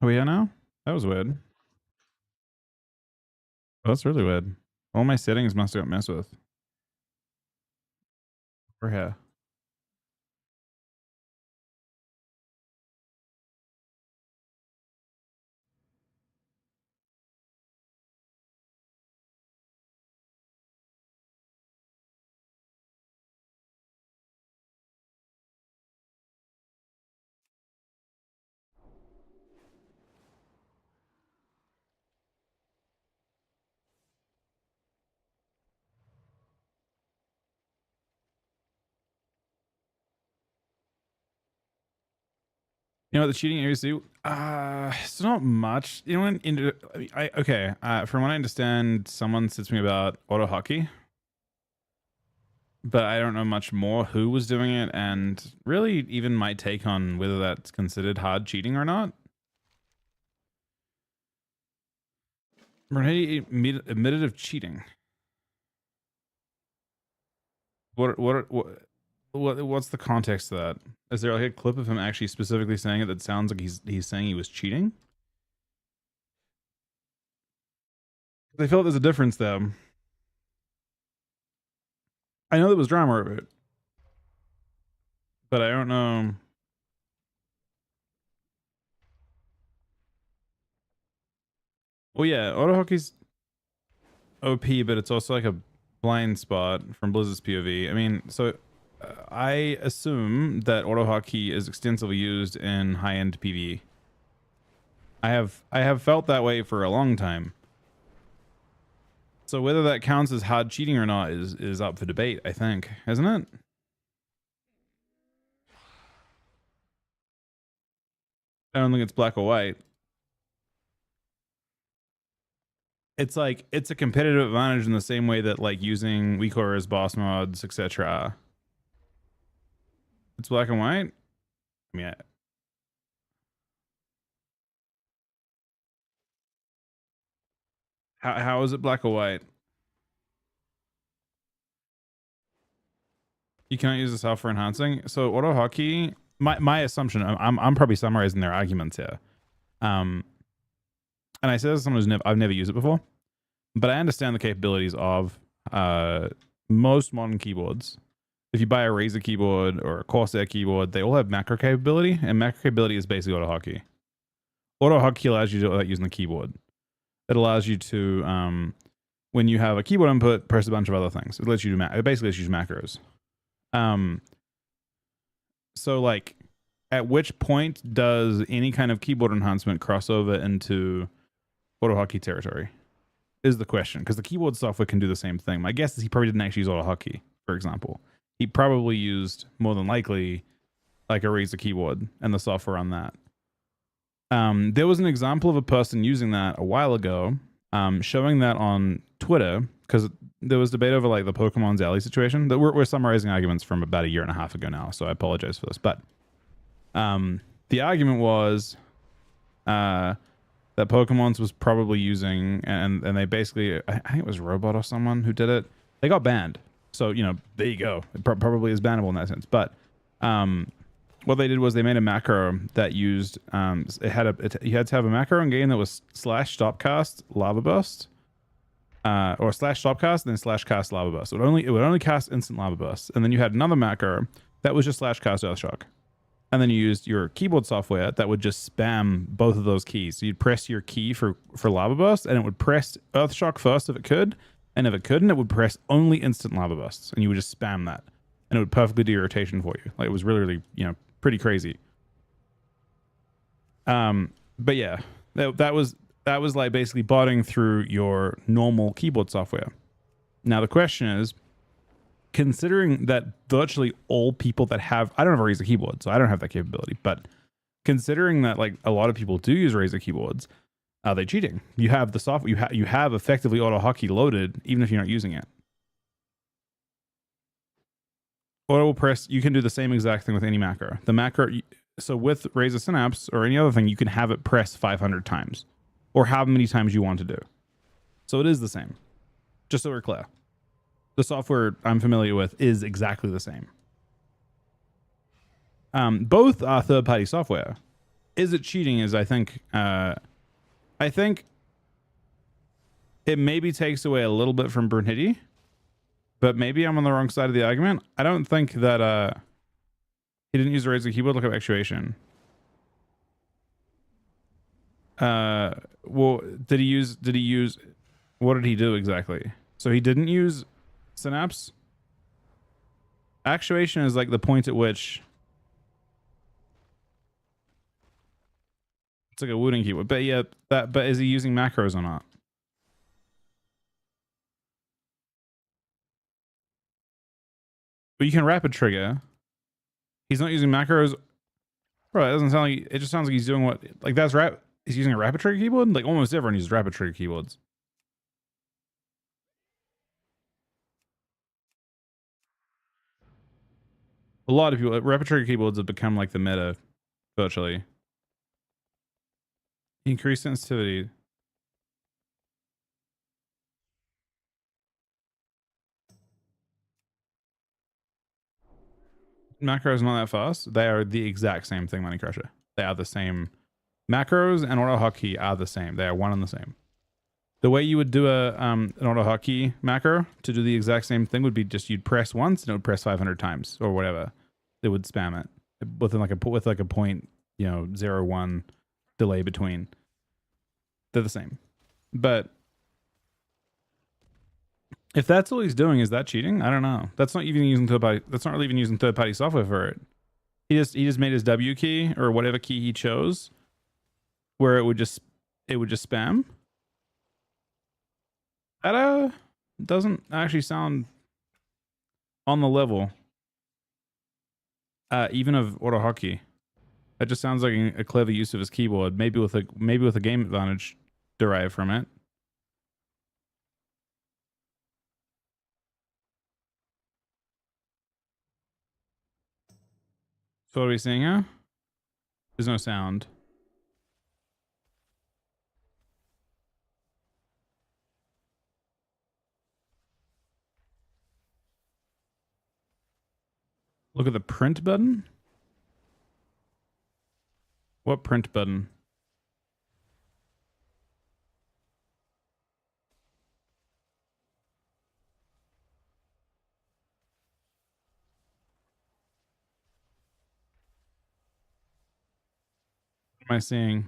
Oh yeah, now that was weird. Oh, that's really weird. All my settings must have got messed with. We're here. You know, the cheating AWC, it's not much. You know, from what I understand, someone said to me about auto hockey, but I don't know much more who was doing it, and really even my take on whether that's considered hard cheating or not. Renee admitted of cheating. What's the context of that? Is there like a clip of him actually specifically saying it that sounds like he's saying he was cheating? I feel like there's a difference though. I know there was drama over it, but I don't know. Well, yeah, auto hockey's OP, but it's also like a blind spot from Blizzard's POV. I mean, so I assume that auto hockey is extensively used in high-end PvE. I have felt that way for a long time. So whether that counts as hard cheating or not is up for debate, I think, isn't it? I don't think it's black or white. It's like it's a competitive advantage in the same way that like using WeCore's boss mods, etc. It's black and white. I mean, how is it black or white? You cannot use this for enhancing. So auto hockey. My assumption. I'm probably summarizing their arguments here. And I say this as someone who's I've never used it before, but I understand the capabilities of most modern keyboards. If you buy a Razer keyboard or a Corsair keyboard, they all have macro capability, and macro capability is basically auto hockey. Auto hockey allows you to do that using the keyboard. It allows you to, when you have a keyboard input, press a bunch of other things. It lets you do it basically lets you use macros. So like, at which point does any kind of keyboard enhancement cross over into auto hockey territory? Is the question, because the keyboard software can do the same thing. My guess is he probably didn't actually use auto hockey, for example. He probably used, more than likely, like a Razer keyboard and the software on that. There was an example of a person using that a while ago, showing that on Twitter, because there was debate over like the Pokemon's Alley situation. That we're summarizing arguments from about a year and a half ago now, so I apologize for this. But the argument was that Pokemon's was probably using, and they basically, I think it was Robot or someone who did it. They got banned. So, you know, there you go. It probably is bannable in that sense. But what they did was they made a macro that used, you had to have a macro in game that was /stopcast lava burst, or /stopcast and then /cast lava burst. It would only cast instant lava burst. And then you had another macro that was just /cast earthshock. And then you used your keyboard software that would just spam both of those keys. So you'd press your key for lava burst, and it would press earthshock first if it could, and if it couldn't, it would press only instant lava bursts, and you would just spam that, and it would perfectly do your rotation for you. Like, it was really, really, pretty crazy. But yeah, that was like basically botting through your normal keyboard software. Now the question is, considering that virtually all people that have, I don't have a Razer keyboard, so I don't have that capability, but considering that like a lot of people do use Razer keyboards, are they cheating? You have the software, you have effectively auto hockey loaded, even if you're not using it. Auto press, you can do the same exact thing with any macro. The macro, so with Razer Synapse or any other thing, you can have it press 500 times, or how many times you want to do. So it is the same, just so we're clear. The software I'm familiar with is exactly the same. Both are third-party software. is it cheating? Is I think it maybe takes away a little bit from Bernhitty, but maybe I'm on the wrong side of the argument. I don't think that he didn't use the raise the keyboard. Look up actuation. Well, did he use what did he do exactly? So he didn't use synapse. Actuation is like the point at which it's like a wooden keyboard. But yeah, but is he using macros or not? But you can rapid trigger. He's not using macros. Bro, it doesn't sound like, it just sounds like he's doing what, like that's he's using a rapid trigger keyboard? Like almost everyone uses rapid trigger keyboards. A lot of people, rapid trigger keyboards have become like the meta, virtually. Increased sensitivity. Macros not that fast. They are the exact same thing, Money Crusher. They are the same. Macros and auto hotkey are the same. They are one and the same. The way you would do an auto hotkey macro to do the exact same thing would be just you'd press once and it would press 500 times or whatever. It would spam it within like a point, 0.1 delay between. They're the same. But if that's all he's doing, is that cheating? I don't know. That's not even using that's not really even using third-party software for it. He just made his W key or whatever key he chose, where it would just spam. That doesn't actually sound on the level, even of auto hotkey. That just sounds like a clever use of his keyboard, maybe with a game advantage derived from it. So what are we seeing here? There's no sound. Look at the print button. What print button? What am I seeing?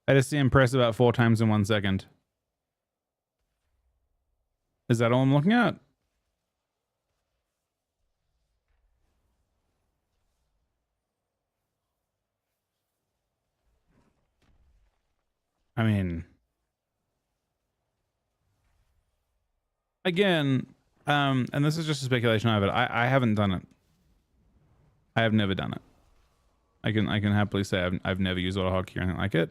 I just see him press about 4 times in 1 second. Is that all I'm looking at? I mean, again, and this is just a speculation of it. I haven't done it. I have never done it. I can happily say I've never used auto hotkey or anything like it.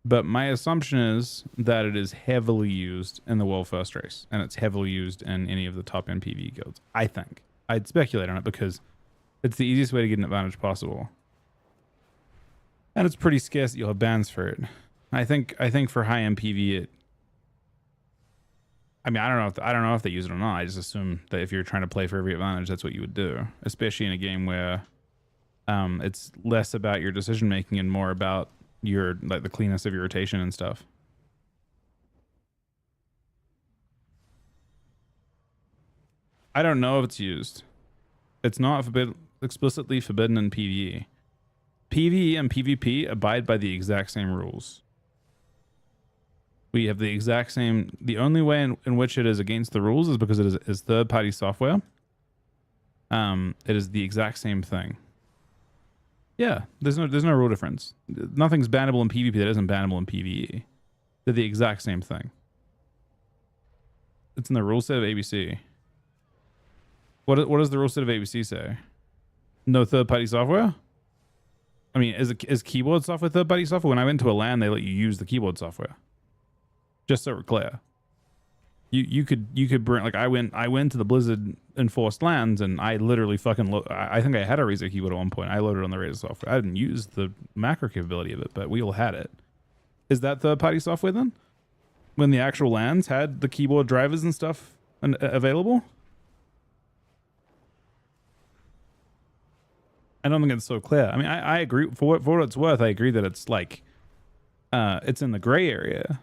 But my assumption is that it is heavily used in the world first race, and it's heavily used in any of the top end PvE guilds. I think I'd speculate on it because it's the easiest way to get an advantage possible, and it's pretty scarce that you'll have bans for it. I think for high end PvE, I mean, I don't know if they use it or not. I just assume that if you're trying to play for every advantage, that's what you would do, especially in a game where it's less about your decision making and more about your the cleanness of your rotation and stuff. I don't know if it's used. It's not explicitly forbidden in PvE. PvE and PvP abide by the exact same rules. We have the exact same. The only way in which it is against the rules is because it is third-party software. It is the exact same thing. Yeah, there's no rule difference. Nothing's bannable in PvP that isn't bannable in PvE. They're the exact same thing. It's in the rule set of AWC. What does the rule set of AWC say? No third-party software? I mean, is keyboard software third-party software? When I went to a LAN, they let you use the keyboard software. Just so we're clear. You could bring, like, I went to the Blizzard enforced lands and I literally fucking I think I had a Razer keyboard at one point. I loaded on the Razer software. I didn't use the macro capability of it, but we all had it. Is that third-party software then? When the actual lands had the keyboard drivers and stuff available? I don't think it's so clear. I mean, I agree for what it's worth. I agree that it's like, it's in the gray area,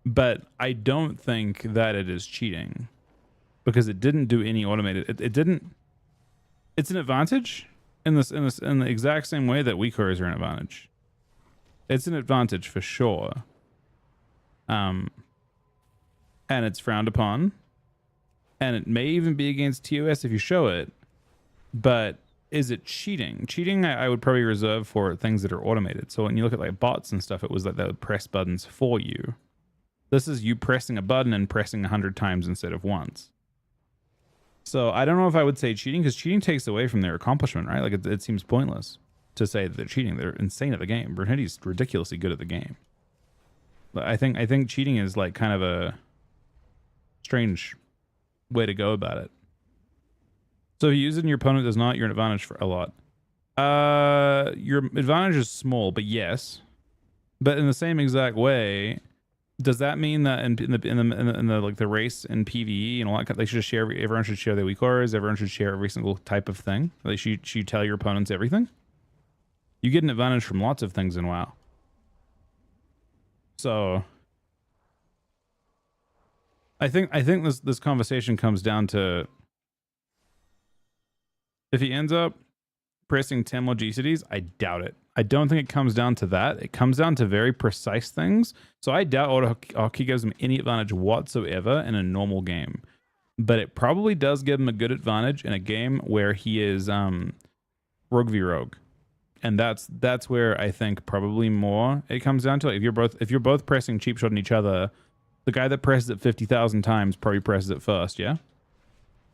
but I don't think that it is cheating because it didn't do any automated. It didn't. It's an advantage in the exact same way that weak queries are an advantage. It's an advantage for sure. And it's frowned upon, and it may even be against TOS if you show it. But is it cheating? Cheating, I would probably reserve for things that are automated. So when you look at like bots and stuff, it was like they would press buttons for you. This is you pressing a button and pressing 100 times instead of once. So I don't know if I would say cheating, because cheating takes away from their accomplishment, right? Like it seems pointless to say that they're cheating. They're insane at the game. Brunhilde's ridiculously good at the game. But I think cheating is like kind of a strange way to go about it. So if you use it and your opponent does not, you're an advantage for a lot. Your advantage is small, but yes. But in the same exact way, does that mean that in the like the race and PvE and all that, they should share? Everyone should share their weak auras. Everyone should share every single type of thing. Like should you tell your opponents everything? You get an advantage from lots of things in WoW. So I think this conversation comes down to, if he ends up pressing 10 more GCDs, I doubt it. I don't think it comes down to that. It comes down to very precise things. So I doubt auto hockey gives him any advantage whatsoever in a normal game. But it probably does give him a good advantage in a game where he is rogue v rogue. And that's where I think probably more it comes down to. Like if you're both pressing cheap shot on each other, the guy that presses it 50,000 times probably presses it first, yeah?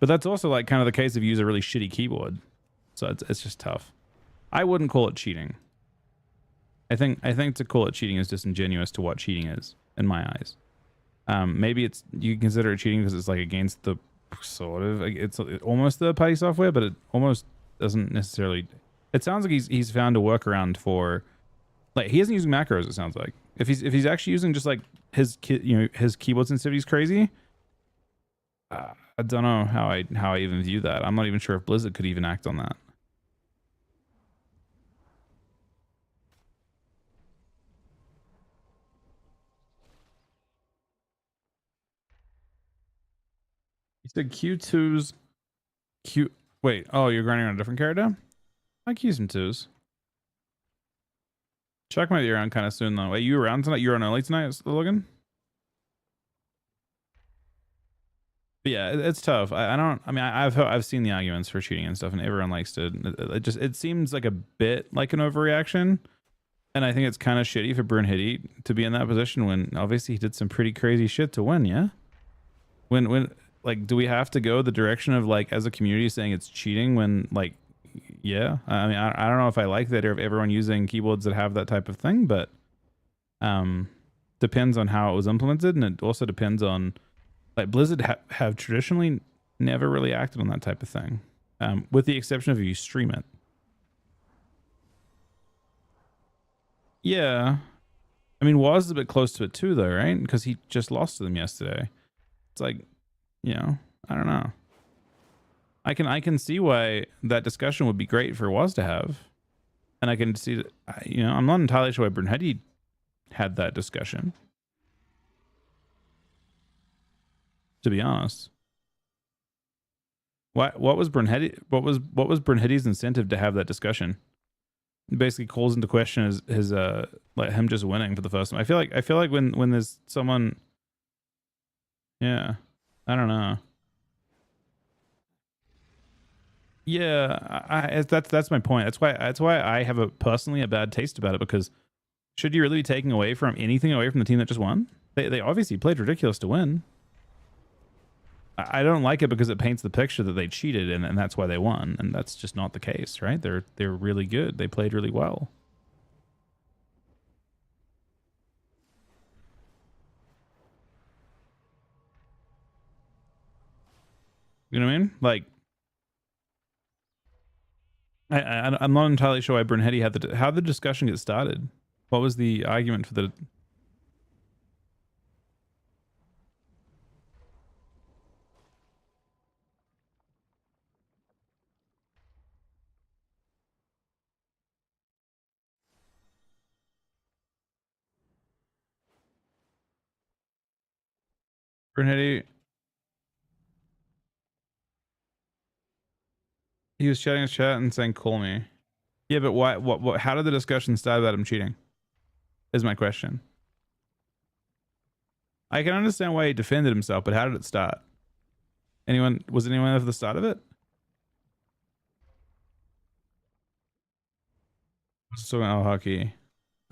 But that's also like kind of the case if you use a really shitty keyboard. So it's just tough. I wouldn't call it cheating. I think to call it cheating is disingenuous to what cheating is in my eyes. Maybe you consider it cheating because it's like against the sort of, it's almost the party software, but it almost doesn't necessarily. It sounds like he's found a workaround for, like, he isn't using macros. It sounds like if he's actually using just like his keyboard sensitivity is crazy. I don't know how I even view that. I'm not even sure if Blizzard could even act on that. You said Q2's Q. Wait, oh, you're grinding on a different character? I can use some twos. Chuck might be around kind of soon though. Wait, you around tonight? You're on early tonight, Logan? But yeah, it's tough. I don't. I mean, I've seen the arguments for cheating and stuff, and everyone likes to. It seems like a bit like an overreaction, and I think it's kind of shitty for Brunhilde to be in that position when obviously he did some pretty crazy shit to win. Yeah. When like, do we have to go the direction of like as a community saying it's cheating when like, yeah? I mean, I don't know if I like that or if everyone using keyboards that have that type of thing, but depends on how it was implemented, and it also depends on. Like Blizzard have traditionally never really acted on that type of thing, with the exception of if you stream it. Yeah, I mean, Waz is a bit close to it too, though, right? Because he just lost to them yesterday. It's like, you know, I don't know. I can see why that discussion would be great for Waz to have, and I can see that. You know, I'm not entirely sure why Brunhilde had that discussion. To be honest, what was Brunhilde? What was Brunhilde's incentive to have that discussion? It basically calls into question his like him just winning for the first time. I feel like when there's someone, yeah, I don't know. Yeah, that's my point. That's why I have a personally a bad taste about it, because should you really be taking anything away from the team that just won? They obviously played ridiculous to win. I don't like it because it paints the picture that they cheated and that's why they won, and that's just not the case, right? They're really good. They played really well. You know what I mean? Like, I'm not entirely sure why Brunhilde had how the discussion get started. What was the argument for the? Brunetti, he was chatting his chat and saying, "Call me." Yeah, but why? What? How did the discussion start about him cheating? Is my question. I can understand why he defended himself, but how did it start? Was anyone at the start of it? So hockey.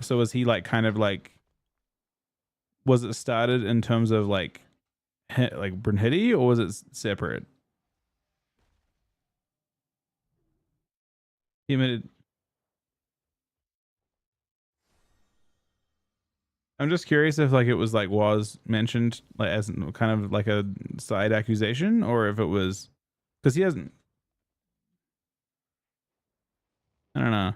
So was he like kind of like? Was it started in terms of like Brunhilde, or was it separate? He admitted. I'm just curious if like it was mentioned like as kind of like a side accusation, or if it was because he hasn't. I don't know.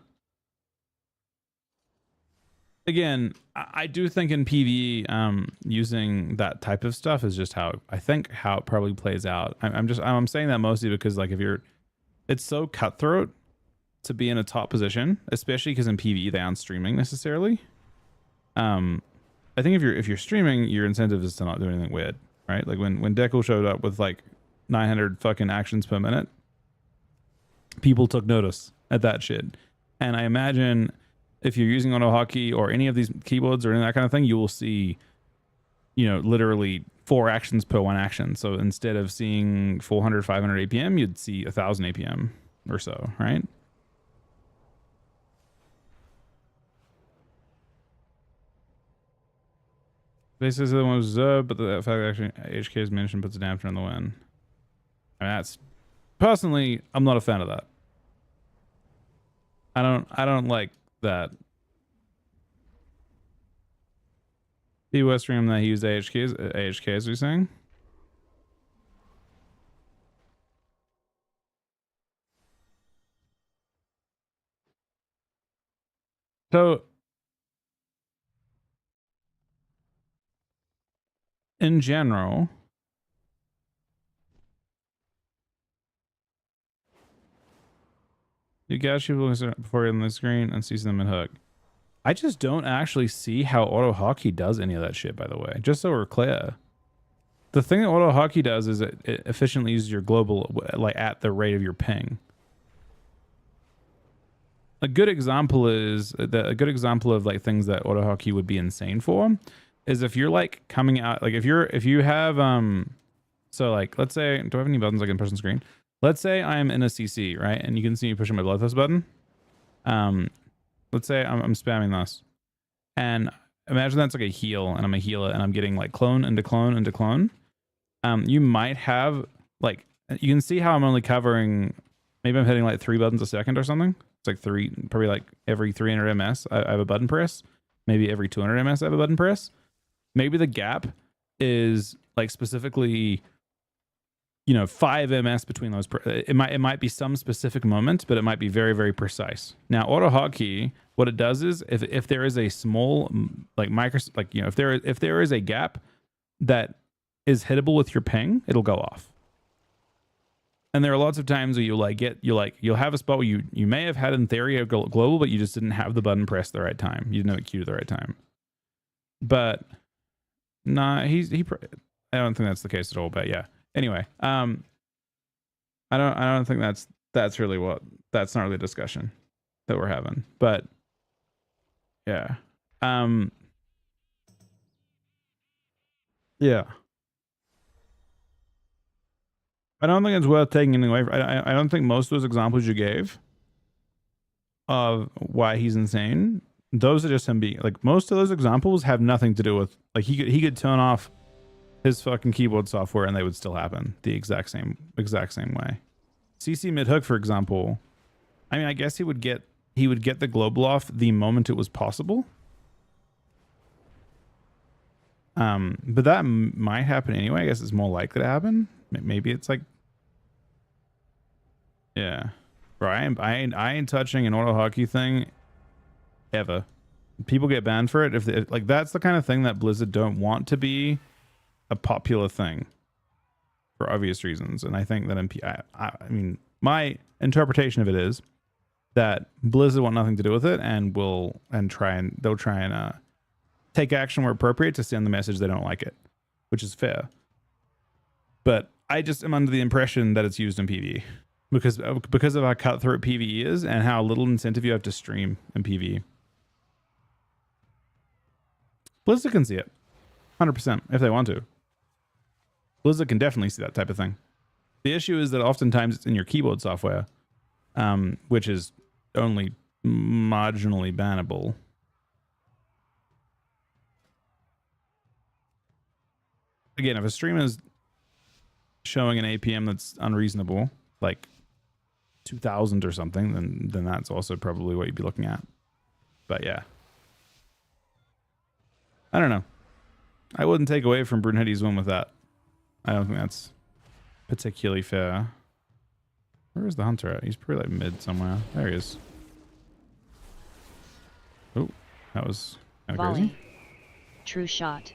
Again, I do think in PvE, using that type of stuff is just how it probably plays out. I'm saying that mostly because like it's so cutthroat to be in a top position, especially because in PvE they aren't streaming necessarily. I think if you're streaming, your incentive is to not do anything weird, right? Like when Deckle showed up with like 900 fucking actions per minute, people took notice at that shit. And I imagine if you're using auto hockey or any of these keyboards or any of that kind of thing, you will see, literally 4 actions per 1 action. So instead of seeing 400, 500 APM, you'd see 1,000 APM or so, right? Basically, the one was but the fact that actually HK is mentioned puts a damper on the win. I mean, that's personally, I'm not a fan of that. I don't like that. People stream that he used AHK as we're saying. So in general, you guys should look before you're on the screen and see them in hook. I just don't actually see how auto hockey does any of that shit, by the way. Just so we're clear. The thing that auto hockey does is it efficiently uses your global like at the rate of your ping. A good example of like things that auto hockey would be insane for is if you're like coming out, like if you have so like let's say, do I have any buttons I can push on screen? Let's say I'm in a CC, right? And you can see me pushing my bloodthirst button. Let's say I'm spamming this, and imagine that's like a heal, and I'm a healer, and I'm getting like clone into clone into clone. You might have like, you can see how I'm only covering, maybe I'm hitting like 3 buttons a second or something. It's like 3, probably like every 300 ms I have a button press. Maybe every 200 ms I have a button press. Maybe the gap is like specifically 5 ms between those. It might be some specific moment, but it might be very, very precise. Now auto hotkey, what it does is if there is a small like if there is a gap that is hittable with your ping, it'll go off. And there are lots of times where you'll have a spot where you may have had in theory a global, but you just didn't have the button pressed at the right time. You didn't have it queued at the right time. But nah, I don't think that's the case at all. But yeah. Anyway, I don't think that's really that's not really a discussion that we're having. But yeah. Yeah. I don't think it's worth taking anything away. I don't think most of those examples you gave of why he's insane, those are just him being like, most of those examples have nothing to do with like he could turn off his fucking keyboard software and they would still happen the exact same way. CC mid hook, for example, I mean, I guess he would get the global off the moment it was possible. But that might happen anyway. I guess it's more likely to happen. Maybe it's like, yeah, bro. I ain't touching an auto hockey thing ever. People get banned for it if they, like, that's the kind of thing that Blizzard don't want to be a popular thing for obvious reasons. And I think that I mean, my interpretation of it is that Blizzard want nothing to do with it and they'll try and take action where appropriate to send the message they don't like it, which is fair. But I just am under the impression that it's used in PvE because of how cutthroat PvE is and how little incentive you have to stream in PvE. Blizzard can see it 100% if they want to. Blizzard can definitely see that type of thing. The issue is that oftentimes it's in your keyboard software, which is only marginally bannable. Again, if a stream is showing an APM that's unreasonable, like 2000 or something, then that's also probably what you'd be looking at. But yeah, I don't know. I wouldn't take away from Brunetti's win with that. I don't think that's particularly fair. Where is the hunter at? He's probably like mid somewhere. There he is. Oh, that was kind of crazy. True shot.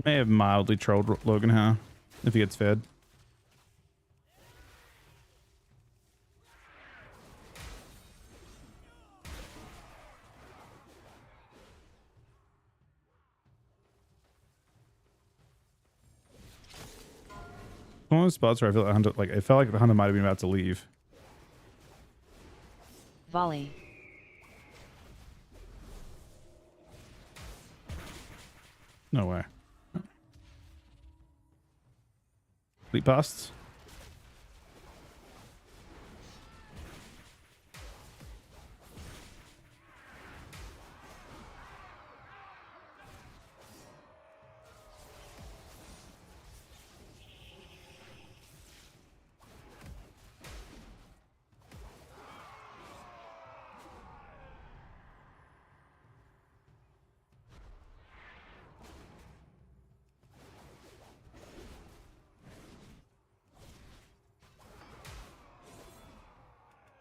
May have mildly trolled Logan, huh? If he gets fed. One of those spots where I feel like Hunter, it felt like the Hunter might have been about to leave. Volley. No way. Fleet pasts.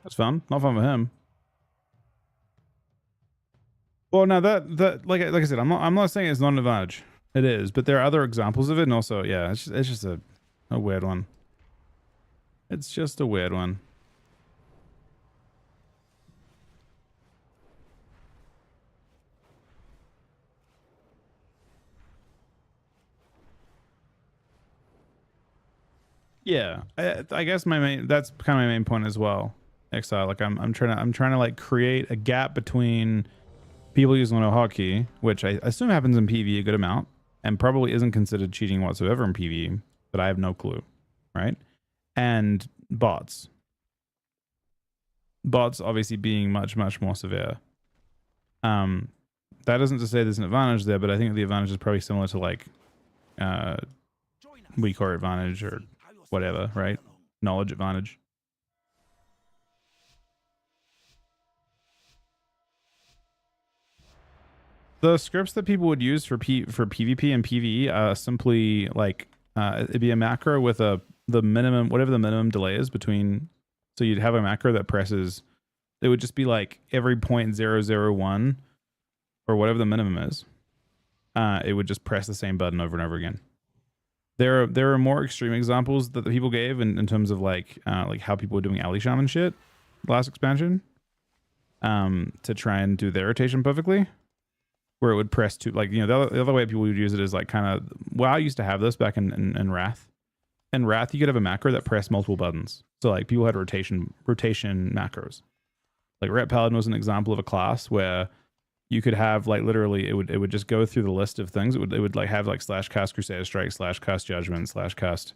That's fun. Not fun for him. Well, now that like I said, I'm not saying it's not an advantage. It is, but there are other examples of it, and also, yeah, it's just a weird one. It's just a weird one. Yeah, I guess that's kind of my main point as well. Exile, like I'm trying to like create a gap between people using no hotkey, which I assume happens in PvE a good amount, and probably isn't considered cheating whatsoever in PvE, but I have no clue, right? And bots. Bots obviously being much more severe. That isn't to say there's an advantage there, but I think the advantage is probably similar to like weak core advantage or whatever, right? Knowledge advantage. The scripts that people would use for PvP and PvE simply like it'd be a macro with the minimum, whatever the minimum delay is between. So you'd have a macro that presses. It would just be like every 0.001 or whatever the minimum is. It would just press the same button over and over again. There are more extreme examples that the people gave in terms of like how people were doing alley shaman shit last expansion to try and do their rotation perfectly. Where it would press to, like, you know, the other way people would use it is like kind of, well, I used to have this back in Wrath. In Wrath, you could have a macro that pressed multiple buttons. So like people had rotation macros. Like Ret Paladin was an example of a class where you could have like literally it would just go through the list of things. It would like have like /cast Crusader Strike, /cast Judgment, /cast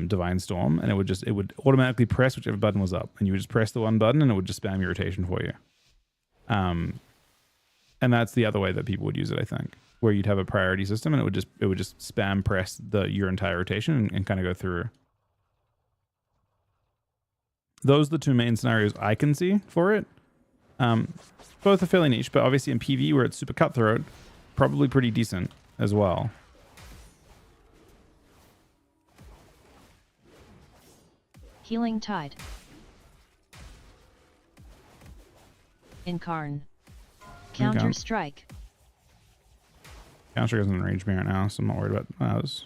Divine Storm, and it would automatically press whichever button was up, and you would just press the one button and it would just spam your rotation for you. And that's the other way that people would use it, I think, where you'd have a priority system and it would just spam press your entire rotation and kind of go through. Those are the two main scenarios I can see for it. Both are fairly niche, but obviously in PvE where it's super cutthroat, probably pretty decent as well. Healing Tide. Incarn. Counter Strike. Counter doesn't enrage me right now, so I'm not worried about those.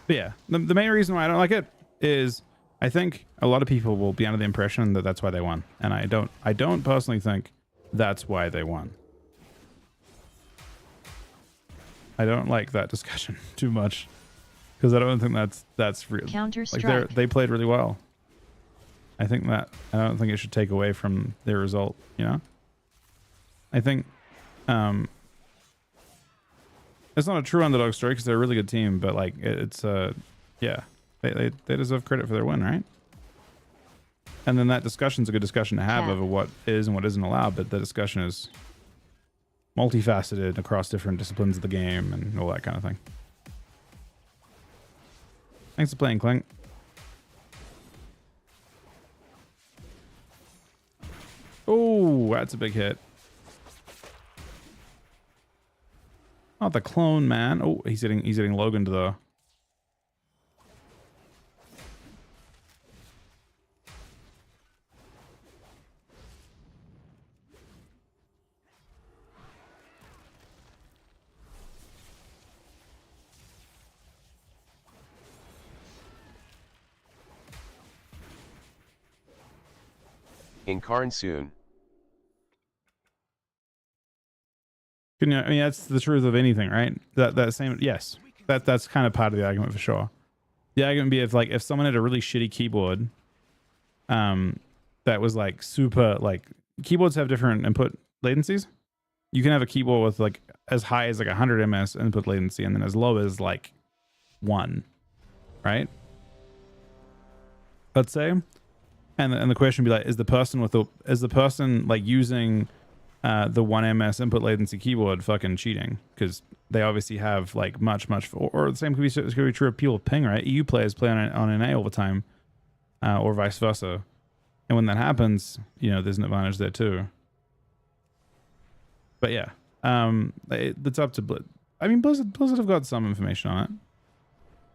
But yeah, the main reason why I don't like it is I think a lot of people will be under the impression that that's why they won, and I don't personally think that's why they won. I don't like that discussion too much because I don't think that's real. Counter Strike. Like they played really well. I don't think it should take away from their result. You know, I think it's not a true underdog story because they're a really good team, but like it's yeah, they deserve credit for their win, right? And then that discussion's a good discussion to have over what is and what isn't allowed, but the discussion is multifaceted across different disciplines of the game and all that kind of thing. Thanks for playing, Clink. Oh, that's a big hit. Not the clone, man. Oh, he's hitting Logan to the... Incarn soon. I mean, that's the truth of anything, right? That same, yes, that's kind of part of the argument for sure. The argument would be if someone had a really shitty keyboard, that was like super, like keyboards have different input latencies. You can have a keyboard with like as high as like 100 ms input latency, and then as low as like 1, right? Let's say, and the question would be like, is the person like using the 1 ms input latency keyboard fucking cheating? Because they obviously have like much or the same could be true of people with ping, right? EU players play on NA all the time, or vice versa, and when that happens, you know, there's an advantage there too. But yeah, it's up to Blizzard. I mean, Blizzard have got some information on it.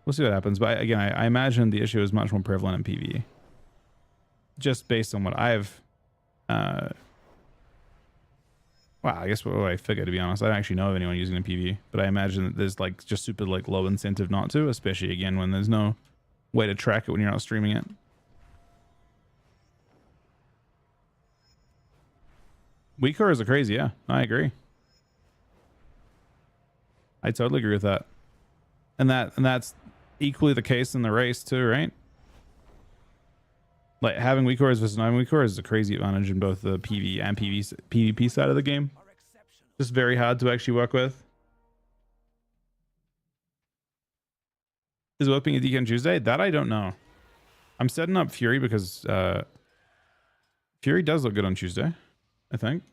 We'll see what happens, but again, I imagine the issue is much more prevalent in PvE, just based on what I've well, I guess what I figured, to be honest. I don't actually know of anyone using it in PvE, but I imagine that there's like just super like low incentive not to, especially again when there's no way to track it when you're not streaming it. Weak cores are crazy, yeah. I agree. I totally agree with that. And that's equally the case in the race too, right? Like having weak cores versus non-weak cores is a crazy advantage in both the PvE and PvP side of the game. Just very hard to actually work with. Is working a DK on Tuesday? That I don't know. I'm setting up Fury because Fury does look good on Tuesday, I think.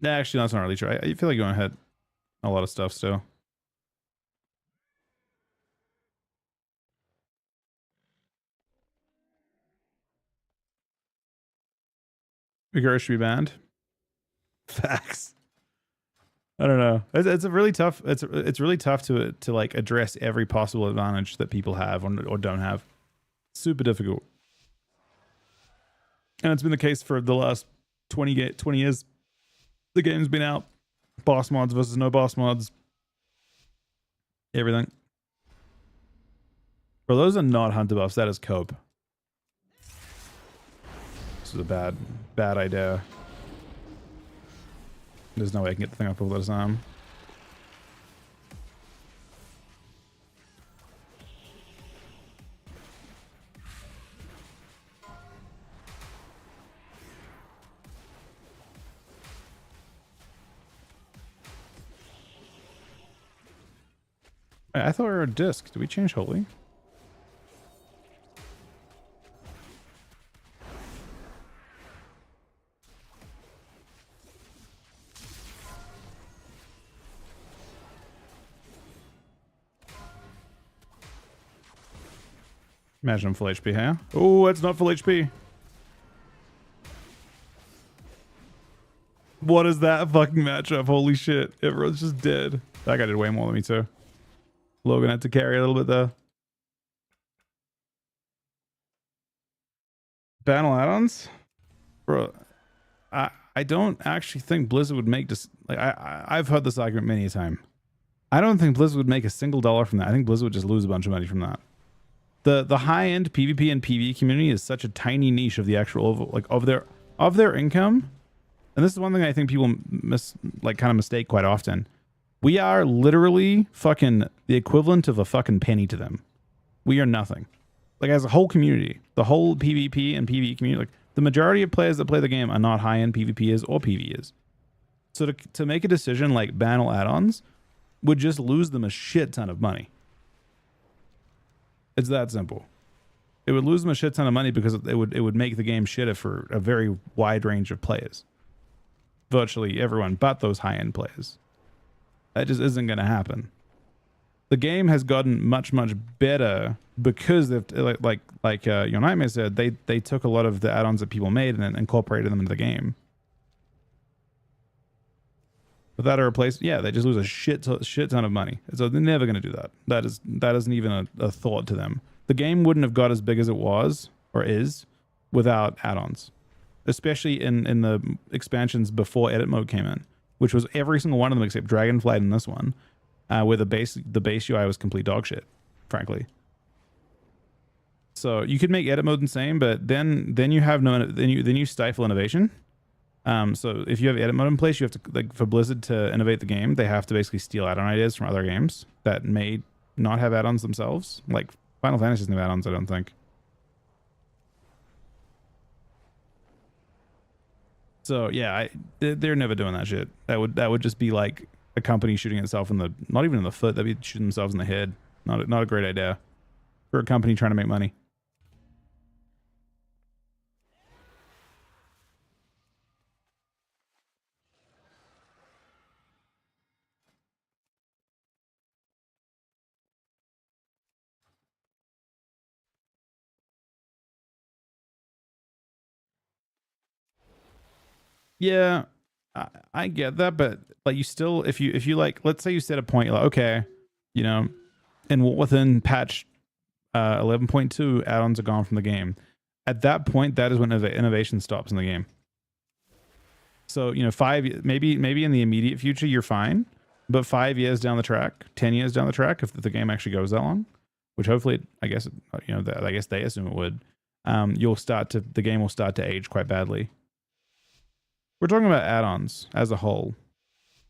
Yeah, actually, that's not really true. I feel like going ahead a lot of stuff still. Vigor should be banned. Facts. I don't know. It's a really tough. It's really tough to like address every possible advantage that people have or don't have. Super difficult. And it's been the case for the last 20 years. The game's been out. Boss mods versus no boss mods. Everything. For those are not hunter buffs, that is cope. This is a bad idea. There's no way I can get the thing up over this arm. I thought we were a disc. Did we change Holy? Imagine I'm full HP, huh? Oh, it's not full HP. What is that fucking matchup? Holy shit. Everyone's just dead. That guy did way more than me too. Logan had to carry a little bit there. Battle add-ons? Bro, I don't actually think Blizzard would make this. Like I've heard this argument many a time. I don't think Blizzard would make a single dollar from that. I think Blizzard would just lose a bunch of money from that. The high end PvP and PvE community is such a tiny niche of the actual of their income. And this is one thing I think people kind of mistake quite often. We are literally fucking the equivalent of a fucking penny to them. We are nothing. Like as a whole community, the whole PvP and PvE community, like the majority of players that play the game are not high end PvPers or PvEs. So to make a decision like ban all add-ons would just lose them a shit ton of money. It's that simple. It would lose them a shit ton of money because it would make the game shitter for a very wide range of players. Virtually everyone but those high-end players. That just isn't going to happen. The game has gotten much better because they've like Your Nightmare said, they took a lot of the add-ons that people made and then incorporated them into the game. Without a replace, yeah, they just lose a shit ton of money. So they're never going to do that. That isn't even a thought to them. The game wouldn't have got as big as it was or is without add-ons, especially in the expansions before edit mode came in, which was every single one of them except Dragonflight and this one, where the base UI was complete dog shit, frankly. So you could make edit mode insane, but then you have then you stifle innovation. So if you have edit mode in place, you have to, like, for Blizzard to innovate the game, they have to basically steal add-on ideas from other games that may not have add-ons themselves. Like Final Fantasy doesn't have add-ons, I don't think. So yeah, they're never doing that shit. That would just be like a company shooting itself in the, not even in the foot, that'd be shooting themselves in the head. Not a great idea for a company trying to make money. Yeah, I get that, but like you still, if you like, let's say you set a point, you're like, okay, you know, and within patch 11.2, add-ons are gone from the game. At that point, that is when innovation stops in the game. So, you know, maybe in the immediate future, you're fine, but 5 years down the track, 10 years down the track, if the game actually goes that long, which hopefully, I guess, you know, I guess they assume it would, the game will start to age quite badly. We're talking about add-ons as a whole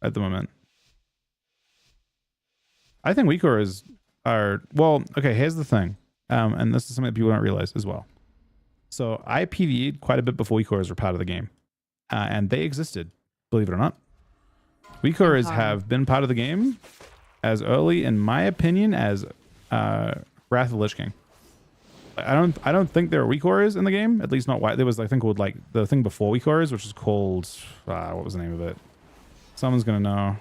at the moment. I think WeakCores are, well, okay, here's the thing. And this is something that people don't realize as well. So I PvE'd quite a bit before WeakCores were part of the game. And they existed, believe it or not. WeakCores have been part of the game as early, in my opinion, as Wrath of the Lich King. I don't think there are WeakCores in the game, at least not why. There was, I think, called like the thing before WeakCores, which is called what was the name of it? Someone's gonna know.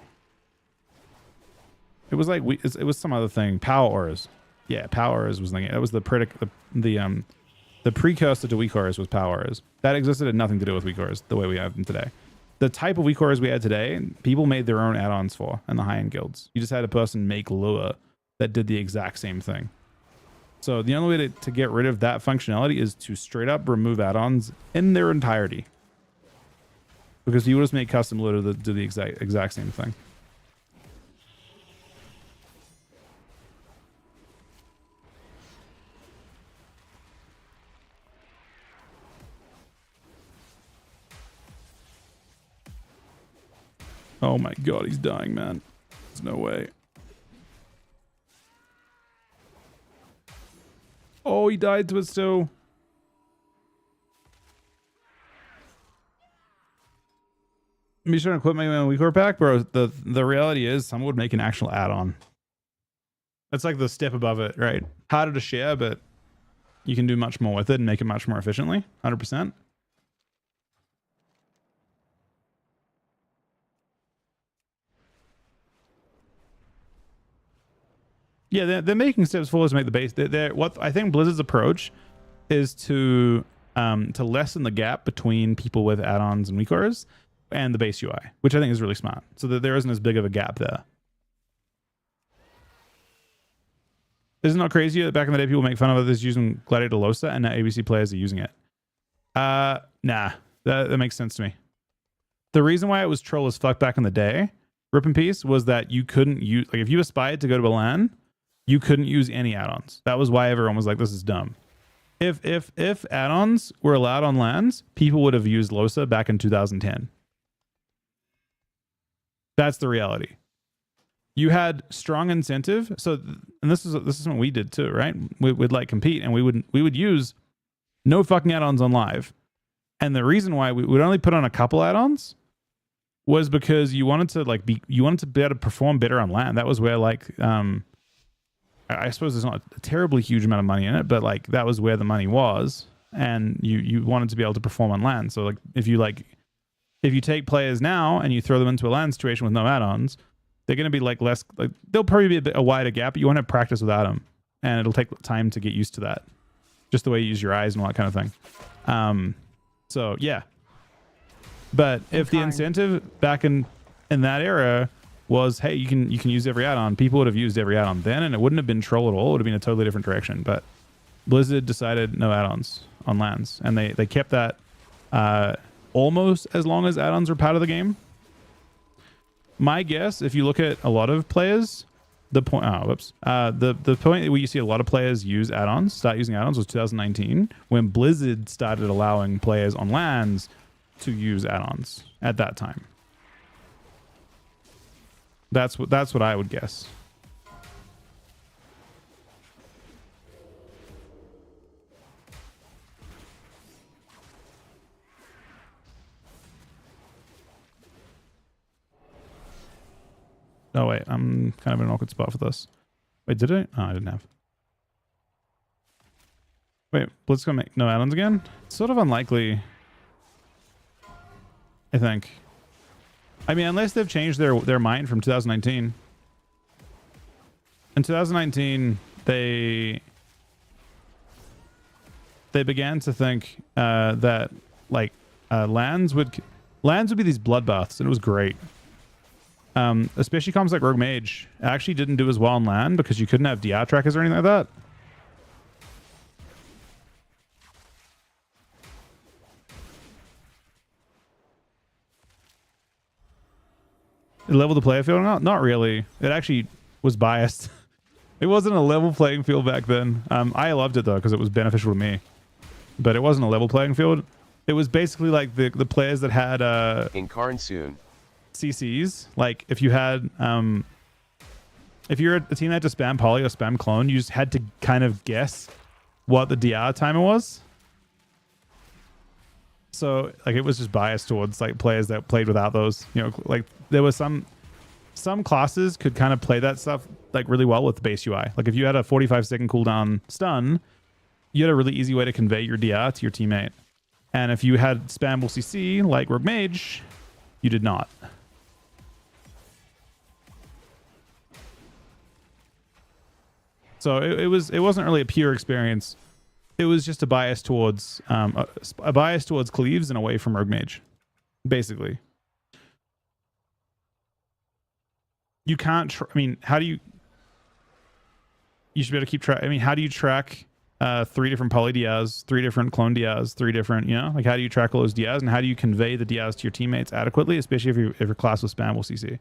It was like it was some other thing. Power Auras. Yeah, Power Auras was the game. It was the precursor to WeakCores was Power Auras. That existed, had nothing to do with WeakCores the way we have them today. The type of WeakCores we had today, people made their own add-ons for in the high-end guilds. You just had a person make lure that did the exact same thing. So the only way to get rid of that functionality is to straight up remove add-ons in their entirety. Because you would just make custom lure to do the exact same thing. Oh my god, he's dying, man. There's no way. Oh, he died to it still. Me trying to quit making my own WeakCore pack, bro. The reality is someone would make an actual add-on. That's like the step above it, right? Harder to share, but you can do much more with it and make it much more efficiently. 100%. Yeah, they're making steps forward to make the base. They're what I think Blizzard's approach is to lessen the gap between people with add-ons and WeakAuras and the base UI, which I think is really smart, so that there isn't as big of a gap there. Isn't it crazy that back in the day people make fun of others using Gladiator Losa and now AWC players are using it? Nah, that makes sense to me. The reason why it was troll as fuck back in the day, rip in peace, was that you couldn't use, like, if you aspired to go to a LAN, you couldn't use any add-ons. That was why everyone was like, this is dumb. If add-ons were allowed on LANs, people would have used Losa back in 2010. That's the reality. You had strong incentive. So, and this is what we did too, right? We'd like compete, and we would use no fucking add-ons on live. And the reason why we would only put on a couple add-ons was because you wanted to be able to perform better on LAN. That was where I suppose there's not a terribly huge amount of money in it, but like that was where the money was, and you wanted to be able to perform on LAN. So like if you take players now and you throw them into a LAN situation with no add-ons, they're going to be like less, like they'll probably be a wider gap, but you want to practice without them, and it'll take time to get used to that. Just the way you use your eyes and all that kind of thing. So yeah. But if the incentive back in that era was, hey, you can use every add-on, people would have used every add-on then, and it wouldn't have been troll at all. It would have been a totally different direction. But Blizzard decided no add-ons on LANs, and they kept that almost as long as add-ons were part of the game. My guess, if you look at a lot of players, the point where you see a lot of players start using add-ons was 2019, when Blizzard started allowing players on LANs to use add-ons at that time. That's what I would guess. Oh wait, I'm kind of in an awkward spot for this. Wait, did I? Oh, I didn't have. Wait, let's go make no add-ons again. It's sort of unlikely, I think. I mean, unless they've changed their mind from 2019. In 2019, they began to think that like LANs would be these bloodbaths, and it was great. Especially comps like Rogue Mage actually didn't do as well on LAN because you couldn't have DR trackers or anything like that. It leveled the player field? Not really. It actually was biased. It wasn't a level playing field back then. I loved it though because it was beneficial to me. But it wasn't a level playing field. It was basically like the players that had Incarn soon. CCs. Like if you had if you're a team that had to spam poly or spam clone, you just had to kind of guess what the DR timer was. So like it was just biased towards like players that played without those. You know, like there was some classes could kind of play that stuff like really well with the base UI. Like if you had a 45-second cooldown stun, you had a really easy way to convey your DR to your teammate. And if you had spammable CC like Rogue Mage, you did not. So it wasn't really a pure experience. It was just a bias towards cleaves and away from Rogue Mage, basically. You can't. I mean, how do you? You should be able to keep track. I mean, how do you track 3 different poly DRs, 3 different clone DRs, 3 different? You know, like how do you track all those DRs, and how do you convey the DRs to your teammates adequately, especially if your class was spammable CC?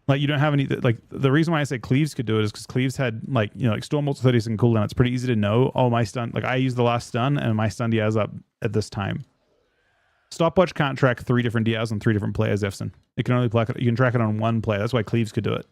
Like you don't have any, like the reason why I say Cleaves could do it is because Cleaves had like, you know, like Stormbolt's 30-second cooldown. It's pretty easy to know, oh, my stun, like I used the last stun and my stun DR's up at this time. Stopwatch can't track 3 different DRs on 3 different players, Efson. It can only track it, you can track it on 1 player. That's why Cleaves could do it.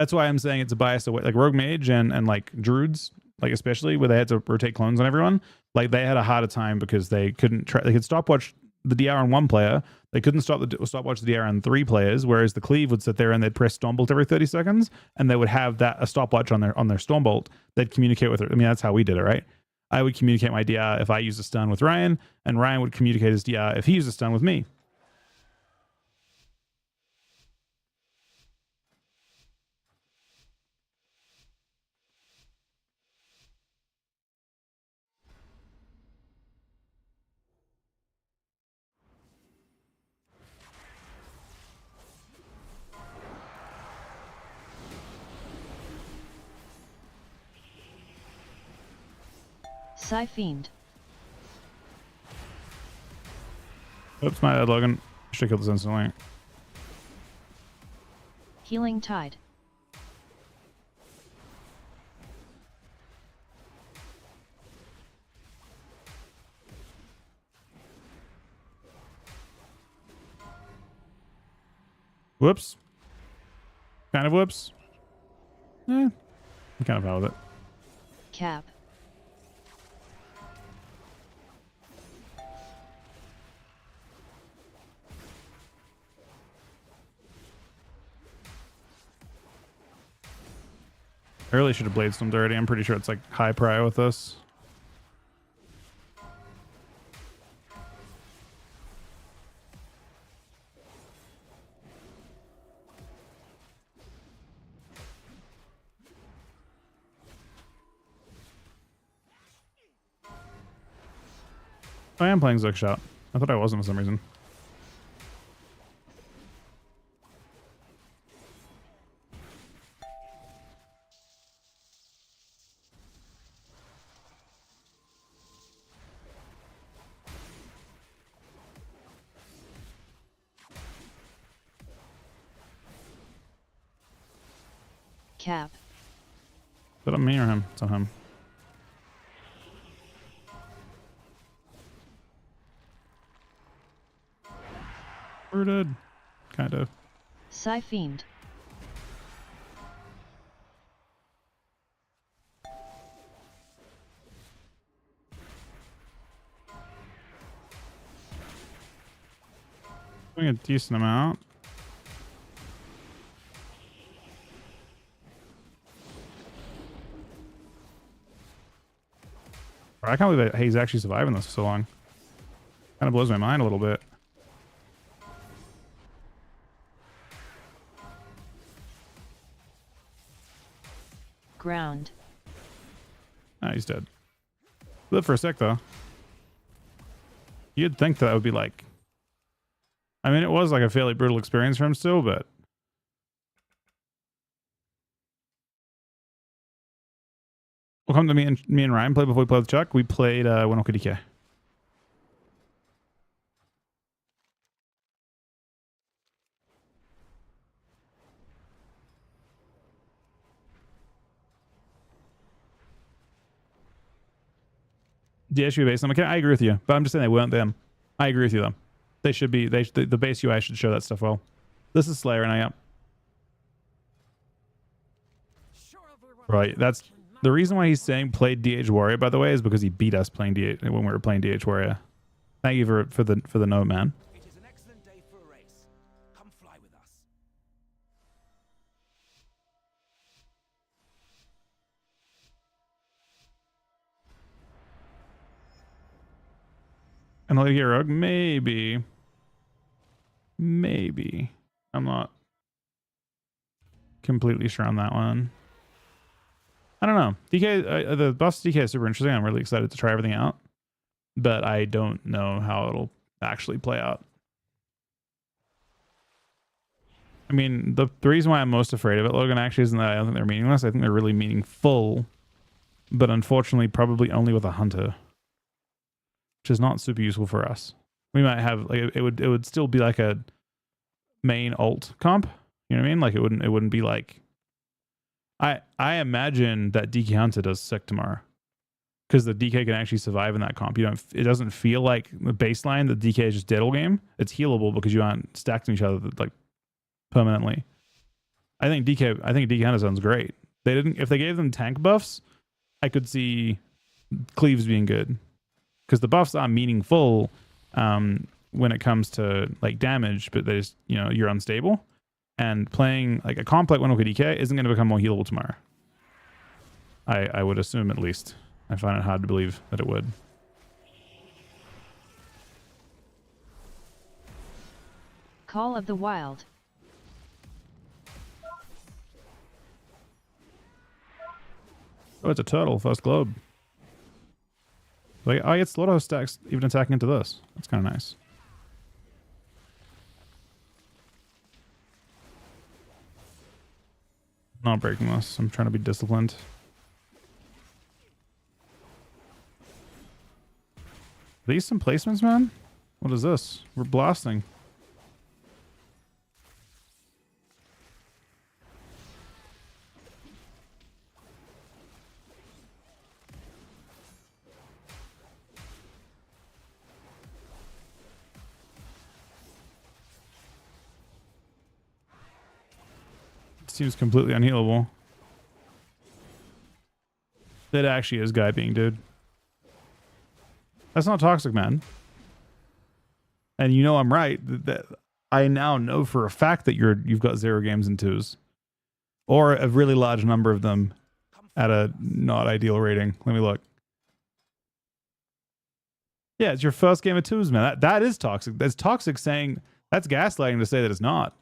That's why I'm saying it's a bias away. Like Rogue Mage and like Druids, like especially where they had to rotate clones on everyone, like they had a harder time because they couldn't they could stopwatch the DR on 1 player. They couldn't stopwatch the DR on 3 players, whereas the Cleave would sit there and they'd press Stormbolt every 30 seconds, and they would have a stopwatch on their Stormbolt. They'd communicate with it. I mean, that's how we did it, right? I would communicate my DI if I used a stun with Ryan, and Ryan would communicate his DI if he used a stun with me. Fiend. Oops, my bad, Logan. Should have killed this instantly. Healing Tide. Whoops. Kind of whoops. I'm kind of out with it. Cap. I really should have blade stormed already. I'm pretty sure it's like high prio with this. I am playing Zook Shot. I thought I wasn't for some reason. Cap. Is that on me or him? It's on him. We're dead. Kind of. Fiend. Doing a decent amount. I can't believe that he's actually surviving this for so long. Kind of blows my mind a little bit. Ground. Ah, he's dead. Lived for a sec though. You'd think that would be like, I mean, it was like a fairly brutal experience for him still, but we'll come to me and Ryan played before we played with Chuck. We played Winoka DK. DSU base them. Okay, I agree with you, but I'm just saying they weren't them. I agree with you though. They should be. The base UI should show that stuff well. This is Slayer and I am. Right. That's the reason why he's saying played DH Warrior. By the way, is because he beat us playing DH when we were playing DH Warrior. Thank you for the note, man. It is an excellent day for a race. Come fly with us. And I'll get Rogue. Maybe. I'm not completely sure on that one. I don't know. DK, the buffs DK is super interesting. I'm really excited to try everything out, but I don't know how it'll actually play out. I mean, the reason why I'm most afraid of it, Logan, actually isn't that I don't think they're meaningless. I think they're really meaningful, but unfortunately probably only with a hunter, which is not super useful for us. We might have like it would still be like a main ult comp. You know what I mean? Like it wouldn't be like I imagine that DK Hunter does sick tomorrow because the DK can actually survive in that comp. It doesn't feel like the baseline. The DK is just dead all game. It's healable because you aren't stacked on each other like permanently. I think DK Hunter sounds great. If they gave them tank buffs, I could see Cleaves being good because the buffs are meaningful when it comes to like damage, but they just, you're unstable. And playing like a comp like Winoka DK isn't going to become more healable tomorrow. I would assume at least. I find it hard to believe that it would. Call of the Wild. Oh, it's a turtle. First globe. Like, I get slaughterhouse stacks even attacking into this. That's kind of nice. Not breaking this. I'm trying to be disciplined. Are these some placements, man? What is this? We're blasting. Seems completely unhealable. That actually is guy being, dude. That's not toxic, man. And you know I'm right. That I now know for a fact that you've got 0 games in 2s, or a really large number of them at a not ideal rating. Let me look. Yeah, it's your first game of 2s, man. That is toxic. That's toxic saying that's gaslighting to say that it's not.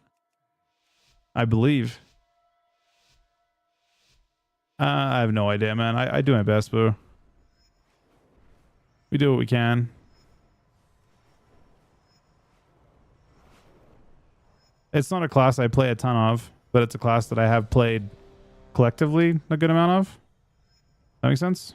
I believe. I have no idea, man. I do my best, boo. We do what we can. It's not a class I play a ton of, but it's a class that I have played collectively a good amount of. That makes sense?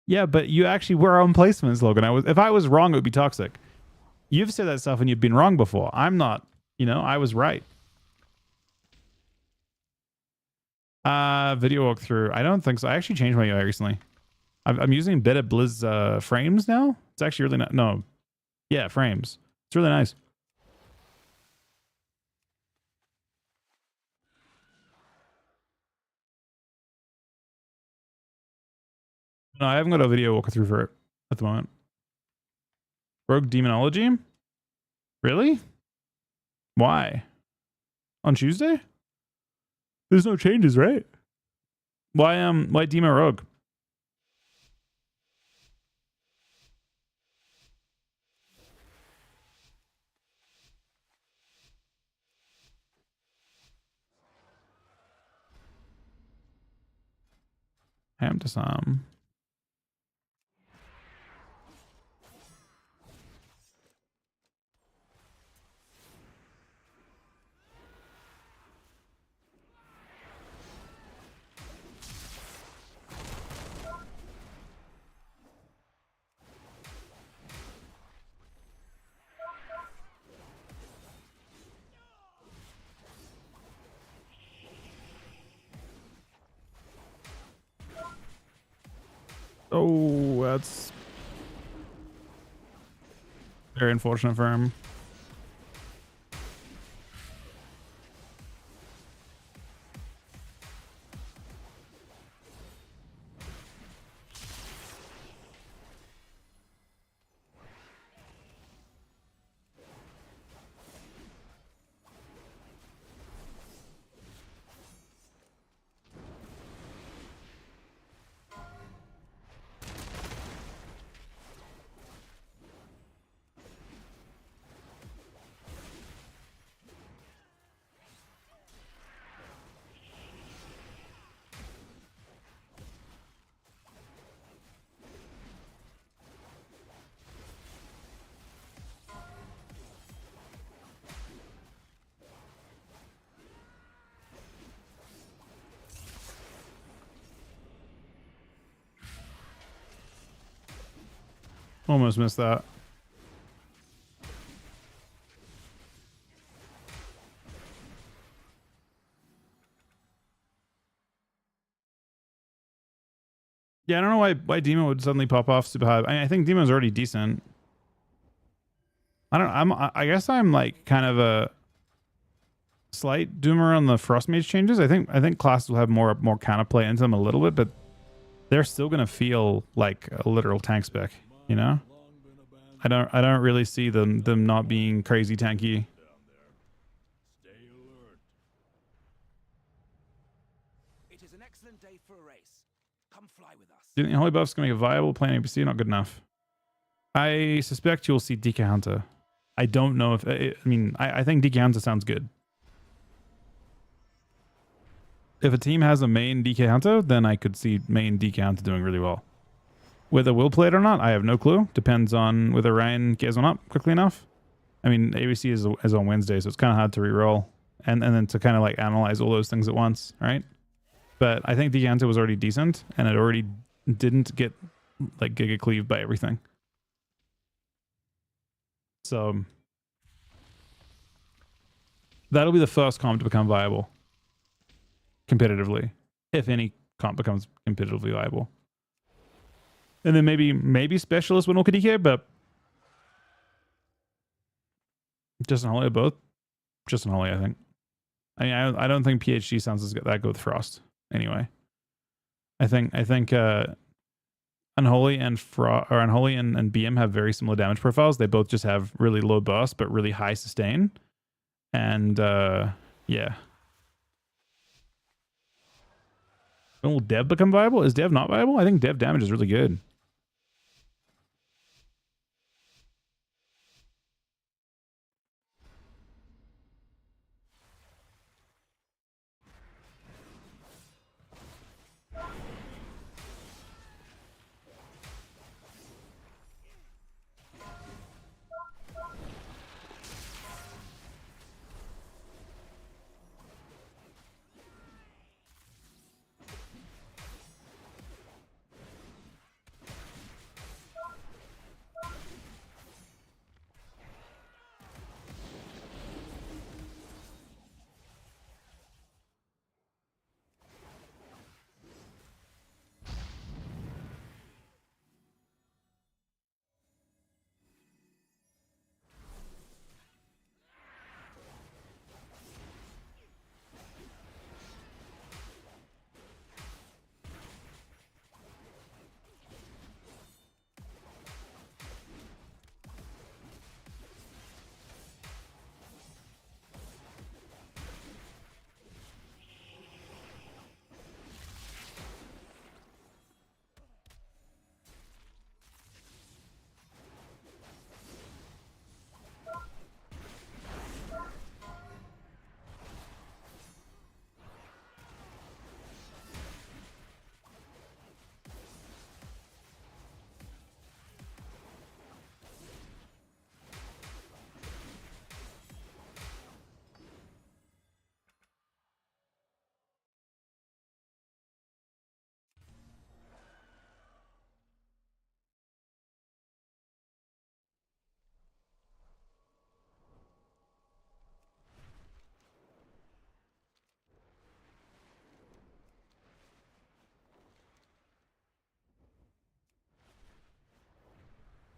Yeah, but you actually were on placements, Logan. If I was wrong, it would be toxic. You've said that stuff and you've been wrong before. I'm not, I was right. Video walkthrough. I don't think so. I actually changed my UI recently. I'm using beta Blizz frames now. It's actually really not. No. Yeah, frames. It's really nice. No, I haven't got a video walkthrough for it at the moment. Rogue Demonology? Really? Why? On Tuesday? There's no changes, right? Why Demo Rogue? Ham to some. Oh, that's very unfortunate for him. Almost missed that. Yeah, I don't know why Demo would suddenly pop off super high. I think Demo's already decent. I guess I'm like kind of a slight doomer on the Frost Mage changes. I think classes will have more counterplay into them a little bit, but they're still gonna feel like a literal tank spec, you know? I don't really see them not being crazy tanky. It is an excellent day for a race. Come fly with us. Do you think Holy Buff's gonna make a viable plan APC? Not good enough. I suspect you'll see DK Hunter. I don't know if I think DK Hunter sounds good. If a team has a main DK Hunter, then I could see main DK Hunter doing really well. Whether we'll play it or not, I have no clue. Depends on whether Ryan gets one up quickly enough. I mean, AWC is on Wednesday, so it's kind of hard to re-roll and then to kind of like analyze all those things at once, right? But I think DK Hunter was already decent, and it already didn't get like giga cleaved by everything. So that'll be the first comp to become viable competitively, if any comp becomes competitively viable. And then maybe specialist with Orca DK, but Justin Holly or both. Justin Holly, I think. I mean, I don't think PhD sounds as good that good with Frost. Anyway, I think Unholy and Unholy and BM have very similar damage profiles. They both just have really low burst but really high sustain. And yeah. When will Dev become viable? Is Dev not viable? I think Dev damage is really good.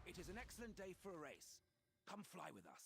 It is an excellent day for a race. Come fly with us.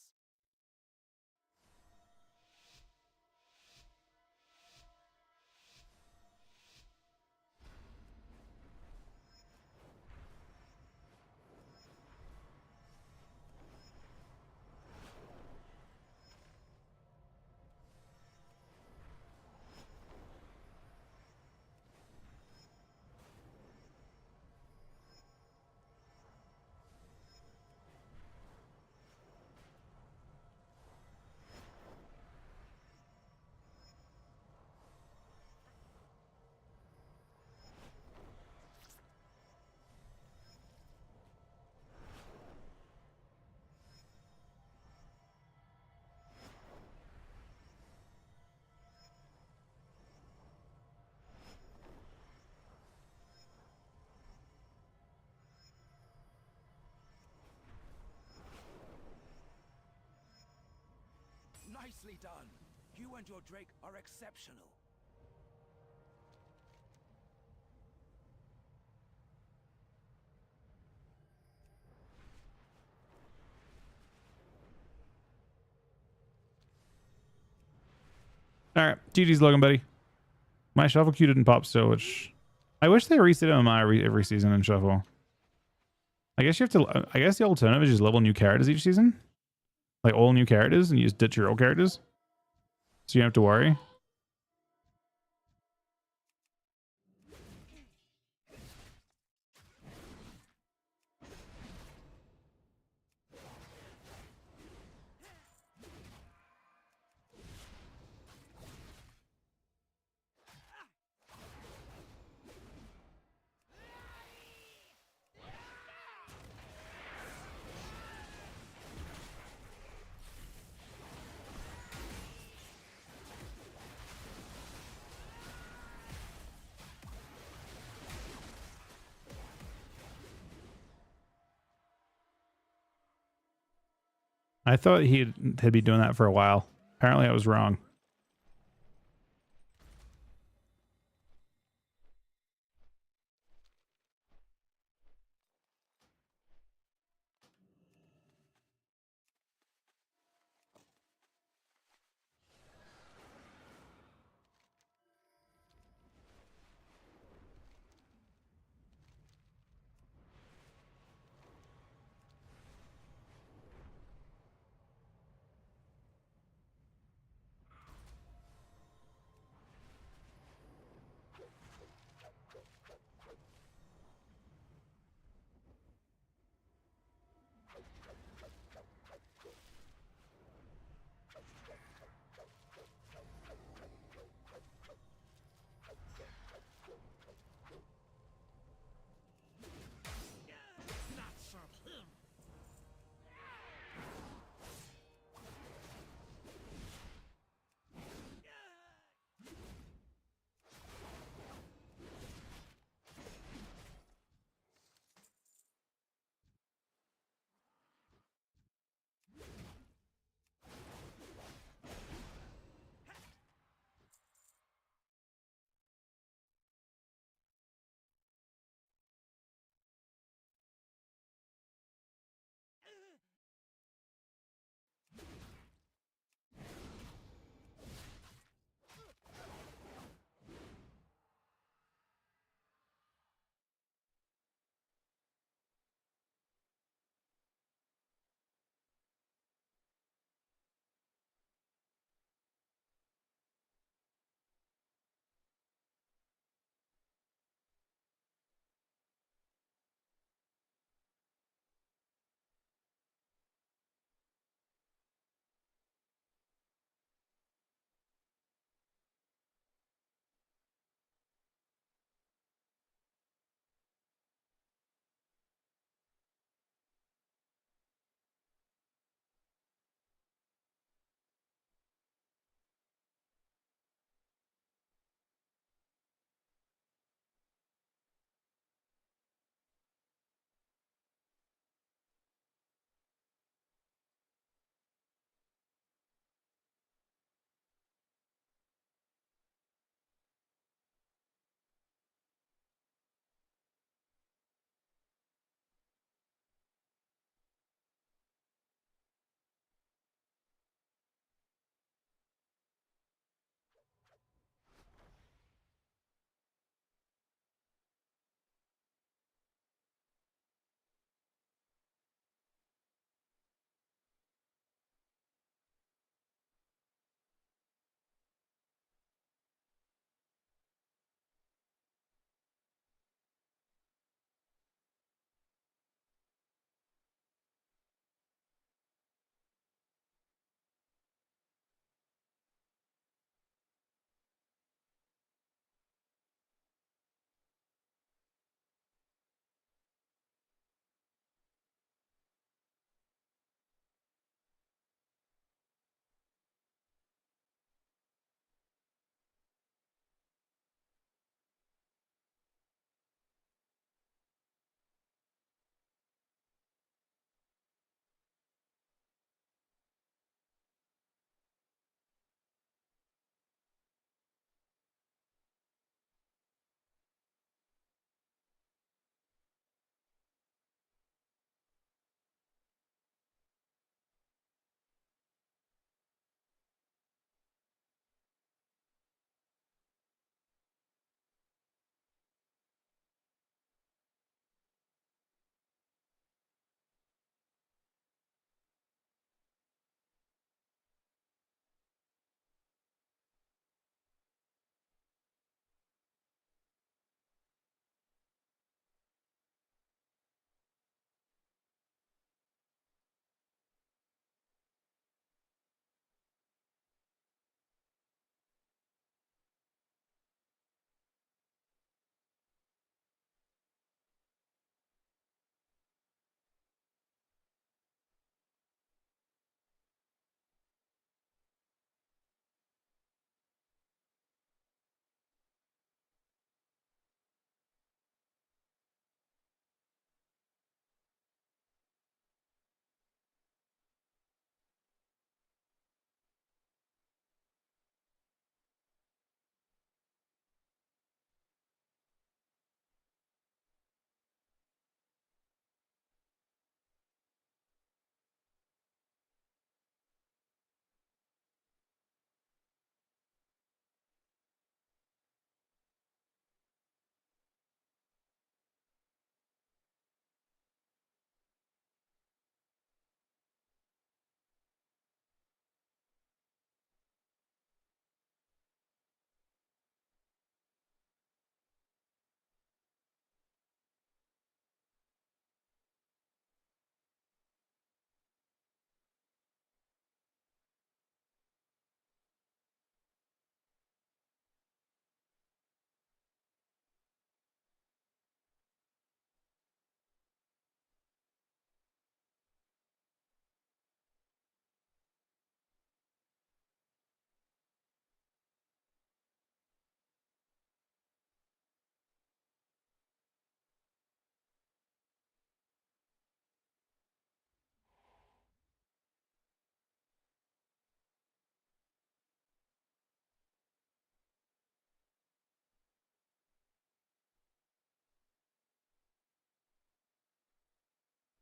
Nicely done. You and your Drake are exceptional. All right, GG's login, buddy. My shuffle queue didn't pop still, which I wish they reset MMI every season in Shuffle. I guess you have to. I guess the alternative is just level new characters each season, like all new characters, and you just ditch your old characters, so you don't have to worry. I thought had been doing that for a while. Apparently, I was wrong.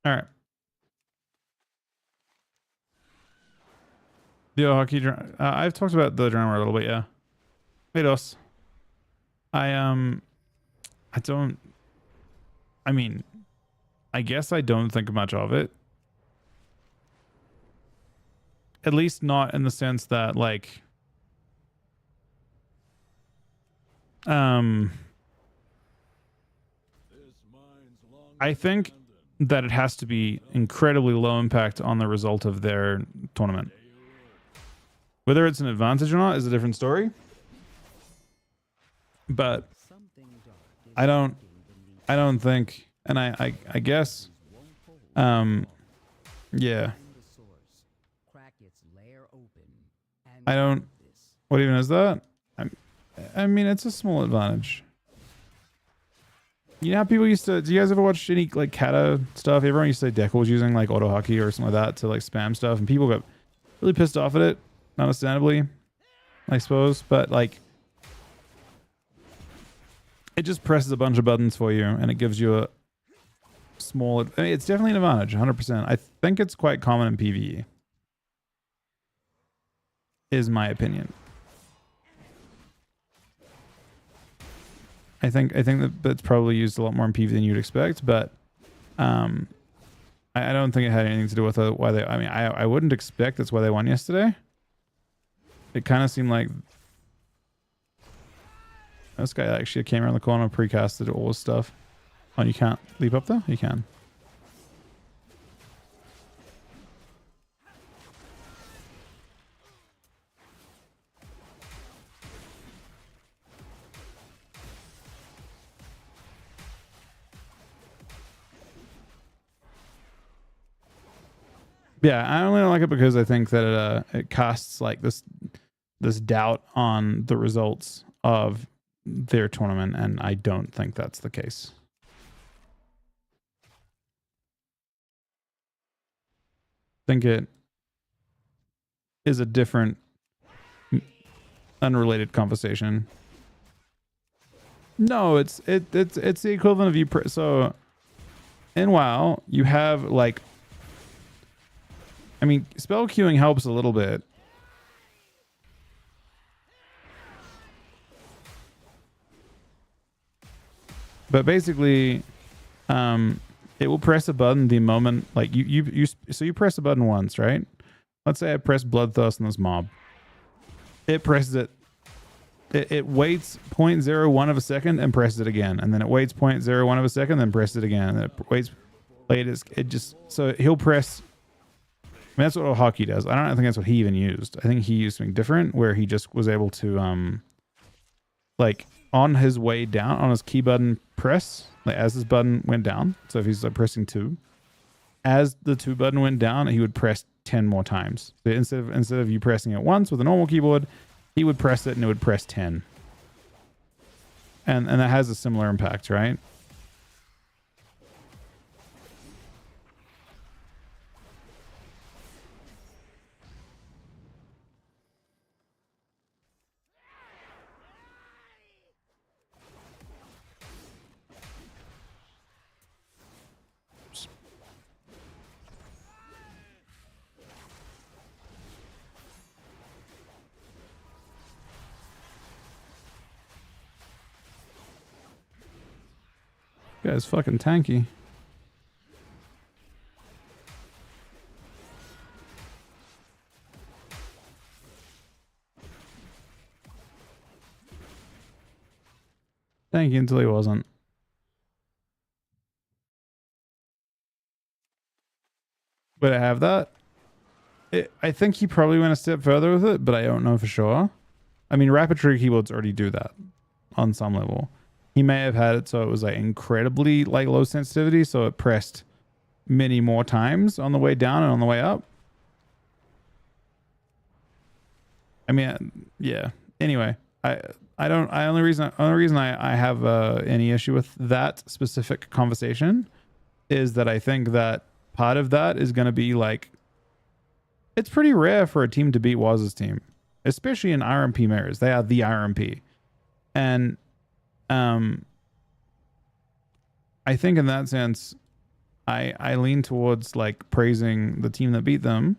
All right. The hockey. I've talked about the drummer a little bit. Yeah. Ledos. I don't. I mean, I guess I don't think much of it. At least not in the sense that like. I think that it has to be incredibly low impact on the result of their tournament. Whether it's an advantage or not is a different story. But I don't think, and I guess, yeah. I don't. What even is that? I mean, it's a small advantage. You know how people used to... Do you guys ever watch any like kata stuff? Everyone used to say Dekel was using like auto hockey or something like that to like spam stuff, and people got really pissed off at it. Understandably, I suppose, but like it just presses a bunch of buttons for you, and it gives you a small... I mean, it's definitely an advantage, 100%. I think it's quite common in PvE. Is my opinion. I think that that's probably used a lot more in PvE than you'd expect, but I don't think it had anything to do with why they... I mean, I wouldn't expect that's why they won yesterday. It kind of seemed like this guy actually came around the corner, precasted all his stuff. Oh, you can't leap up there? You can. Yeah, I only don't like it because I think that it casts like this doubt on the results of their tournament, and I don't think that's the case. I think it is a different, unrelated conversation. No, it's the equivalent of you. So in WoW, you have like... I mean, spell queuing helps a little bit. But basically, it will press a button the moment, like so you press a button once, right? Let's say I press Bloodthirst on this mob. It presses it. It waits 0.01 of a second and presses it again, and then it waits 0.01 of a second, then presses it again, and then it waits. It just... So he'll press... I mean, that's what hockey does. I don't think that's what he even used. I think he used something different where he just was able to, like on his way down, on his key button press, like as his button went down. So if he's like pressing 2, as the 2 button went down, he would press 10 more times. So instead of you pressing it once with a normal keyboard, he would press it and it would press 10. And that has a similar impact, right? Guy's fucking tanky. Tanky until he wasn't. Would I have that? I think he probably went a step further with it, but I don't know for sure. I mean, rapid trigger keyboards already do that on some level. He may have had it so it was like incredibly like low sensitivity, so it pressed many more times on the way down and on the way up. I mean, yeah. Anyway, only reason I have any issue with that specific conversation is that I think that part of that is going to be like, it's pretty rare for a team to beat Waz's team, especially in RMP mirrors. They are the RMP, and I think in that sense, I lean towards like praising the team that beat them,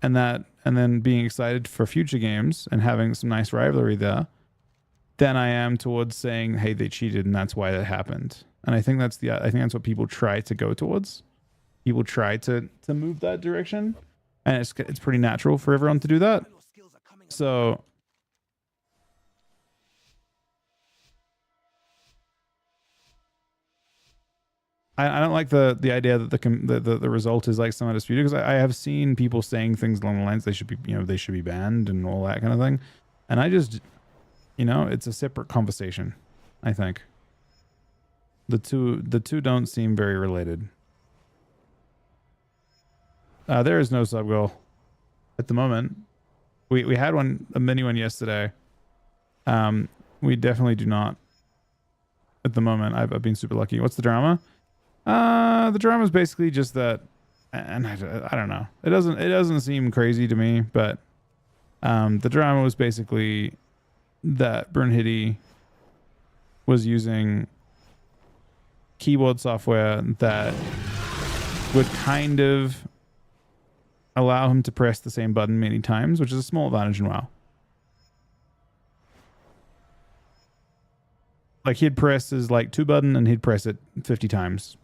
and then being excited for future games and having some nice rivalry there, than I am towards saying, hey, they cheated and that's why that happened. And I think that's what people try to go towards. People try to move that direction, and it's pretty natural for everyone to do that. Your skills are coming So I don't like the idea that the result is like somewhat disputed, because I have seen people saying things along the lines they should be banned and all that kind of thing, and I just, it's a separate conversation. I think the two don't seem very related. There is no sub goal at the moment. We had a mini one yesterday. We definitely do not at the moment. I've been super lucky. What's the drama? The drama is basically just that, and I don't know. It doesn't seem crazy to me, but the drama was basically that Brunhitty was using keyboard software that would kind of allow him to press the same button many times, which is a small advantage in WoW. Like he'd press his like 2 button and he'd press it 50 times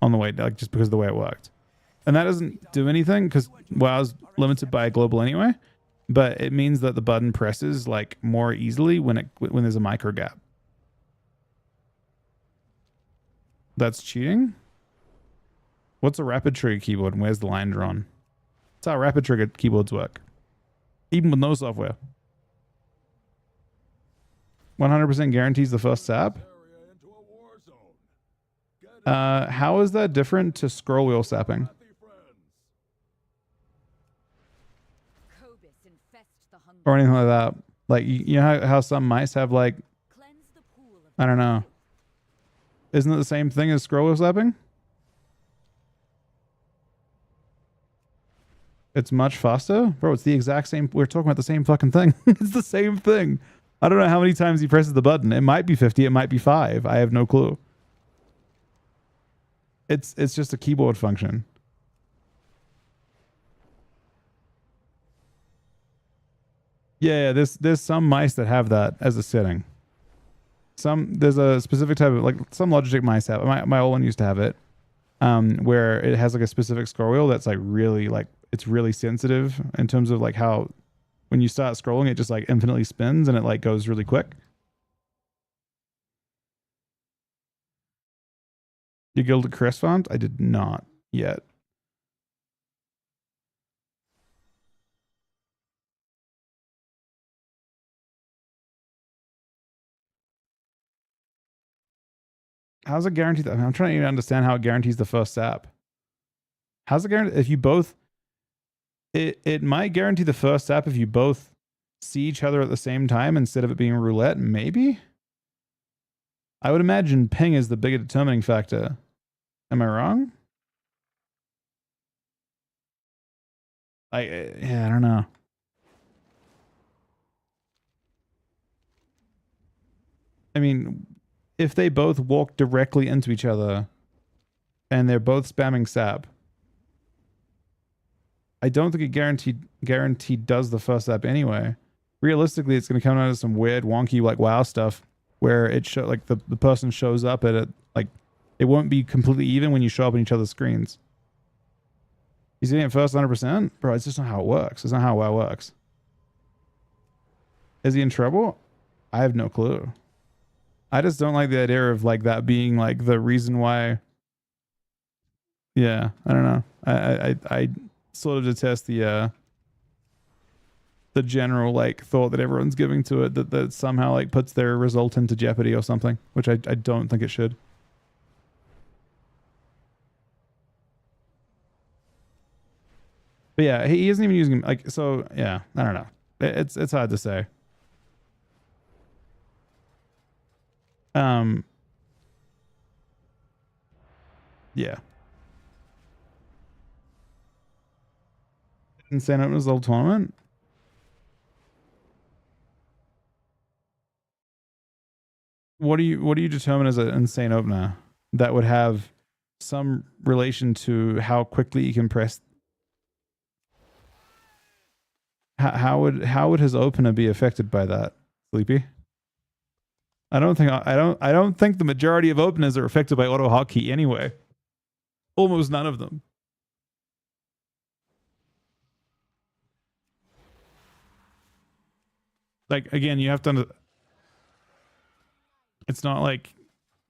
on the way, like just because of the way it worked. And that doesn't do anything because WoW's limited by a global anyway, but it means that the button presses like more easily when there's a micro gap. That's cheating. What's a rapid trigger keyboard and where's the line drawn? That's how rapid trigger keyboards work, even with no software. 100% guarantees the first sap. How is that different to scroll wheel sapping? Or anything like that? Like, you know how some mice have like, I don't know. Isn't it the same thing as scroll wheel sapping? It's much faster? Bro, it's the exact same. We're talking about the same fucking thing. It's the same thing. I don't know how many times he presses the button. It might be 50. It might be 5. I have no clue. It's just a keyboard function. Yeah, there's some mice that have that as a setting. There's a specific type of, like, some Logitech mice have. My old one used to have it, where it has like a specific scroll wheel that's like really, like, it's really sensitive in terms of like how when you start scrolling it just like infinitely spins and it like goes really quick. You guilded Crest font? I did not yet. How's it guaranteed? I mean, I'm trying to even understand how it guarantees the first sap. How's it guaranteed if you both? It might guarantee the first sap if you both see each other at the same time instead of it being roulette. Maybe. I would imagine ping is the bigger determining factor. Am I wrong? Yeah, I don't know. I mean, if they both walk directly into each other and they're both spamming sap, I don't think it guaranteed does the first sap anyway. Realistically, it's going to come out of some weird, wonky, like WoW stuff where it like the person shows up at it, like it won't be completely even when you show up on each other's screens. He's getting it first 100%? Bro, it's just not how it works. It's not how WoW works. Is he in trouble? I have no clue. I just don't like the idea of like that being like the reason why. Yeah, I don't know. I sort of detest the general like thought that everyone's giving to it that somehow like puts their result into jeopardy or something, which I don't think it should. But yeah, he isn't even using like, so yeah, I don't know. It's hard to say. Yeah. Insane Openers Little Tournament. What do you determine as an insane opener that would have some relation to how quickly you can press. How would his opener be affected by that, Sleepy? I don't think the majority of openers are affected by auto hotkey anyway. Almost none of them. Like, again, you have to. It's not like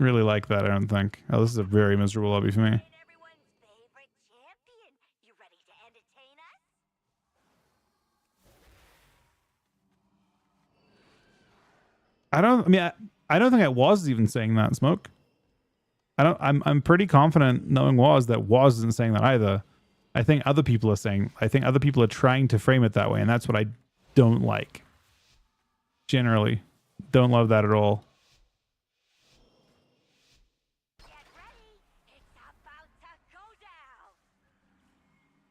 really like that, I don't think. Oh, this is a very miserable lobby for me. I don't think I was even saying that, Smoke. I'm pretty confident knowing that was isn't saying that either. I think other people are trying to frame it that way, and that's what I don't like. Generally. Don't love that at all.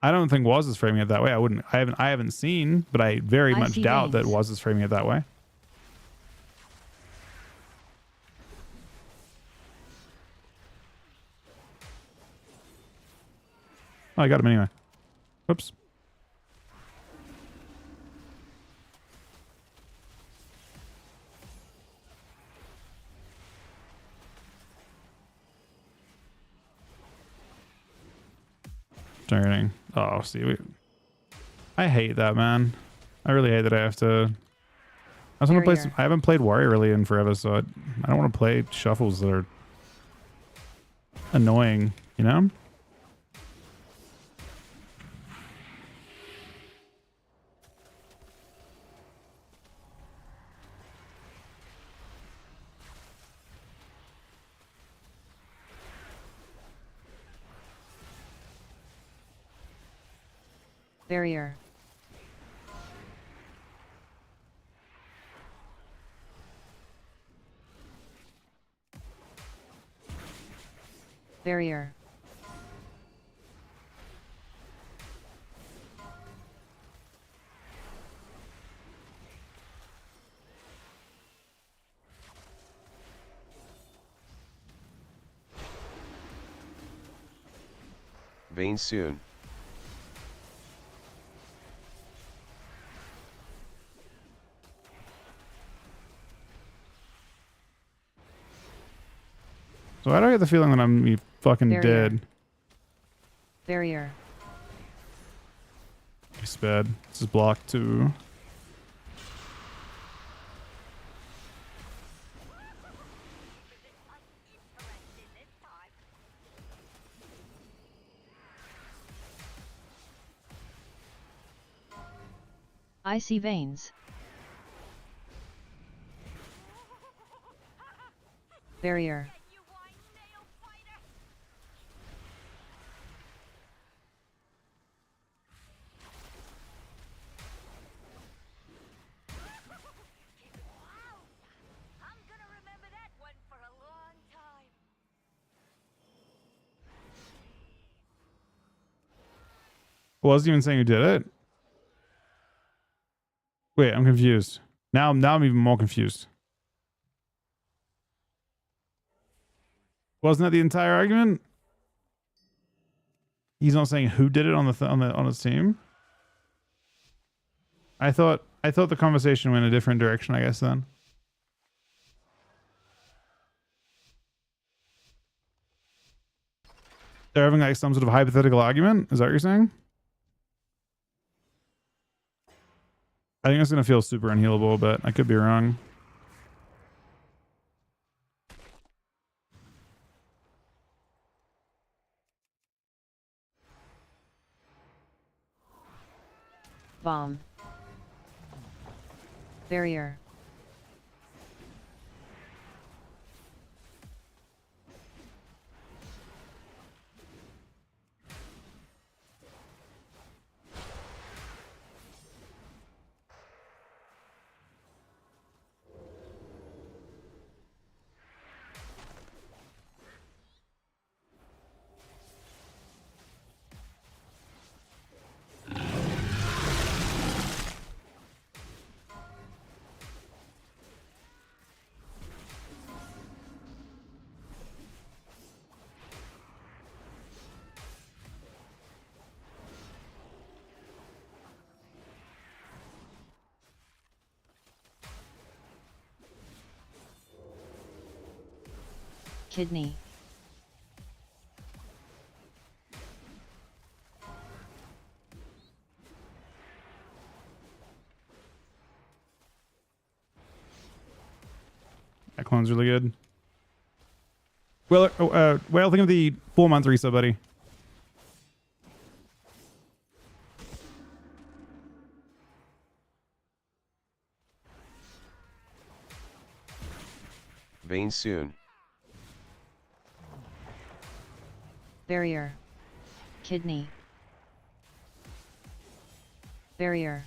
I don't think Waz is framing it that way. I haven't seen, but I very much doubt that Waz is framing it that way. Oh, I got him anyway. Whoops. Starting. Oh, see, I hate that, man. I really hate that I have to. I just want to play. I haven't played Warrior really in forever, so I don't want to play shuffles that are annoying. You know. Barrier. Barrier. Vein soon. So I don't get the feeling that I'm fucking dead. Barrier. It's bad. This is blocked too. Icy veins. Barrier. Wasn't even saying who did it. Wait, I'm confused. Now I'm even more confused. Wasn't that the entire argument? He's not saying who did it on his team. I thought the conversation went a different direction, I guess then. They're having like some sort of hypothetical argument? Is that what you're saying? I think it's going to feel super unhealable, but I could be wrong. Bomb. Barrier. Kidney. That clone's really good. Well, think of the full month reset, buddy. Vein soon. Barrier. Kidney. Barrier.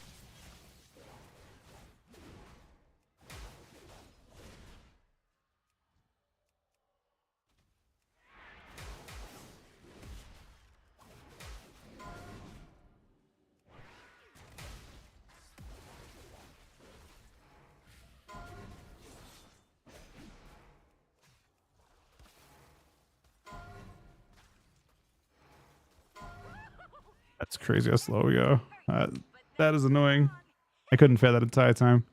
That's crazy how slow we go. That is annoying. I couldn't fail that entire time.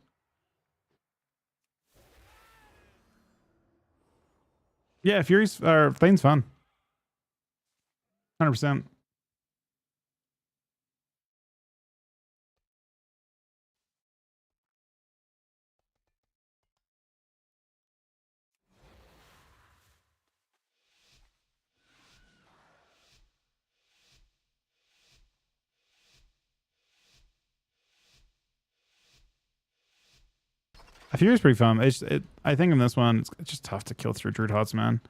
Yeah, Fury's or Thane's fun. 100%. Fury's pretty fun. I think in this one, it's just tough to kill through Druid Hots, man.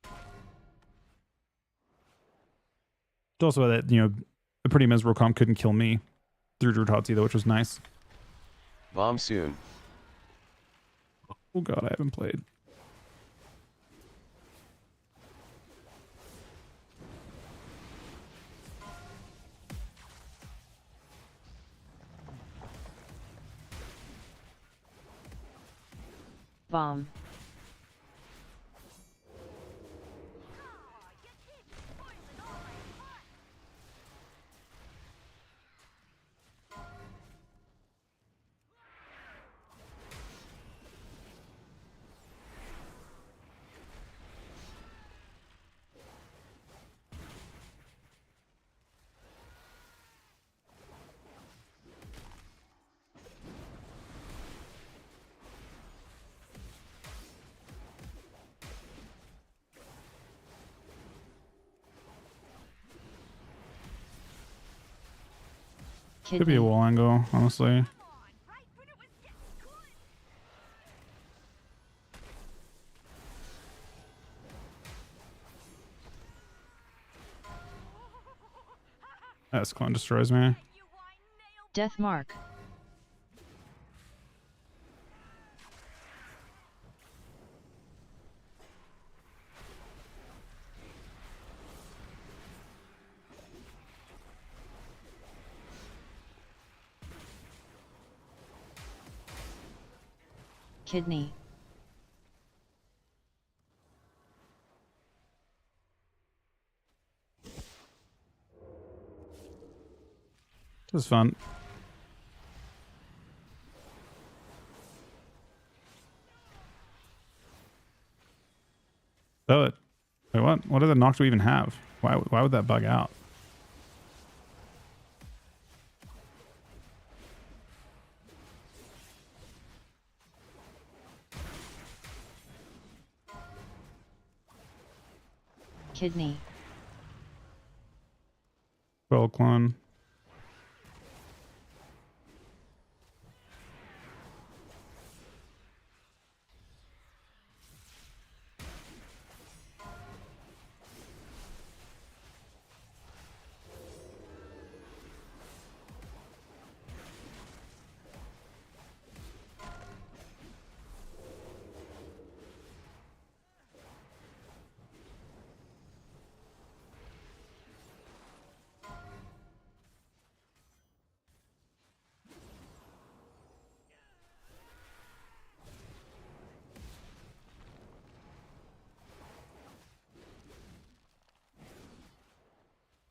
It's also that, you know, a pretty miserable comp couldn't kill me through Druid Hots either, which was nice. Bomb soon. Oh god, I haven't played. Bomb. Could be a Kidney. wall angle, honestly. This clone destroys me. Death mark. Kidney. This is fun. Oh, it. Wait, what? What other knock do we even have? Why would that bug out? Kidney. Well, clone.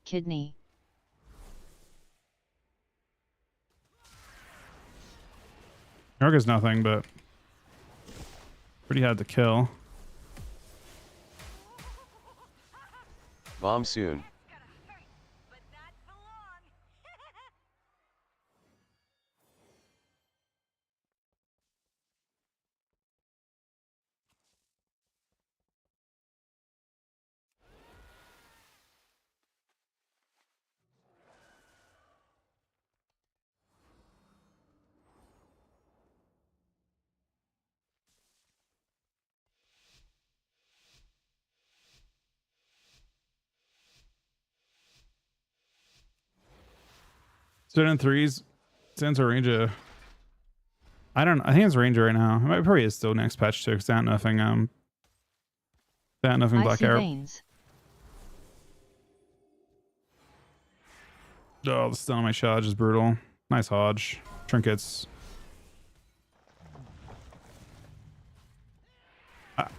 Kidney. York is nothing, but Pretty hard to kill. Bomb soon. Student threes. Stands a ranger. I don't. I think it's ranger right now. It probably is still next patch too. Because they aren't nothing. They aren't nothing black Icy arrow. veins. Oh, the stun on my charge is brutal. Nice hodge. Trinkets.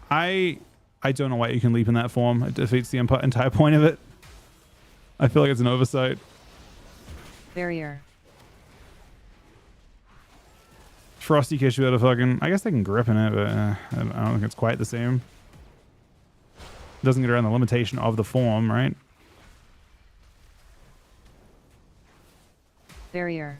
I don't know why you can leap in that form. It defeats the entire point of it. I feel like it's an oversight. Barrier. Frosty Kiss you out of fucking. I guess they can grip in it, but I don't think it's quite the same. Doesn't get around the limitation of the form, right? Barrier.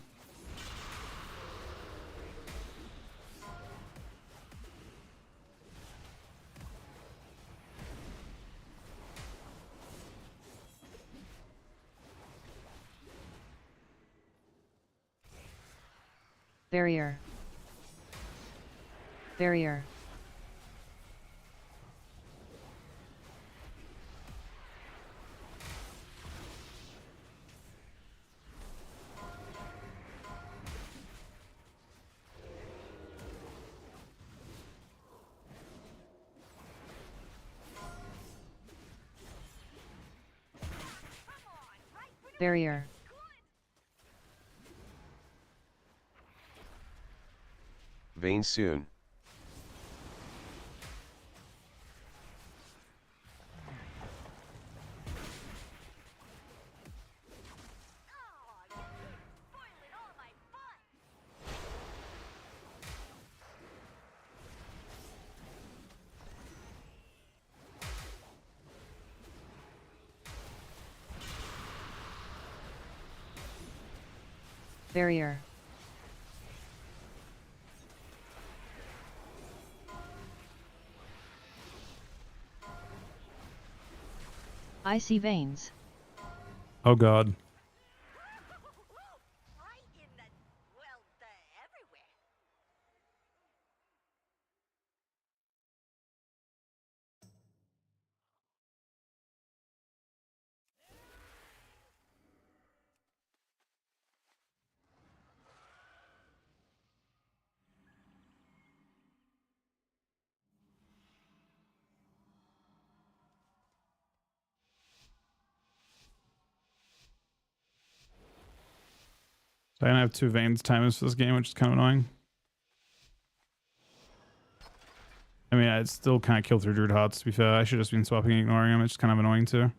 Barrier. Barrier. Barrier. Vein soon. Barrier. Icy veins. Oh god. So I don't have two veins timers for this game, which is kind of annoying. I mean, I'd still kind of kill through Druid Hearts, to be fair. I should have just been swapping and ignoring them. It's just kind of annoying too.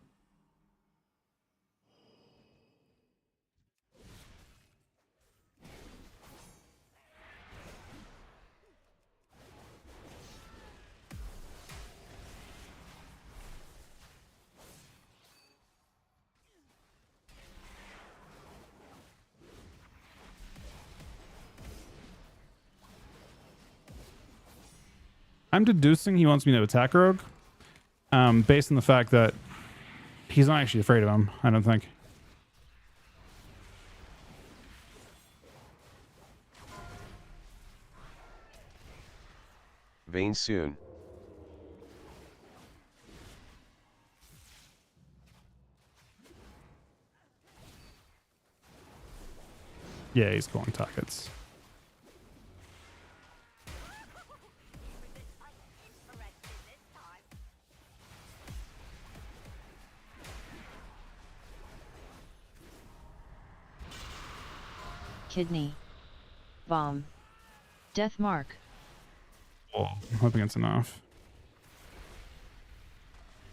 I'm deducing he wants me to attack Rogue, based on the fact that he's not actually afraid of him, I don't think. Vein soon. Yeah, he's calling targets. Kidney. Bomb. Death mark. Oh, I'm hoping it's enough.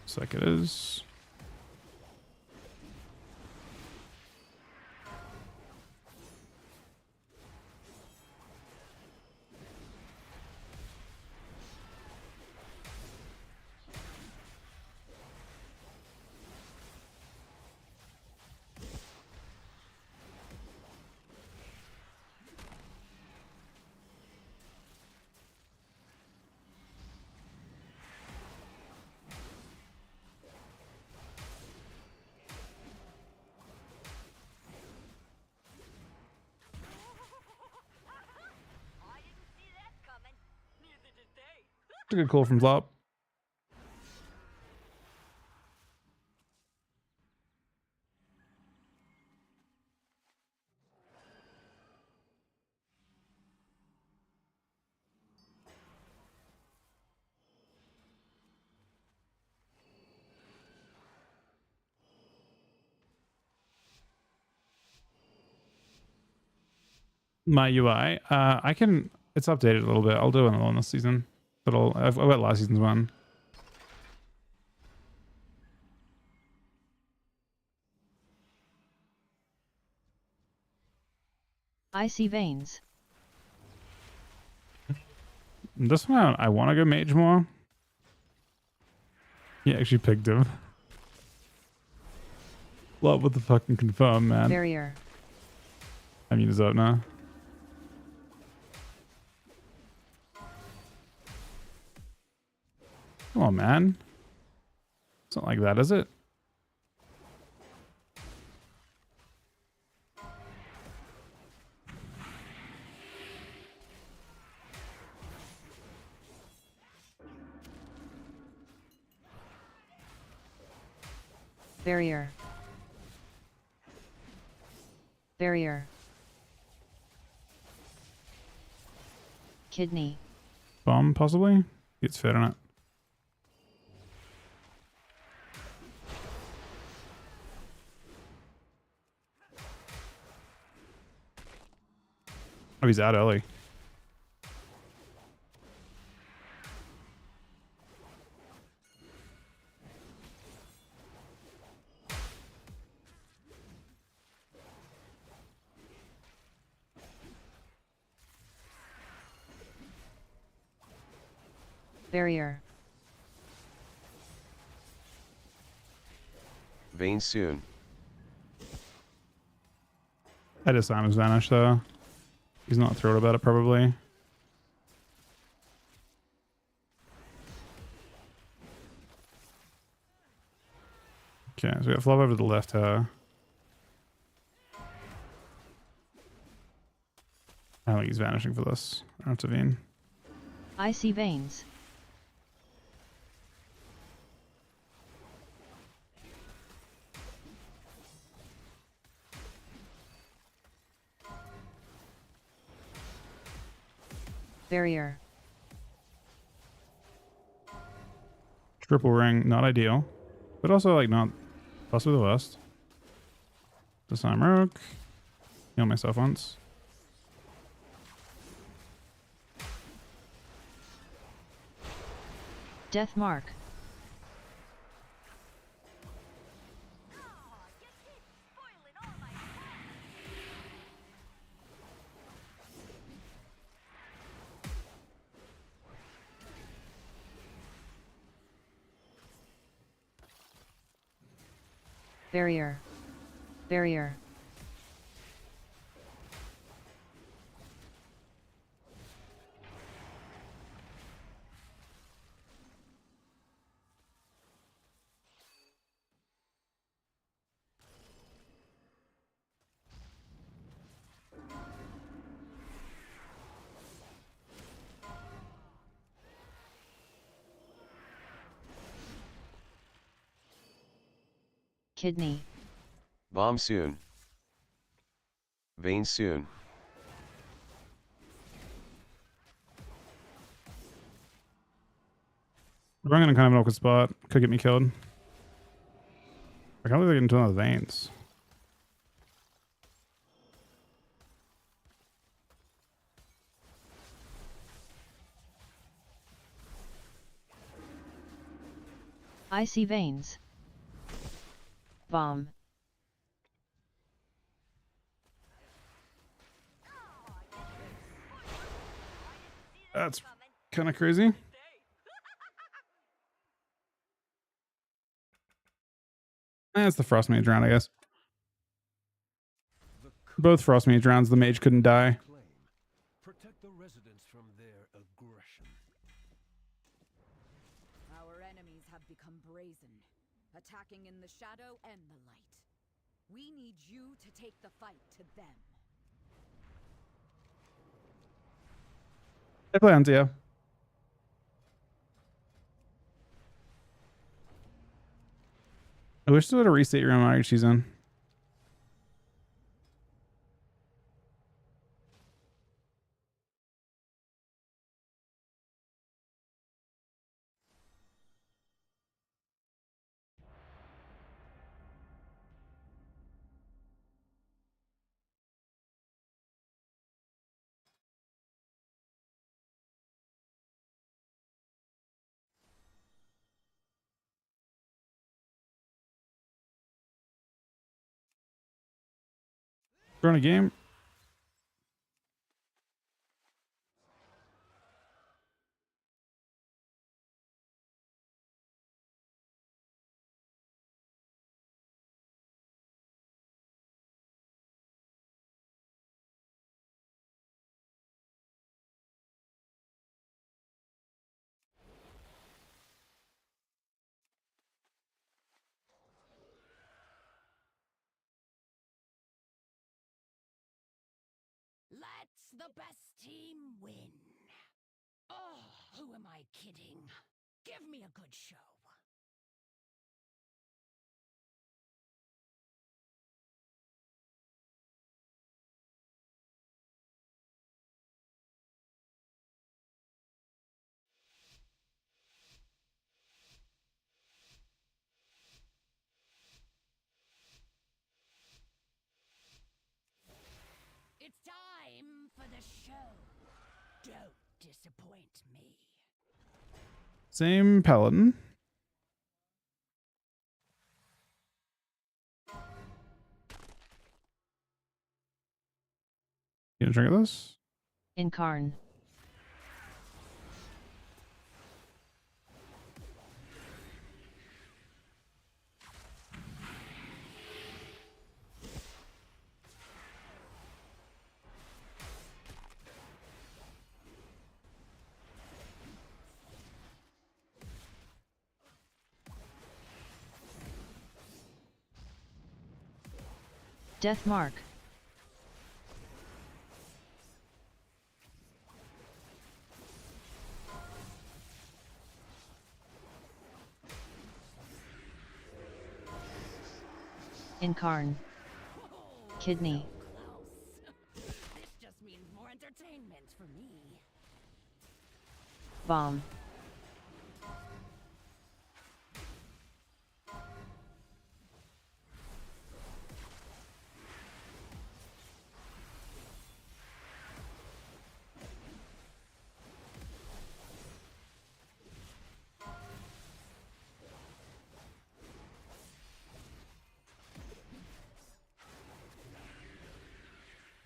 Looks like it is. It's a good call from Flop. My UI, I can. It's updated a little bit. I'll do another one this season. But I've got last season's one. Icy veins. This one, I want to go mage more. He actually picked him. Love with the fucking confirm, man. Barrier. I mean, is up now. Come on, man. It's not like that, is it? Barrier. Barrier. Kidney. Bomb, possibly? It's fair on it. Oh, he's out early. Barrier. Vane soon. I just Simon's vanished though. He's not thrilled about it probably. Okay, so we got flop over to the left here. I don't think he's vanishing for this. I don't have to Veen. Icy veins. Barrier. Triple ring, not ideal. But also like not possibly the worst. Disarm rogue. Heal myself once. Death mark. Barrier. Barrier. Kidney. Bomb soon. Vane soon. We're in a kind of an awkward spot. Could get me killed. I can't believe they get into one of the veins. Icy veins. Bomb. That's kind of crazy. That's the frost mage round, I guess. Both frost mage rounds, the mage couldn't die. Protect the residents from their aggression. Our enemies have become brazen, attacking in the shadow and the light. We need you to take the fight to them. They play Antia. I wish there was a reset your own she's in. Run a game. Let the best team win. Oh, who am I kidding? Give me a good show. It's time for the show. Don't disappoint me. Same paladin. You gonna drink this? Incarn. Death mark. Incarn. Kidney. This just means more entertainment for me. Bomb.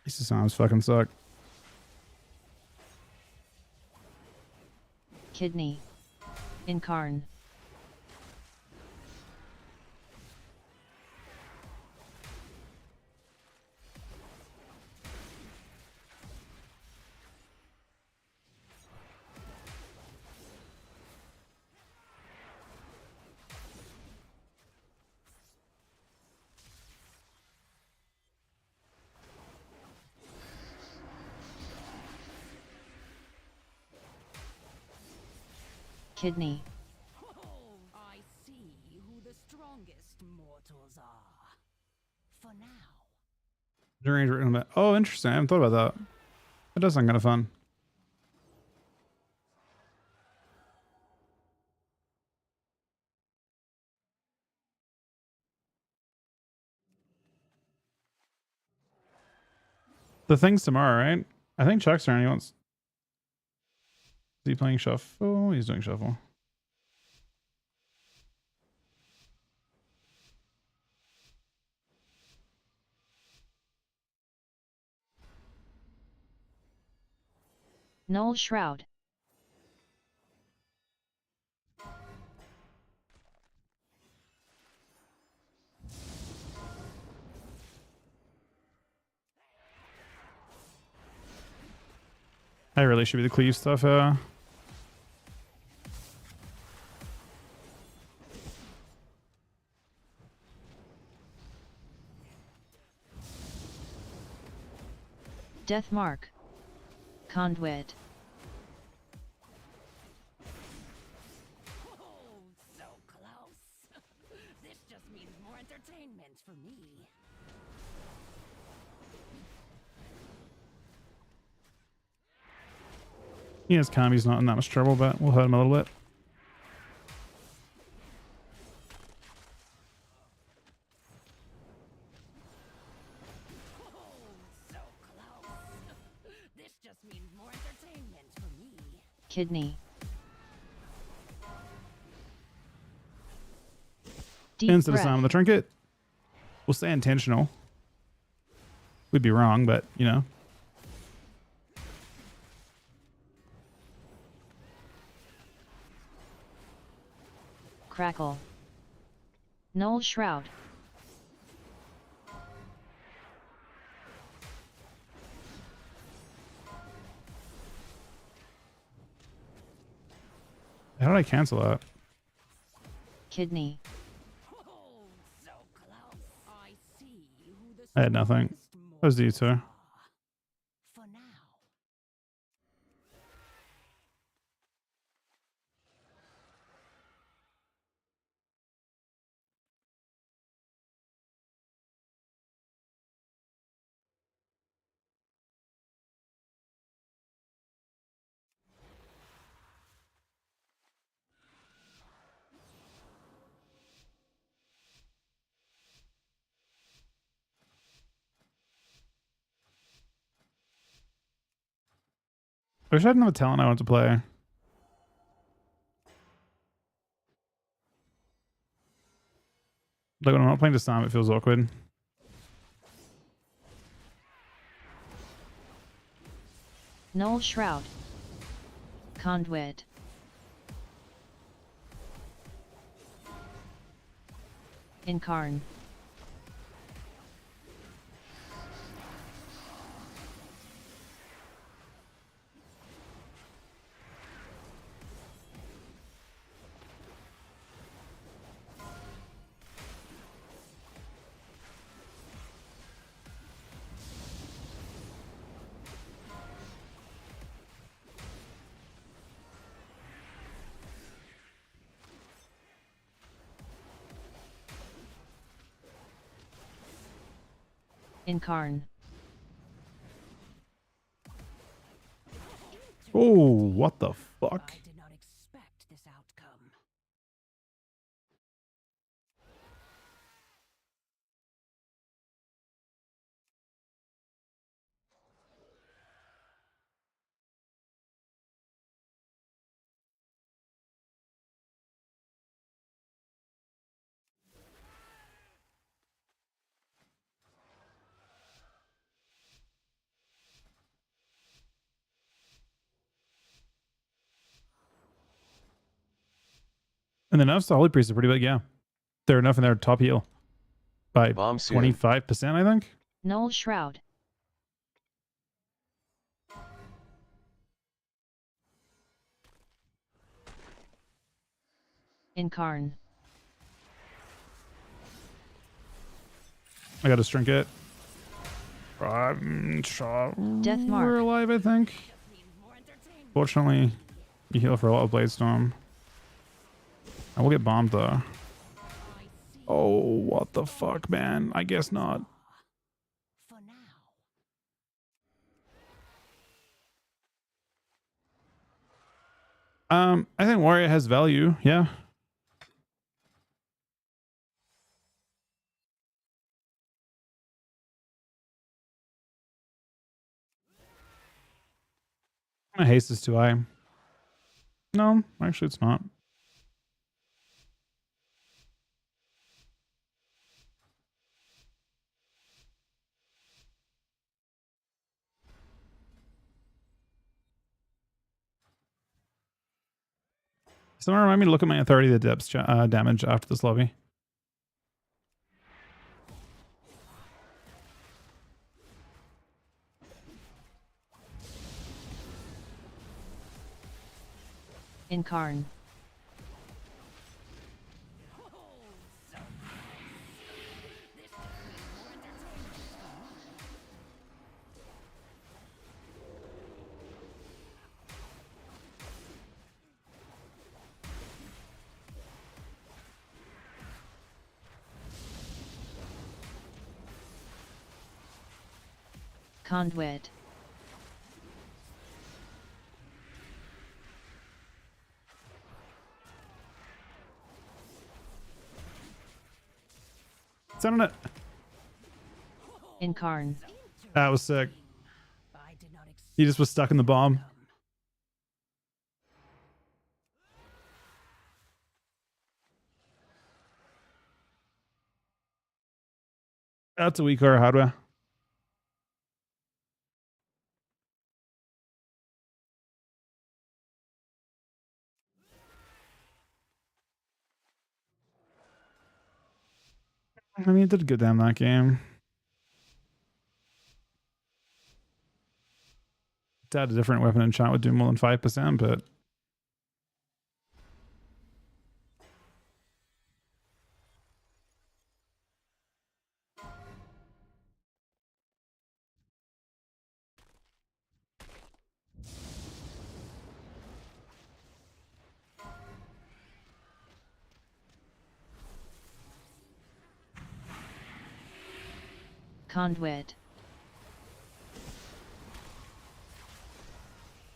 These sounds fucking suck. Kidney. Incarn. Kidney. Oh, I see who the strongest mortals are. For now. Range written about. Oh, interesting. I haven't thought about that. That does sound kind of fun. The thing's tomorrow, right? I think Chuck's turn. He wants. Is he playing shuffle? He's doing shuffle. Null Shroud. That really should be the cleave stuff. Death mark. Conduit. Oh, so close. This just means entertainment for me. Yes, Kami's not in that much trouble, but we'll hurt him a little bit. So close. This just means more entertainment for me. Kidney. Deep Instead of breath. Simon the Trinket. We'll say intentional. We'd be wrong, but you know. Crackle. Null Shroud. How did I cancel that? Kidney. Oh, so close. I see who the I had nothing. strongest That was you mortals two. are. For now. I wish I had another talent I wanted to play. Like when I'm not playing to Sam, it feels awkward. Null Shroud. Conduit. Incarn. Incarn. Oh, what the fuck? I did not expect this outcome. And the nerfs to Holy Priest are pretty big, yeah. They're enough in their top heal. By Bomb soon. 25%, I think. Null Shroud. Incarn. I got a trinket. Death Mark. We're alive, I think. Just means more entertainment. Fortunately, you heal for a lot of Blade Storm. I will get bombed though. I see Oh, what the fuck, man? I guess not. for now. I think Warrior has value, yeah. My haste is too high. No, actually it's not. Someone remind me to look at my authority the depth damage after this lobby. Incarn. Conduit. Sounding it. Incarn. That was sick. I did not expect He just was stuck in the bomb. That's a weak car hardware. I mean, it did good down that game. To add a different weapon in chat would do more than 5%, but Conduit.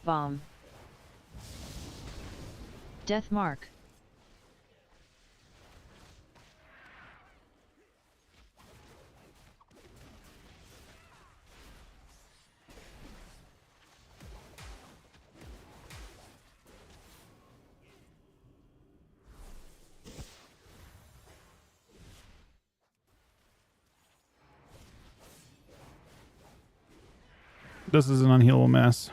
Bomb. Death mark. this is an unhealable mess.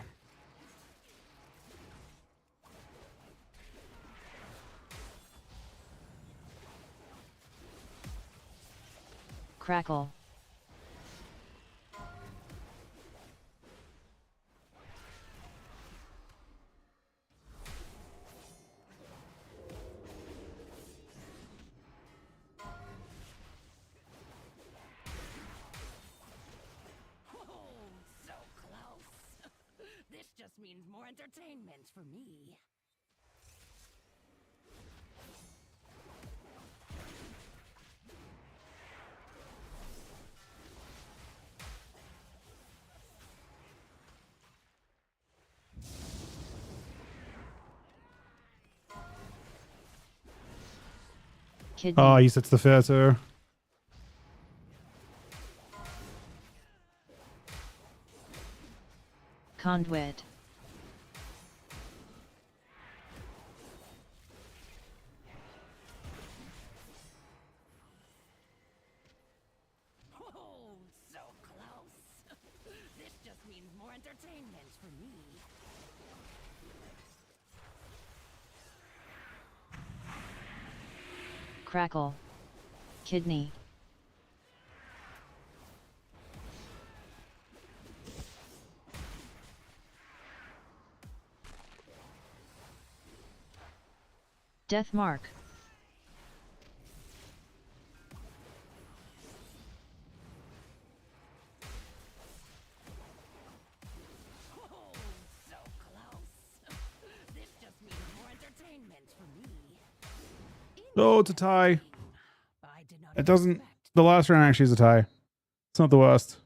Crackle. so close. This just means more entertainment for me. Kidney. Oh, he sets the fair too. Conduit. So close. This just means more entertainment for me. Crackle. Kidney. Death mark. So close. This just means more entertainment for me. Oh, it's a tie. I did not It doesn't. expect. The last round actually is a tie. It's not the worst.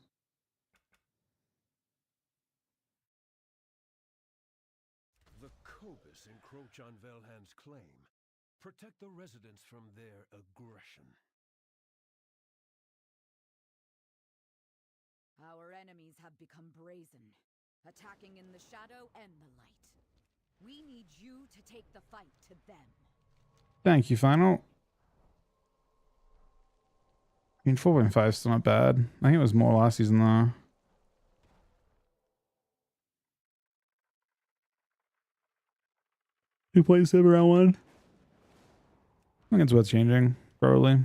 The Cobus encroach on Velhand's claim. Protect the residents from their aggression. Our enemies have become brazen, attacking in the shadow and the light. We need you to take the fight to them. Thank you, Final. I mean, 4.5 is still not bad. I think it was more last season, though. Who plays Civ round one? I think it's worth changing, probably.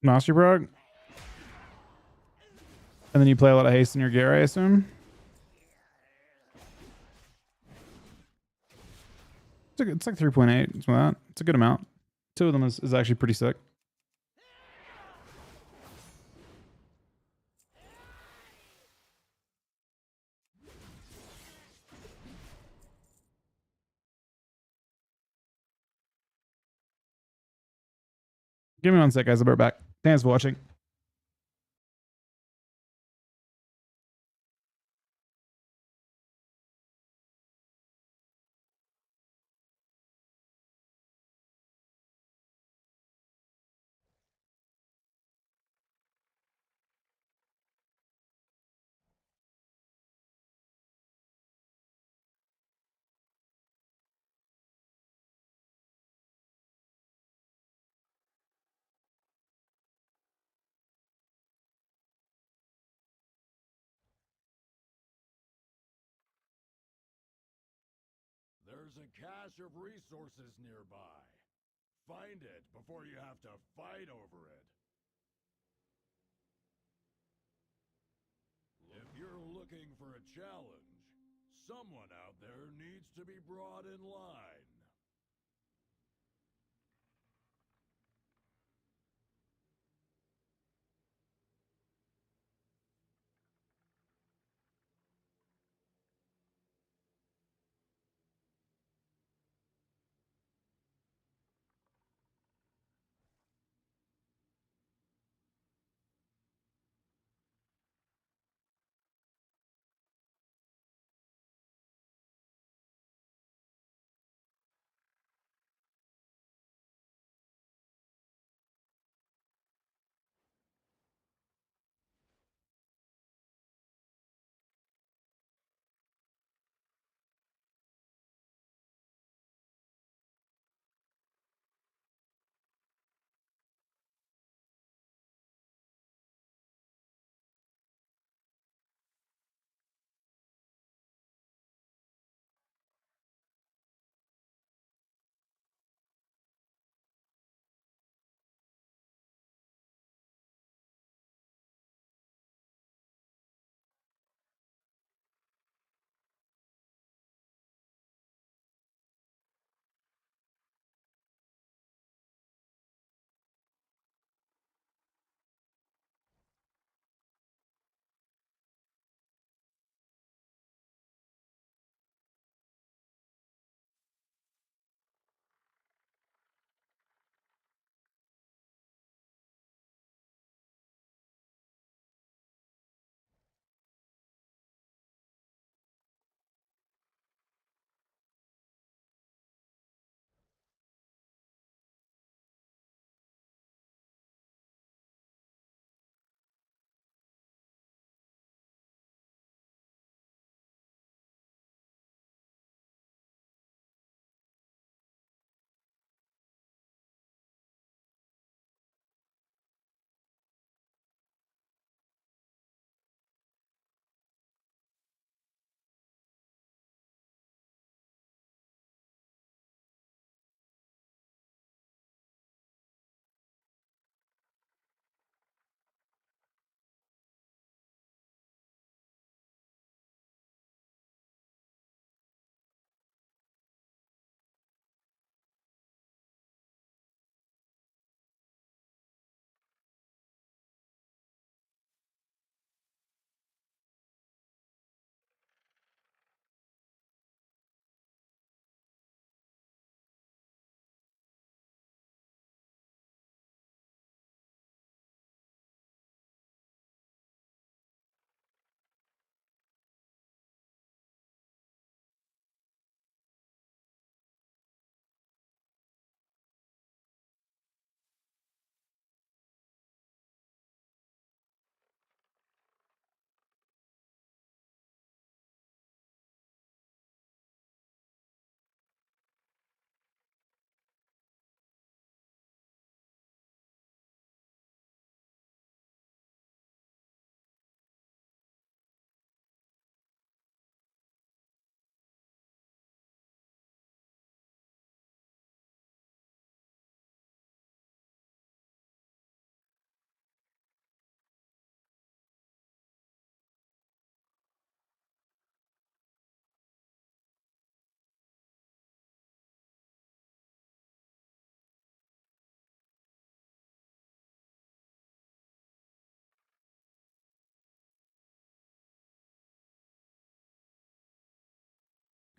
Master Brock? And then you play a lot of haste in your gear, I assume? It's like 3.8. Something like that. It's a good amount. Two of them is actually pretty sick. Give me 1 sec, guys. I'll be right back. Thanks for watching. There's a cache of resources nearby. Find it before you have to fight over it. If you're looking for a challenge, someone out there needs to be brought in line.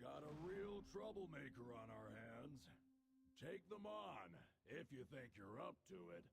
Got a real troublemaker on our hands. Take them on, if you think you're up to it.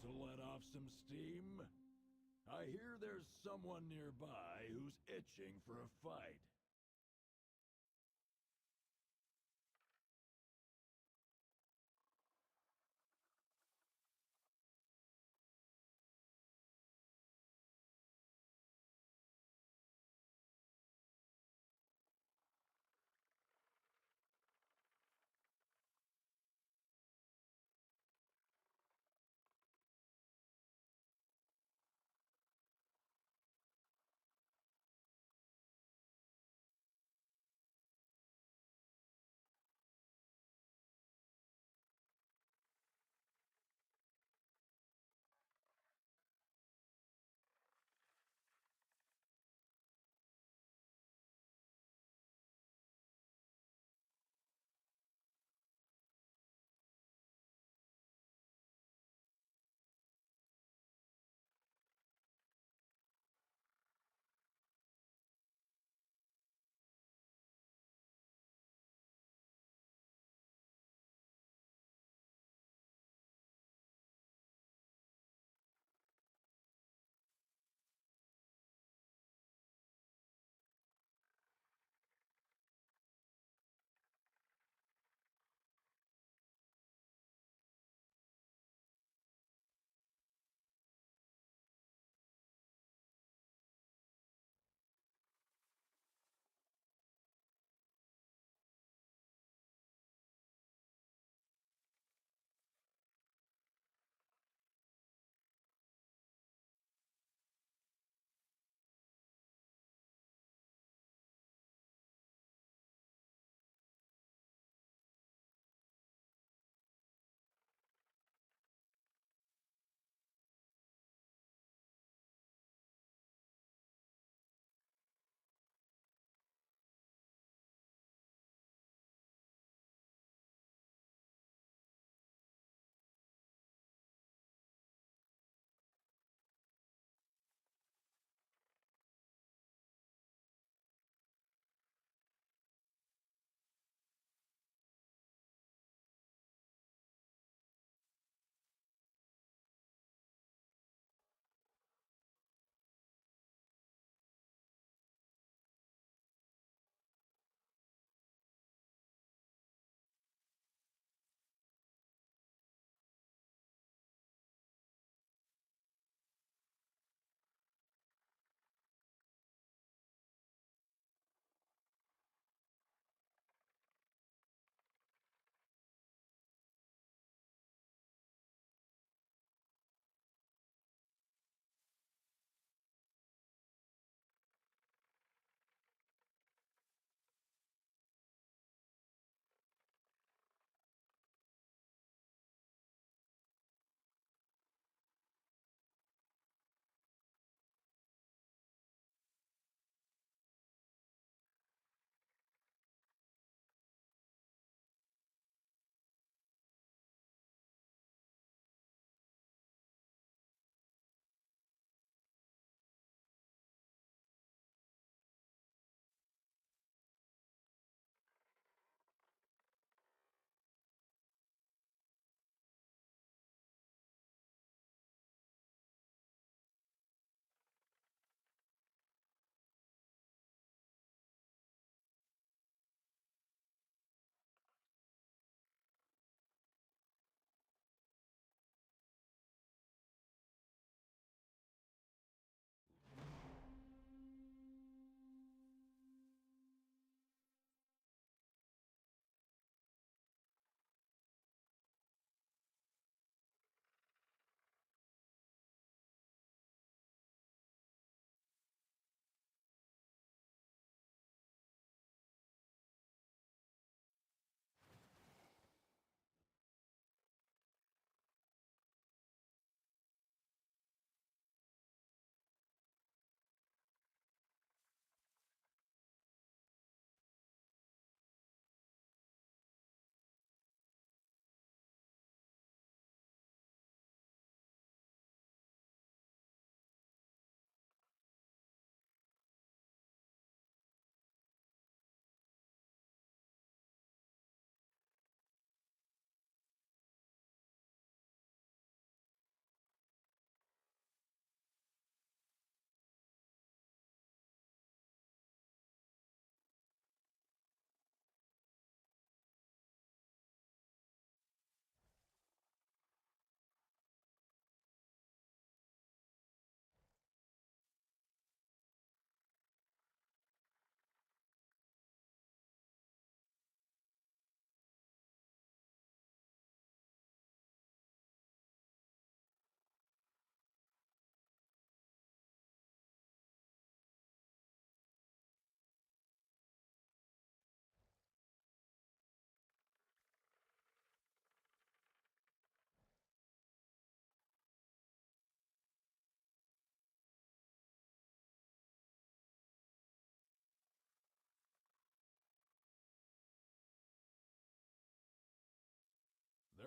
to let off some steam? I hear there's someone nearby who's itching for a fight.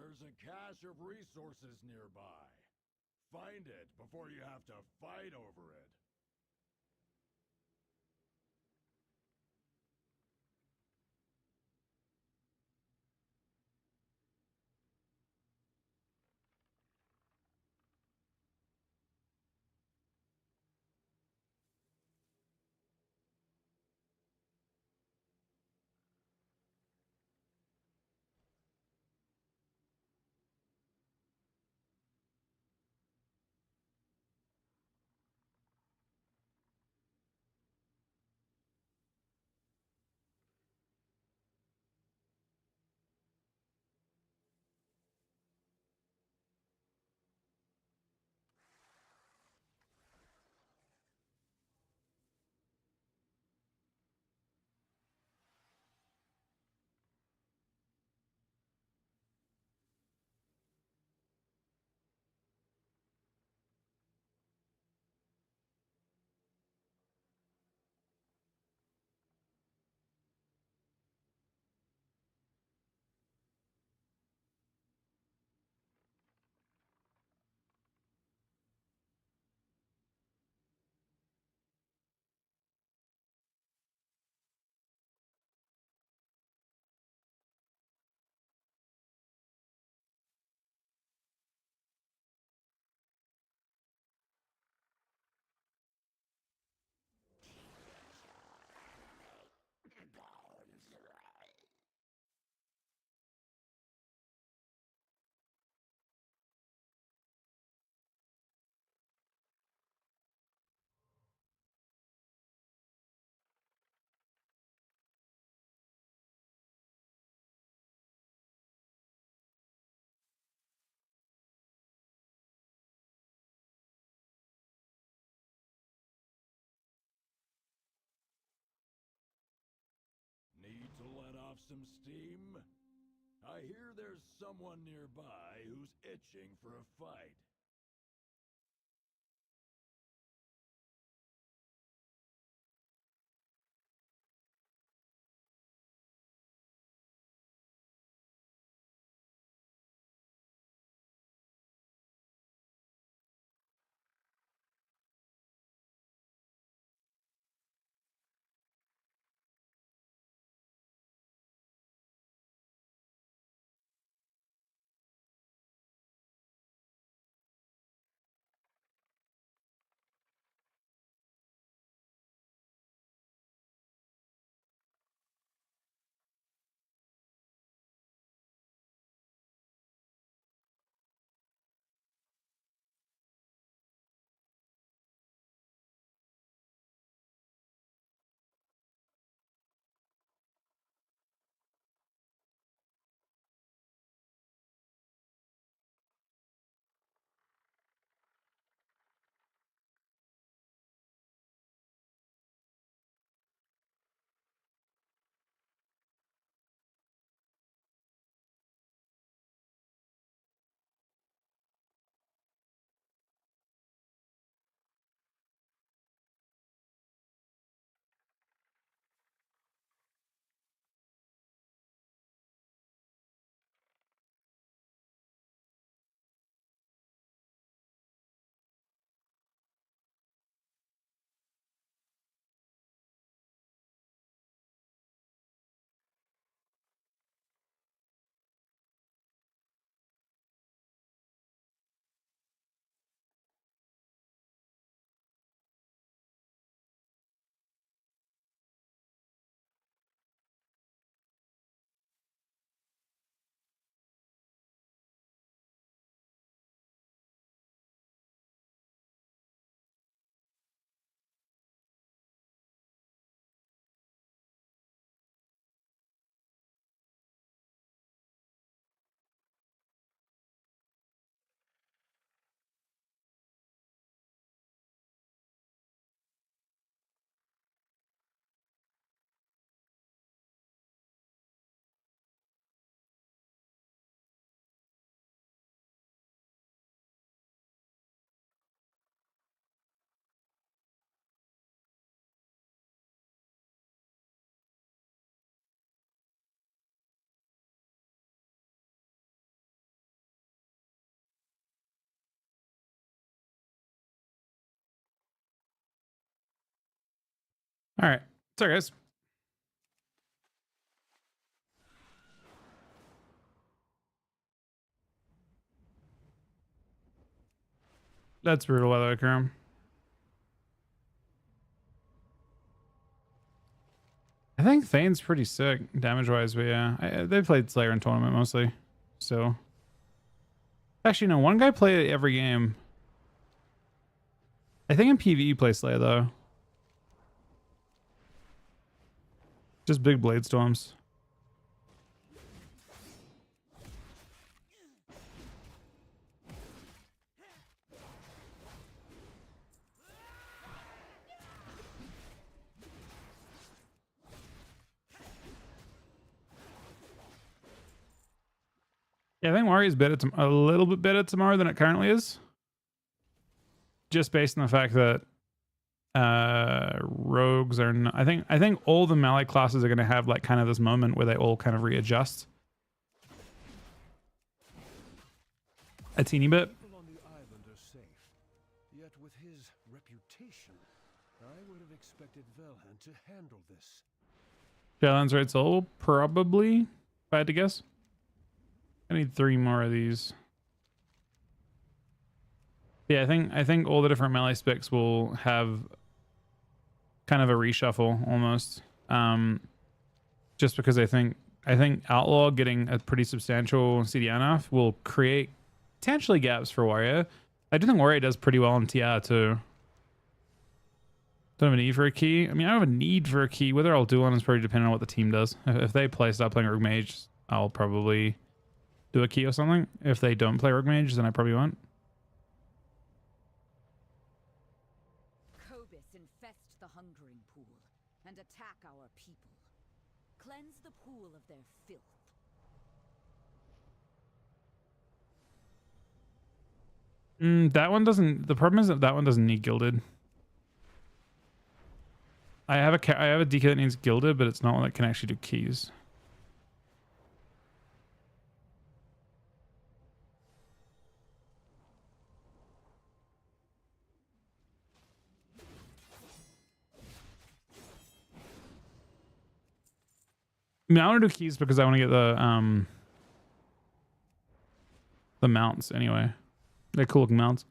There's a cache of resources nearby. Find it before you have to fight over it. Need to let off some steam? I hear there's someone nearby who's itching for a fight. All right. Sorry, guys. That's brutal weather, Karam. I think Thane's pretty sick damage-wise, but yeah. They played Slayer in tournament mostly. So. Actually, no. One guy played it every game. I think in PvE you play Slayer, though. Just big blade storms. Yeah, I think Warrior's better a little bit better tomorrow than it currently is. Just based on the fact that rogues are not, I think all the melee classes are going to have like kind of this moment where they all kind of readjust a teeny bit. People on the island are safe. Yet with his reputation, I would have expected Velhan to handle this. Challenge Red Soul, probably, if I had to guess. I need 3 more of these. Yeah, I think all the different melee specs will have kind of a reshuffle almost. Just because I think Outlaw getting a pretty substantial CDR nerf will create potentially gaps for Warrior. I do think Warrior does pretty well in TR too. Don't have a need for a key. I mean, I don't have a need for a key. Whether I'll do one is probably depending on what the team does. If they start playing Rogue Mage, I'll probably do a key or something. If they don't play Rogue Mage, then I probably won't. Cobus infest the hungering pool and attack our people. Cleanse the pool of their filth. That one doesn't. The problem is that one doesn't need gilded. I have a DK that needs gilded, but it's not one that can actually do keys. I mean, I want to do keys because I want to get the mounts anyway. They're cool looking mounts.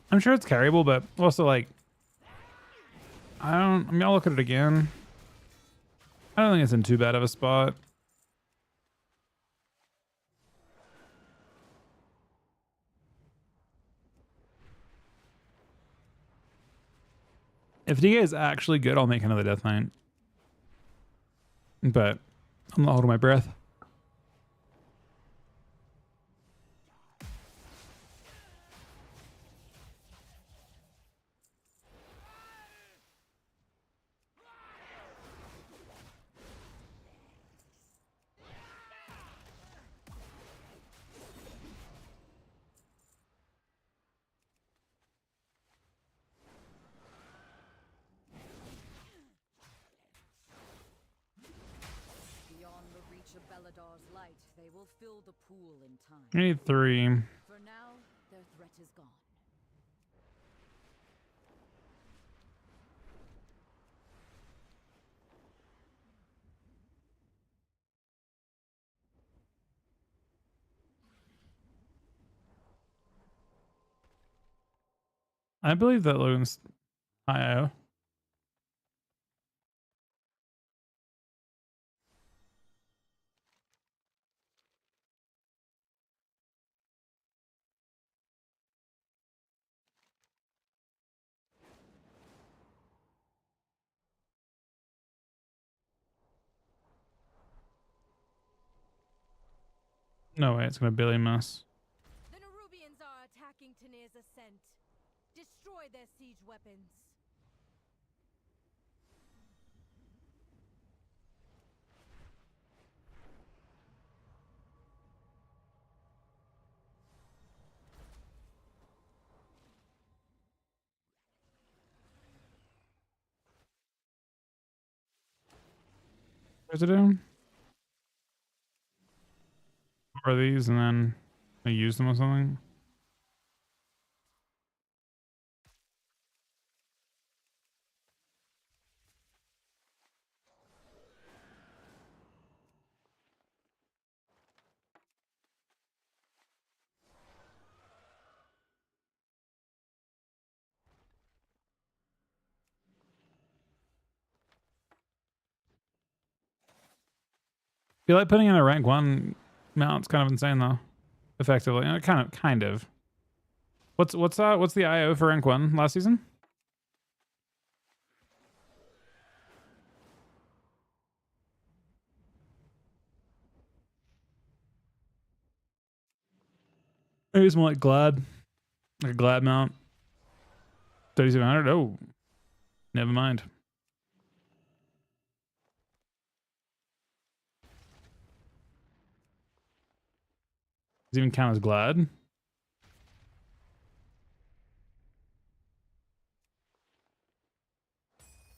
I'm sure it's carryable, but also like, I mean, I'll look at it again. I don't think it's in too bad of a spot. If DK is actually good, I'll make another Death Knight. But I'm not holding my breath. Beyond the reach of Belladar's light, they will fill the pool in time. I need 3. For now, their threat is gone. I believe that Logan's IO. No way, it's gonna Billy Mouse. The Nerubians are attacking Tanir's ascent. Destroy their siege weapons. Where's it doing? Are these and then I use them or something? Feel like putting in a rank 1 mount's kind of insane though. Effectively. Kind of. What's the IO for rank 1 last season? Maybe it's more like Glad. Like a Glad mount. 3700. Oh. Never mind. Does it even count as Glad?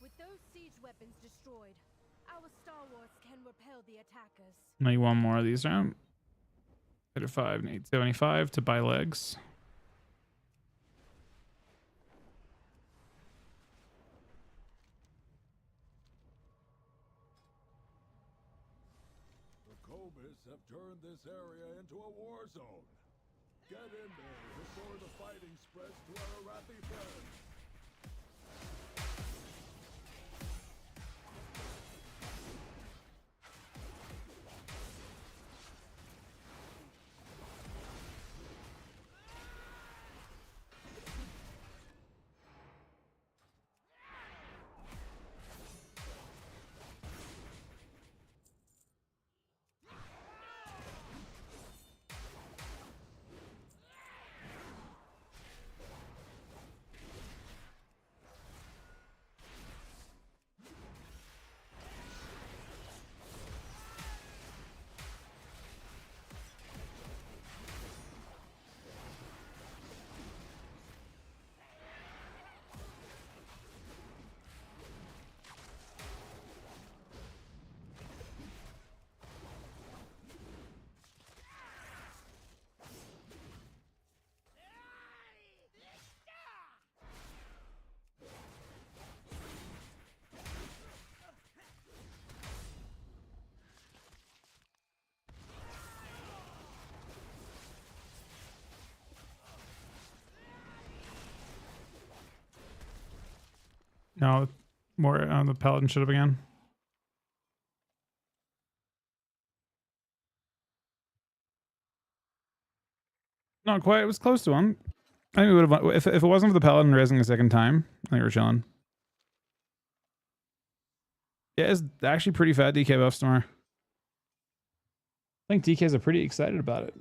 With those siege weapons destroyed, our Star Wars can repel the attackers. Maybe one more of these round. 35 and 875 to buy legs. The Cobus have turned this area into a war zone. Get in there before the fighting spreads to our Arathi friends. No, more on the Paladin should have again. Not quite. It was close to one. I think we would have. If it wasn't for the Paladin raising a second time, I think we're chilling. Yeah, it's actually pretty fat DK buff tomorrow. I think DKs are pretty excited about it.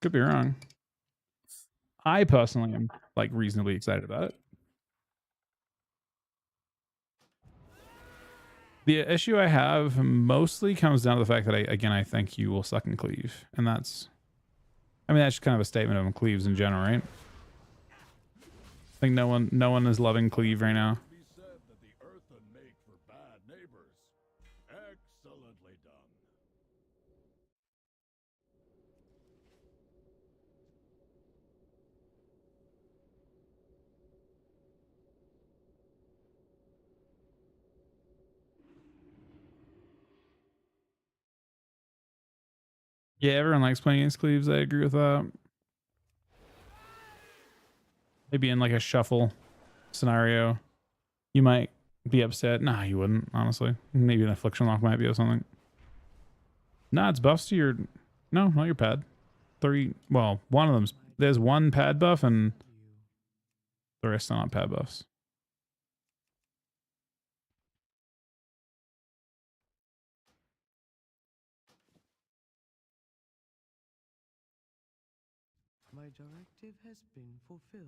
Could be wrong. I personally am like reasonably excited about it. The issue I have mostly comes down to the fact that I think you will suck and cleave, and that's just kind of a statement of cleaves in general, right? I think no one is loving cleave right now. Be said that the Earthen make for bad neighbors. Excellently done. Yeah, everyone likes playing against cleaves. I agree with that. Maybe in like a shuffle scenario, you might be upset. Nah, you wouldn't, honestly. Maybe an affliction lock might be or something. Nah, it's buffs to your... No, not your pad. 3... Well, one of them's... There's one pad buff and the rest are not pad buffs. My directive has been fulfilled.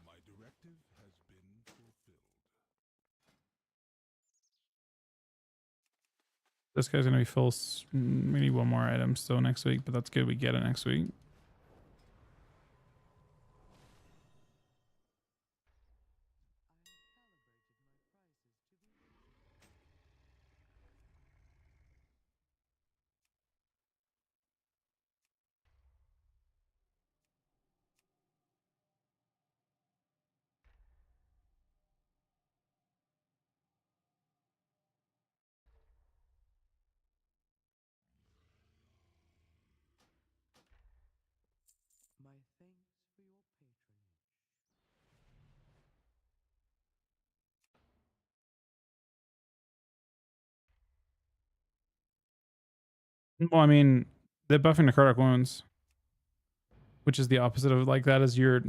My directive has been fulfilled. This guy's gonna be full. We need one more item still next week, but that's good. We get it next week. My thanks for your patronage. Well, I mean, they're buffing necrotic wounds, which is the opposite of like that is your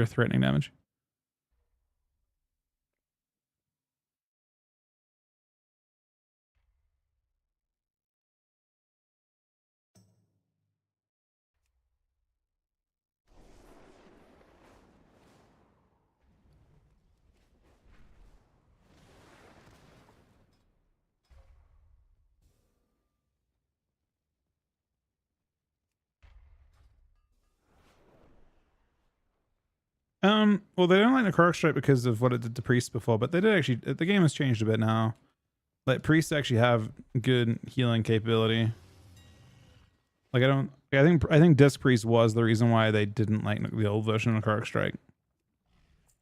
threatening damage. Well, they don't like necrotic strike because of what it did to priests before, but they did actually. The game has changed a bit now. Like priests actually have good healing capability. Like I think disc priest was the reason why they didn't like the old version of necrotic strike.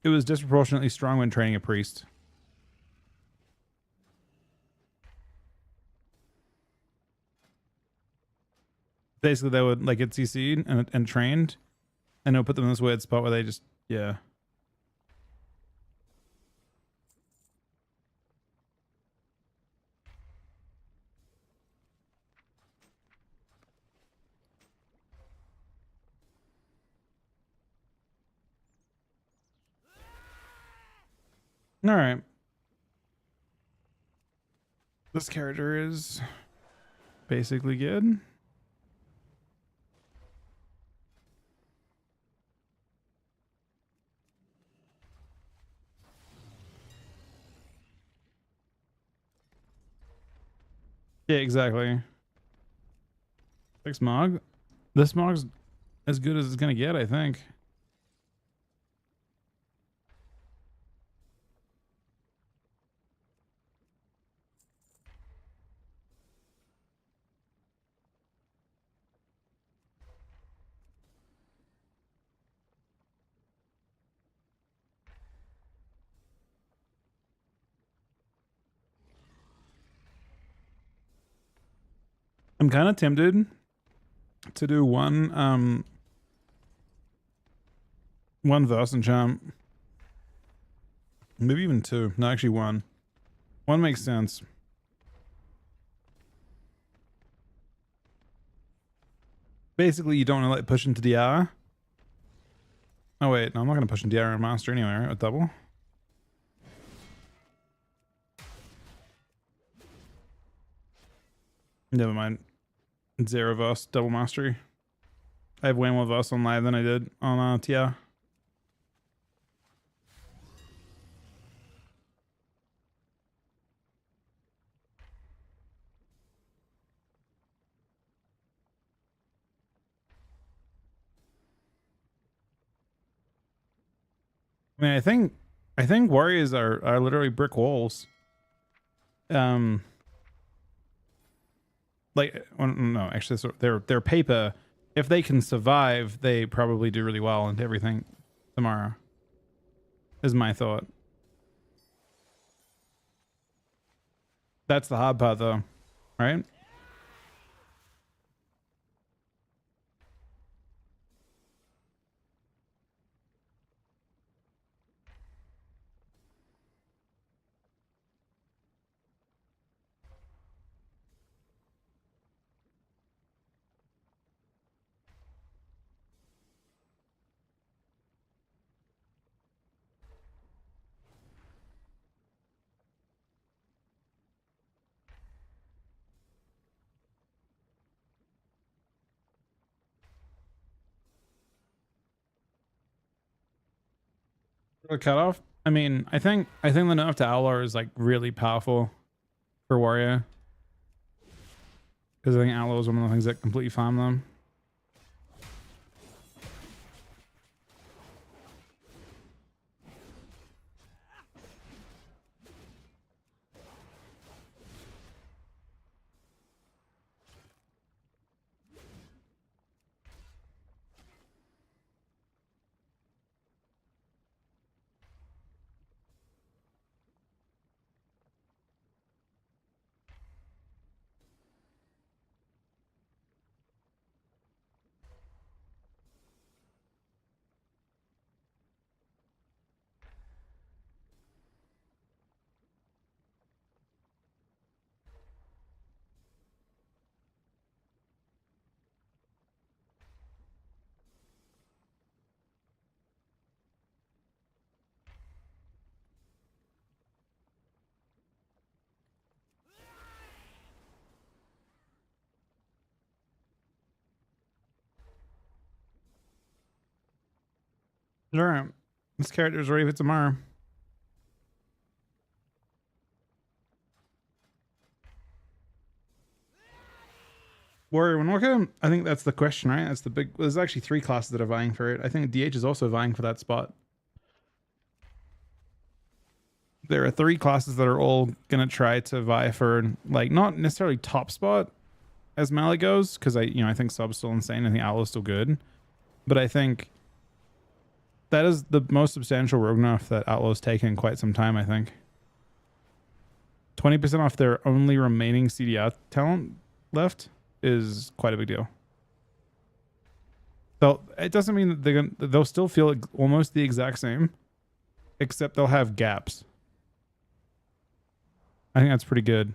It was disproportionately strong when training a priest. Basically, they would like get CC'd and trained, and it would put them in this weird spot where they just yeah. All right. This character is basically good. Yeah, exactly. Thanks, Mog. This Mog's as good as it's gonna get, I think. I'm kind of tempted to do one verse enchant. Maybe even two. No, actually one. One makes sense. Basically, you don't want to like push into DR. Oh wait, no, I'm not gonna push into DR on master anyway, right? With double. Never mind. Zero verse, double mastery. I have way more verse on live than I did on TR. I mean, I think warriors are literally brick walls. Like, well, no, actually, so they're paper. If they can survive, they probably do really well into everything tomorrow. Is my thought. That's the hard part, though, right? The cutoff. I mean, I think the nerf to Owlar is like really powerful for Warrior. Because I think Aloe is one of the things that completely farm them. All right, this character's ready for tomorrow. Warrior Windwalker? I think that's the question, right? That's the big. There's actually 3 classes that are vying for it. I think DH is also vying for that spot. There are 3 classes that are all gonna try to vie for, like, not necessarily top spot as Melee goes, because I think Sub's still insane. I think Owl's still good, but I think that is the most substantial rogue nerf that Outlaw's taken in quite some time. I think 20% off their only remaining CDR talent left is quite a big deal. So it doesn't mean that they'll still feel almost the exact same, except they'll have gaps. I think that's pretty good.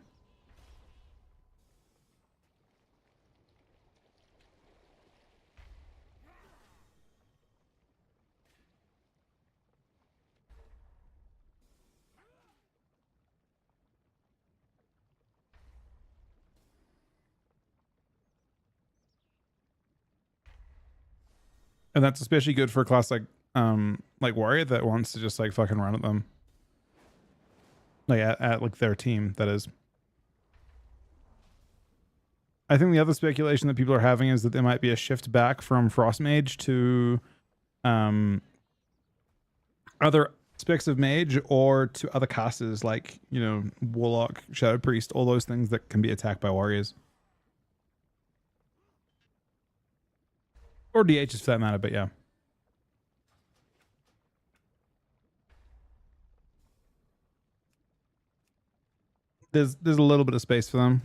And that's especially good for a class like Warrior that wants to just like fucking run at them. Like at like their team, that is. I think the other speculation that people are having is that there might be a shift back from Frost Mage to other specs of Mage, or to other classes like, Warlock, Shadow Priest, all those things that can be attacked by warriors. Or DHs for that matter, but yeah. There's a little bit of space for them.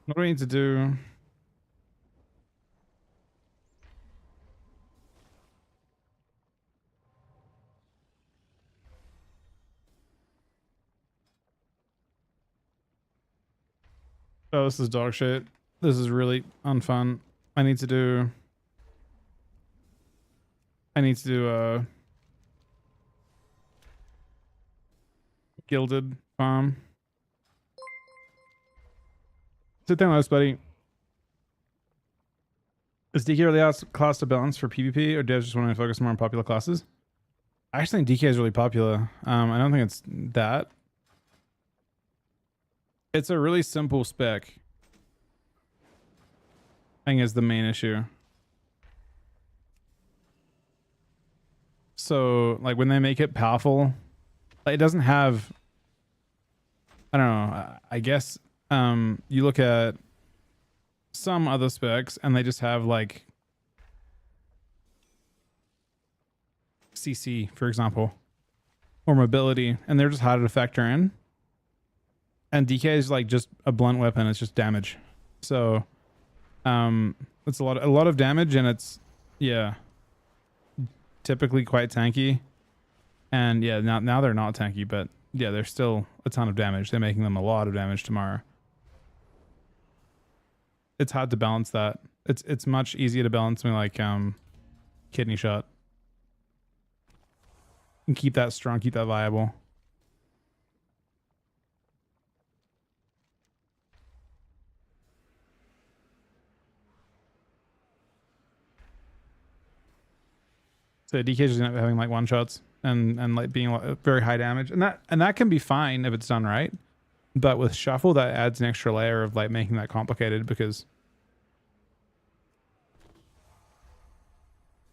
What do we need to do? Oh, this is dog shit. This is really unfun. I need to do Gilded Farm. Sit down, nice buddy. Is DK really out class to balance for PvP, or devs just want to focus more on popular classes? I actually think DK is really popular. I don't think it's that. It's a really simple spec, I think, is the main issue. So, like, when they make it powerful, like, it doesn't have, I don't know, I guess you look at some other specs and they just have like CC, for example, or mobility, and they're just harder to factor in. And DK is like just a blunt weapon. It's just damage. So it's a lot of damage, and it's, yeah, typically quite tanky. And yeah, now they're not tanky, but yeah, they're still a ton of damage. They're making them a lot of damage tomorrow. it's hard to balance that. It's much easier to balance something like kidney shot and keep that strong, keep that viable. So DK just end up having like one shots and like being like very high damage, and that can be fine if it's done right. But with shuffle, that adds an extra layer of like making that complicated because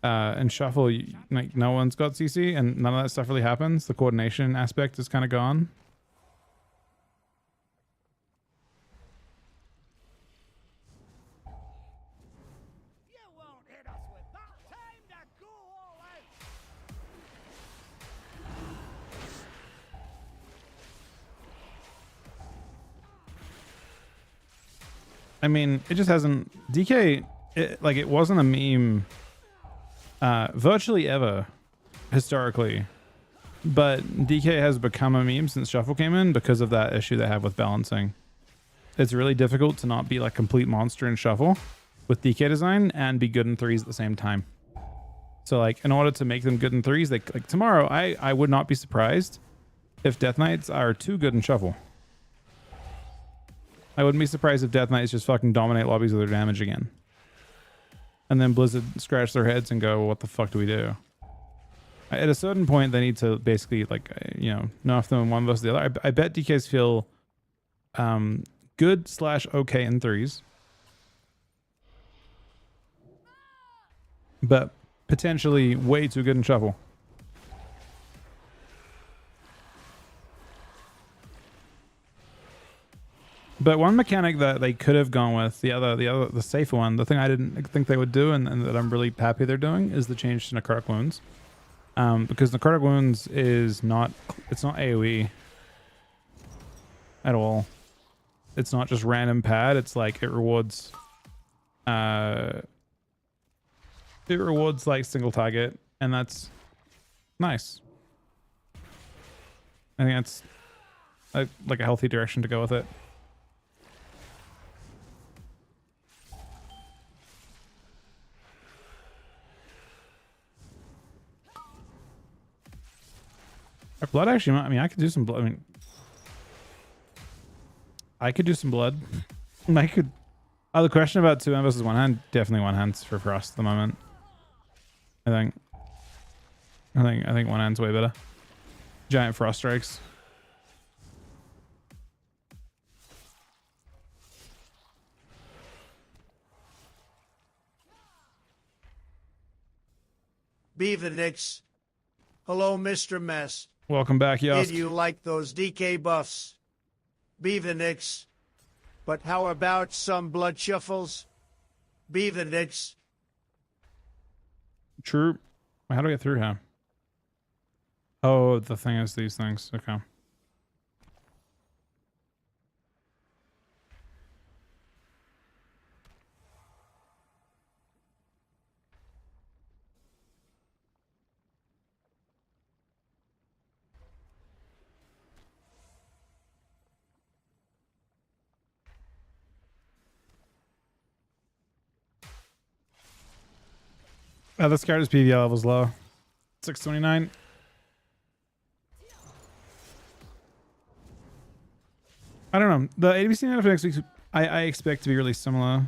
in shuffle, like no one's got CC and none of that stuff really happens. The coordination aspect is kind of gone. I mean, it just hasn't DK. It wasn't a meme virtually ever historically, but DK has become a meme since shuffle came in because of that issue they have with balancing. It's really difficult to not be like complete monster in shuffle with DK design and be good in threes at the same time. So like in order to make them good in threes, like tomorrow, I would not be surprised if Death Knights are too good in shuffle. I wouldn't be surprised if Death Knights just fucking dominate lobbies with their damage again. And then Blizzard scratch their heads and go, well, what the fuck do we do? At a certain point, they need to basically, like, you know, nerf them in one versus the other. I bet DKs feel good/okay in threes. But potentially way too good in shuffle. But one mechanic that they could have gone with, the safer one, the thing I didn't think they would do and that I'm really happy they're doing is the change to necrotic wounds. Because necrotic wounds is not AoE at all. It's not just random pad, it's like it rewards like single target, and that's nice. I think that's like a healthy direction to go with it. Our blood actually, I mean, I could do some blood. I mean, I could do some blood. I could. Oh, the question about 2 hand versus 1 hand, definitely 1 hand for Frost at the moment. I think 1 hand's way better. Giant Frost strikes. Beavenix. Hello, Mr. Mess. Welcome back, Yosk. Did you like those DK buffs? Beavenix. But how about some blood shuffles? Beavenix. True. How do I get through here? Oh, the thing is these things. Okay. This card is PvL levels low. 629. I don't know. The AWC lineup for next week, I expect to be really similar.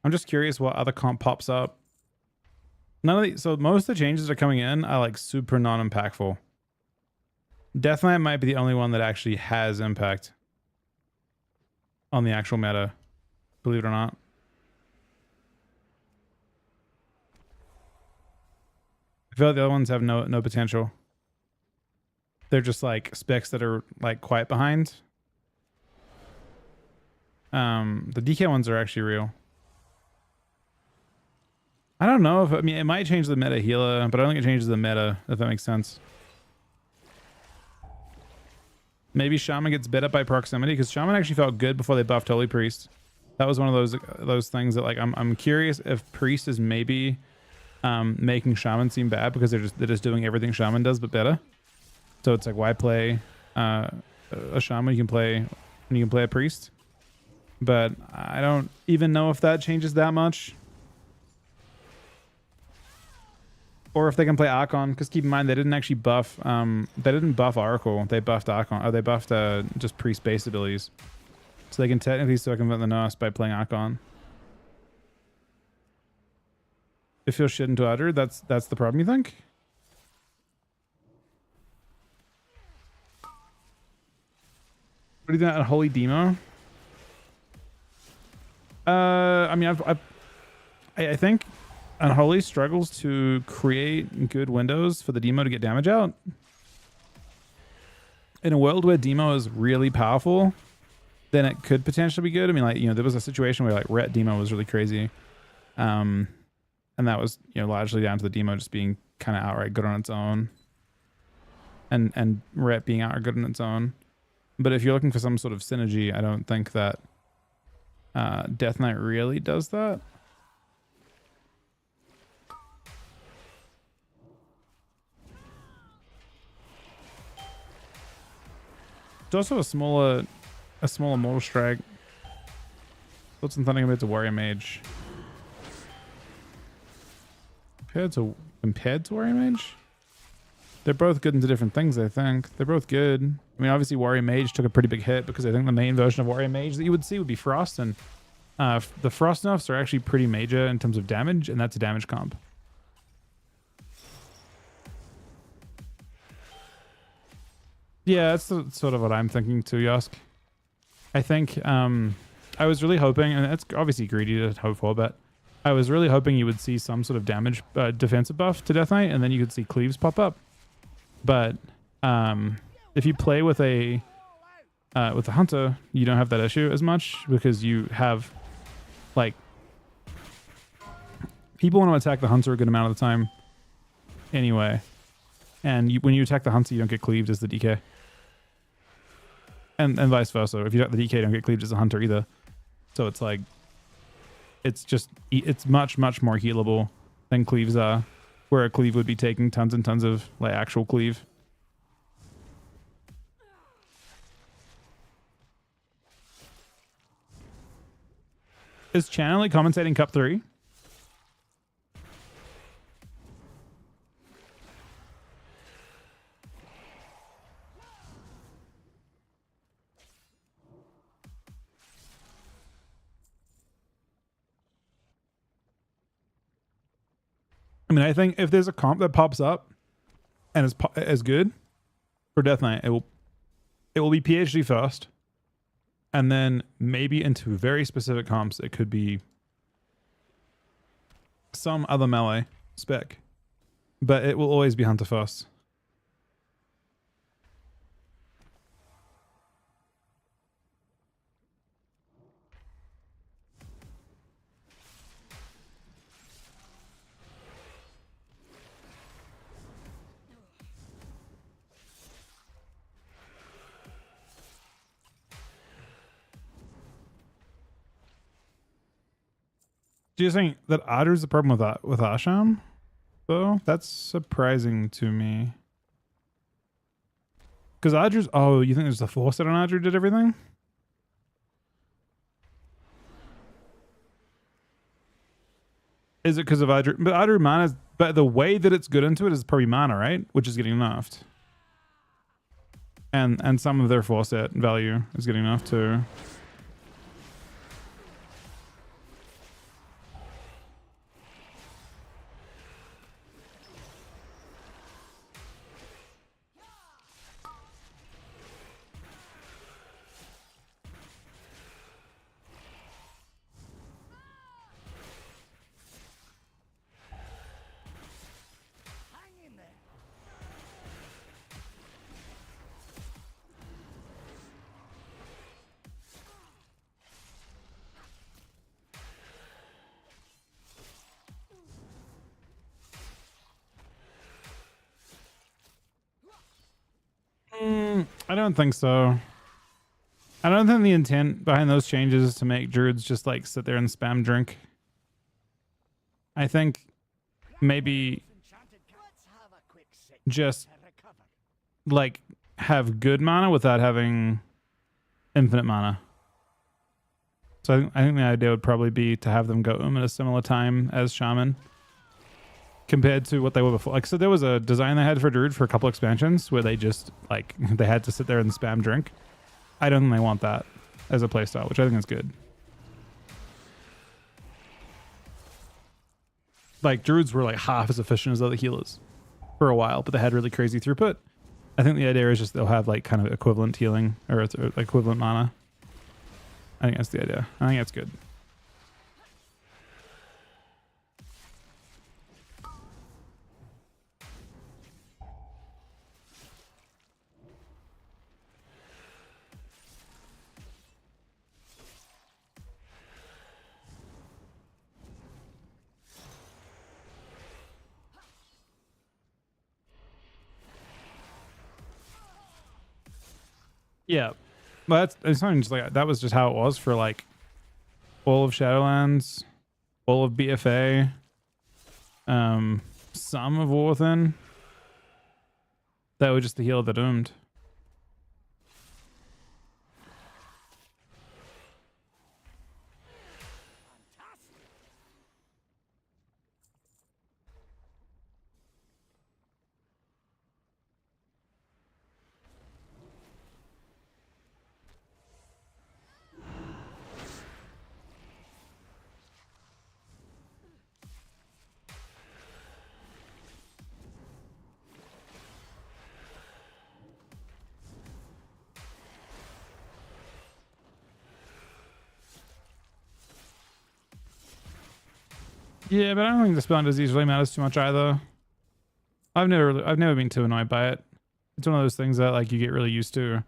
I'm just curious what other comp pops up. None of these, so most of the changes that are coming in are like super non-impactful. Death Knight might be the only one that actually has impact on the actual meta, believe it or not. I feel like the other ones have no potential. They're just like specs that are like quite behind. The DK ones are actually real. I don't know if, I mean, it might change the meta healer, but I don't think it changes the meta, if that makes sense. Maybe Shaman gets bit up by proximity, because Shaman actually felt good before they buffed Holy Priest. That was one of those things that like I'm curious if Priest is maybe making Shaman seem bad because they're just doing everything Shaman does but better. So it's like, why play a Shaman when you can play a Priest? but I don't even know if that changes that much. Or if they can play Archon, because keep in mind they didn't actually buff they didn't buff Oracle, they buffed Archon, or they buffed just priest base abilities. So they can technically circumvent the nurse by playing Archon. If you're shit into Adder, that's the problem, you think? What do you think at Holy Demo? I mean, I think Unholy struggles to create good windows for the Demo to get damage out. In a world where Demo is really powerful, then it could potentially be good. I mean, like, you know, there was a situation where like Ret Demo was really crazy. And that was, you know, largely down to the Demo just being kind of outright good on its own. And Ret being outright good on its own. But if you're looking for some sort of synergy, I don't think that Death Knight really does that. It's also a smaller mortal strike. What's something compared to Warrior Mage? Compared to Warrior Mage? They're both good into different things, I think. They're both good. I mean, obviously Warrior Mage took a pretty big hit because I think the main version of Warrior Mage that you would see would be Frost, and the Frost nerfs are actually pretty major in terms of damage, and that's a damage comp. Yeah, that's sort of what I'm thinking too, Yosk. I think I was really hoping, and it's obviously greedy to hope for, but I was really hoping you would see some sort of damage defensive buff to Death Knight, and then you could see Cleaves pop up. But if you play with a Hunter, you don't have that issue as much because you have, like, people want to attack the Hunter a good amount of the time anyway. And when you attack the Hunter, you don't get cleaved as the DK. And vice versa. If you attack the DK, you don't get cleaved as the Hunter either. So it's like, it's much, much more healable than cleaves are, where a cleave would be taking tons and tons of like actual cleave. Is Channeling commentating Cup 3? I mean, I think if there's a comp that pops up and is as good for Death Knight, it will be PhD first, and then maybe into very specific comps, it could be some other melee spec, but it will always be Hunter first. Do you think that Otter's the problem with Asham? Though that's surprising to me. Because Adru's, oh, you think there's the force that on Adru did everything? Is it because of Adru? But Adru mana, but the way that it's good into it is probably mana, right? Which is getting nerfed. And some of their force set value is getting nerfed too. I don't think so. I don't think the intent behind those changes is to make druids just like sit there and spam drink. I think maybe just like have good mana without having infinite mana. So I think the idea would probably be to have them go at a similar time as Shaman, compared to what they were before. Like, so there was a design they had for Druid for a couple expansions where they just like they had to sit there and spam drink. I don't think they want that as a playstyle, which I think is good. Like Druids were like half as efficient as other healers for a while, but they had really crazy throughput. I think the idea is just they'll have like kind of equivalent healing or equivalent mana. I think that's the idea. I think that's good. Yeah, but it's not just like that was just how it was for like all of Shadowlands, all of BFA, some of War Within. That was just the heal of the doomed. Yeah, but I don't think the spelling disease really matters too much either. I've never been too annoyed by it. It's one of those things that like you get really used to.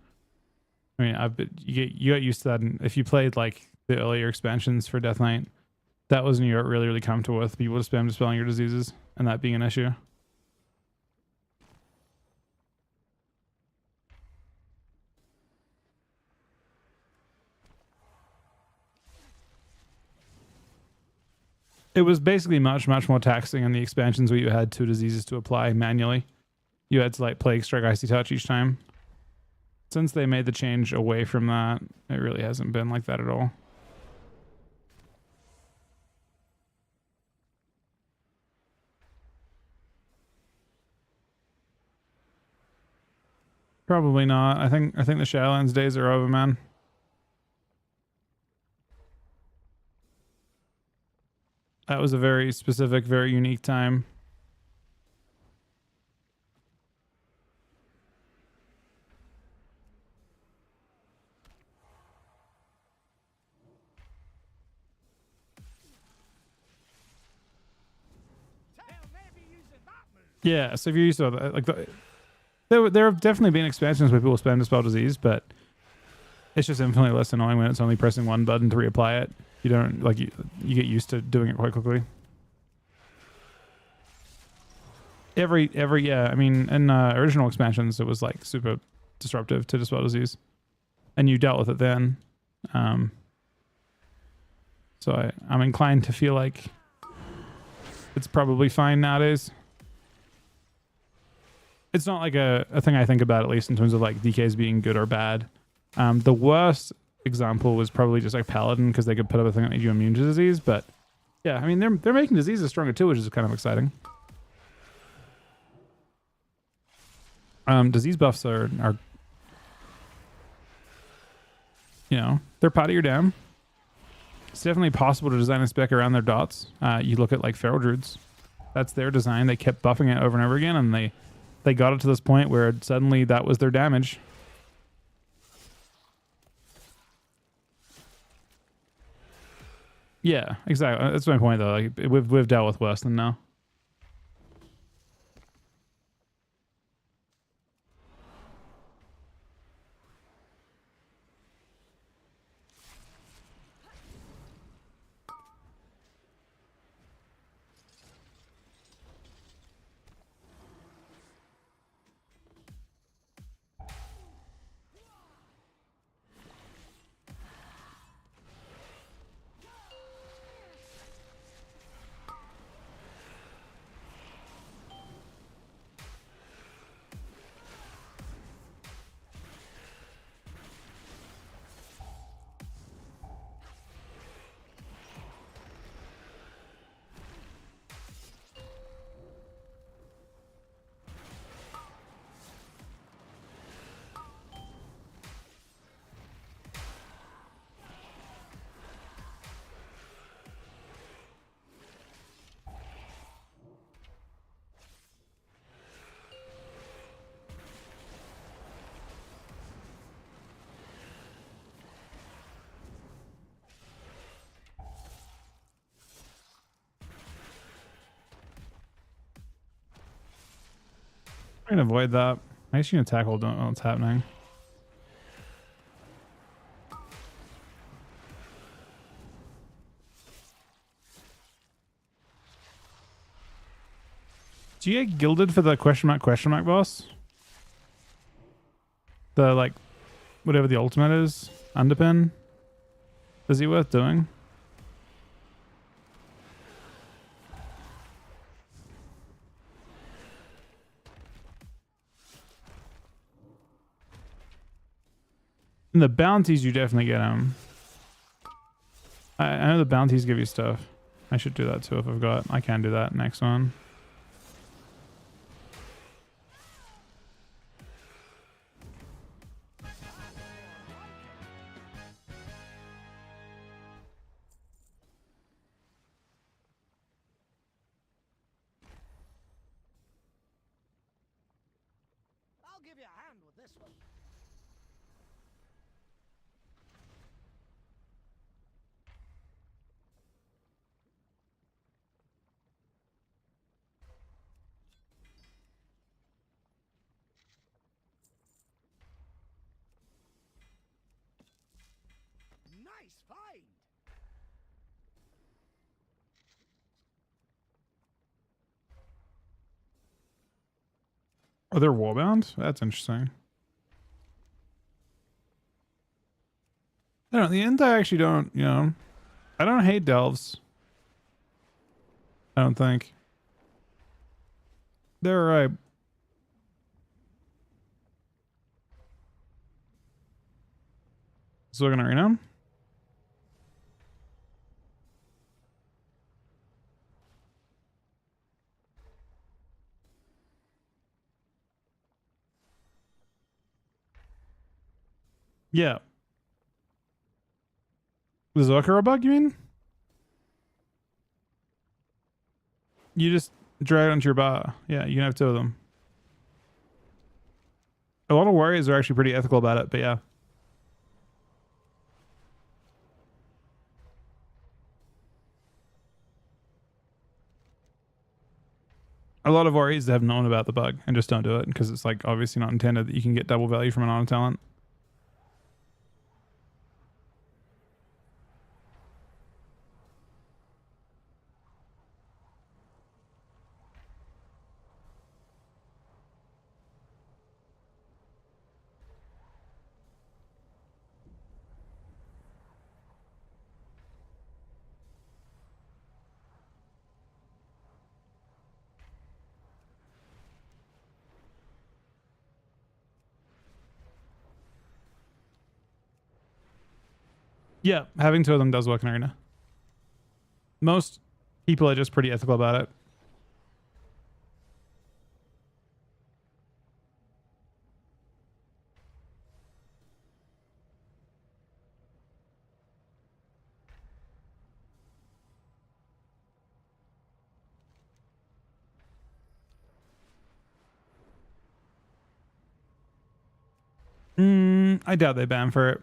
I mean, you got used to that, and if you played like the earlier expansions for Death Knight, that was when you got really comfortable with people spam dispelling your diseases and that being an issue. It was basically much more taxing in the expansions where you had 2 diseases to apply manually. You had to like Plague Strike, Icy Touch each time. Since they made the change away from that, it really hasn't been like that at all. Probably not. I think the Shadowlands days are over, man. That was a very specific, very unique time. Yeah, so if you're used to like there have definitely been expansions where people spam Dispel Disease, but it's just infinitely less annoying when it's only pressing one button to reapply it. You don't like you get used to doing it quite quickly. Every yeah, I mean in original expansions it was like super disruptive to Dispel Disease, and you dealt with it then. So I'm inclined to feel like it's probably fine nowadays. It's not like a thing I think about, at least in terms of like DKs being good or bad. The worst example was probably just like Paladin, because they could put up a thing that made you immune to disease. But yeah, I mean they're making diseases stronger too, which is kind of exciting. Disease buffs are you know, they're part of your dam. It's definitely possible to design a spec around their dots. You look at like Feral Druids. That's their design. They kept buffing it over and over again, and they got it to this point where suddenly that was their damage. Yeah, exactly. That's my point though. Like we've dealt with worse than now. Trying to avoid that. I guess you can tackle, don't know what's happening. Do you get gilded for the question mark boss? The like whatever the ultimate is, underpin. Is he worth doing? In the bounties, you definitely get them. I know the bounties give you stuff. I should do that too if I've got. I can do that next one. I'll give you a hand with this one. Nice find. Oh, they're wallbound? That's interesting. I don't, in the end, I actually don't, you know, I don't hate delves. I don't think. They're alright. So we're gonna arena? Yeah. The Zokara bug, you mean? You just drag it onto your bar. Yeah, you can have two of them. A lot of warriors are actually pretty ethical about it, but yeah. A lot of warriors have known about the bug and just don't do it because it's like obviously not intended that you can get double value from an auto talent. Yeah, having two of them does work in arena. Most people are just pretty ethical about it. I doubt they ban for it.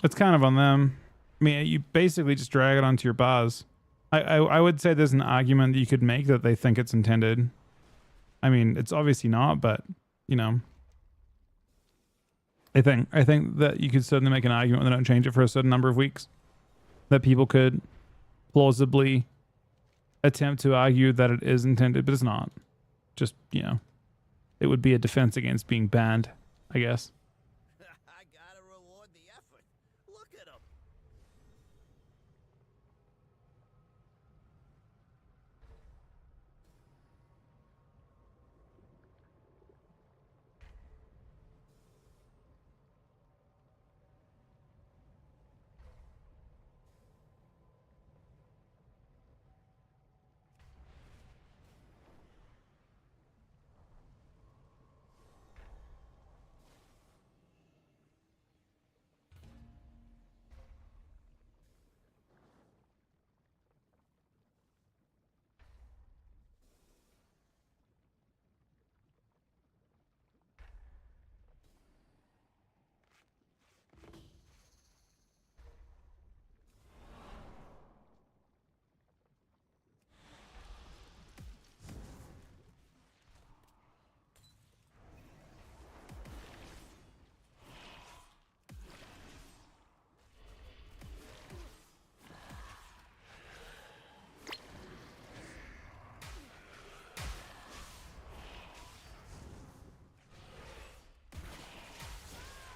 It's kind of on them. I mean, you basically just drag it onto your bars. I would say there's an argument that you could make that they think it's intended. I mean, it's obviously not, but you know, I think that you could certainly make an argument when they don't change it for a certain number of weeks, that people could plausibly attempt to argue that it is intended, but it's not. Just, you know, it would be a defense against being banned, I guess. I gotta reward the effort. Look at him.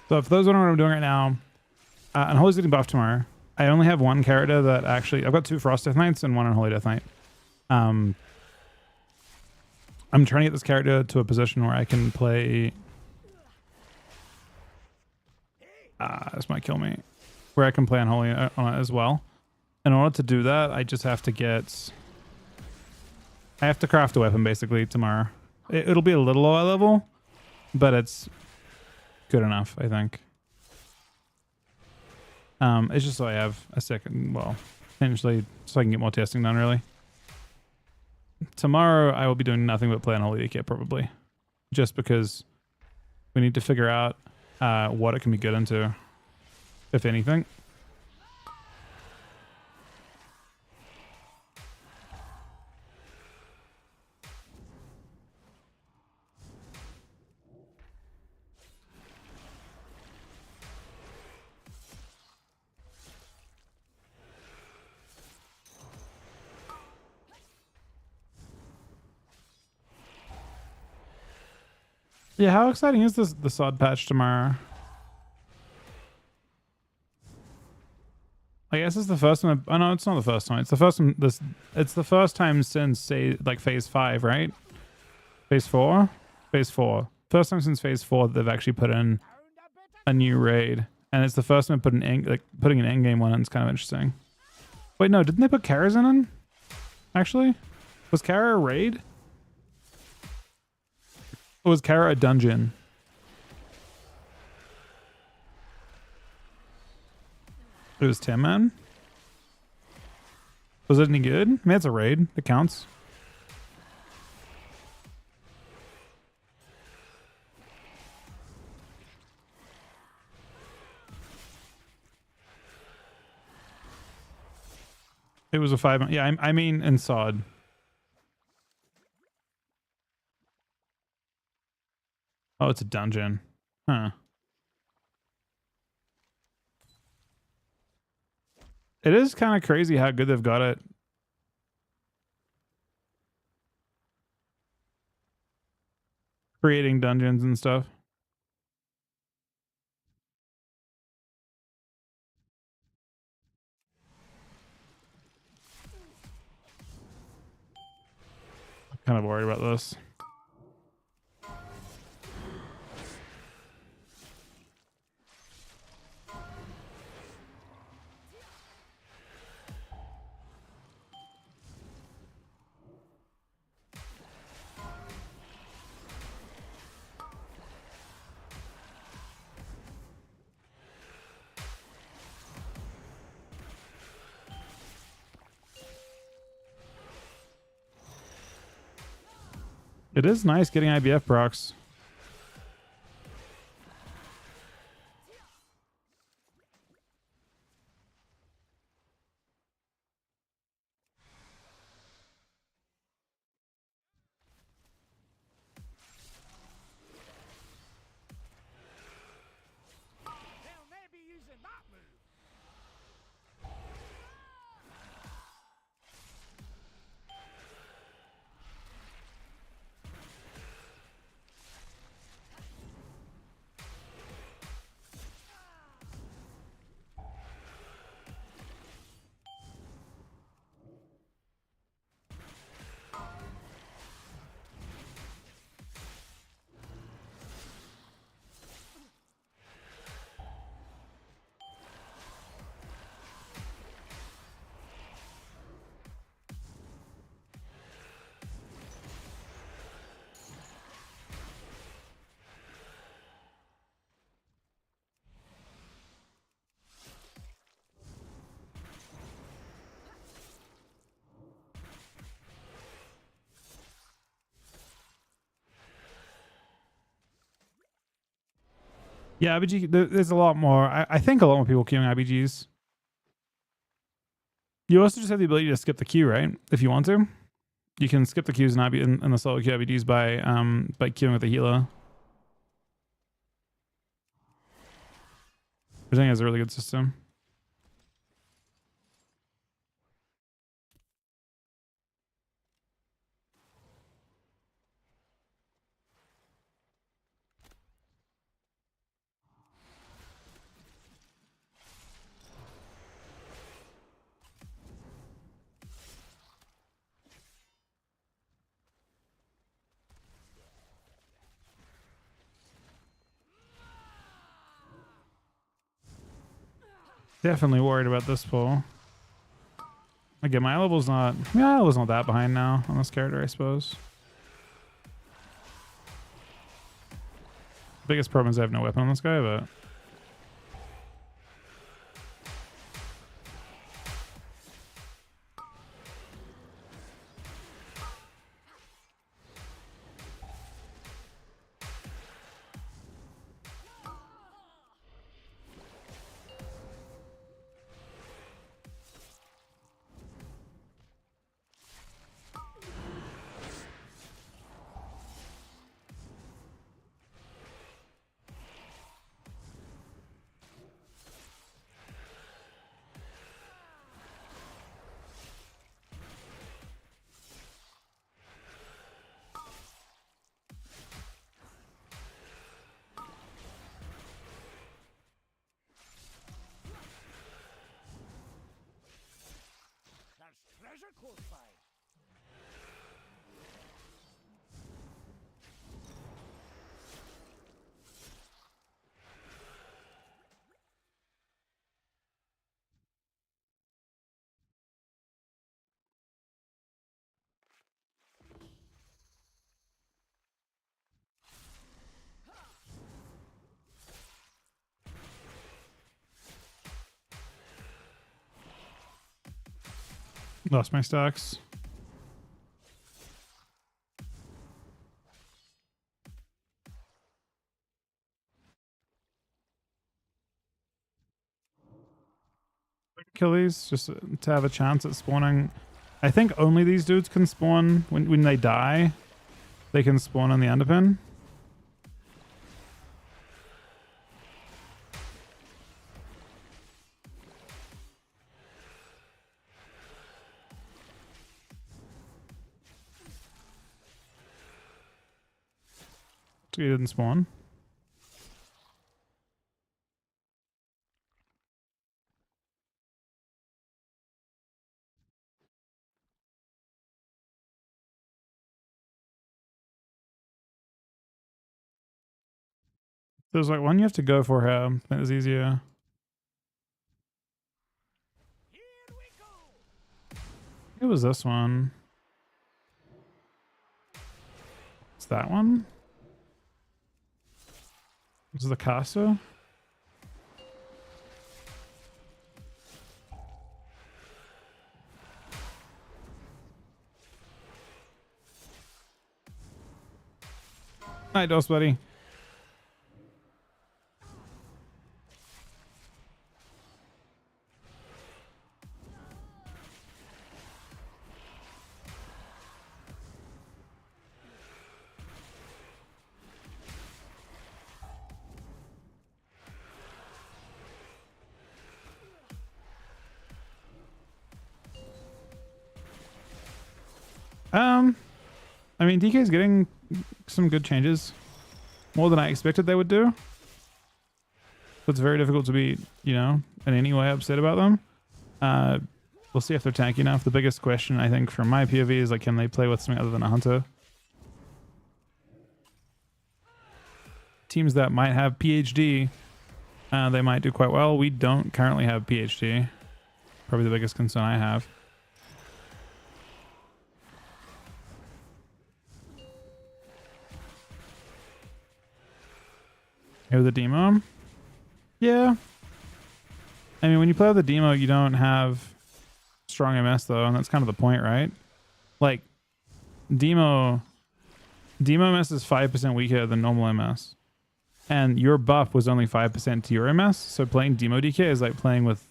So if those are what I'm doing right now, Unholy's getting buffed tomorrow. I only have one character that actually... I've got 2 Frost Death Knights and 1 Unholy Death Knight. I'm trying to get this character to a position where I can play... this might kill me. Where I can play Unholy on it as well. In order to do that, I just have to get... I have to craft a weapon basically tomorrow. It'll be a little lower level, but it's good enough, I think. It's just so I have a second, well, potentially so I can get more testing done, really. Tomorrow, I will be doing nothing but play Unholy kit, probably. Just because we need to figure out what it can be good into, if anything. Yeah, how exciting is this the sod patch tomorrow? I guess it's the first time. Oh no, it's not the first time. It's the first time. It's the first time since say like phase 5, right? Phase 4, phase 4. First time since phase 4 that they've actually put in a new raid, and it's the first time putting an end game one. And it's kind of interesting. Wait, no, didn't they put Kara's in? Actually, was Kara a raid? Or was Kara a dungeon? It was 10 man. Was it any good? I mean, it's a raid. It counts. It was a 5 man. Yeah, I mean in sod. Oh, it's a dungeon. Huh. It is kind of crazy how good they've got it. Creating dungeons and stuff. I'm kind of worried about this. It is nice getting IBF procs. Yeah, IBG, there's a lot more. I think a lot more people queuing IBGs. You also just have the ability to skip the queue, right? If you want to. You can skip the queues in the solo queue IBGs by queuing with the healer. I think it's a really good system. Definitely worried about this pull. Again, my level's not... Yeah, my level's not that behind now on this character, I suppose. Biggest problem is I have no weapon on this guy, but... There's treasure close by. Lost my stocks. Kill these just to have a chance at spawning. I think only these dudes can spawn when they die. They can spawn on the underpin. So he didn't spawn. There's like one you have to go for him. That is easier. It was this one. It's that one. This is the caster. Night, Dos buddy. I mean, DK's getting some good changes. More than I expected they would do. So it's very difficult to be, you know, in any way upset about them. We'll see if they're tanky enough. The biggest question, I think, from my POV is, like, can they play with something other than a hunter? Teams that might have PhD, they might do quite well. We don't currently have PhD. Probably the biggest concern I have. With the demo? Yeah. I mean, when you play with the demo, you don't have strong MS though, and that's kind of the point, right? Like, demo MS is 5% weaker than normal MS. And your buff was only 5% to your MS, so playing demo DK is like playing with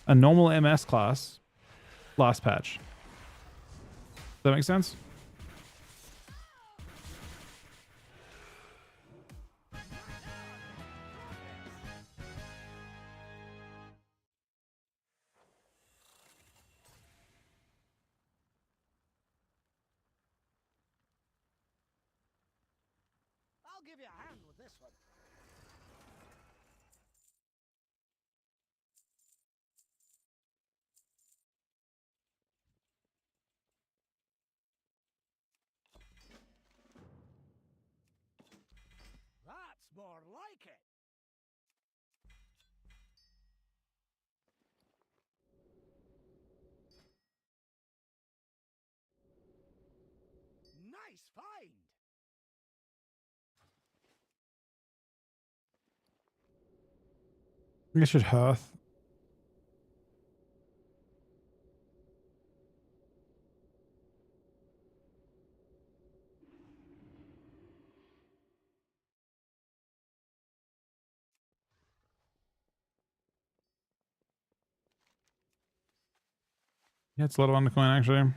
a normal MS class last patch. Does that make sense? I'll give you a hand with this one. That's more like it. Nice find. I should Hearth. Yeah, it's a lot of on the coin actually.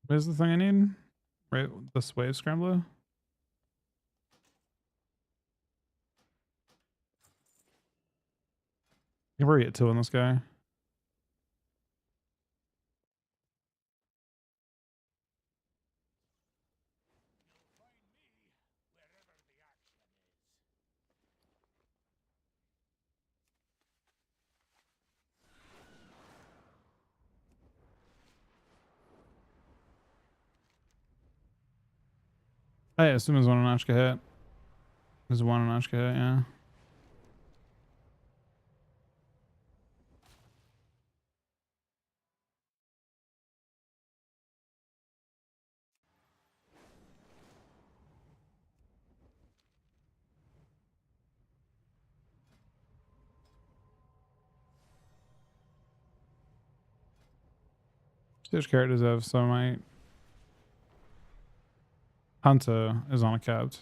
Where's the thing I need? Right, this wave scrambler. You can probably get two on this guy. I assume there's one on Ashka hit. There's one on Ashka hit, yeah. Stage characters have, so my Hunter is on a capped.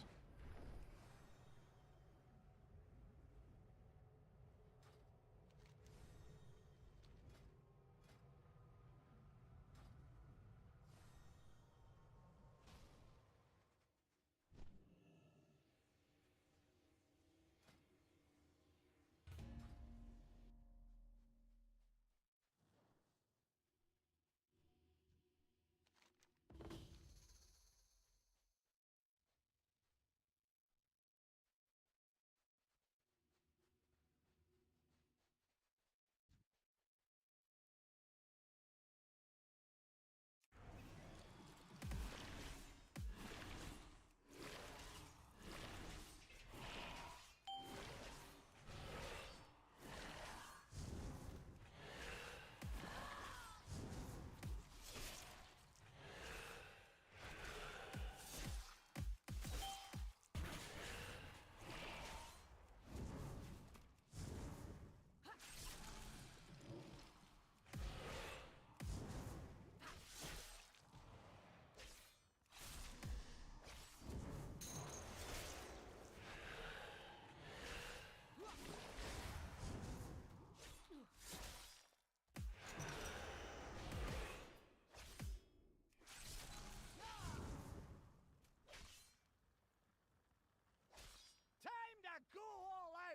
Time to go all out.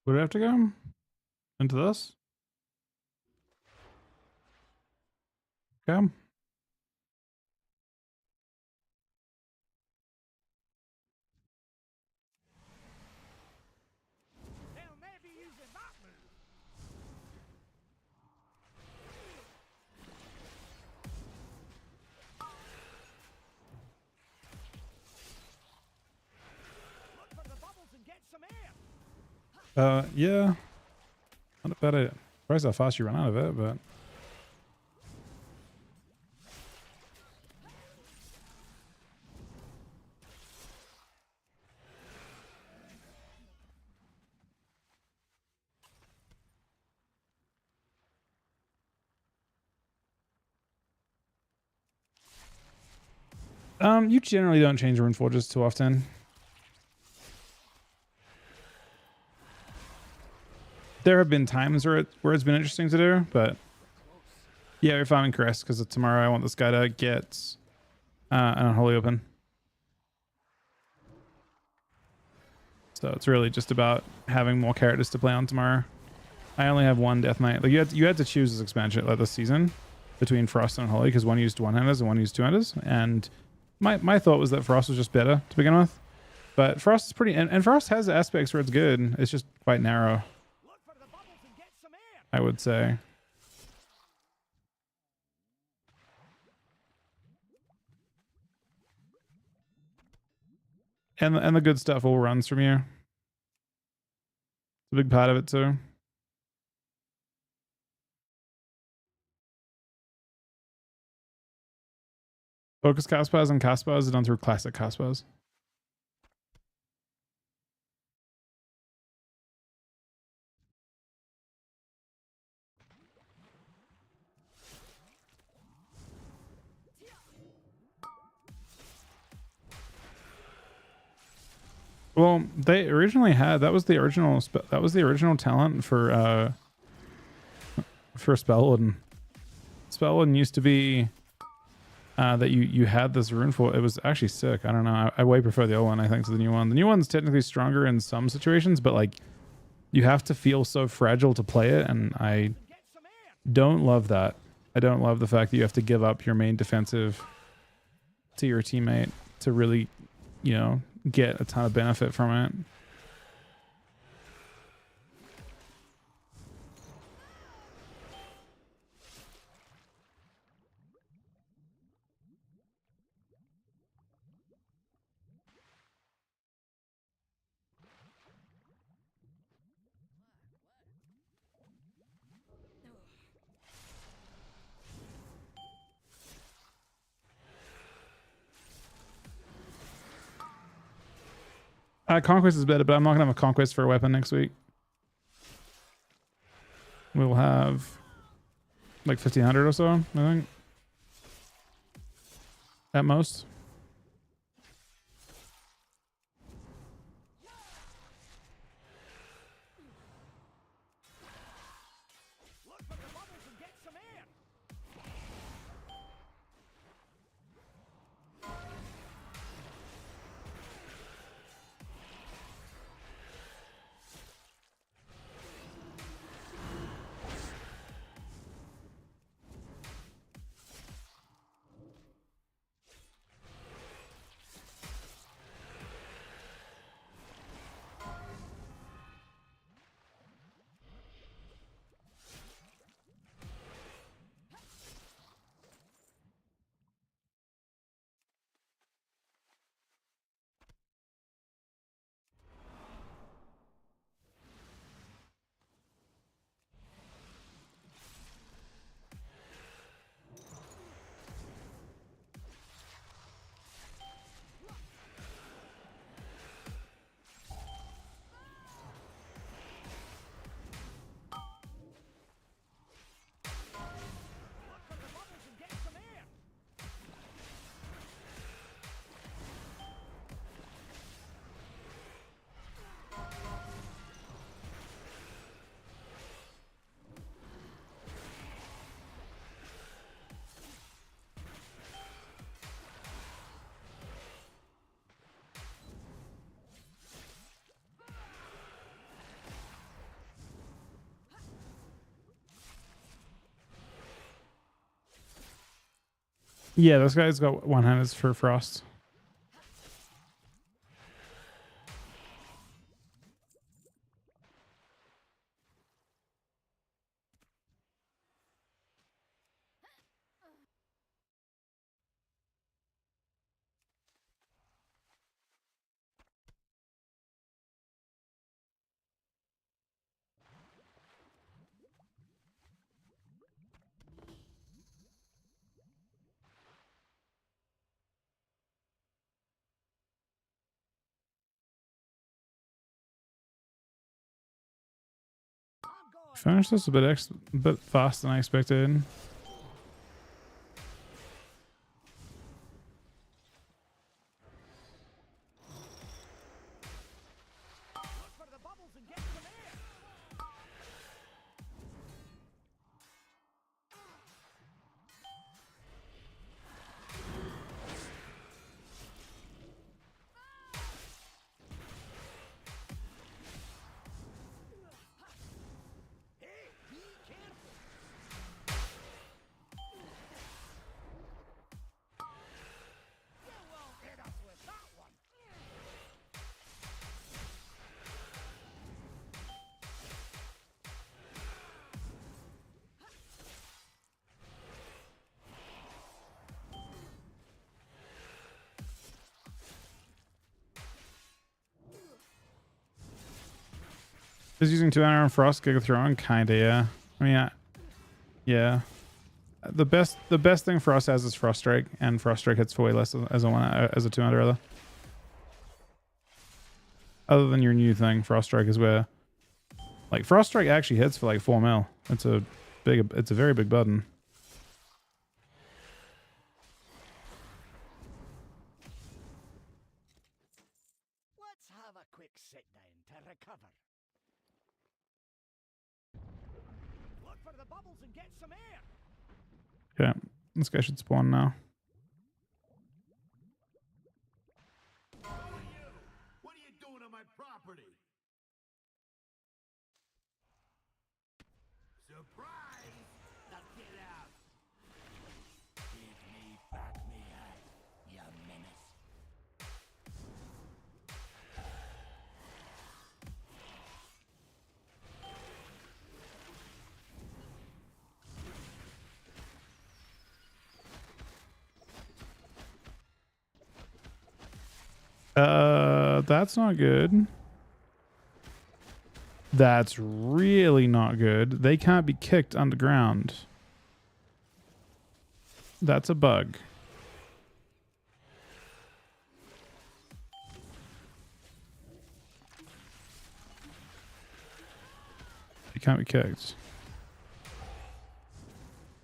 Would I have to go into this? Okay. They'll never be using that move. Look for the bubbles and get some air. Yeah. Not a bad idea. Surprised how fast you run out of it, but you generally don't change rune forges too often. There have been times where it's been interesting to do, but yeah, you're farming Crest because tomorrow I want this guy to get an unholy open. So it's really just about having more characters to play on tomorrow. I only have one Death Knight. Like you had to choose this expansion like this season between Frost and Holy because one used one-handers and one used two-handers. And my thought was that Frost was just better to begin with. But Frost is pretty, and Frost has aspects where it's good. It's just quite narrow, I would say. And the good stuff all runs from you. It's a big part of it too. Focus Caspars and Caspars are done through classic Caspars. Well, they originally had that was the original talent for Spellwarden. Spellwarden used to be that you had this rune for. It was actually sick. I don't know. I way prefer the old one, I think, to the new one. The new one's technically stronger in some situations, but like you have to feel so fragile to play it, and I don't love that. I don't love the fact that you have to give up your main defensive to your teammate to really, you know, get a ton of benefit from it. Conquest is better, but I'm not gonna have a Conquest for a weapon next week. We'll have like 1500 or so, I think, at most. Yeah, this guy's got one-handed for Frost. Finished this a bit fast than I expected. Is using 2 iron frost Giga throwing? Kinda, yeah. I mean, yeah. The best thing Frost has is Frost Strike, and Frost Strike hits for way less as a 200 rather. Other than your new thing, Frost Strike is where, like, Frost Strike actually hits for like 4 mil. It's a very big button. Let's have a quick sit down to recover. Look for the bubbles and get some air. Yeah, this guy should spawn now. What are you doing on my property? Surprise! Now get out! Give me back me hat, you menace. That's not good. That's really not good. They can't be kicked underground. That's a bug. They can't be kicked.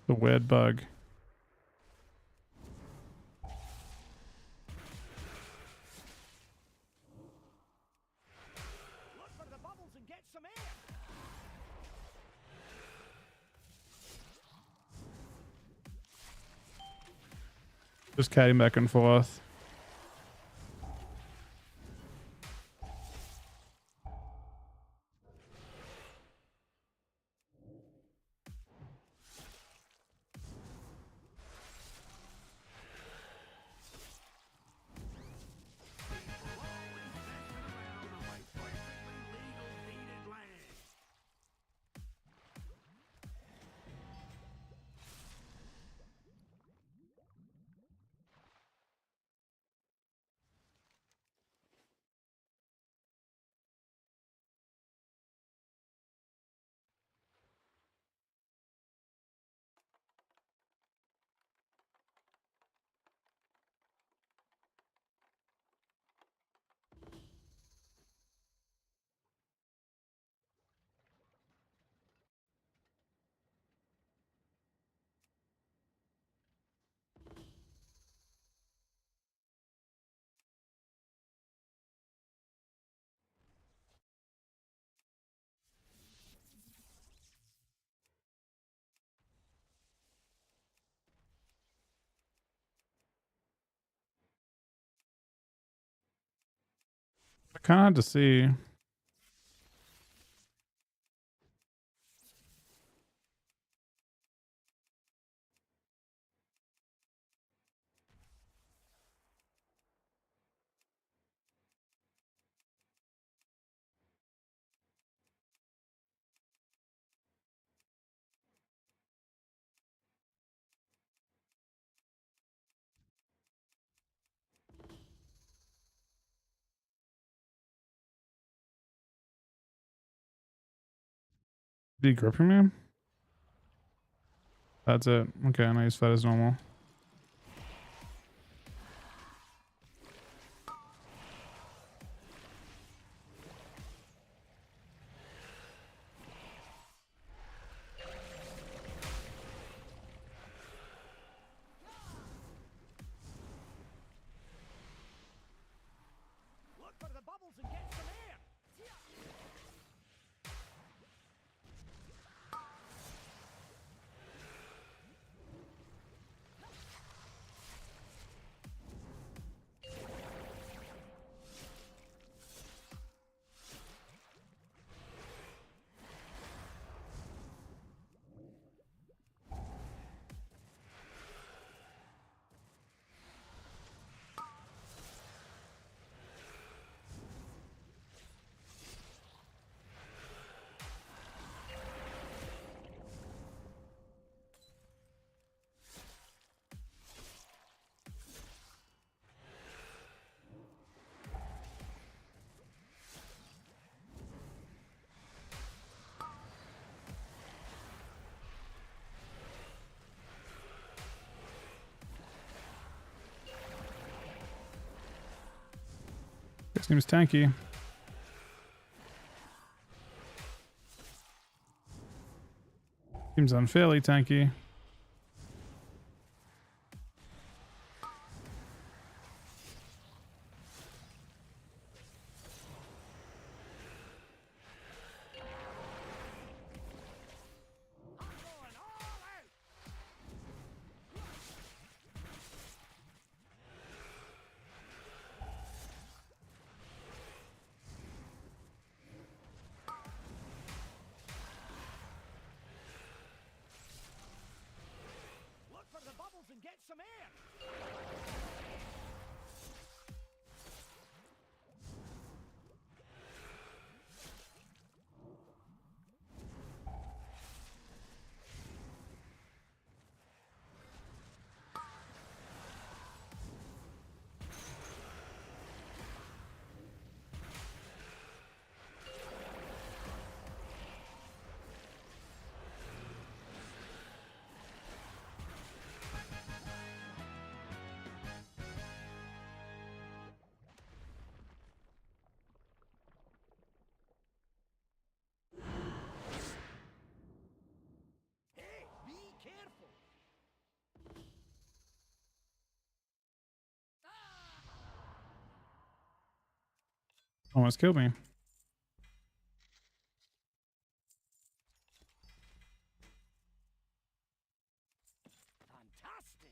The weird bug. Just caddying back and forth. I kind of had to see. Did he gripping me? That's it. Okay, now he's fed as normal. Look for the bubbles and get some air. seems tanky. Seems unfairly tanky. Look for the bubbles and get some air. Hey, be careful. Almost killed me. Fantastic.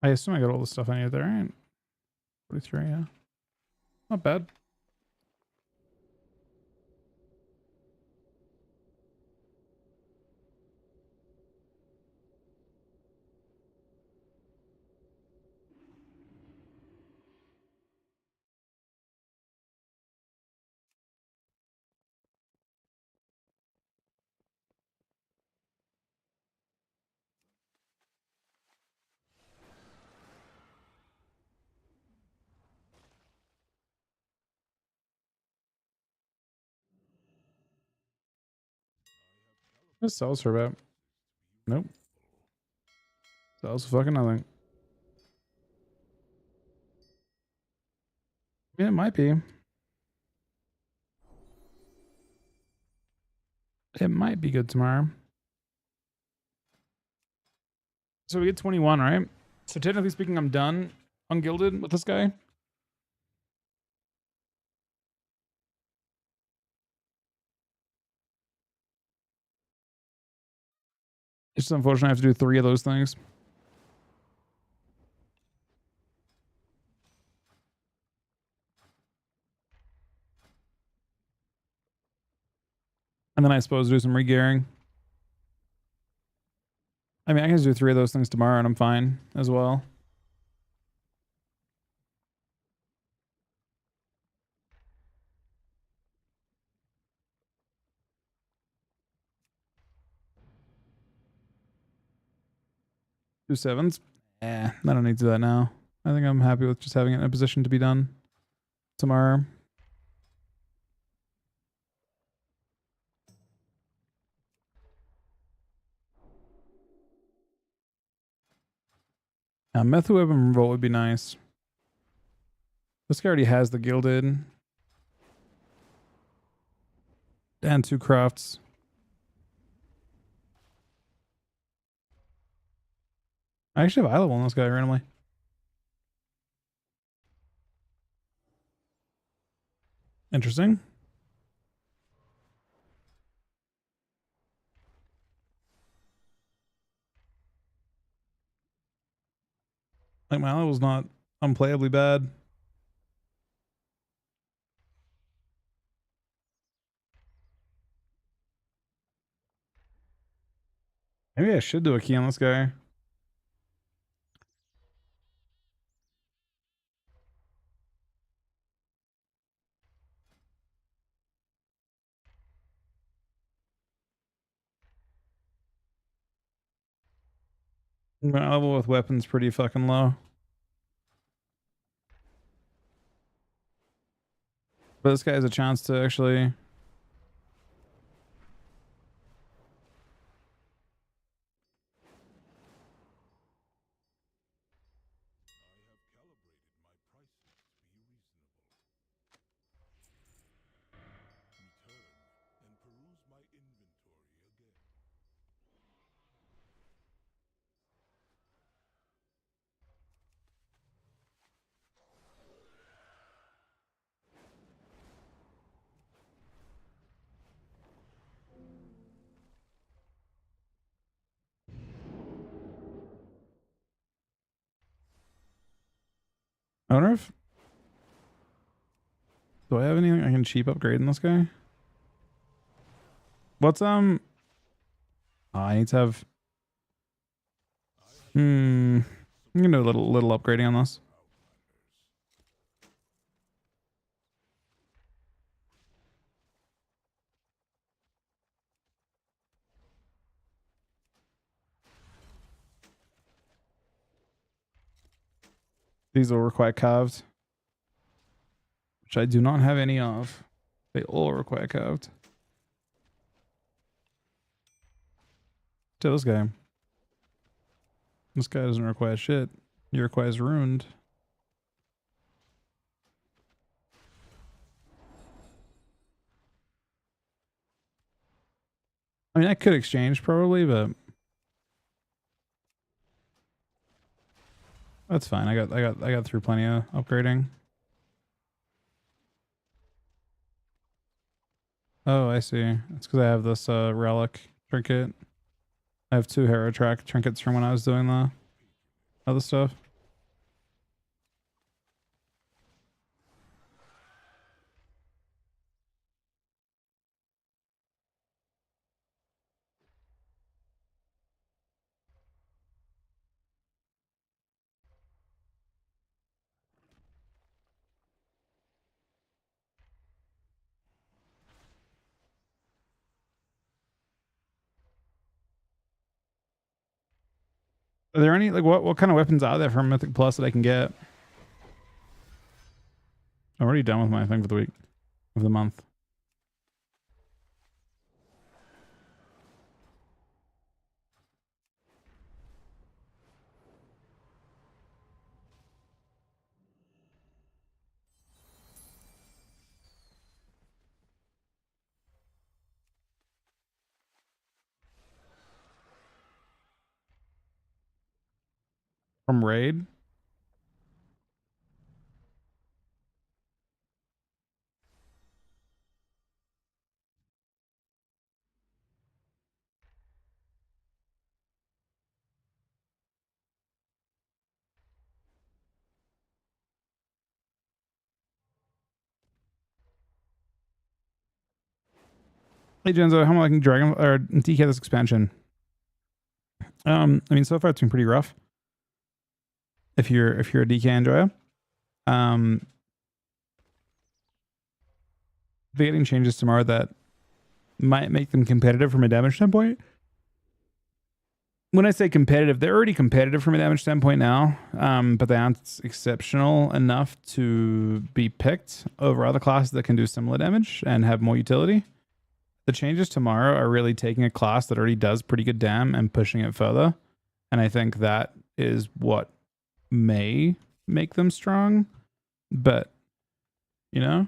I assume I got all the stuff I need there, right? 43, yeah. Not bad. This sells for about. Nope. Sells for fucking nothing. Yeah, it might be. It might be good tomorrow. So we get 21, right? So technically speaking, I'm done ungilded with this guy. It's just unfortunate I have to do 3 of those things. And then I suppose do some re-gearing. I mean, I can just do 3 of those things tomorrow and I'm fine as well. Do 7s? I don't need to do that now. I think I'm happy with just having it in a position to be done tomorrow. Methu Weapon Revolt would be nice. This guy already has the gilded. And 2 crafts. I actually have eye level on this guy randomly. Interesting. Like my eye level's not unplayably bad. Maybe I should do a key on this guy. My level with weapons pretty fucking low. But this guy has a chance to actually... I wonder if... Do I have anything I can cheap upgrade in this guy? What's Oh, I need to have... I'm gonna do a little upgrading on this. These will require carved, which I do not have any of. They all require carved. To this guy. This guy doesn't require shit. He requires ruined. I mean, I could exchange probably, but that's fine. I got through plenty of upgrading. Oh, I see. It's because I have this relic trinket. I have 2 hero track trinkets from when I was doing the other stuff. Are there any, like, what kind of weapons are there from Mythic Plus that I can get? I'm already done with my thing for the week. Of the month. From Raid? Hey Genzo, how am I liking Dragon or DK this expansion? I mean, so far it's been pretty rough. If you're a DK enjoyer, they're getting changes tomorrow that might make them competitive from a damage standpoint. When I say competitive, they're already competitive from a damage standpoint now, but they aren't exceptional enough to be picked over other classes that can do similar damage and have more utility. The changes tomorrow are really taking a class that already does pretty good dam and pushing it further. And I think that is what may make them strong. But, you know?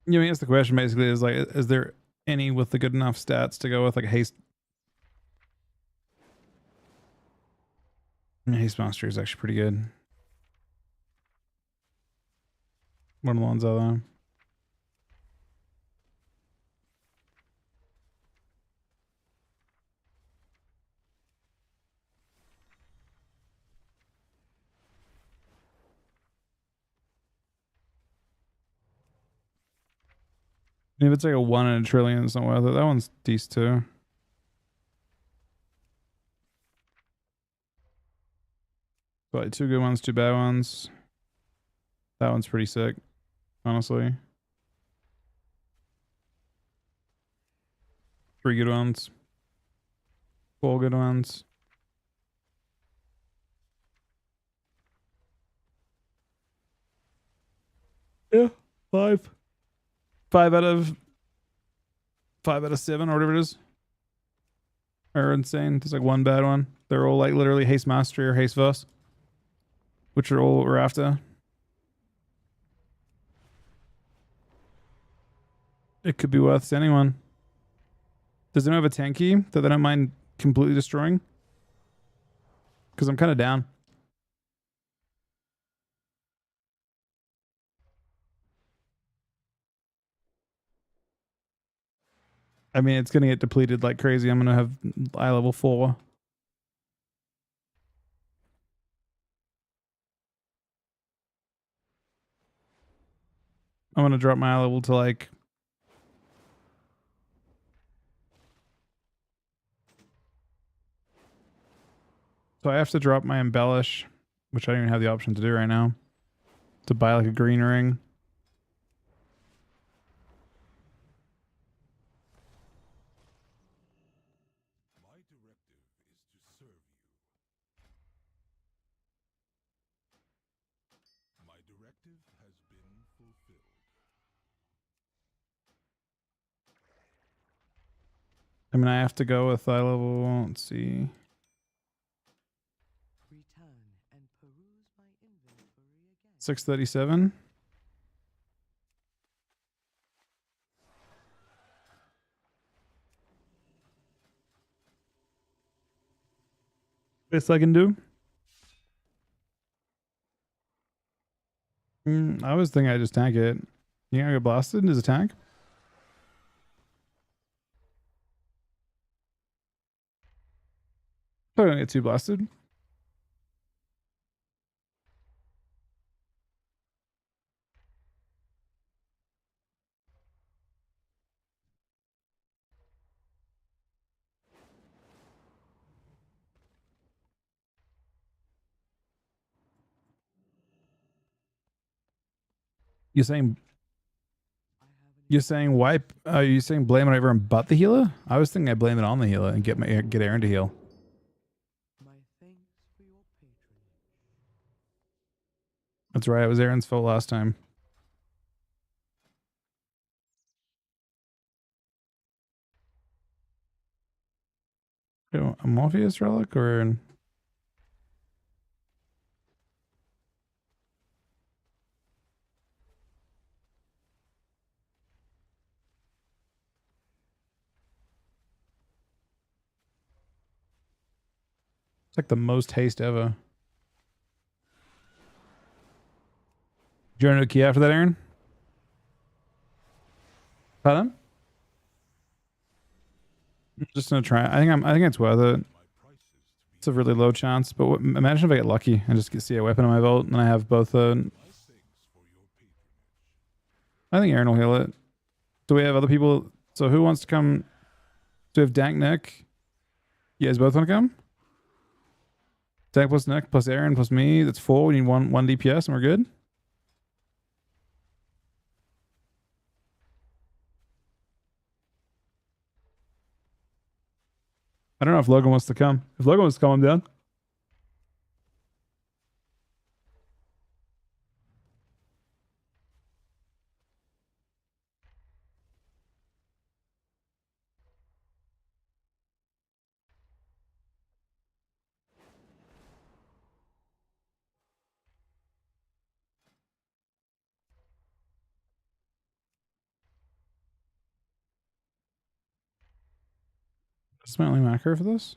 You know, I guess the question basically is like, is there any with the good enough stats to go with like a haste? Haste Monster is actually pretty good. One of the ones out there. If it's like a 1 in a trillion, it's not worth it. That one's decent too. So like 2 good ones, 2 bad ones. That one's pretty sick, honestly. 3 good ones. 4 good ones. Yeah, 5. 5 out of 7 or whatever it is. are insane. There's like one bad one. They're all like literally haste mastery or haste verse, which are all what we're after. It could be worth sending one. Does anyone have a tanky that they don't mind completely destroying? Because I'm kind of down. I mean, it's going to get depleted like crazy. I'm going to have eye level 4. I'm going to drop my eye level to like... So I have to drop my embellish, which I don't even have the option to do right now, to buy like a green ring. My directive is to serve you. My directive has been fulfilled. I mean, I have to go with eye level. Let's see. Return and peruse my inventory again. 637. Best I can do. I was thinking I just tank it. You gonna get blasted as a tank? Probably gonna get too blasted. You're saying wipe? Are you saying blame it on everyone but the healer? I was thinking I blame it on the healer and get Aaron to heal. My thanks for your patronage. That's right. It was Aaron's fault last time. A Morpheus relic or it's like the most haste ever. Do you want to key after that, Aaron? Pardon? I'm just gonna try. I think it's worth it. It's a really low chance, but imagine if I get lucky and just see a weapon in my vault and I have both. I think Aaron will heal it. Do we have other people? So who wants to come? Do we have Dank Nick? You guys both want to come? Dank plus Nick plus Aaron plus me. That's 4. We need one DPS and we're good. I don't know if Logan wants to come. If Logan wants to come, I'm down. Is my only macro for this?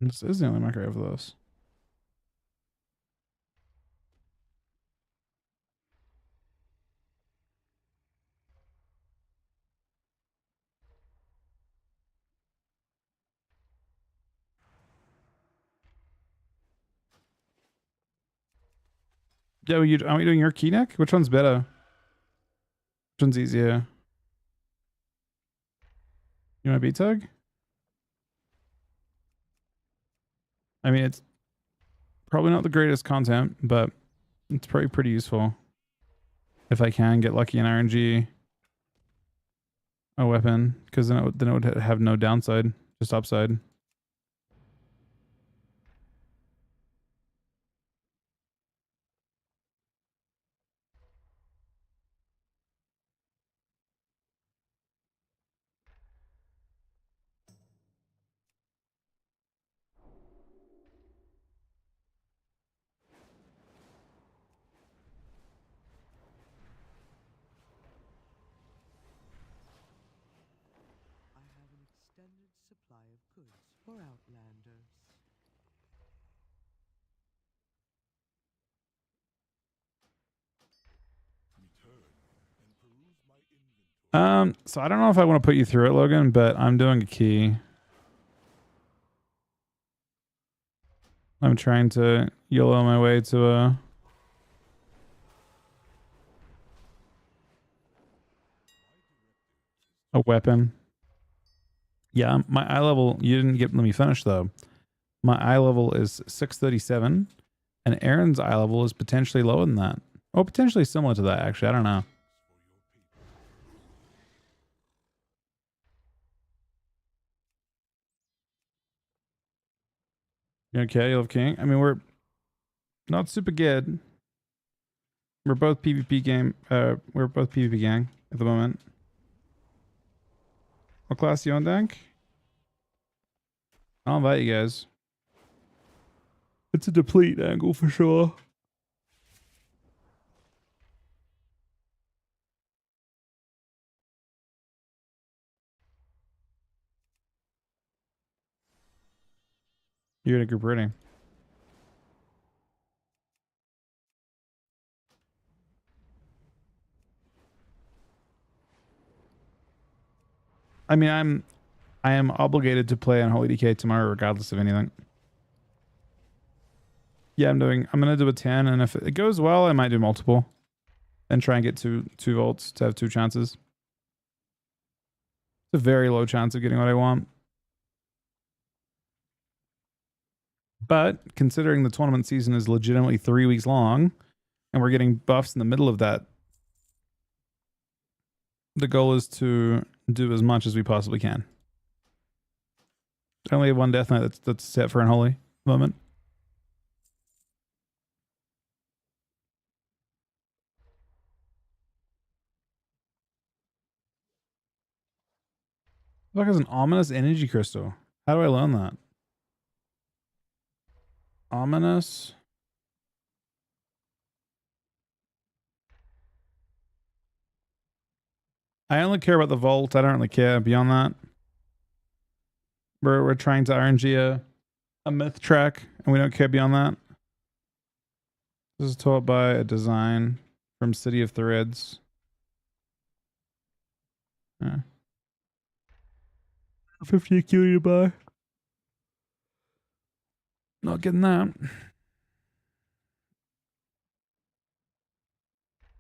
This is the only macro for this. Yeah, are we doing your key neck? Which one's better? Which one's easier? You want a beat tug? I mean, it's probably not the greatest content, but it's probably pretty useful. If I can get lucky in RNG a weapon, because then it would have no downside, just upside. supply of goods for outlanders. So I don't know if I want to put you through it, Logan, but I'm doing a key. I'm trying to YOLO my way to a weapon. Yeah, my eye level, you didn't let me finish though. My eye level is 637 and Aaron's eye level is potentially lower than that. Oh, potentially similar to that actually. I don't know. Okay, you love King. I mean, we're not super good. We're both PvP game. We're both PvP gang at the moment. What class you on, Dank? I'll invite you guys. It's a deplete angle for sure. You're in a group rating. I mean, I am obligated to play on Holy DK tomorrow regardless of anything. Yeah, I'm gonna do a 10, and if it goes well, I might do multiple. And try and get two volts to have two chances. It's a very low chance of getting what I want. But considering the tournament season is legitimately 3 weeks long, and we're getting buffs in the middle of that, the goal is to do as much as we possibly can. I only have one death knight that's set for Unholy moment. Look, it's an ominous energy crystal. How do I learn that? Ominous. I only care about the vault. I don't really care beyond that. We're trying to RNG a myth track, and we don't care beyond that. This is taught by a design from City of Threads. Yeah. 50 acuity to buy. Not getting that.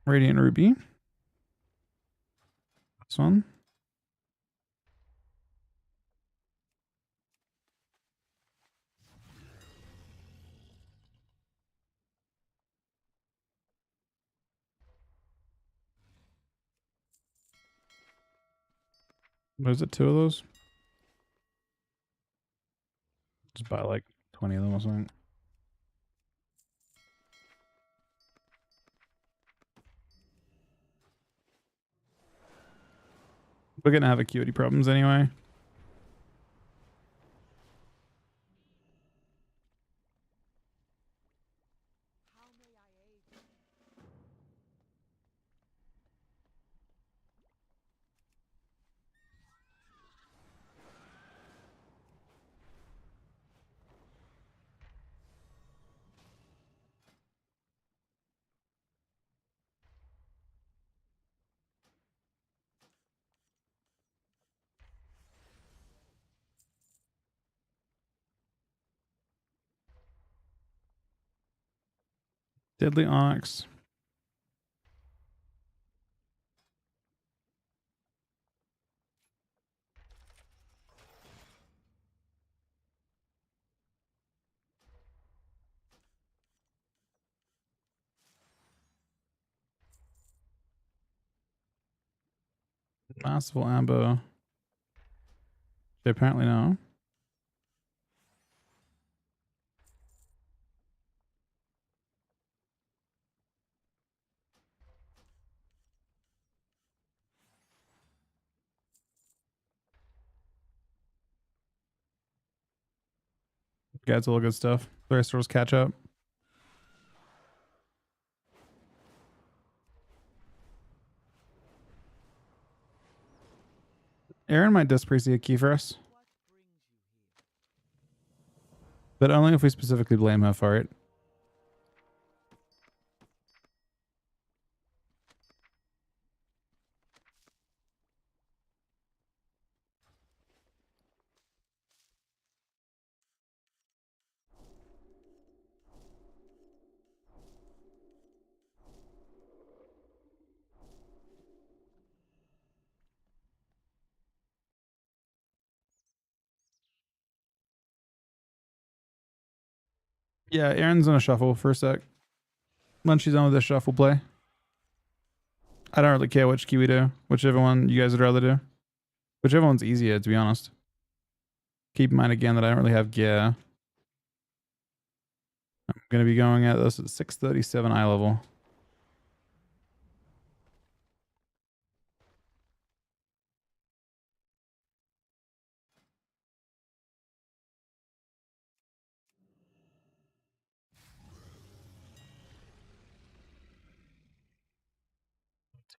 Radiant Ruby. This one. What is it? 2 of those? Just buy like 20 of them or something. We're gonna have acuity problems anyway. Deadly Onyx. Masterful Amber. They apparently know. Guys, all good stuff. The rest of us catch up. Aaron might dispreciate a key for us. But only if we specifically blame her for it. Yeah, Aaron's gonna shuffle for a sec. Once she's on with this shuffle play. I don't really care which key we do. Whichever one you guys would rather do. Whichever one's easier, to be honest. Keep in mind again that I don't really have gear. I'm gonna be going at this at 637 eye level.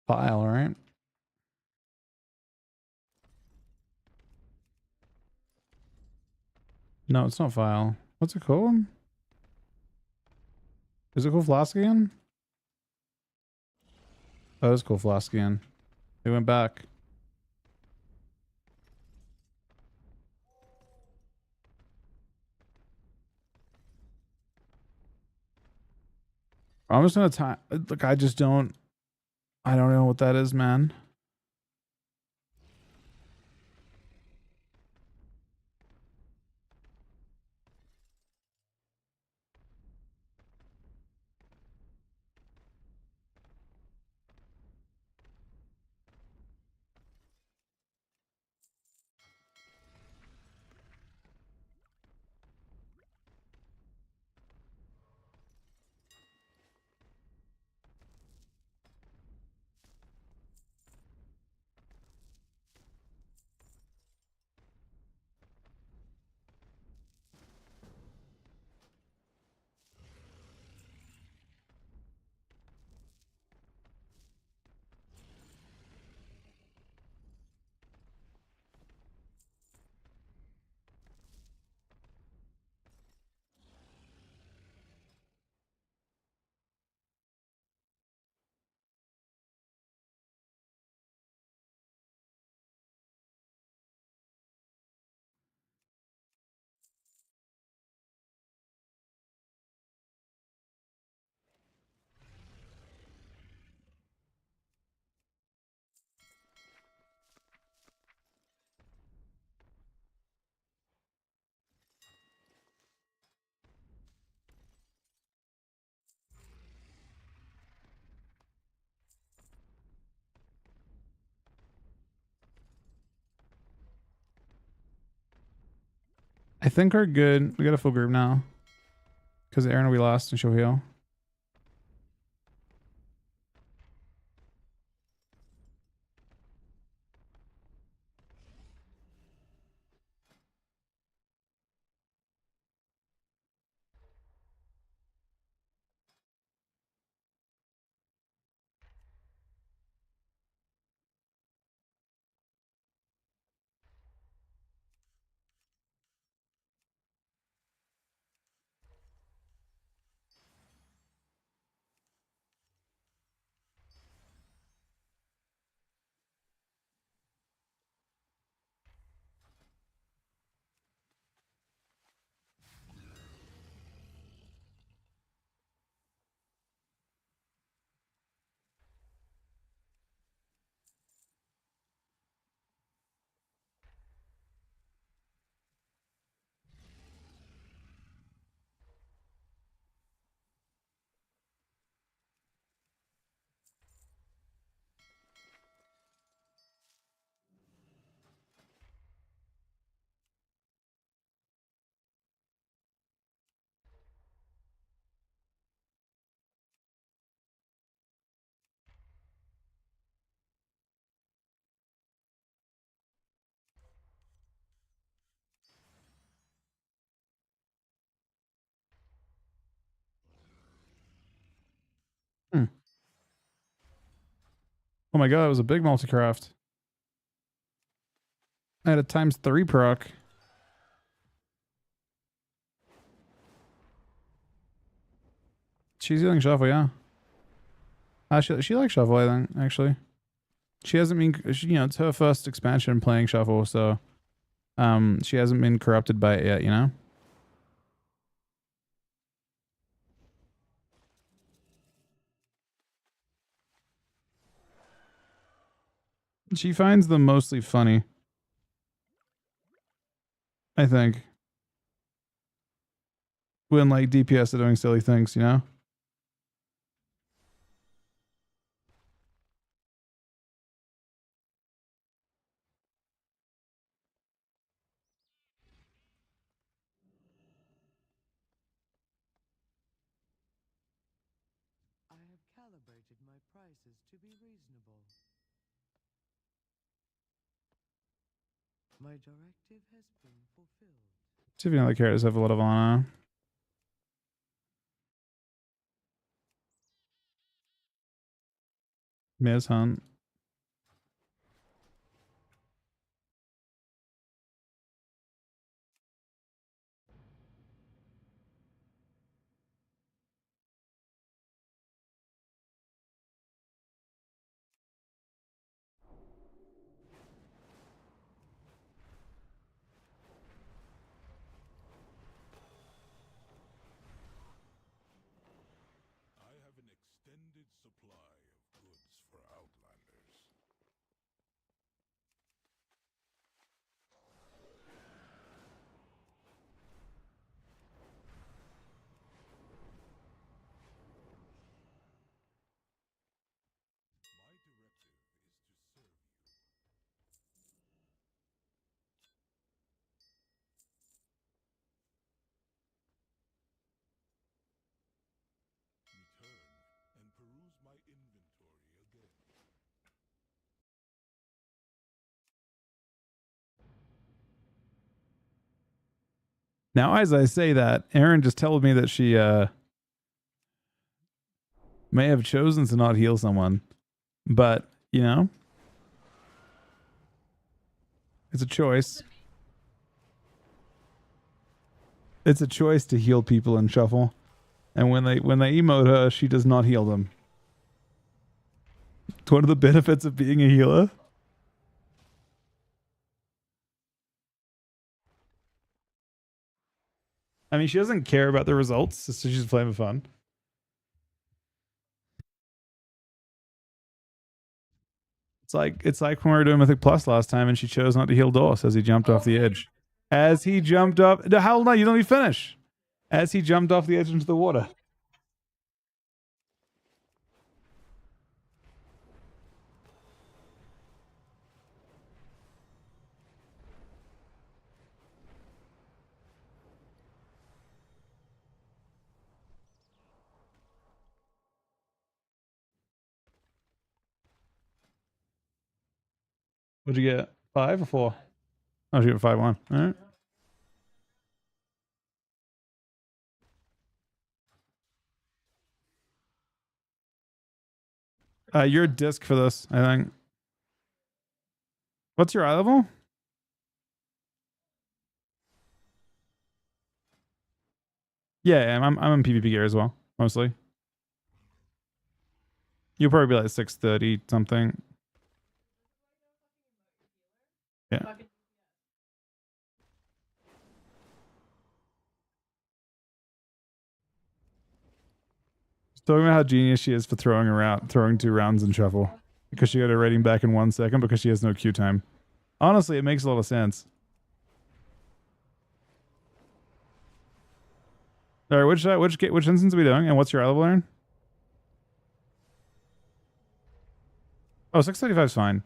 File, right? No, it's not file. What's it called? Is it called Flaskian? Oh, it's called Flaskian. It went back. I'm just gonna time. Look, I just don't. I don't know what that is, man. I think we're good. We got a full group now. Because Aaron will be lost and she'll heal. Oh my god, it was a big multi-craft. I had a ×3 proc. She's healing shuffle, yeah. She likes shuffle, I think, actually. She hasn't been, you know, it's her first expansion playing shuffle, so she hasn't been corrupted by it yet, you know? She finds them mostly funny, I think. When, like, DPS are doing silly things, you know? I have calibrated my prices to be reasonable. My directive has been fulfilled. See if any other characters have a lot of honor. Ms. Hunt. I have an extended supply of goods for Outlanders. My directive is to serve you. Return and peruse my inventory again. Now, as I say that, Erin just told me that she may have chosen to not heal someone. But, you know, it's a choice. It's a choice to heal people in shuffle. And when they emote her, she does not heal them. It's one of the benefits of being a healer. I mean, she doesn't care about the results, so she's playing for fun. It's like when we were doing Mythic Plus last time, and she chose not to heal Dorse as he jumped off the edge. As he jumped up, the hell no, you don't even finish. As he jumped off the edge into the water. What'd you get? 5 or 4? Oh, you got 5-1. All right. You're a disc for this, I think. What's your eye level? Yeah, I'm in PvP gear as well, mostly. You'll probably be like 630 something. Yeah. Talking about how genius she is for throwing 2 rounds in shuffle because she got her rating back in 1 second because she has no queue time. Honestly, it makes a lot of sense. All right, which instance are we doing, and what's your eye level, Aaron? Oh, 635 is fine.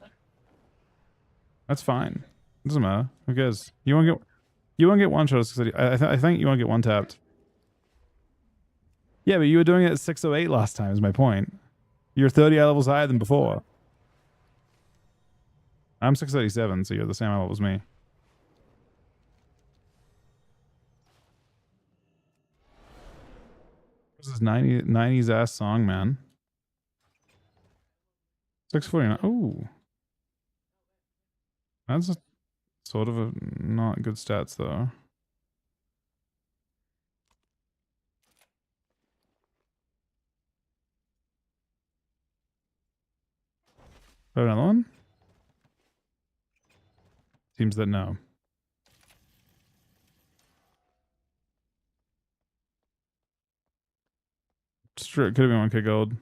That's fine. Doesn't matter. Who cares? You won't get one shot at 630. I think you won't get one tapped. Yeah, but you were doing it at 608 last time, is my point. You're 30 eye levels higher than before. I'm 637, so you're the same eye level as me. This is 90s ass song, man. 649. Ooh. That's sort of a not good stats, though. Got another one? Seems that no. Could have been 1k gold.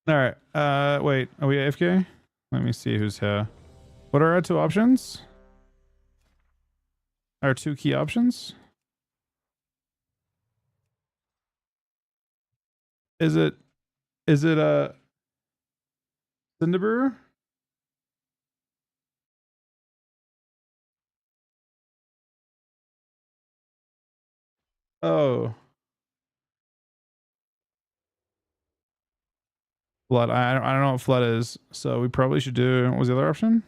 All right. Wait. Are we AFK? Let me see who's here. What are our two options? Our two key options? Is it a Cinderbrewer? Oh. Flood. I don't know what flood is. So we probably should do, what was the other option?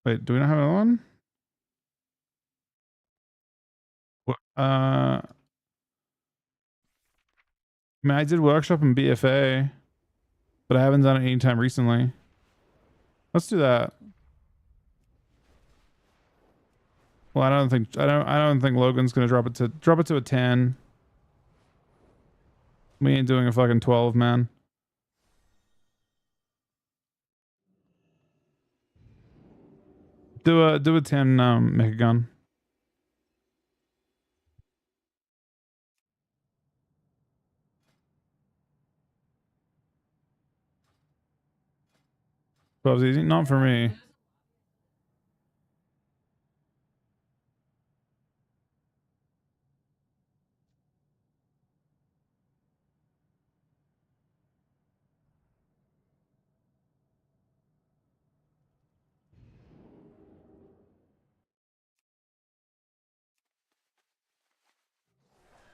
Wait, do we not have another one? What? I mean, I did workshop in BFA, but I haven't done it anytime recently. Let's do that. Well, I don't think Logan's gonna drop it to a 10. We ain't doing a fucking 12, man. Do a 10 Mechagon. Bob's easy. Not for me.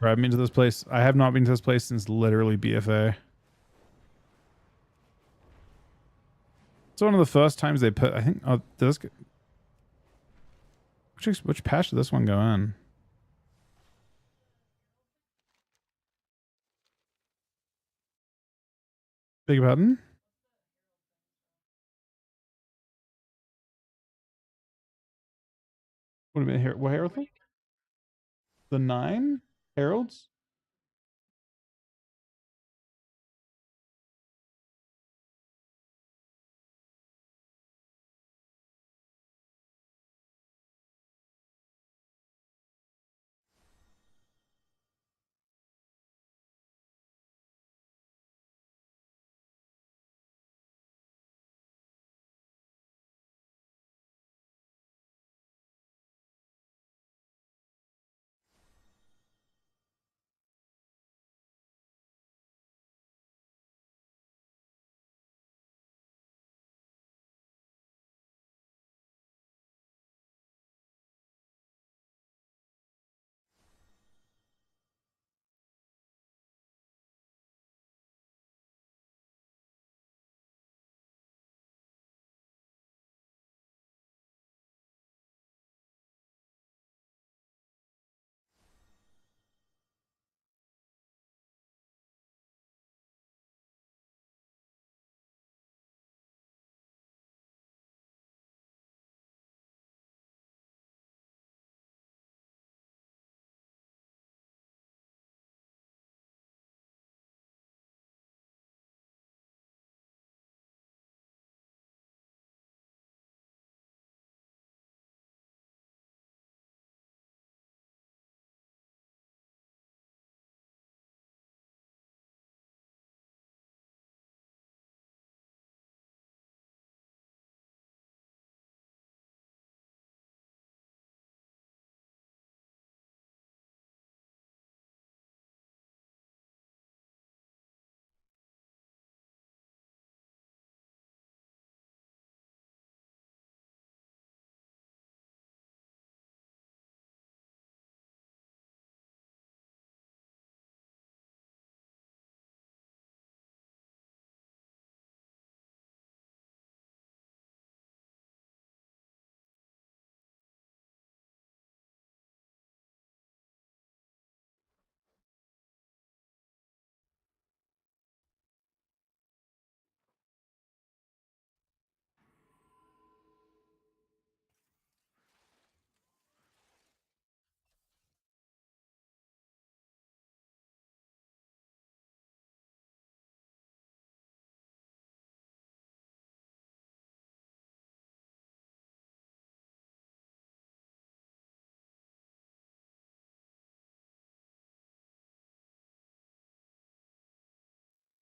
I've been to this place. I have not been to this place since literally BFA. It's one of the first times they put, I think, oh, this, which patch did this one go in? Big button? What do you mean here? What herald thing? The 9 heralds?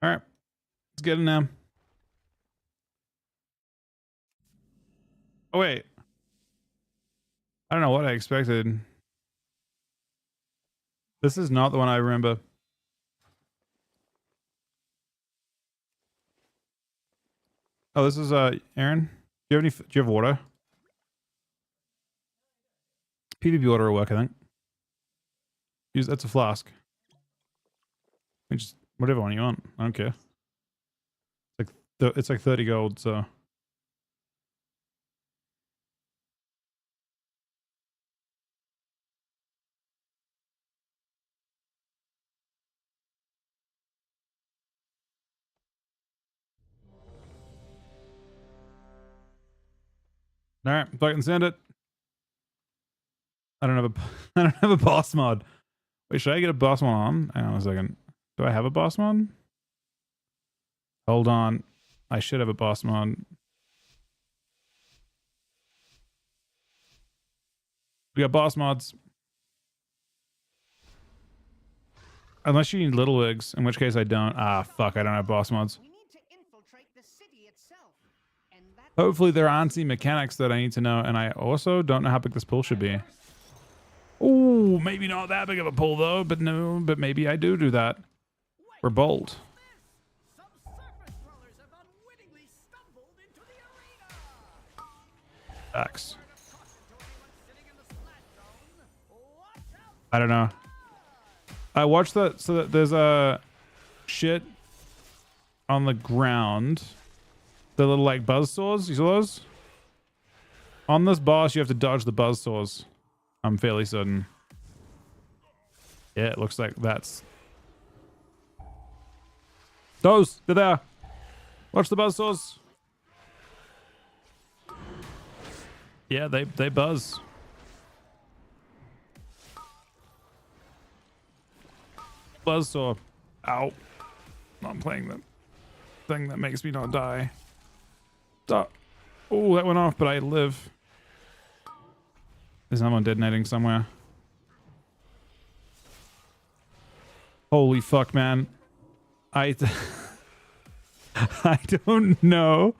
All right, let's get in now. Oh wait, I don't know what I expected. This is not the one I remember. Oh, this is Aaron. Do you have water? PvP water will work, I think. Use that's a flask. Just whatever one you want. I don't care. It's like 30 gold, so. All right, if I can send it. I don't have a I don't have a boss mod. Wait, should I get a boss mod on? Hang on a second. Do I have a boss mod? Hold on. I should have a boss mod. We got boss mods. Unless you need little wigs, in which case I don't. Ah, fuck, I don't have boss mods. We need to infiltrate the city itself. And that Hopefully there aren't any mechanics that I need to know, and I also don't know how big this pool should be. Ooh, maybe not that big of a pool though, but no, but maybe I do that. We're bold. some surface dwellers have unwittingly stumbled into the arena. Facts. Caution to anyone sitting in the splash zone. Watch out. I don't know. I watched that, so that there's a shit on the ground. The little like buzzsaws. You saw those? On this boss, you have to dodge the buzzsaws. I'm fairly certain. Yeah, it looks like that's those. They're there. Watch the buzzsaws. Yeah, they buzz. Buzzsaw. Ow. I'm playing the thing that makes me not die. Stop. Oh, that went off, but I live. There's someone detonating somewhere. Holy fuck, man. I don't know.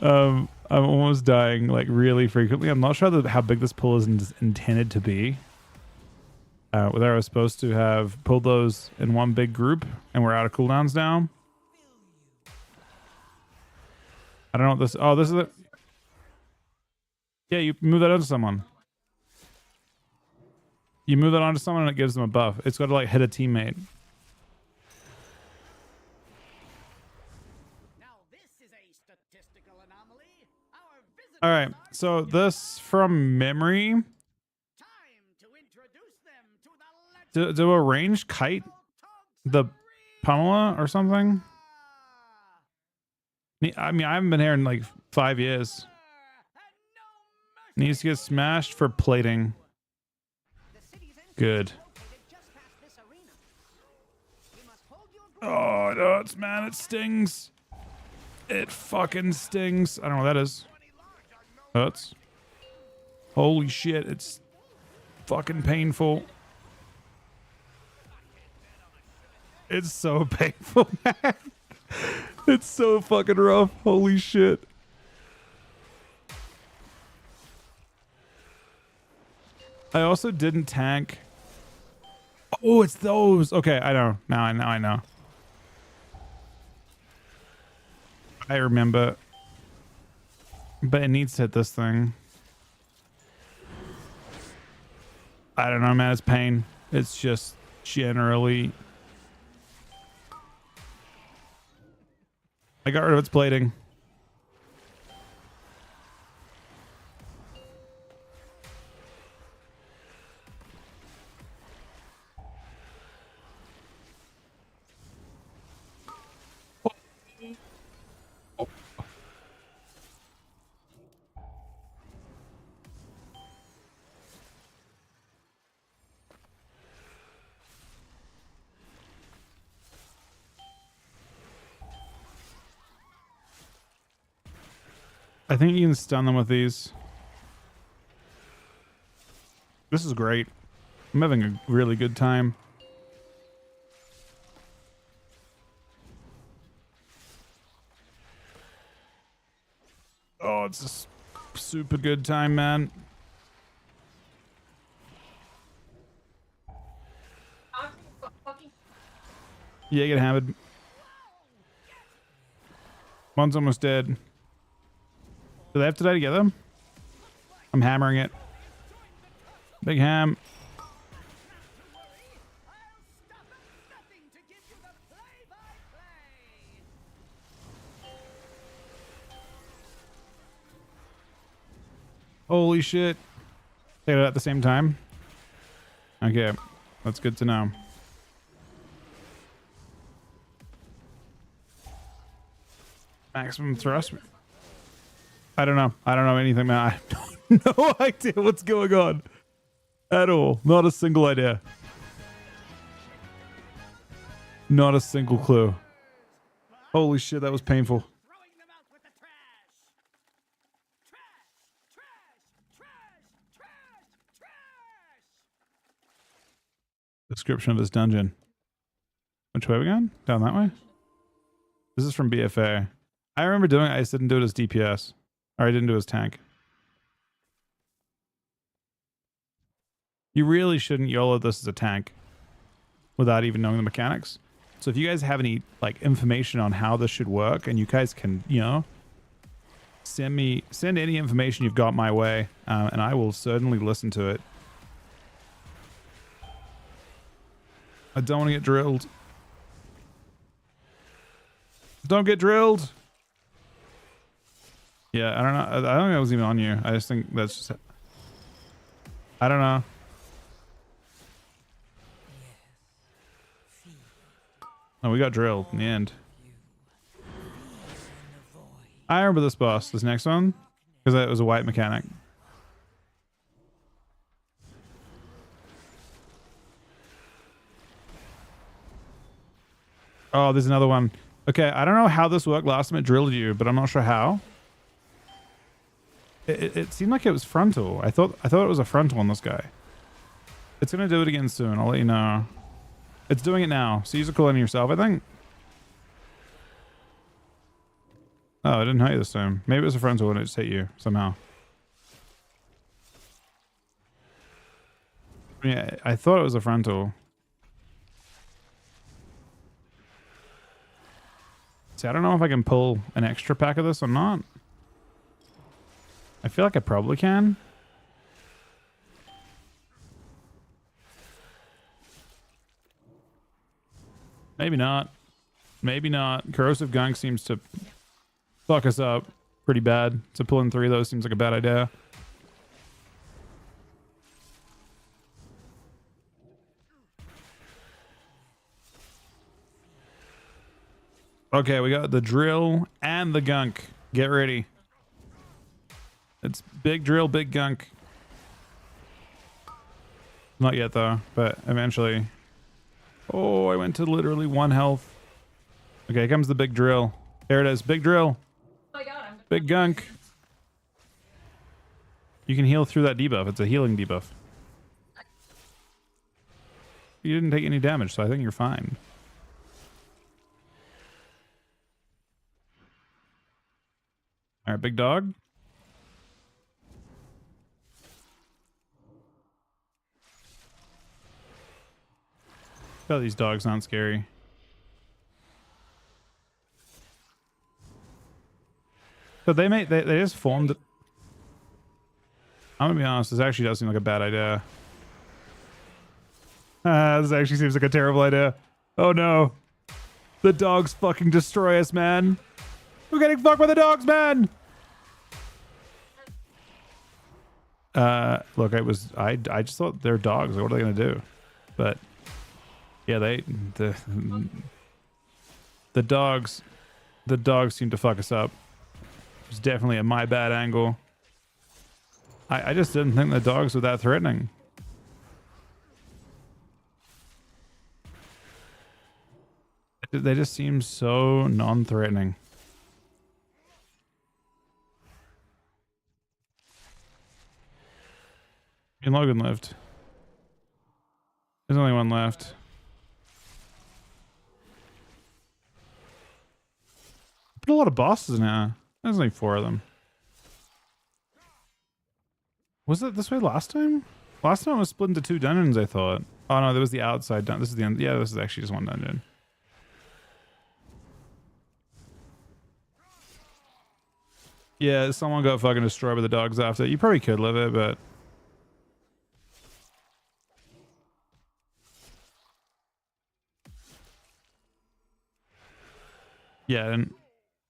I'm almost dying like really frequently. I'm not sure how big this pool is intended to be. Whether I was supposed to have pulled those in one big group and we're out of cooldowns now. I don't know what this. Oh, this is it. Yeah, you move that onto someone. You move that onto someone and it gives them a buff. It's got to like hit a teammate. Now this is a statistical anomaly. Our visitors All right, so this from memory. time to introduce them to the Do a ranged kite the pummeler or something? I mean, I haven't been here in like 5 years. Needs to get smashed for plating. Good. Oh, it hurts, man. It stings. It fucking stings. I don't know what that is. Hurts. Holy shit. It's fucking painful. It's so painful, man. It's so fucking rough. Holy shit. I also didn't tank. Oh, it's those. Okay, I know. Now I know. I remember. But it needs to hit this thing. I don't know, man. It's pain. It's just generally. I got rid of its plating. I think you can stun them with these. This is great. I'm having a really good time. Oh, it's a super good time, man. Yeah, get hammered. One's almost dead. Do they have to die together? I'm hammering it. Big ham. Holy shit. They did it at the same time? Okay. That's good to know. Maximum thrust. I don't know. I don't know anything, man. I have no idea what's going on at all. Not a single idea. Not a single clue. Holy shit, that was painful. Description of this dungeon. Which way are we going? Down that way? This is from BFA. I remember doing it. I just didn't do it as DPS. Or I didn't do it as tank. You really shouldn't YOLO this as a tank without even knowing the mechanics. So if you guys have any like information on how this should work, and you guys can, you know, send any information you've got my way, and I will certainly listen to it. I don't want to get drilled. Don't get drilled. Yeah, I don't know. I don't think that was even on you. I just think that's just... I don't know. Oh, we got drilled in the end. I remember this boss, this next one, because it was a white mechanic. Oh, there's another one. Okay, I don't know how this worked last time it drilled you, but I'm not sure how. It seemed like it was frontal. I thought it was a frontal on this guy. It's gonna do it again soon. I'll let you know. It's doing it now. So use a cool on yourself, I think. Oh, I didn't hit you this time. Maybe it was a frontal and it just hit you somehow. Yeah, I thought it was a frontal. See, I don't know if I can pull an extra pack of this or not. I feel like I probably can. Maybe not. Maybe not. Corrosive gunk seems to fuck us up pretty bad. So pulling 3 of those seems like a bad idea. Okay, we got the drill and the gunk. Get ready. It's big drill, big gunk. Not yet though, but eventually. Oh, I went to literally 1 health. Okay, here comes the big drill. There it is, big drill. Oh my God, big gunk. You can heal through that debuff. It's a healing debuff. You didn't take any damage, so I think you're fine. All right, big dog. Oh, these dogs aren't scary. So they just formed. I'm gonna be honest. This actually does seem like a bad idea. This actually seems like a terrible idea. Oh no, the dogs fucking destroy us, man. We're getting fucked by the dogs, man. Look, I just thought they're dogs. What are they gonna do? But yeah, the dogs seem to fuck us up. It's definitely a my bad angle. I just didn't think the dogs were that threatening. They just seem so non-threatening. And Logan lived. There's only one left. Put a lot of bosses now. There's only 4 of them. Was it this way last time? Last time it was split into 2 dungeons, I thought. Oh no, there was the outside dungeon. This is the end. Yeah, this is actually just 1 dungeon. Yeah, someone got fucking destroyed by the dogs after. You probably could live it, but... Yeah, and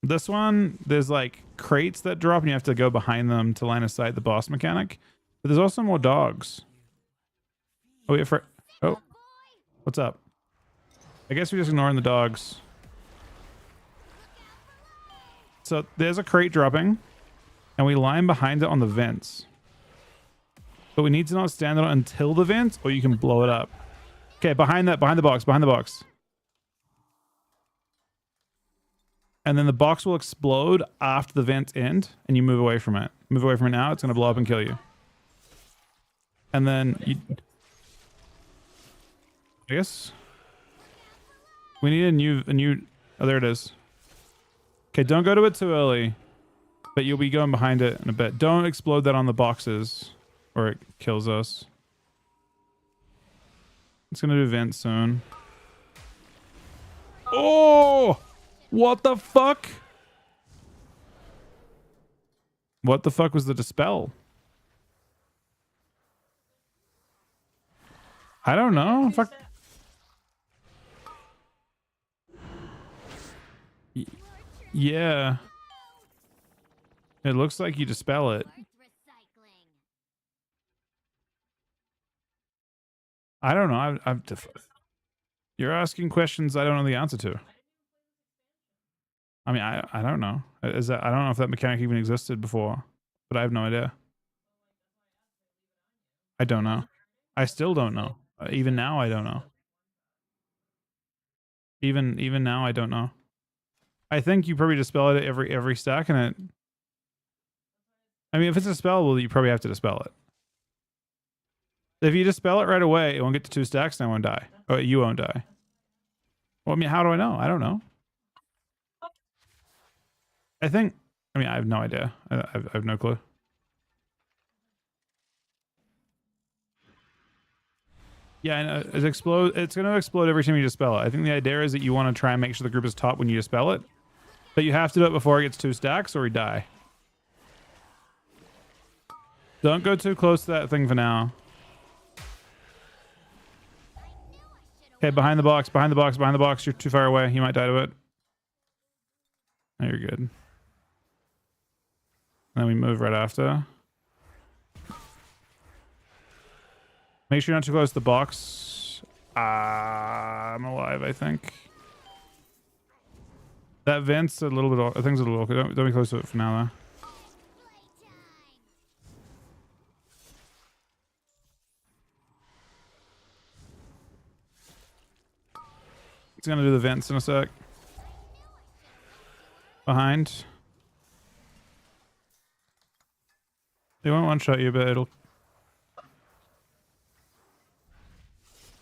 this one, there's like crates that drop and you have to go behind them to line of sight the boss mechanic. But there's also more dogs. Oh, wait for... Oh. What's up? I guess we're just ignoring the dogs. So there's a crate dropping, and we line behind it on the vents. But we need to not stand on it until the vents, or you can blow it up. Okay, behind that, behind the box, behind the box. And then the box will explode after the vents end, and you move away from it. Move away from it now, it's going to blow up and kill you. And then you... I guess... We need a new... Oh, there it is. Okay, don't go to it too early. But you'll be going behind it in a bit. Don't explode that on the boxes, or it kills us. It's gonna do vent soon. Oh! What the fuck? What the fuck was the dispel? I don't know. Fuck. Yeah. It looks like you dispel it. I don't know. You're asking questions I don't know the answer to. I mean, I don't know. I don't know if that mechanic even existed before, but I have no idea. I don't know. I still don't know. Even now, I don't know. Even now, I don't know. I think you probably dispel it every stack, and it... I mean, if it's dispellable, you probably have to dispel it. If you dispel it right away, it won't get to 2 stacks and I won't die. Oh, you won't die. Well, I mean, how do I know? I don't know. I think... I mean, I have no idea. I have no clue. Yeah, I know. It's going to explode every time you dispel it. I think the idea is that you want to try and make sure the group is top when you dispel it. But you have to do it before it gets 2 stacks or you die. Don't go too close to that thing for now. Okay, behind the box, behind the box, behind the box. You're too far away. You might die to it. No, you're good. And then we move right after. Make sure you're not too close to the box. I'm alive, I think. That vent's a little bit... I think it's a little awkward. Don't be close to it for now, though. It's gonna do the vents in a sec. Behind. They won't one-shot you, but it'll...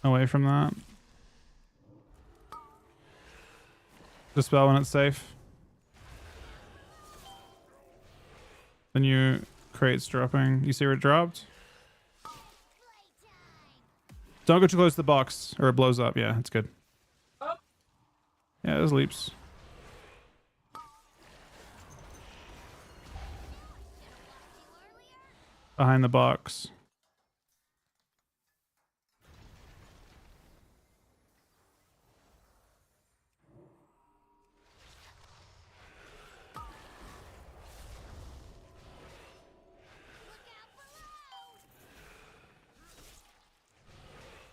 Away from that. Dispel when it's safe. The new crate's dropping. You see where it dropped? Don't go too close to the box or it blows up. Yeah, it's good. Yeah, there's leaps. Behind the box.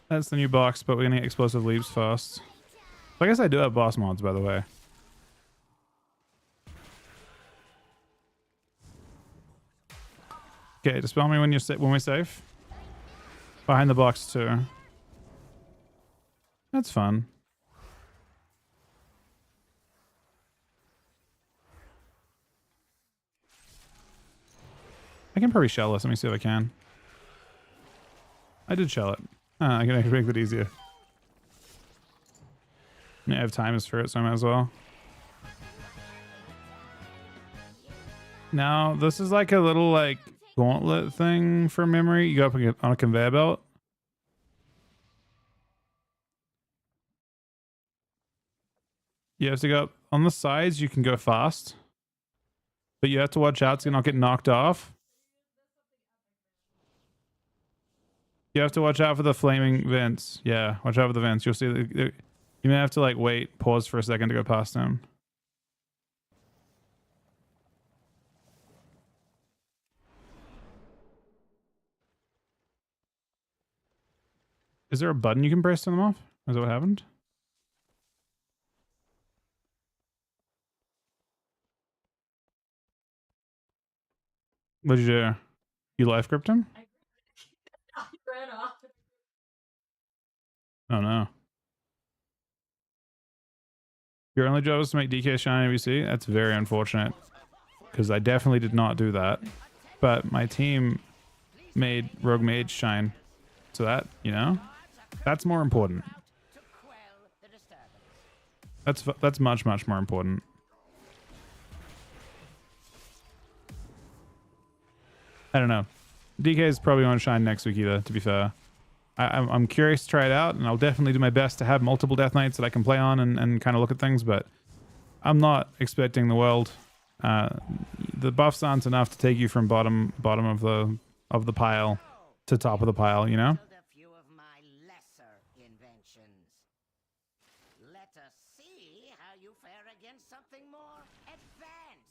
That's the new box, but we're gonna get explosive leaps first. I guess I do have boss mods, by the way. Okay, dispel me when we're safe. Behind the box too. That's fun. I can probably shell this. Let me see if I can. I did shell it. I can make it easier. I have timers for it, so I might as well. Now, this is like a little, like, gauntlet thing from memory. You go up on a conveyor belt. You have to go up on the sides. You can go fast, but you have to watch out to not get knocked off. You have to watch out for the flaming vents. Yeah, watch out for the vents. You'll see that you may have to like wait, pause for a second to go past them. Is there a button you can press to turn them off? Is that what happened? What did you do? You life gripped him? Ran off. Oh no. Your only job is to make DK shine AWC? That's very unfortunate. Because I definitely did not do that. But my team made Rogue Mage shine. So that, you know, that's more important. That's much, much more important. I don't know. DK is probably on shine next week either, to be fair. I'm curious to try it out, and I'll definitely do my best to have multiple Death Knights that I can play on and kind of look at things, but I'm not expecting the world. The buffs aren't enough to take you from bottom of the pile to top of the pile, you know? Let us see how you fare against something more advanced.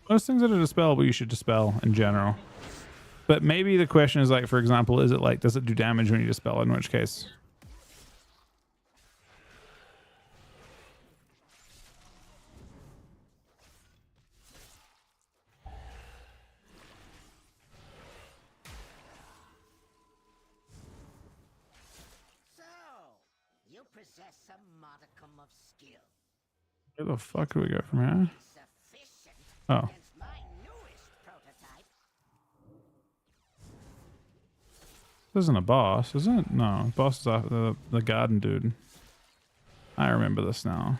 Most things that are dispellable you should dispel in general. But maybe the question is like, for example, is it like, does it do damage when you dispel it? In which case, So, you possess some modicum of skill. where the fuck do we go from here? Sufficient Oh. against my newest prototype. This isn't a boss, is it? No, boss is the garden dude. I remember this now.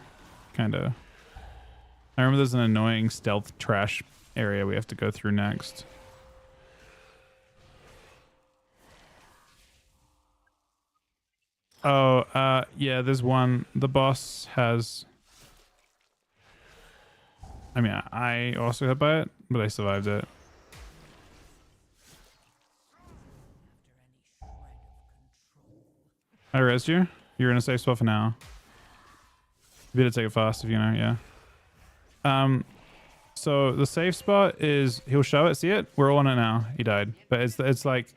Kinda. I remember there's an annoying stealth trash area we have to go through next. Oh, yeah, there's one. The boss has... I mean, I also hit by it, but I survived it. I rezzed you. You're in a safe spot for now. You better take it fast if you know, yeah. So the safe spot is, he'll show it, see it? We're all on it now. He died. But it's like...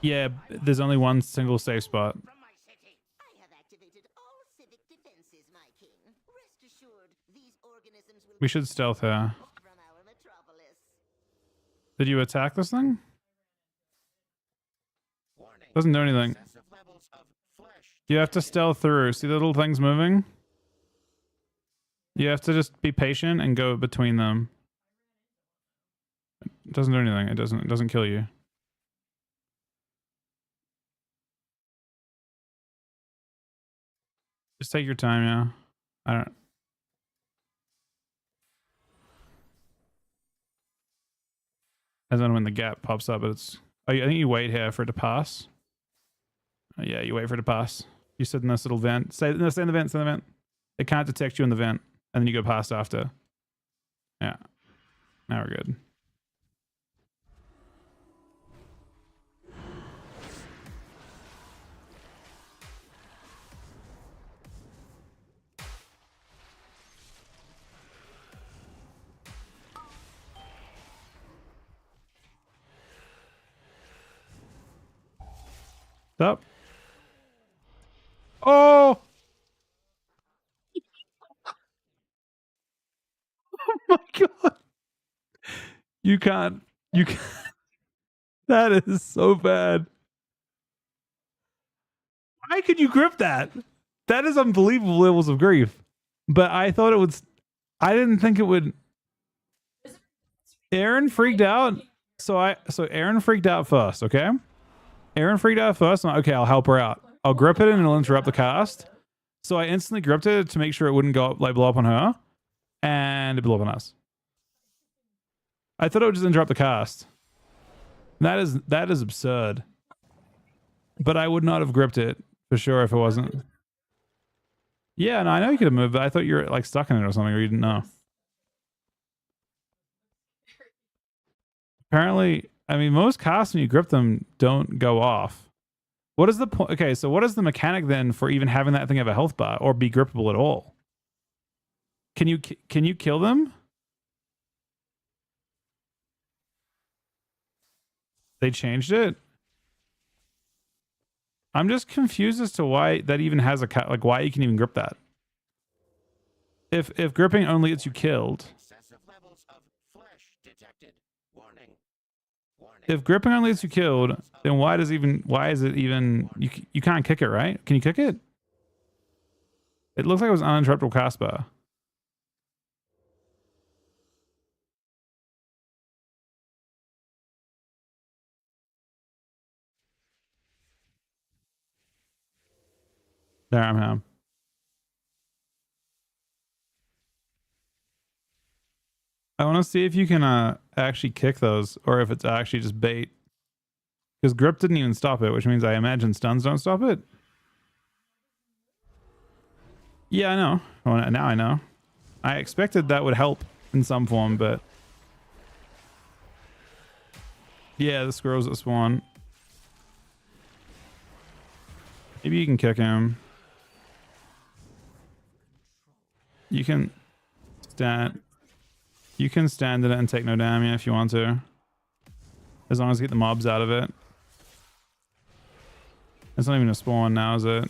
Yeah, there's only one single safe spot. We should stealth her. Did you attack this thing? Doesn't do anything. You have to stealth through. See the little things moving? You have to just be patient and go between them. It doesn't do anything. It doesn't kill you. Just take your time, yeah. I don't... As in when the gap pops up, but it's... Oh, I think you wait here for it to pass. Oh, yeah, you wait for it to pass. You sit in this little vent. Stay in the vent, stay in the vent. It can't detect you in the vent. And then you go past after. Yeah. Now we're good. Up. Oh! Oh my god. You can't. That is so bad. Why could you grip that? That is unbelievable levels of grief. But I thought it would. I didn't think it would. Aaron freaked out. So Aaron freaked out first. Okay. Aaron freaked out first. I'm like, okay, I'll help her out. I'll grip it and it'll interrupt the cast. So I instantly gripped it to make sure it wouldn't go up, like blow up on her, and it blew up on us. I thought it would just interrupt the cast. That is absurd. But I would not have gripped it for sure if it wasn't. Yeah, no, I know you could have moved, but I thought you were like stuck in it or something, or you didn't know. Apparently, I mean, most casts when you grip them don't go off. What is the point? Okay, so what is the mechanic then for even having that thing have a health bar or be grippable at all? Can you kill them? They changed it. I'm just confused as to why that even has a like why you can even grip that. If gripping only gets you killed. If gripping only gets you killed, then why is it even you can't kick it, right? Can you kick it? It looks like it was uninterruptible cast bar. There I'm him. I want to see if you can actually kick those or if it's actually just bait. Because grip didn't even stop it, which means I imagine stuns don't stop it. Yeah, I know. Well, now I know. I expected that would help in some form, but... Yeah, the squirrels that spawn. Maybe you can kick him. You can stand... You can stand in it and take no damage if you want to. As long as you get the mobs out of it. It's not even a spawn now, is it?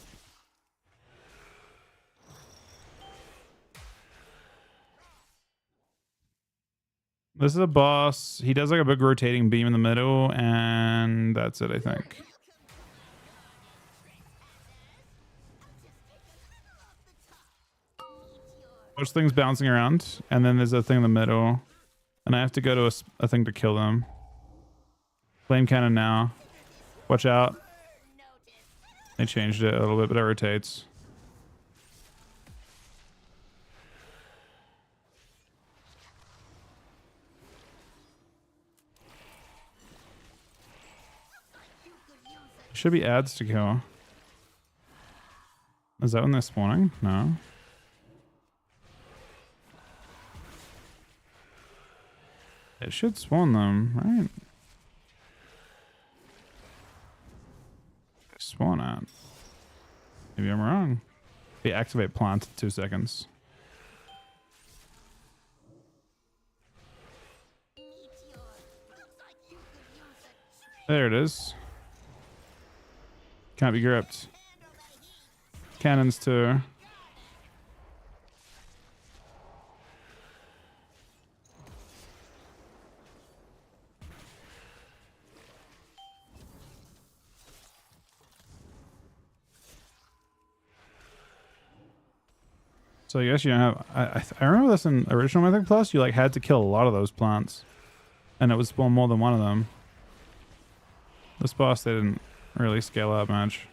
This is a boss. He does like a big rotating beam in the middle, and that's it, I think. Those things bouncing around, and then there's a thing in the middle, and I have to go to a thing to kill them. Flame cannon now. Watch out. They changed it a little bit, but it rotates. Should be ads to kill. Is that when they're spawning? No. It should spawn them, right? Spawn at. Maybe I'm wrong. They activate plant in 2 seconds. There it is. Can't be gripped. Cannons too. So I guess you don't have... I remember this in original Mythic Plus. You like had to kill a lot of those plants, and it would spawn more than one of them. This boss they didn't really scale up much.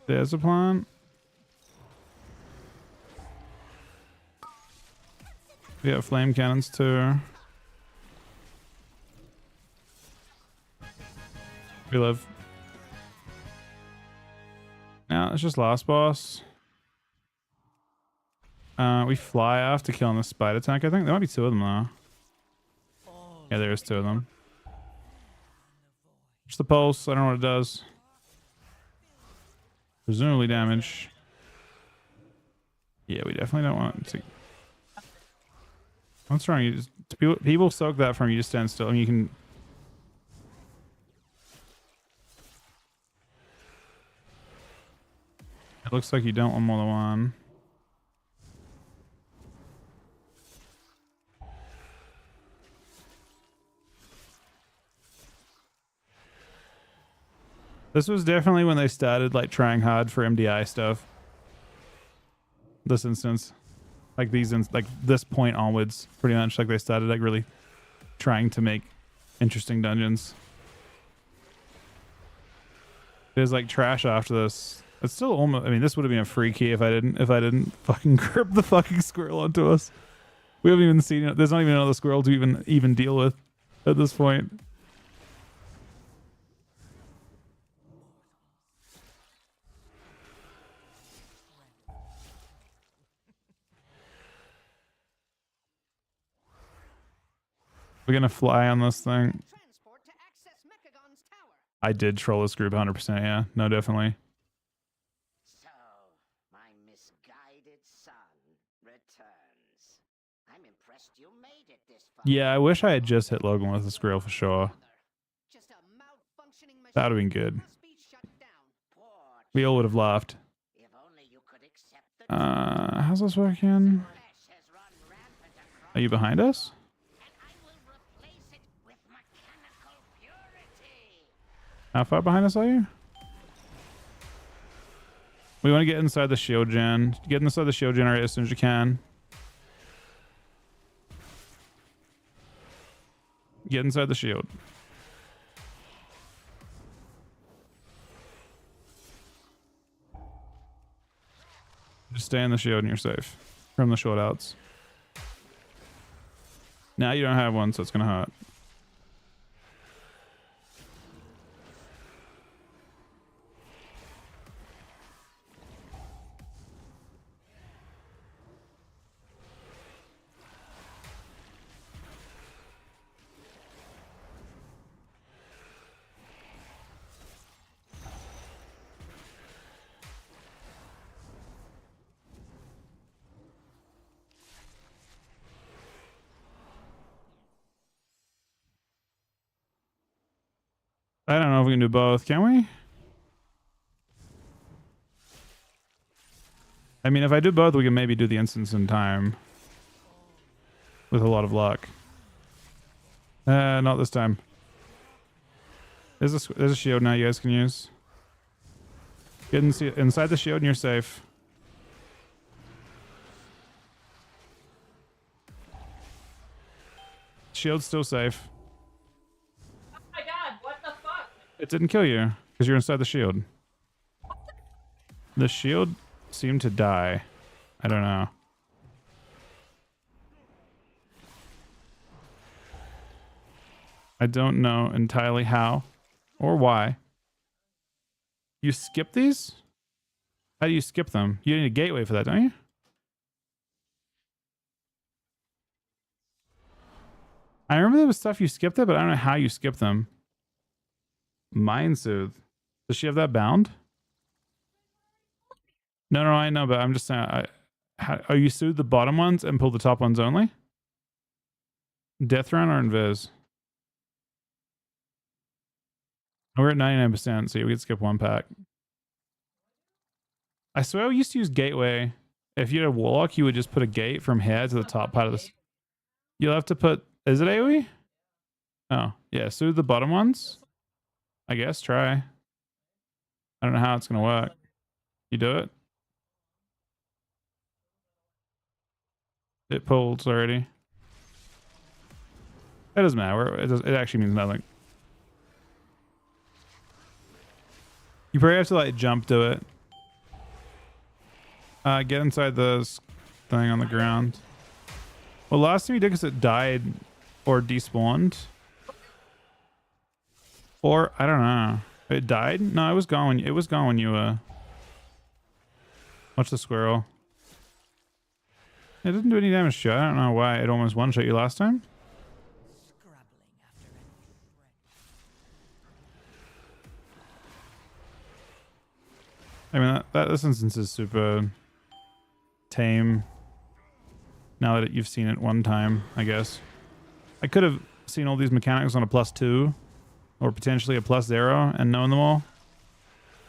There's a plant. We have flame cannons too. We live. Now it's just last boss. We fly after killing the spider tank, I think. There might be 2 of them though. Yeah, there is 2 of them. Just the pulse. I don't know what it does. Presumably damage. Yeah, we definitely don't want to. What's wrong? You just people soak that from you. Just stand still. I mean, you can. It looks like you don't want more than one. This was definitely when they started like trying hard for MDI stuff. This instance, like like this point onwards, pretty much like they started like really trying to make interesting dungeons. There's like trash after this. It's still almost. I mean, this would have been a free key if I didn't fucking grip the fucking squirrel onto us. We haven't even seen it. There's not even another squirrel to even deal with at this point. We're gonna fly on this thing. I did troll this group 100%. Yeah, no, definitely. So, my misguided son returns. I'm impressed you made it this far. Yeah, I wish I had just hit Logan with the squirrel for sure. That would have been good. We all would have laughed. How's this working? Are you behind us? How far behind us are you? We want to get inside the shield gen. Get inside the shield generator as soon as you can. Get inside the shield. Just stay in the shield and you're safe from the short outs. Now you don't have one, so it's gonna hurt. I don't know if we can do both, can we? I mean, if I do both, we can maybe do the instance in time. With a lot of luck. Not this time. There's a shield now you guys can use. Get inside the shield and you're safe. Shield's still safe. It didn't kill you because you're inside the shield. The shield seemed to die. I don't know. I don't know entirely how or why. You skip these? How do you skip them? You need a gateway for that, don't you? I remember there was stuff you skipped it, but I don't know how you skip them. Mind Soothe. Does she have that bound? No, I know, but I'm just saying. Are you soothe the bottom ones and pull the top ones only? Death Run or Invis? We're at 99%, so we could skip one pack. I swear we used to use Gateway. If you had a Warlock, you would just put a gate from here to the top part of this. You'll have to put... Is it AoE? Oh, yeah. Soothe the bottom ones. I guess. Try. I don't know how it's going to work. You do it? It pulls already. It doesn't matter. It actually means nothing. You probably have to like jump to it. Get inside this thing on the ground. Well, last time you did because it died or despawned. Or I don't know. It died? No, it was gone. It was gone when you watch the squirrel. It didn't do any damage to you. I don't know why it almost one-shot you last time. I mean, this instance is super tame. Now that you've seen it one time, I guess. I could have seen all these mechanics on a +2 or potentially a +0 and known them all.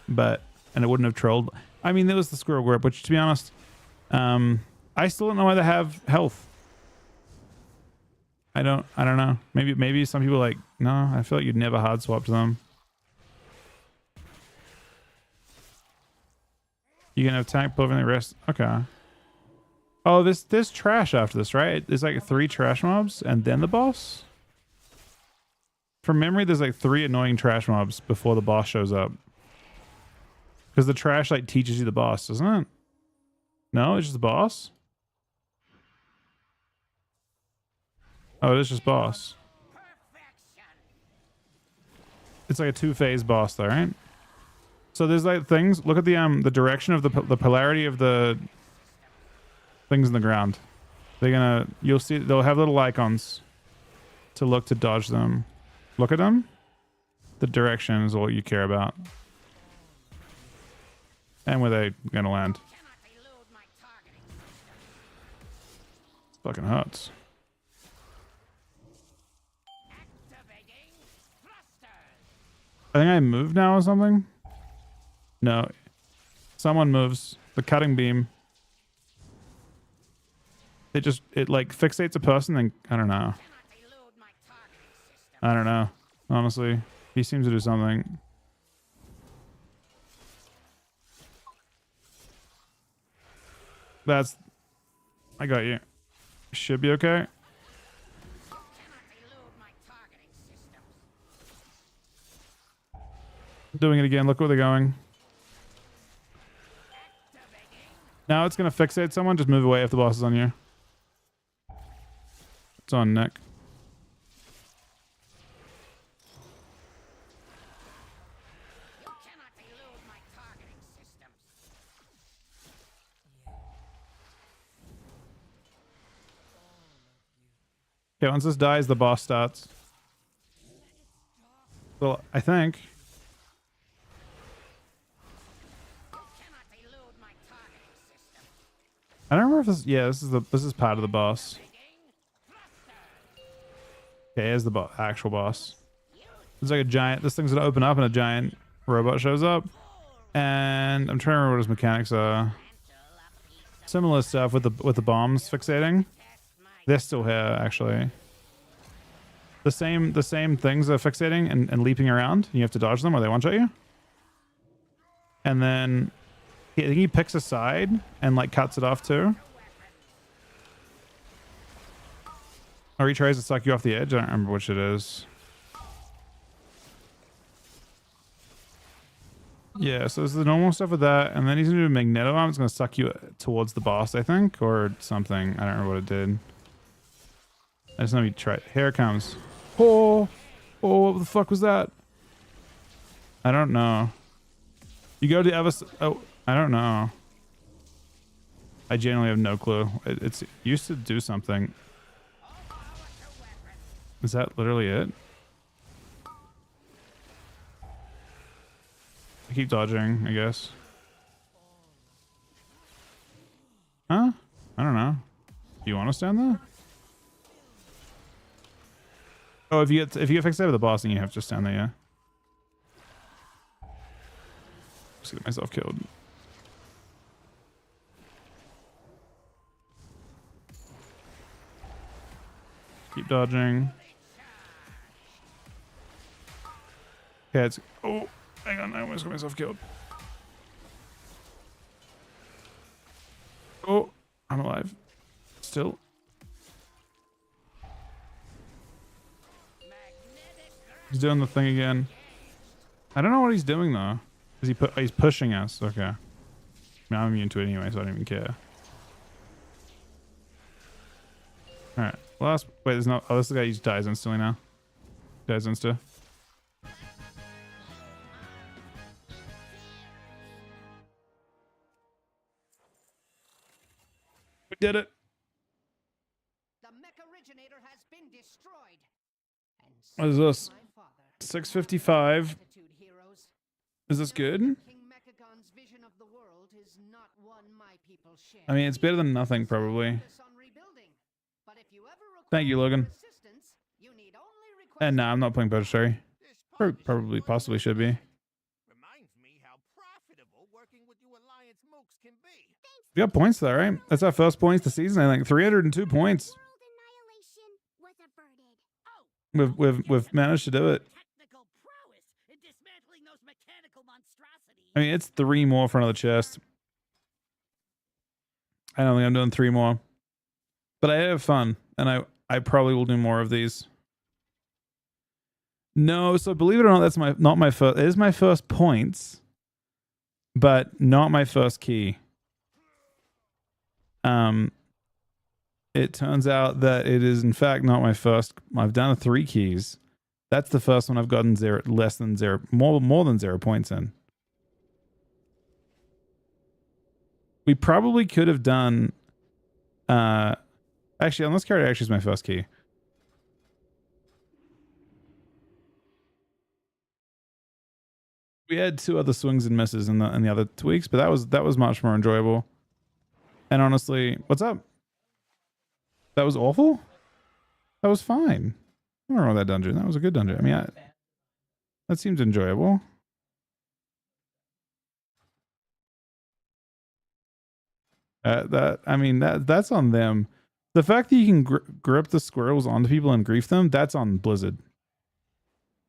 And it wouldn't have trolled. I mean, there was the squirrel grip, which to be honest, I still don't know why they have health. I don't know. Maybe some people like, no, I feel like you'd never hard swap to them. You can attack both and the rest. Okay. Oh, there's trash after this, right? There's like 3 trash mobs and then the boss? From memory, there's like 3 annoying trash mobs before the boss shows up. Because the trash like teaches you the boss, doesn't it? No, it's just the boss? Oh, it is just boss. It's like a 2-phase boss though, right? So there's like things. Look at the direction of the polarity of the things in the ground. You'll see they'll have little icons to look to dodge them. Look at them. The direction is all you care about. And where they're gonna land. It fucking hurts. I think I moved now or something. No. Someone moves. The cutting beam. It like fixates a person and I don't know. I don't know. Honestly. He seems to do something. I got you. Should be okay. Doing it again. Look where they're going. Now it's going to fixate someone. Just move away if the boss is on you. It's on Nick. Okay, once this dies, the boss starts. Well, I think. I don't remember if this. Yeah, this is part of the boss. Okay, here's the actual boss. It's like a giant. This thing's gonna open up and a giant robot shows up. And I'm trying to remember what his mechanics are. Similar stuff with the bombs fixating. They're still here, actually. The same things are fixating and leaping around. You have to dodge them or they one-shot you. And then I think he picks a side and like cuts it off too. Or he tries to suck you off the edge. I don't remember which it is. Yeah, so there's the normal stuff with that, and then he's gonna do a magneto arm. It's gonna suck you towards the boss, I think, or something. I don't remember what it did. I just know he tried. Here it comes. Oh, what the fuck was that? I don't know. You go to the other. Oh, I don't know. I genuinely have no clue. It's used to do something. Is that literally it? I keep dodging, I guess. Huh? I don't know. Do you want to stand there? Oh, if you get fixated with the boss, then you have to stand there, yeah. Just get myself killed. Keep dodging. Okay, it's... Oh, hang on. I almost got myself killed. Oh, I'm alive. Still. He's doing the thing again. I don't know what he's doing, though. He's pushing us. Okay. I mean, I'm immune to it anyway, so I don't even care. Alright. Wait, there's no... Oh, this is the guy who dies instantly now. Dies insta. We did it. The mech originator has been destroyed. What is this? 655. Is this good? I mean, it's better than nothing, probably. Thank you, Logan. And no, I'm not playing Budgetary. Probably, possibly should be. We got points though, right? That's our first points this season. I think 302 points. We've managed to do it. I mean, it's 3 more for another chest. I don't think I'm doing 3 more, but I have fun, and I probably will do more of these. No, so believe it or not, that's not my first. It is my first points, but not my first key. It turns out that it is in fact not my first. I've done 3 keys. That's the first one I've gotten more than 0 points in. We probably could have done. Actually, on this character, actually is my first key. We had 2 other swings and misses in the other tweaks, but that was much more enjoyable. And honestly, what's up? That was awful? That was fine. I don't know that dungeon. That was a good dungeon. I mean, that seems enjoyable. That's on them. The fact that you can grip the squirrels onto people and grief them, that's on Blizzard.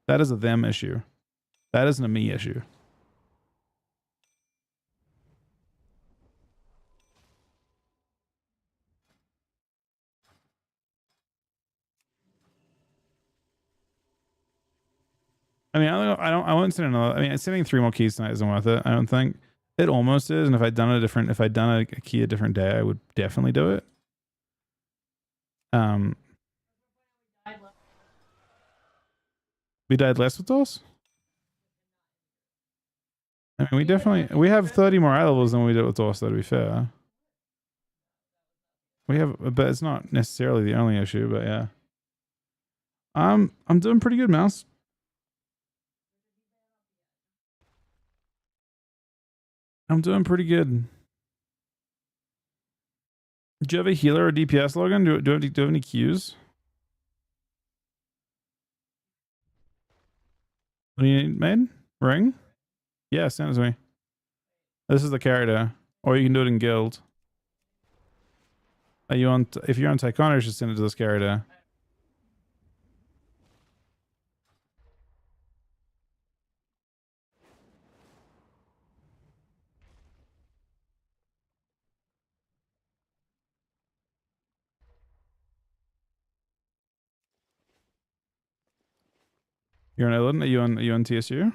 That is a them issue. That isn't a me issue. I mean, I won't send another. I mean, sending 3 more keys tonight isn't worth it. I don't think it almost is. And if I'd done a key a different day, I would definitely do it. We died less with those. I mean, we have 30 more eye levels than we did with DOS, though, to be fair. But it's not necessarily the only issue, but yeah. I'm doing pretty good, Mouse. I'm doing pretty good. Do you have a healer or DPS, Logan? Do you have any Qs? What do you need, main? Ring? Yeah, send it to me. This is the character. Or you can do it in guild. Are you on? If you're on Tycoon, you should send it to this character. You're on Ellen? Are you on TSU?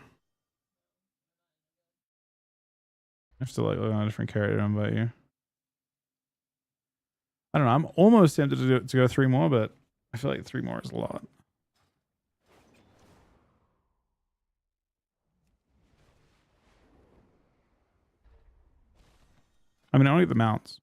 I have to like look on a different character to invite you. I don't know. I'm almost tempted to go 3 more, but I feel like 3 more is a lot. I mean, I don't get the mounts.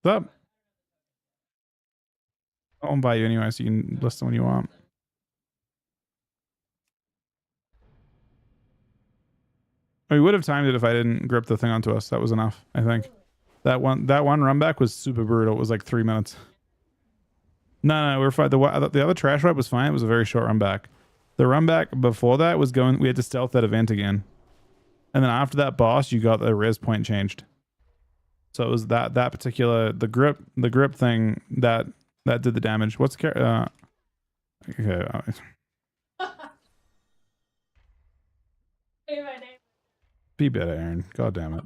What's up? I'll invite you anyway, so you can listen when you want. We would have timed it if I didn't grip the thing onto us. That was enough, I think. That one run back was super brutal. It was like 3 minutes. No, we're fine. The other trash wipe was fine. It was a very short run back. The run back before that was we had to stealth that event again. And then after that boss, you got the res point changed. So it was that particular, the grip thing that did the damage. What's the okay. Be better, Aaron. God damn it.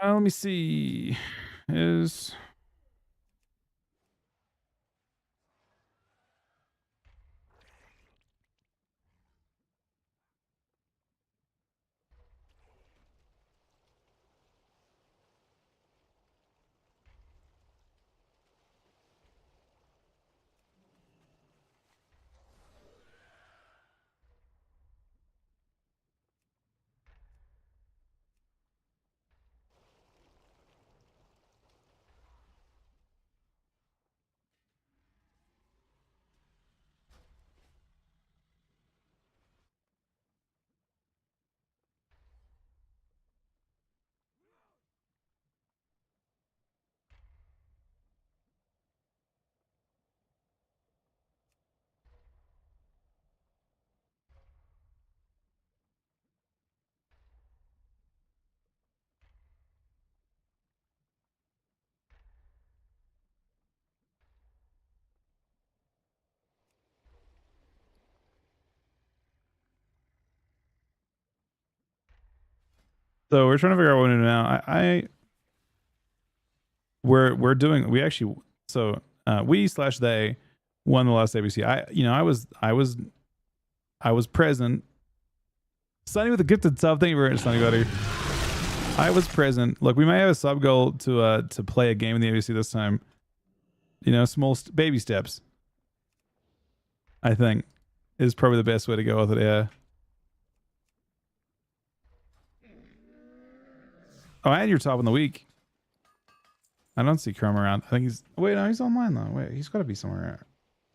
Let me see. Is So we're trying to figure out what to do now. We're doing we actually so we slash they won the last ABC. I was present. Sunny with the gifted sub. Thank you very much, Sunny buddy. I was present. Look, we may have a sub goal to play a game in the ABC this time. You know, small baby steps. I think is probably the best way to go with it. Yeah. Oh, and you're top in the week. I don't see Chrome around. I think he's wait, no, he's online though. Wait, he's got to be somewhere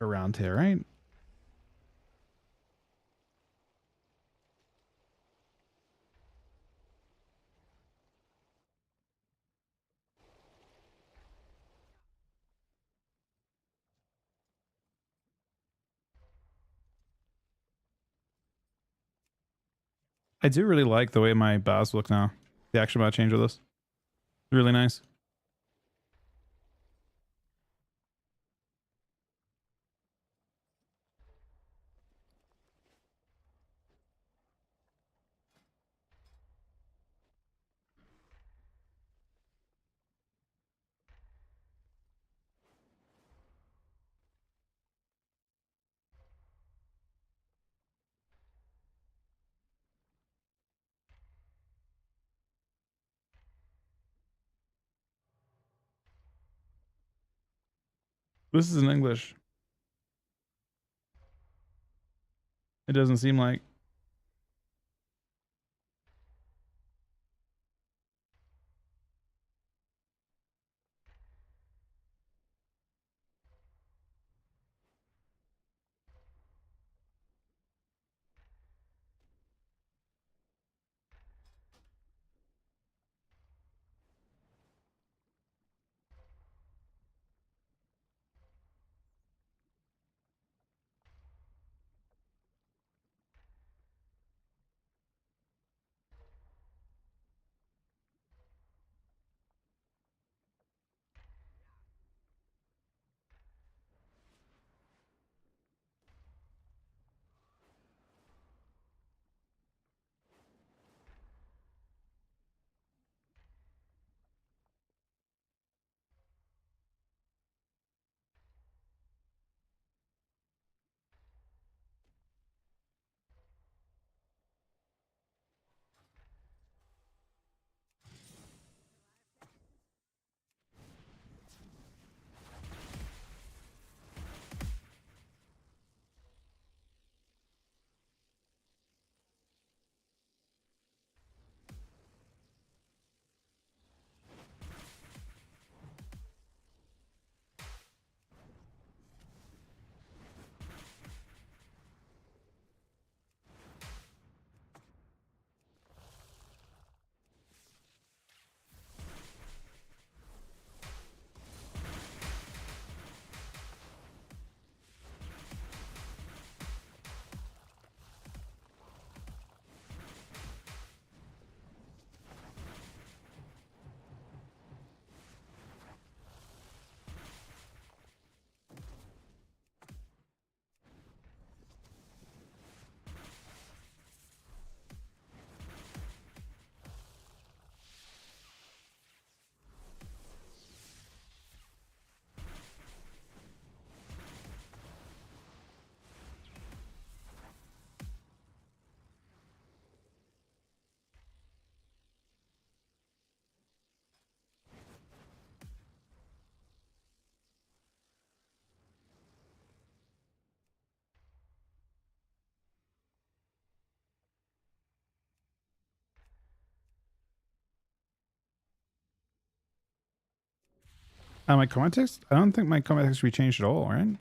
around here, right? I do really like the way my bars look now. The action bar change with this. Really nice. This is in English. It doesn't seem like. My comment text? I don't think my comment text should be changed at all, right?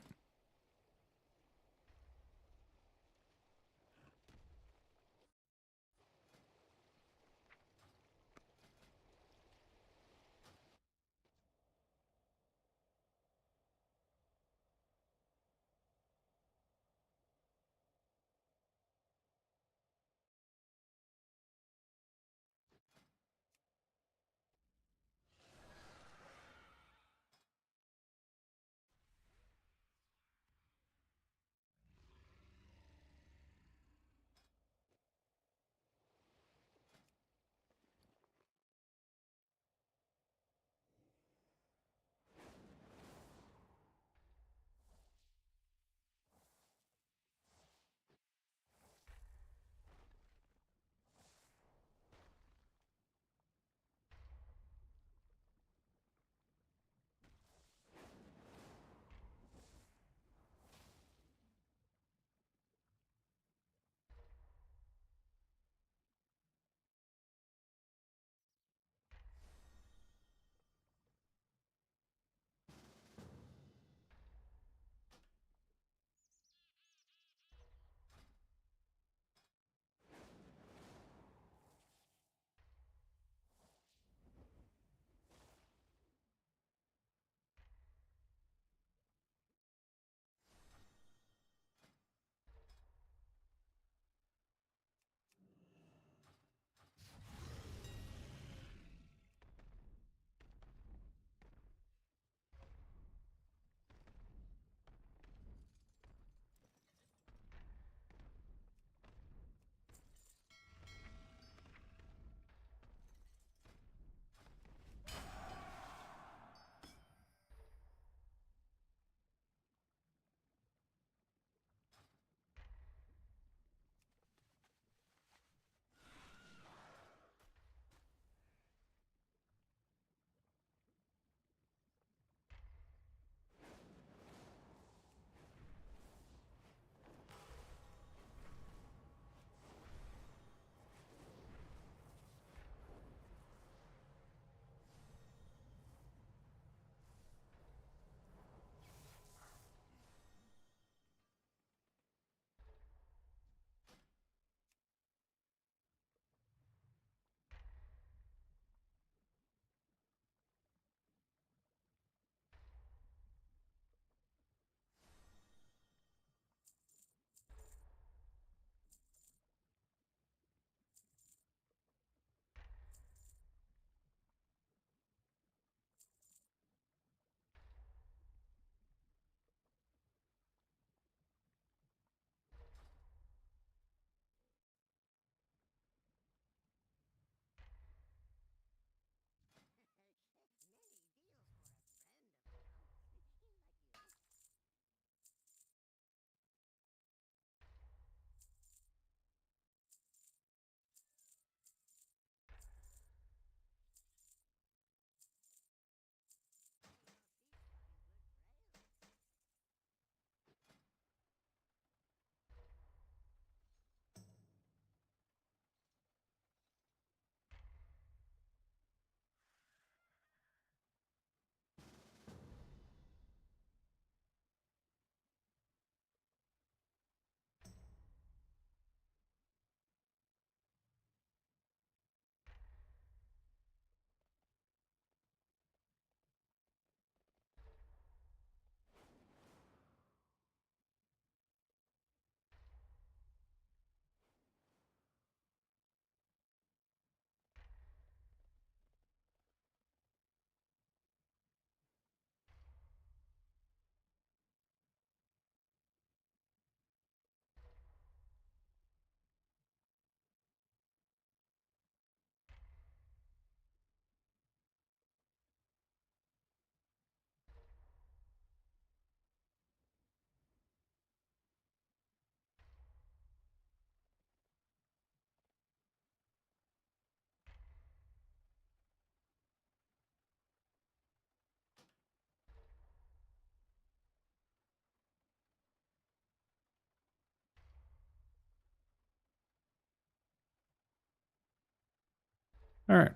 All right.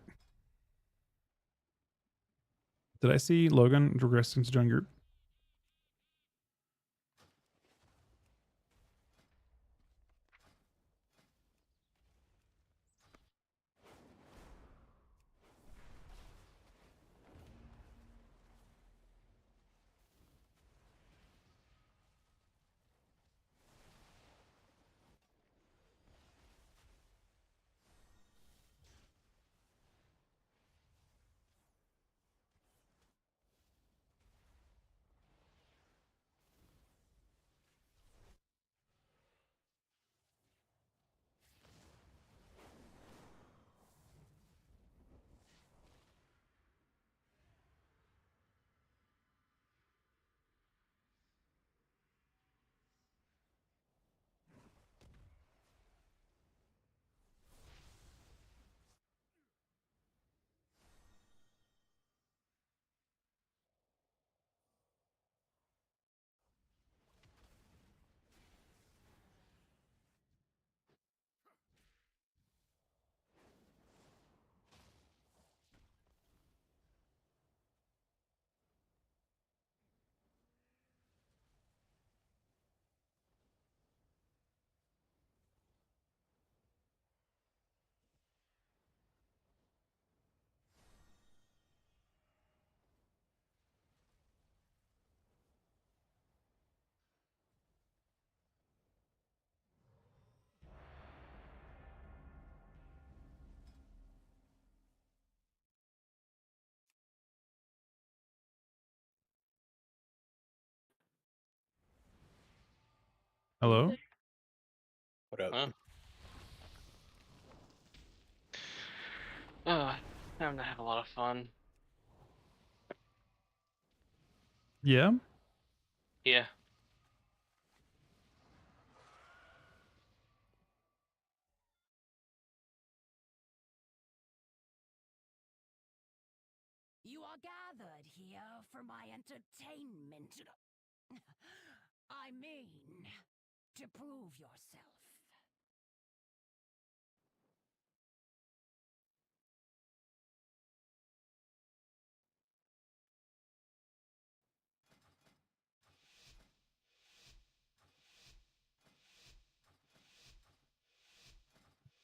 Did I see Logan regressing to join group? Hello? What up? Huh? Oh, I'm gonna have a lot of fun. Yeah? Yeah. You are gathered here for my entertainment. I mean, to prove yourself.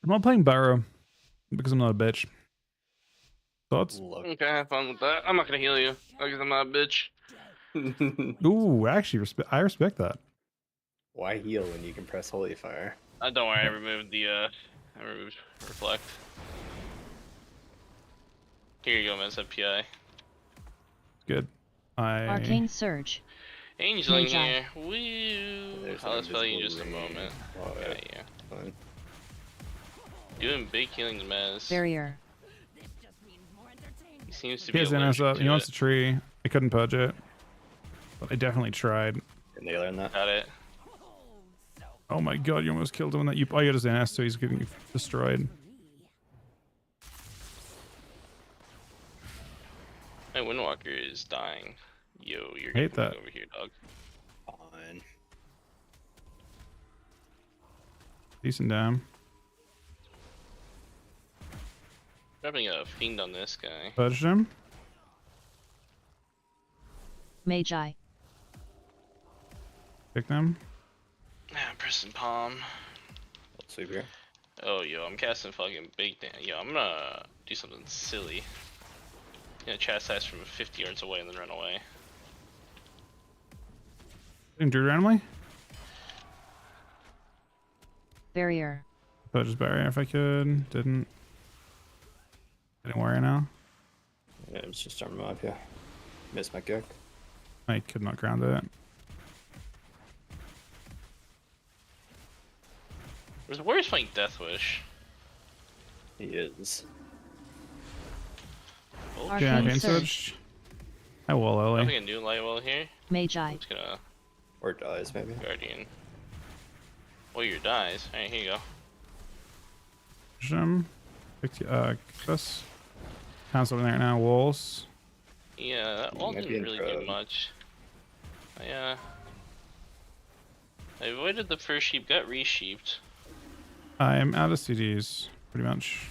I'm not playing Barrow because I'm not a bitch. Thoughts? Okay, have fun with that. I'm not gonna heal you because I'm not a bitch. Ooh, actually, I respect that. Why heal when you can press Holy Fire? Don't worry, I removed the I removed reflect. Here you go, man. It's a PI. Good. Arcane Surge. Angeling Magi. here. Woo! I'll spell you in just a moment. Yeah. Fine. Doing big healing mess. Barrier. He seems to He be has allergic NS up. to He wants it. a tree. I couldn't pudge it. But I definitely tried. Didn't they learn that? Got it. Oh my god, you almost killed him when that you got his NS, so he's getting destroyed. My Windwalker is dying. Yo, you're Hate getting that. over here, dog. Fine. Decent damn. Grabbing a fiend on this guy. Pudged him. Magi. Pick them. I'm pressing palm. Let's sweep here. Oh, yo, I'm casting fucking big damn. Yo, I'm gonna do something silly. Gonna chastise from 50 yards away and then run away. Didn't do randomly. Barrier. Pudge barrier if I could. Didn't. Didn't worry now. Yeah, it was just armor mob, yeah. Missed my kick. I could not ground it. Where's playing Death Wish? He is. Yeah, Arcane Arcane Surge. Surge. I will, Ellie. Nothing I can do light well here. Magi. I'm just gonna Or dies, maybe. Guardian. Oh, your dies. Alright, here you go. Push him. This. Cancel right now. Walls. Yeah, that wall might be didn't really do intro. much. I avoided the first sheep, got re-sheeped. I'm out of CDs, pretty much.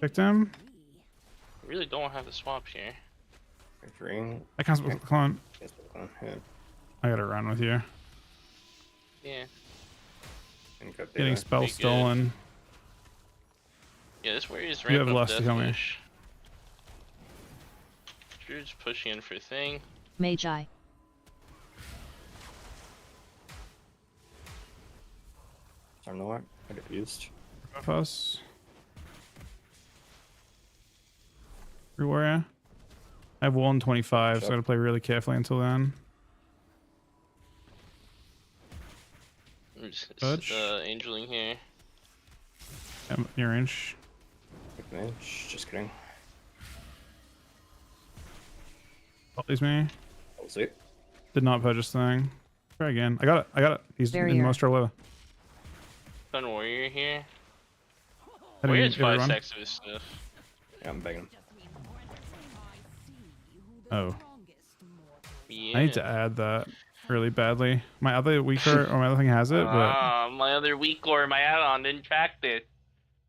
Victim. Really don't have to swap here. Ring. I can't swap with the clone. Yeah. I gotta run with you. Yeah. Getting spell stolen. Yeah, this warrior is You have ramping up less to kill me. Deathwish. Druid's pushing in for thing. Magi. Storm the Warp. I get used. Buff us. Free warrior. I have 125, so I gotta play really carefully until then. I'm just Touch. angeling here. Near inch. Quick mage. Just kidding. Please me. I'll see. Did not purchase thing. Try again. I got it. He's in the most trouble. Sun warrior here. Hitting Warrior's 5 everyone. stacks of his stuff. Yeah, I'm begging him. Oh. Yeah. I need to add that really badly. My other weaker or my other thing has it, but My other weak or my add-on didn't track it.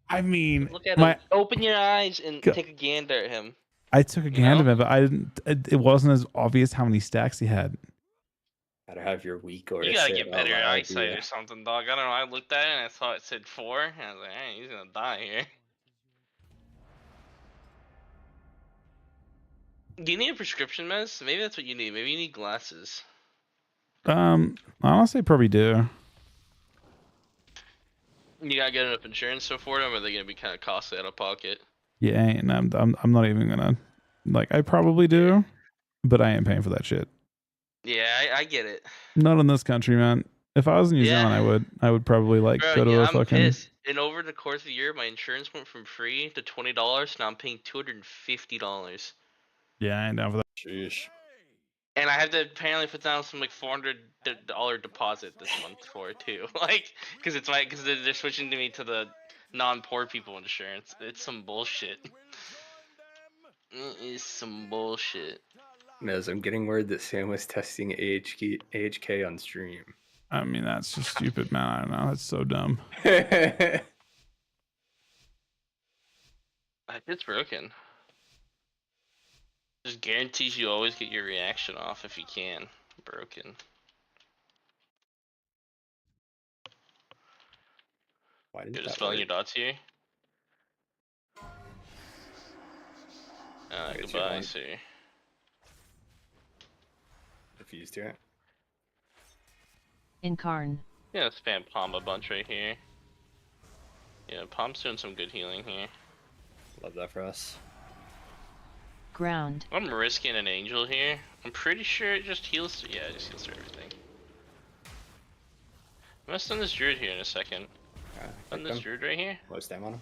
I mean, Look at him. Open your eyes and take a gander at him. I took a gander of it, but I didn't. It wasn't as obvious how many stacks he had. Gotta have your weak or You gotta get better eyesight or something, dog. I don't know. I looked at it and I thought it said 4. And I was like, hey, he's gonna die here. Do you need a prescription meds? Maybe that's what you need. Maybe you need glasses. Honestly, probably do. You gotta get enough insurance so for them, or are they gonna be kind of costly out of pocket? Yeah, and I'm not even gonna like. I probably do, but I ain't paying for that shit. Yeah, I get it. Not in this country, man. If I was in New Zealand, I would probably like Bro, go to a I'm fucking. pissed. And over the course of the year, my insurance went from free to $20. Now I'm paying $250. Yeah, I ain't down for that. Sheesh. And I have to apparently put down some like $400 deposit this month for it too, like, because they're switching to me to the non-poor people insurance. It's some bullshit. It is some bullshit. Miz, I'm getting word that Sam was testing AHK on stream. I mean, that's just stupid, man. I don't know. That's so dumb. It's broken. Just guarantees you always get your reaction off if you can. Broken. Why did You're that just spelling work? your dots here. Goodbye, sir. Refused to it. Incarn. Yeah, spam Palm a bunch right here. Yeah, Palm's doing some good healing here. Love that for us. Ground. I'm risking an angel here. I'm pretty sure it just heals. Yeah, it just heals through everything. I'm gonna stun this druid here in a second. Stun this druid right here. Low stam on him.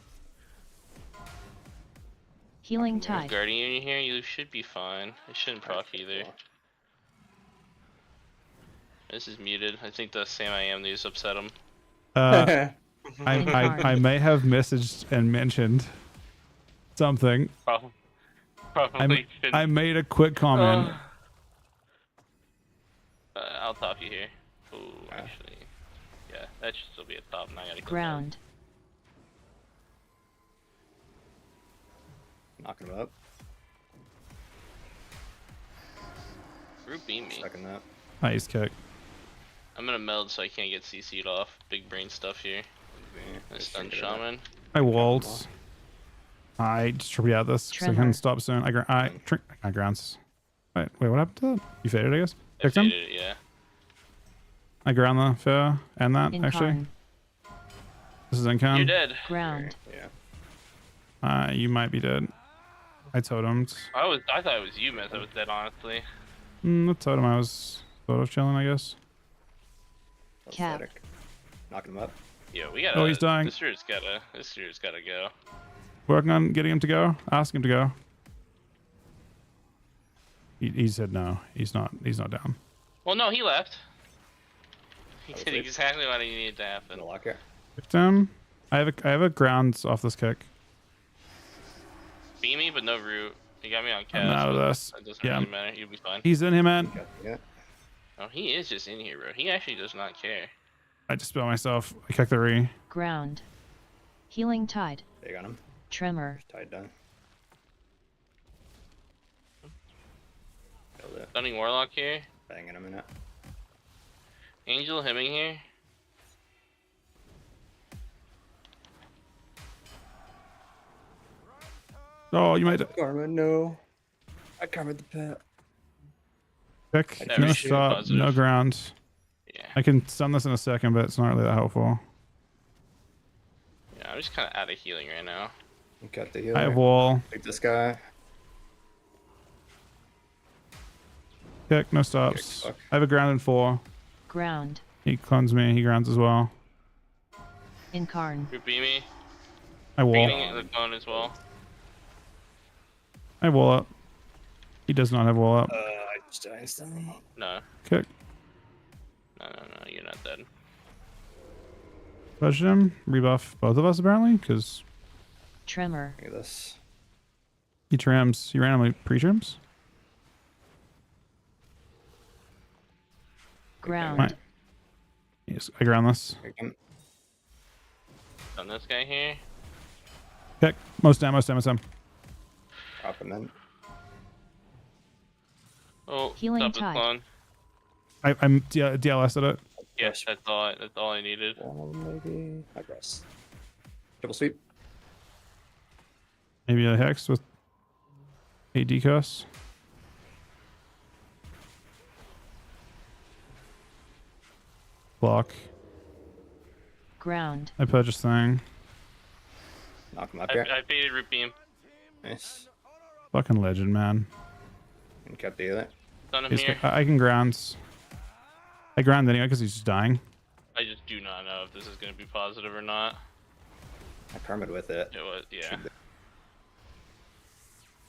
Healing tide. Guardian in here, you should be fine. It shouldn't proc either. This is muted. I think the Sam I am news upset him. I may have messaged and mentioned something. Probably shouldn't. I made a quick comment. I'll top you here. Ooh, actually, yeah, that should still be a top. And I gotta kill Ground. Knocking him up. Root beam me. Stuck in that. Nice kick. I'm gonna meld so I can't get CC'd off. Big brain stuff here. I stun shaman. I waltz. I just tripped out this so I can stop soon. I grounds. Wait, what happened to that? You faded, I guess? I Victim? faded it, yeah. I ground the fair and that, actually. This is income. You're dead. Ground. Yeah. You might be dead. I totemed. I thought it was you, Myth. I was dead, honestly. The totem I was sort of chilling, I guess. Cap. Knocking him up. Yeah, we gotta. Oh, he's dying. This dude's gotta go. Working on getting him to go. Ask him to go. He said no. He's not down. Well, no, he left. He did exactly what he needed to happen. Victim. I have a grounds off this kick. Beat me, but no root. You got me on cast. I'm out of this. It doesn't Yeah. really matter. You'll be fine. He's in here, man. Yeah. Oh, he is just in here, bro. He actually does not care. I just spelled myself. I kicked the re. Ground. Healing tide. They got him. Tremor. Tied down. Killed it. Stunning Warlock here. Banging him in it. Angel hemming here. Oh, you might Karma, no. I covered the pet. pick. Never No shoot shot, positive. no ground. Yeah. I can stun this in a second, but it's not really that helpful. Yeah, I'm just kind of out of healing right now. You got the healer. I have wall. Take this guy. Pick, no stops. Fuck. I have a ground in 4. Ground. He clones me. He grounds as well. Incarn. Rupee me. I wall. Beating the cone as well. I wall up. He does not have wall up. I just died instantly. No. Kick. No, you're not dead. Push him. Rebuff both of us apparently, because Tremor. Look at this. he trims. He randomly pre-trims. Ground. Right. Yes, I ground this. On this guy here. Pick. Most damage, most Drop him in. Oh, Healing stop the tide. clone. I'm DLS at it. Yes, that's all I needed. Maybe. I press. Double sweep. Maybe a hex with a decos. Block. Ground. I purchase thing. Knock him up here. I baited Rupee him. Nice. Fucking legend, man. And got the healer. Stun him He's here. I can ground. I ground anyway because he's just dying. I just do not know if this is going to be positive or not. I karma'd with it. It was, yeah.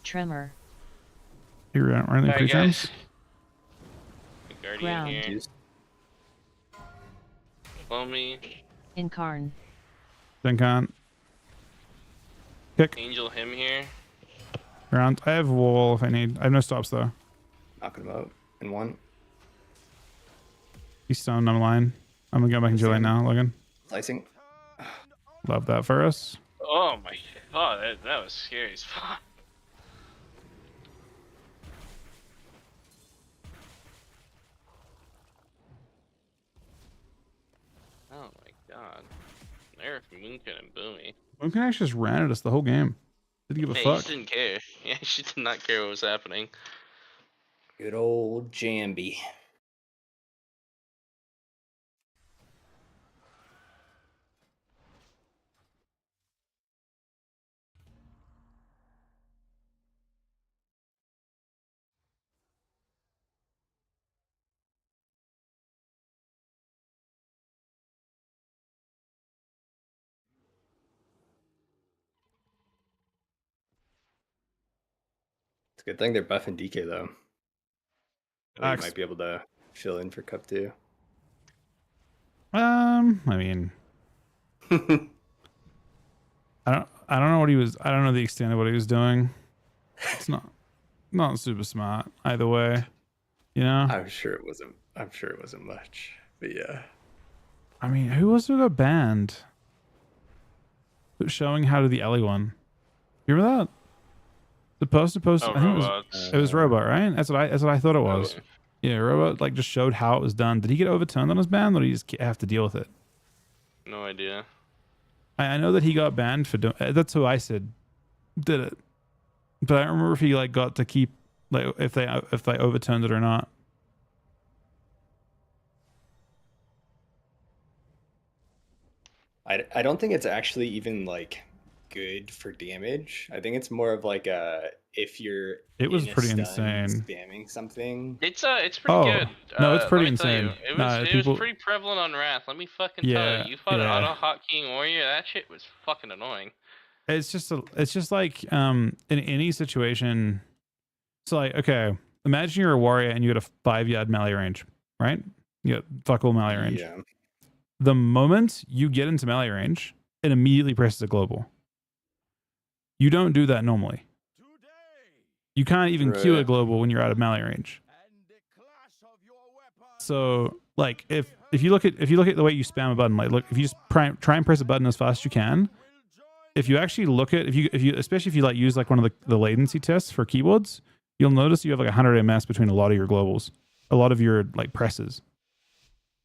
Tremor. He running Alright, pre-trims. guys. The Guardian Ground. here. Follow me. Incarn. Then can't. Kick. Angel him here. Ground. I have wall if I need. I have no stops though. Knocking him out in 1. He's stunned. I'm line. I'm gonna go back into your lane now, Logan. Slicing. Love that for us. Oh my god, that was scary as fuck. Oh my god. Nerf, Moonkin, and Boomy. Moonkin actually just ran at us the whole game. Didn't give a Hey, he fuck. just didn't care. Yeah, she did not care what was happening. Good old Jambi. It's a good thing they're buffing DK though. You might be able to fill in for Cup 2. I mean, I don't know what he was. I don't know the extent of what he was doing. It's not super smart either way. You know. I'm sure it wasn't much, but yeah. I mean, who was it got banned? Showing how to the Ellie one. You remember that? The poster. Oh, I think it was Robot, right? That's what I thought it was. Okay. Yeah, Robot like just showed how it was done. Did he get overturned on his ban, or did he just have to deal with it? No idea. I know that he got banned for doing. That's who I said did it, but I don't remember if he like got to keep like if they overturned it or not. I don't think it's actually even like good for damage. I think it's more of like a if you're It was in a pretty stun insane. spamming something. It's pretty Oh, good. no, it's pretty let me tell you, insane. It was Nah, it people- was pretty prevalent on Wrath. Let me fucking tell Yeah, you. You fought yeah. an auto hotkeying warrior. That shit was fucking annoying. It's just like in any situation. So like, okay, imagine you're a warrior and you got a 5-yard melee range, right? You got fuck all melee range. Yeah. The moment you get into melee range, it immediately presses a global. You don't do that normally. You can't even queue a Right. global when you're out of melee range. So like if you look at the way you spam a button, like look, if you just try and press a button as fast as you can, if you actually look at if you especially if you like use like one of the latency tests for keyboards, you'll notice you have like 100 ms between a lot of your globals, a lot of your like presses.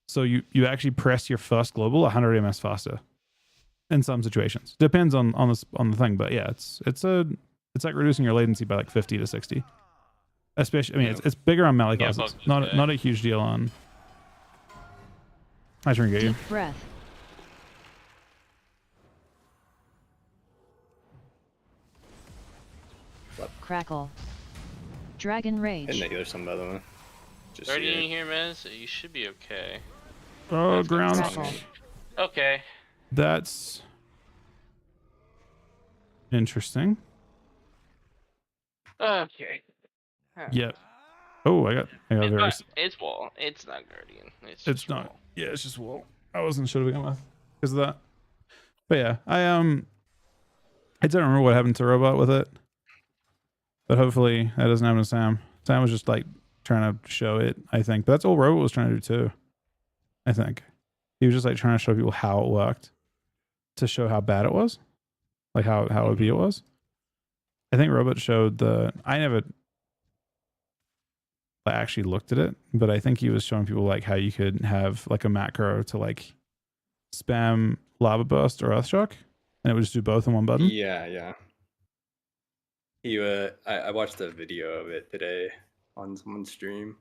So you actually press your first global 100 ms faster in some situations. Depends on the thing, but yeah, it's like reducing your latency by like 50 to 60. Especially, I mean, it's bigger on melee classes. Not a huge deal on. I try and get you. Deep breath. Crackle. Dragon Rage. And there's some other one. Just Are here. you here, Mez? You should be okay. Oh, ground. Okay. That's interesting. Okay. Yep. Oh, I got very. It's wall. It's not guardian. It's not. Wall. Yeah, it's just wall. I wasn't sure to begin with because of that. But yeah, I don't remember what happened to Robot with it. But hopefully that doesn't happen to Sam. Sam was just like trying to show it, I think. But that's all Robot was trying to do too. I think. He was just like trying to show people how it worked. To show how bad it was. Like how OP it was. I think Robot showed I never actually looked at it, but I think he was showing people like how you could have like a macro to like spam Lava Burst or Earthshock, and it would just do both in one button. Yeah. I watched a video of it today on someone's stream.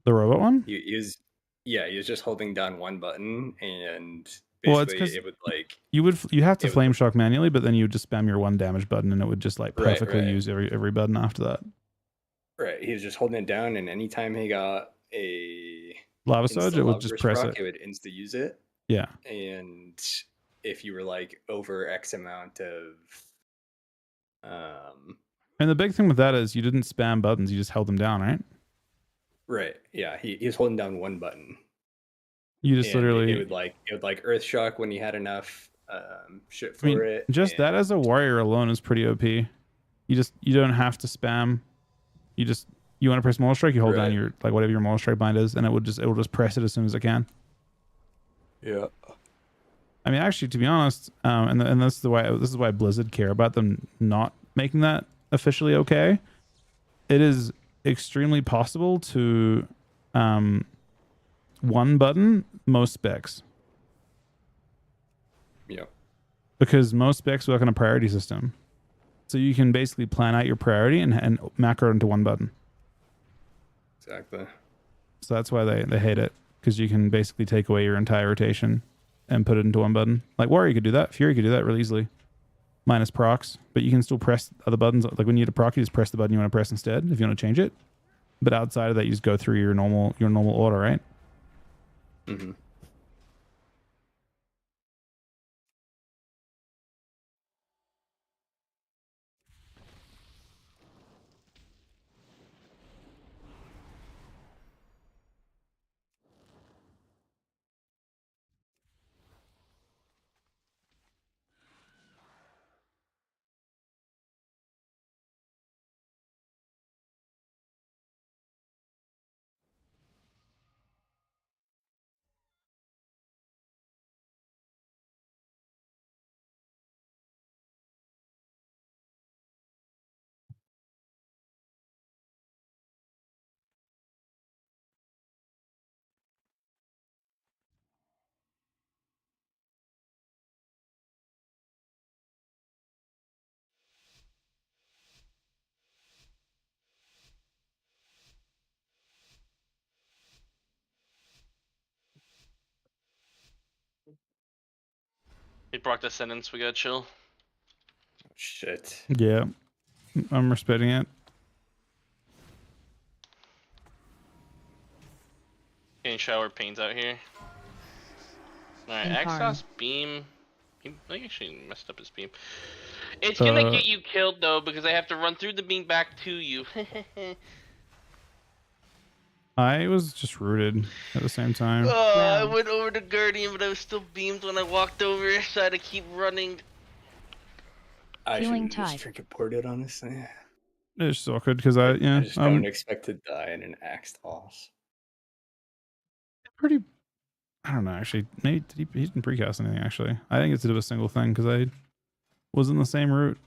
The Robot one? He was just holding down one button, and basically it would like you have to flame shock manually, but then you would just spam your one damage button, and it would just like perfectly use every button after that. Right, he was just holding it down, and anytime he got a Lava Surge, it would just press it. It would insta use it. Yeah. And if you were like over X amount of and the big thing with that is you didn't spam buttons, you just held them down, right? Right. Yeah, he was holding down one button. You just literally it would like Earth Shock when he had enough shit for it. Just that as a warrior alone is pretty OP. You don't have to spam. You want to press Moral Strike, you hold down your like whatever your Moral Strike bind is, and it will just press it as soon as it can. Yeah. I mean, actually, to be honest, and this is why Blizzard care about them not making that officially okay. It is extremely possible to one button most specs. Yeah. Because most specs work on a priority system. So you can basically plan out your priority and macro into one button. Exactly. So that's why they hate it. Because you can basically take away your entire rotation and put it into one button. Like Warrior could do that. Fury could do that really easily. Minus procs. But you can still press other buttons. Like when you hit a proc, you just press the button you want to press instead if you want to change it. But outside of that, you just go through your normal order, right? Mm-hmm. He broke the sentence. We gotta chill. Shit. Yeah. I'm respecting it. Getting shower pains out here. Alright, Exhaust Beam. I actually messed up his beam. It's gonna get you killed though because I have to run through the beam back to you. I was just rooted at the same time. I went over to Guardian, but I was still beamed when I walked over, so I had to keep running. I should just freaking port it, honestly. It's so good because I just don't expect to die in an axe toss. Pretty. I don't know actually. Maybe he didn't precast anything actually. I think it's to do a single thing because was in the same route.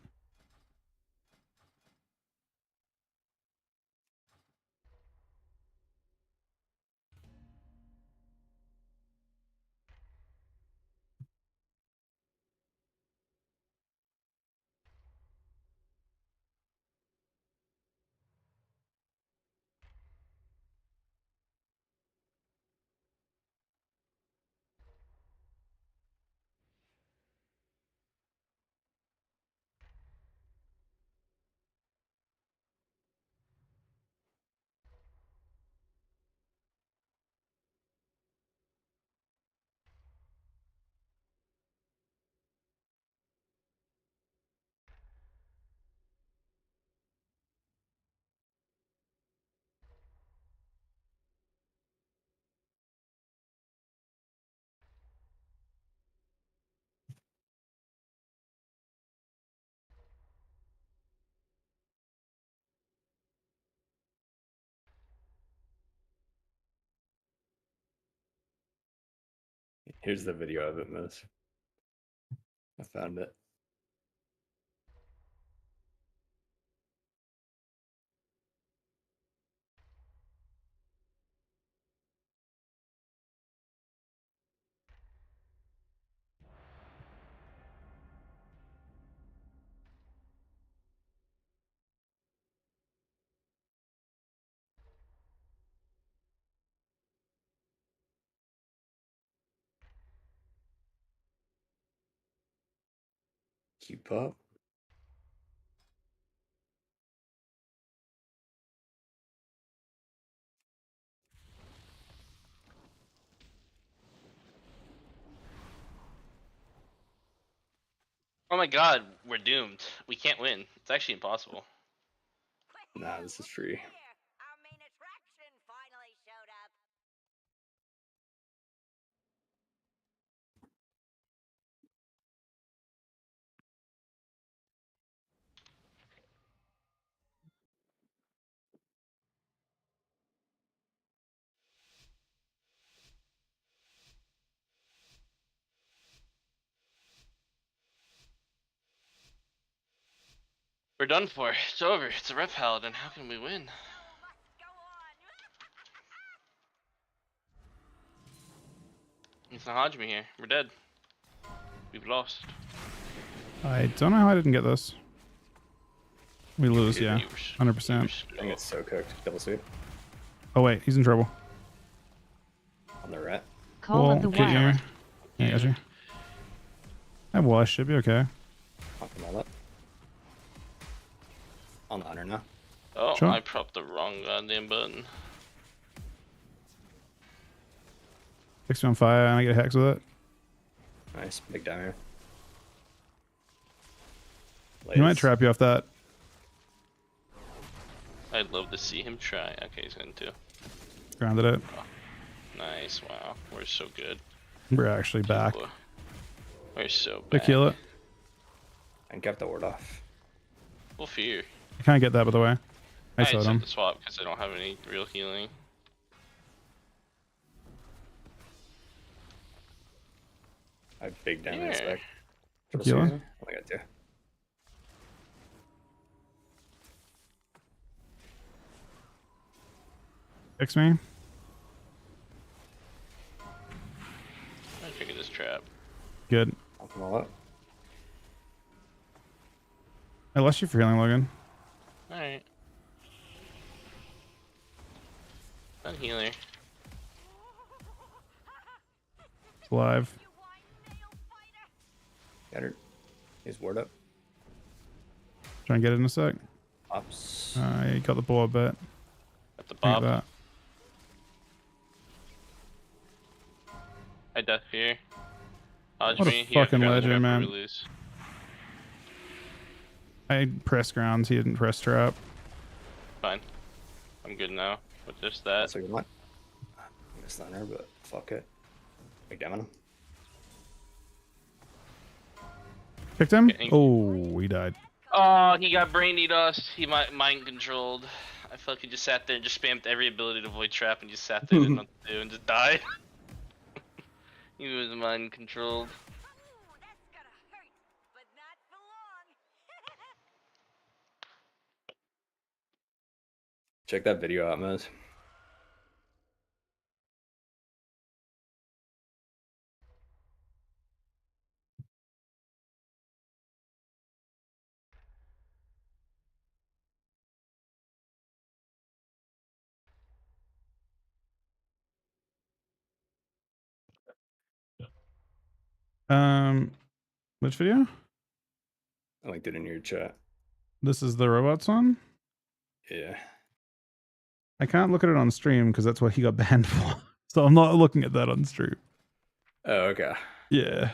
Here's the video of it, Moose. I found it. Keep up. Oh my god, we're doomed. We can't win. It's actually impossible. Nah, this is free. Our main attraction finally showed up. We're done for. It's over. It's a rep paladin. How can we win? It's not Hajime here. We're dead. We've lost. I don't know how I didn't get this. We lose, yeah. 100%. I think it's so cooked. Double sweep. Oh, wait. He's in trouble. On the rat. Call of the get Wild. you. Yeah, got you. I should be okay. Pop them all up. On the hunter now. Oh, Sure. I propped the wrong goddamn button. Fix me on fire and I get a hex with it. Nice. Big down here. He might trap you off that. I'd love to see him try. Okay, he's going to. Grounded it. Oh, nice. Wow. We're so good. We're actually back. We're so They bad. kill it. And kept the ward off. Full fear. I can't get that, by the way. I I saw had them. to swap because I don't have any real healing. I have big damage Yeah. back. Tequila? Oh, I got two. Fix me. I figured this trap. Good. Pop them all up. I lost you for healing, Logan. Alright. Not healer. It's alive. Got her. He's ward up. Try and get it in a sec. Pops. I got the ball a bit. At the Look at bob. that. I death fear. What a fucking legend, man. Release. I pressed grounds. He didn't press trap. Fine. I'm good now with just that. That's a good one. I missed on her, but fuck it. Big damn on him. Picked him? Okay. Oh, he died. Oh, he got brain dust. He mind controlled. I felt like he just sat there and just spammed every ability to avoid trap and just sat there and didn't know what to do and just died. He was mind controlled. Check that video out, Mez. Which video? I linked it in your chat. This is the robots one? Yeah. I can't look at it on stream because that's what he got banned for. So I'm not looking at that on stream. Oh, okay. Yeah.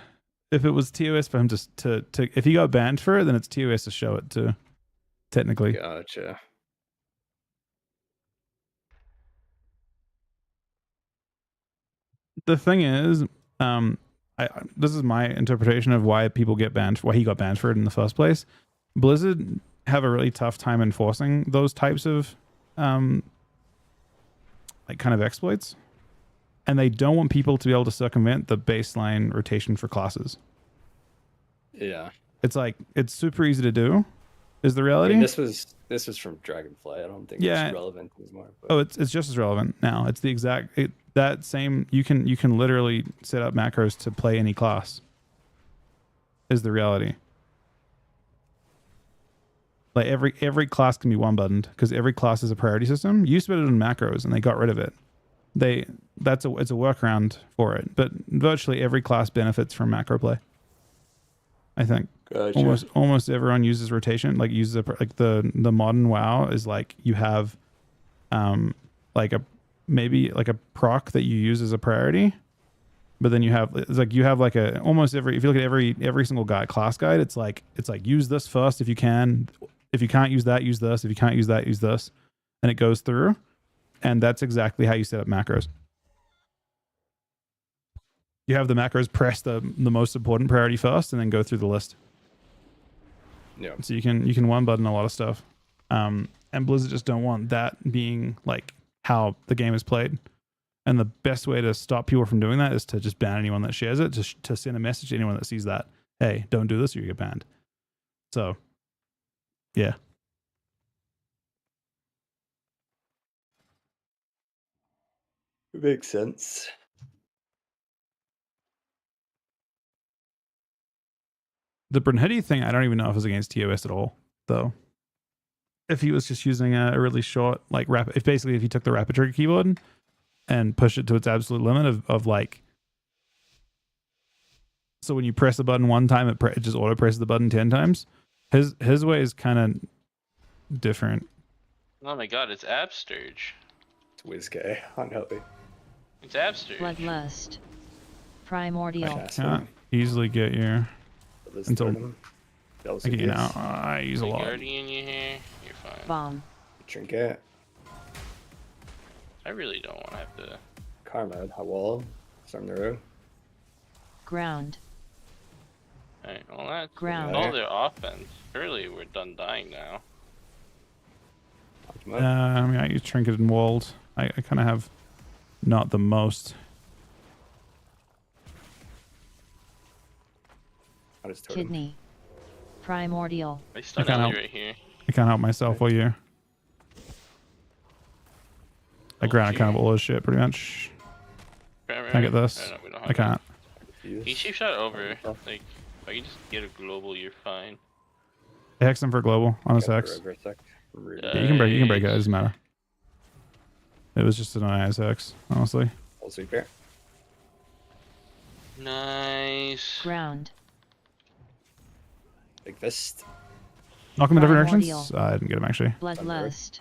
If it was TOS for him to if he got banned for it, then it's TOS to show it to, technically. Gotcha. The thing is, this is my interpretation of why people get banned, why he got banned for it in the first place. Blizzard have a really tough time enforcing those types of like kind of exploits, and they don't want people to be able to circumvent the baseline rotation for classes. Yeah. It's like it's super easy to do. Is the reality? I mean, this was from Dragonfly. I don't think it's relevant anymore. But... Oh, it's just as relevant now. It's the exact that same. You can literally set up macros to play any class. Is the reality? Like every class can be one buttoned because every class is a priority system. You used to put it in macros and they got rid of it. It's a workaround for it, but virtually every class benefits from macro play. I think. Gotcha. Almost everyone uses rotation. Like uses like the modern WoW is like you have, like maybe like a proc that you use as a priority, but then you have like a almost every, if you look at every single class guide, it's like use this first if you can. If you can't use that, use this. If you can't use that, use this, and it goes through, and that's exactly how you set up macros. You have the macros press the most important priority first, and then go through the list. Yeah. So you can one button a lot of stuff, and Blizzard just don't want that being like how the game is played. And the best way to stop people from doing that is to just ban anyone that shares it. To send a message to anyone that sees that, hey, don't do this or you get banned. So, yeah. It makes sense. The Brunhetti thing, I don't even know if it's against TOS at all, though. If he was just using a really short, like if you took the rapid trigger keyboard and push it to its absolute limit of like, so when you press the button one time, it just auto presses the button 10 times. His way is kind of different. Oh my god, it's Absturge. It's WizK, unhealthy. It's Absturge. Bloodlust. Primordial. Can't easily get your until I use a lot. Guardian you here, you're fine. Bomb. Trinket. I really don't want to have to. Karma, hot wall, storm the road. Ground. Alright, well that's Ground. all their offense. Surely we're done dying now. I mean, I use Trinket and Walled. I kind of have not the most. Kidney. Primordial. I stun Ellie right here. I can't help myself while you. I ground kind of all his shit pretty much. Can I get this? No, we don't have I can't. He cheap shot over. Like, if I can just get a global, you're fine. I hex him for global on his hex. Yeah, you can break it. It doesn't matter. It was just an IS hex, honestly. All sweeper. Nice. Ground. Big fist. Knock him in different directions. I didn't get him actually. Bloodlust.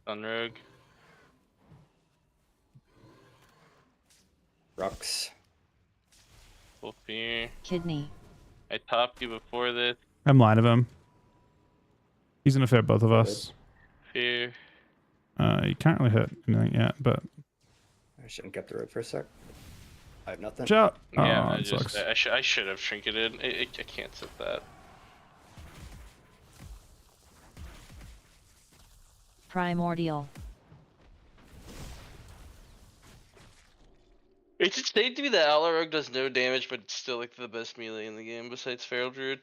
Sunrogue. Rocks. Full fear. Kidney. I topped you before this. I'm lying of him. He's gonna fit both of us. Fear. You can't really hit anything yet, but I shouldn't get the road for a sec. I have nothing. Shut. Yeah, it sucks. I should have trinketed. I can't set that. Primordial. It's insane to me that Alarog does no damage, but it's still like the best melee in the game besides Feral Druid.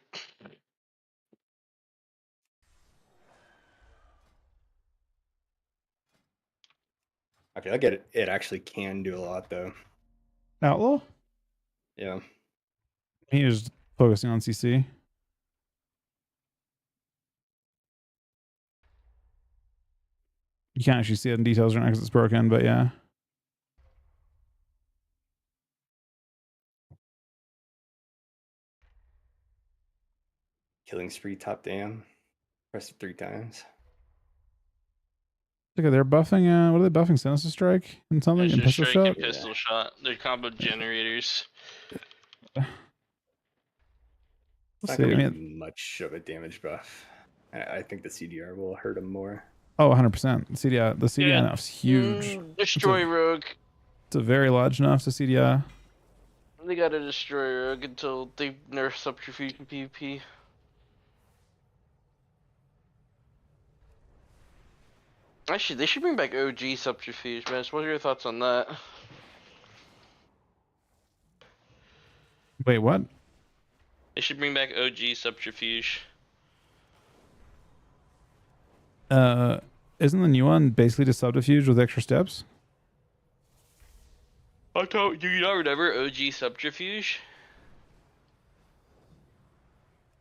I feel like it actually can do a lot though. Outlaw? Yeah. He's just focusing on CC. You can't actually see it in details right now because it's broken, but yeah. Killing spree top dam. Press it 3 times. Okay, they're buffing. What are they buffing? Sinister Strike and something? And Sinister Pistol Strike Shot? and Pistol Shot. They're combo generators. It's Let's not see. gonna be much of a damage buff. I think the CDR will hurt him more. Oh, 100%. CDI. The CDI nerf's huge. Destroy Rogue. It's a very large nerf to CDI. They gotta destroy Rogue until they nerf Subterfuge and PvP. Actually, they should bring back OG Subterfuge, man. What are your thoughts on that? Wait, what? They should bring back OG Subterfuge. Isn't the new one basically just Subterfuge with extra steps? I thought, do you not remember OG Subterfuge?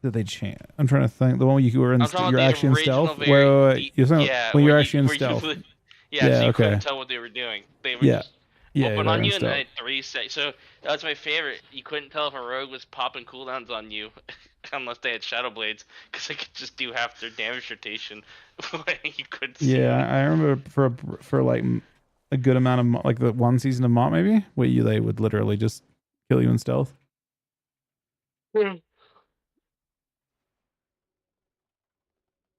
Did they change? I'm trying to think. The one where you were in, you're actually in stealth. Wait. You're saying yeah, when you're actually in stealth. Yeah, so you couldn't tell what they were doing. They were just open on you and then 3 seconds. So that was my favorite. You couldn't tell if a rogue was popping cooldowns on you unless they had Shadow Blades, because they could just do half their damage rotation. You couldn't see them. I remember for like a good amount of like the one season of Mott maybe where they would literally just kill you in stealth.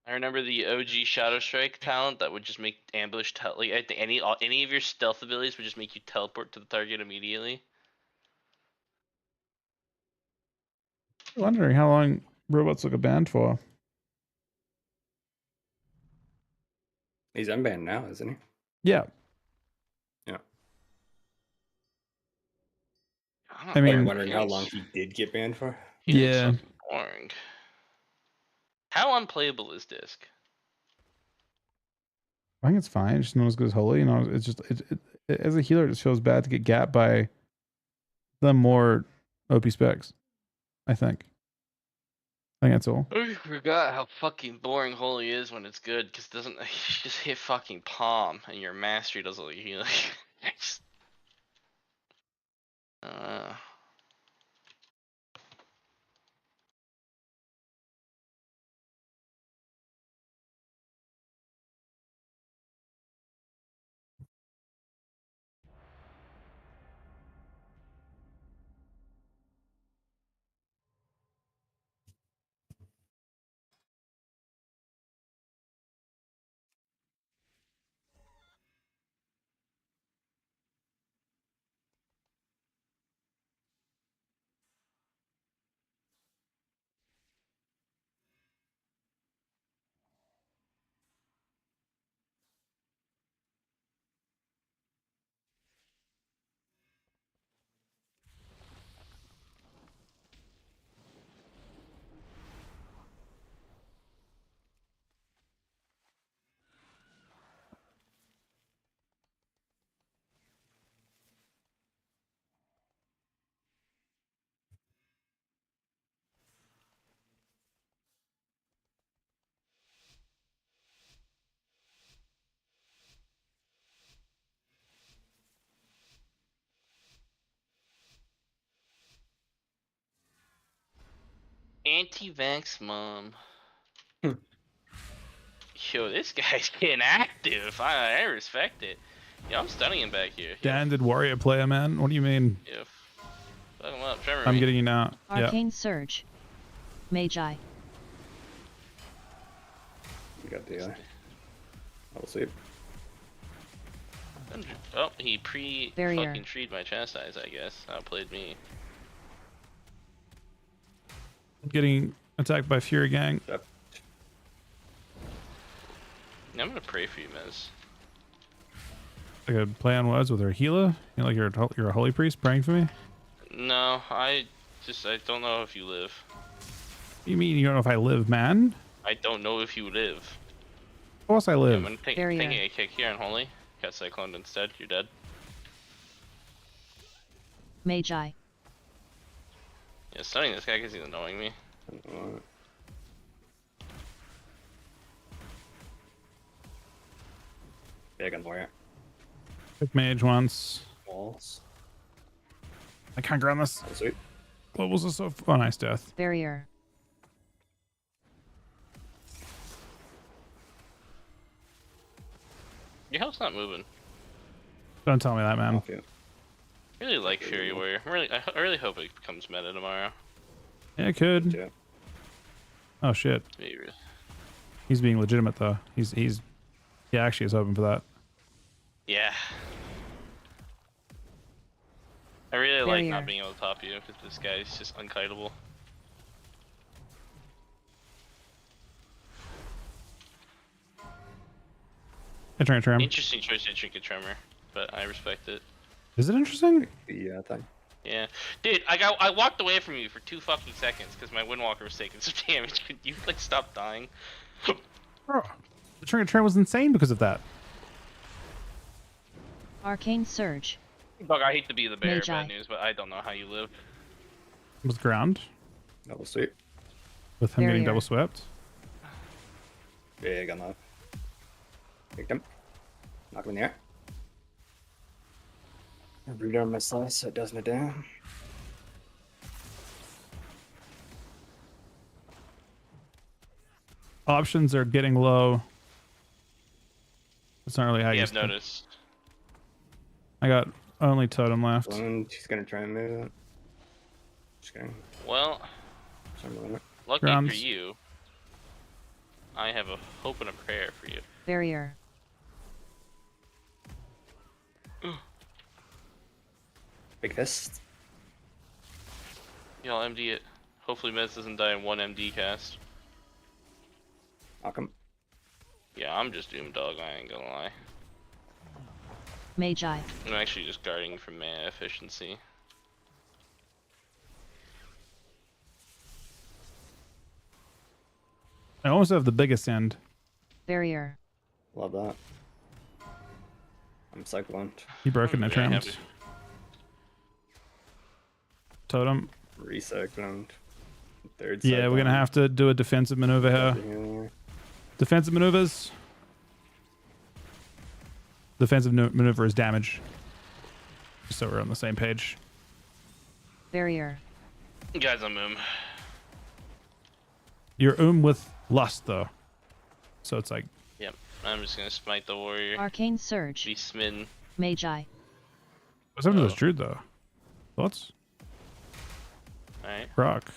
I remember the OG Shadow Strike talent that would just make ambush like I think any of your stealth abilities would just make you teleport to the target immediately. I'm wondering how long robots look a banned for. He's unbanned now, isn't he? Yeah. Yeah. I mean, I'm wondering how long he did get banned for. Yeah. Boring. How unplayable is Disc? I think it's fine. It's just not as good as Holy. It's just as a healer, it just feels bad to get gapped by the more OP specs. I think that's all. I forgot how fucking boring Holy is when it's good, because it doesn't. You just hit fucking palm and your mastery doesn't like healing. Just, Anti-vax mom. Yo, this guy's getting active. I respect it. Yo, I'm stunning him back here. Standard warrior player, man. What do you mean? Yo, fuck him up. Tremor I'm me. getting you now. Arcane Surge. Magi. You got the I'll sleep. Oh, he fucking treed my chastise, I guess. Outplayed me. Getting attacked by Fury Gang. Yep. I'm gonna pray for you, Miz. Like a play on words with her healer. You know, like you're a holy priest praying for me. No, I don't know if you live. You mean you don't know if I live, man? I don't know if you live. Of course I live. I'm taking a kick here on Holy. Got cycloned instead. You're dead. Magi. Yeah, stunning this guy because he's annoying me. Big on warrior. Quick mage once. Walls. I can't ground this. Oh, sweet. Globals are so. Oh, nice death. Barrier. Your health's not moving. Don't tell me that, man. Okay. I really like Fury Warrior. I really hope it becomes meta tomorrow. Yeah, it could. Yeah. Oh shit. Maybe. He's being legitimate though. He actually is hoping for that. Yeah. I really like Barrier. not being able to top you because this guy's just unkiteable. Tram. Interesting choice to Trinket Tremor, but I respect it. Is it interesting? Yeah, thing. Yeah, dude, I walked away from you for 2 fucking seconds because my Windwalker was taking some damage. Could you like stop dying? Bro, the Tram was insane because of that. Arcane Surge. Bug, I hate to be the bearer of Magi. bad news, but I don't know how you live. With ground. Double sweep. With him getting Barrier. double swept. Big on that. Picked him. Knock him in the air. Root on my slice so it does no down. Options are getting low. That's not really how Yeah, you I've noticed. I got only totem left. She's gonna try and move it. Just kidding. Well, lucky Grounds. for you, I have a hope and a prayer for you. Barrier. Big fist. Y'all MD it. Hopefully Mez doesn't die in 1 MD cast. Knock him. Yeah, I'm just Doom Dog, I ain't gonna lie. Magi. I'm actually just guarding for mana efficiency. I almost have the biggest end. Barrier. Love that. I'm cycloned. He broke it in the Very trams. happy. Totem. Recycloned. Third Yeah, we're gonna have to do a defensive maneuver here. Defensive maneuvers. Defensive maneuver is damage. Just so we're on the same page. Barrier. Guys, I'm You're with lust though. So it's like Yep, I'm just gonna smite the warrior. Arcane Surge. Be smitten. Magi. what's happened to this druid though? Thoughts? Alright. Rock.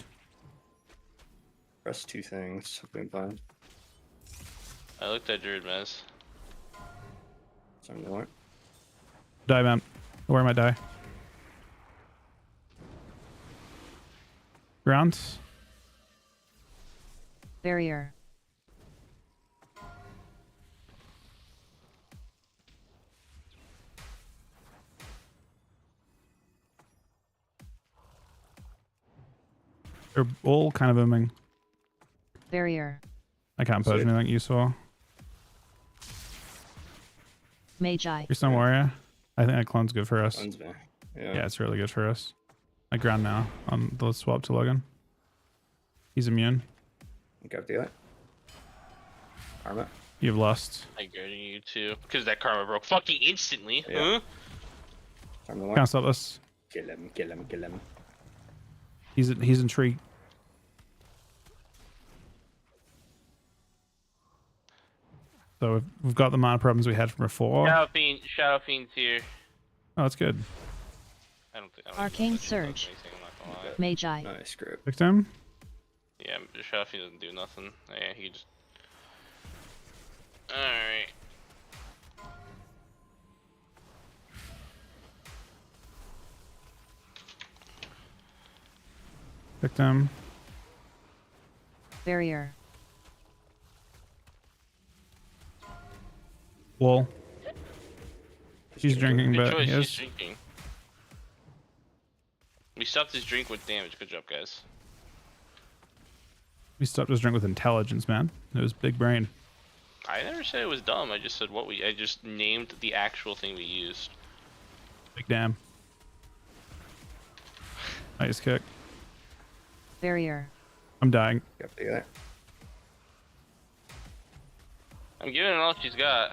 Press 2 things. Hopefully I'm fine. I looked at Druid Mez. Sorry, no. Die, man. Where might die? Ground. Barrier. They're all kind of booming. Barrier. I can't poach anything useful. Magi. You're some warrior. I think that clone's good for us. Clone's bad. Yeah. Yeah. It's really good for us. I ground now on the swap to Logan. He's immune. Go do it. Karma. You have lust. I guarding you too. Because that karma broke fucking instantly. Yeah. Huh? Karma one. Can't stop this. Kill him, kill him, kill him. He's intrigued. So we've got the mana problems we had from before. Shadow Fiend's here. Oh, that's good. I don't think. Arcane Surge. Magi. Nice grip. Fixed him. Yeah, Shadow Fiend doesn't do nothing. Yeah, he just. Alright. Victim. Barrier. Wall. She's drinking, Good but choice, yes. he's drinking. We stopped his drink with damage. Good job, guys. We stopped his drink with intelligence, man. It was big brain. I never said it was dumb. I just said I just named the actual thing we used. Big damn. Nice kick. Barrier. I'm dying. Got to do that. I'm giving it all she's got.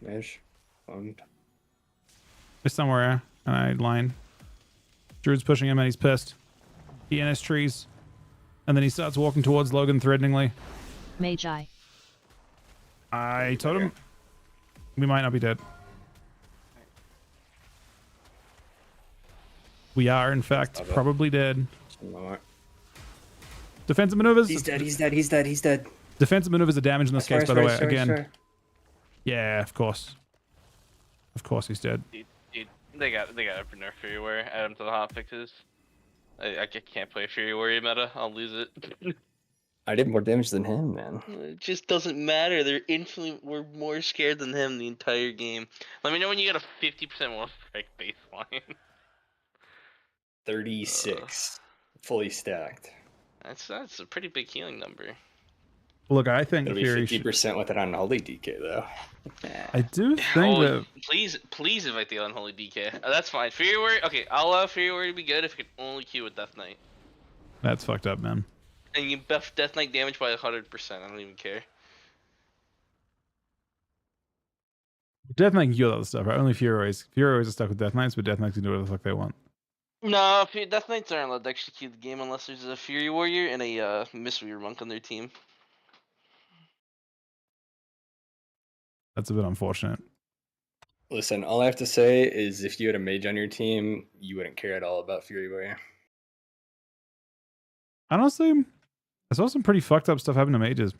Mesh. Owned. He's somewhere, and I line. Druid's pushing him, and he's pissed. He in his trees. And then he starts walking towards Logan threateningly. Magi. I told him we might not be dead. We are, in fact, probably dead. Defensive maneuvers. He's dead. He's dead. He's dead. He's dead. Defensive maneuvers are damage in this case, by the way. Again. Yeah, of course. Of course, he's dead. Dude, they got a nerf Fury Warrior. Add him to the hot fixes. I can't play Fury Warrior meta. I'll lose it. I did more damage than him, man. It just doesn't matter. We're more scared than him the entire game. Let me know when you get a 50% more strike baseline. 36. Fully stacked. That's a pretty big healing number. Look, I think It'll be 50% with an unholy DK though. I do think that. Please invite the unholy DK. That's fine. Fury Warrior. Okay, I'll allow Fury Warrior to be good if it can only queue with Death Knight. That's fucked up, man. And you buff Death Knight damage by 100%. I don't even care. Death Knight can do other stuff, right? Only Fury Warriors are stuck with Death Knights, but Death Knights can do whatever the fuck they want. No, Death Knights aren't allowed to execute the game unless there's a Fury Warrior and a Mistweaver Monk on their team. That's a bit unfortunate. Listen, all I have to say is if you had a mage on your team, you wouldn't care at all about Fury Warrior. Honestly, I saw some pretty fucked up stuff happen to mages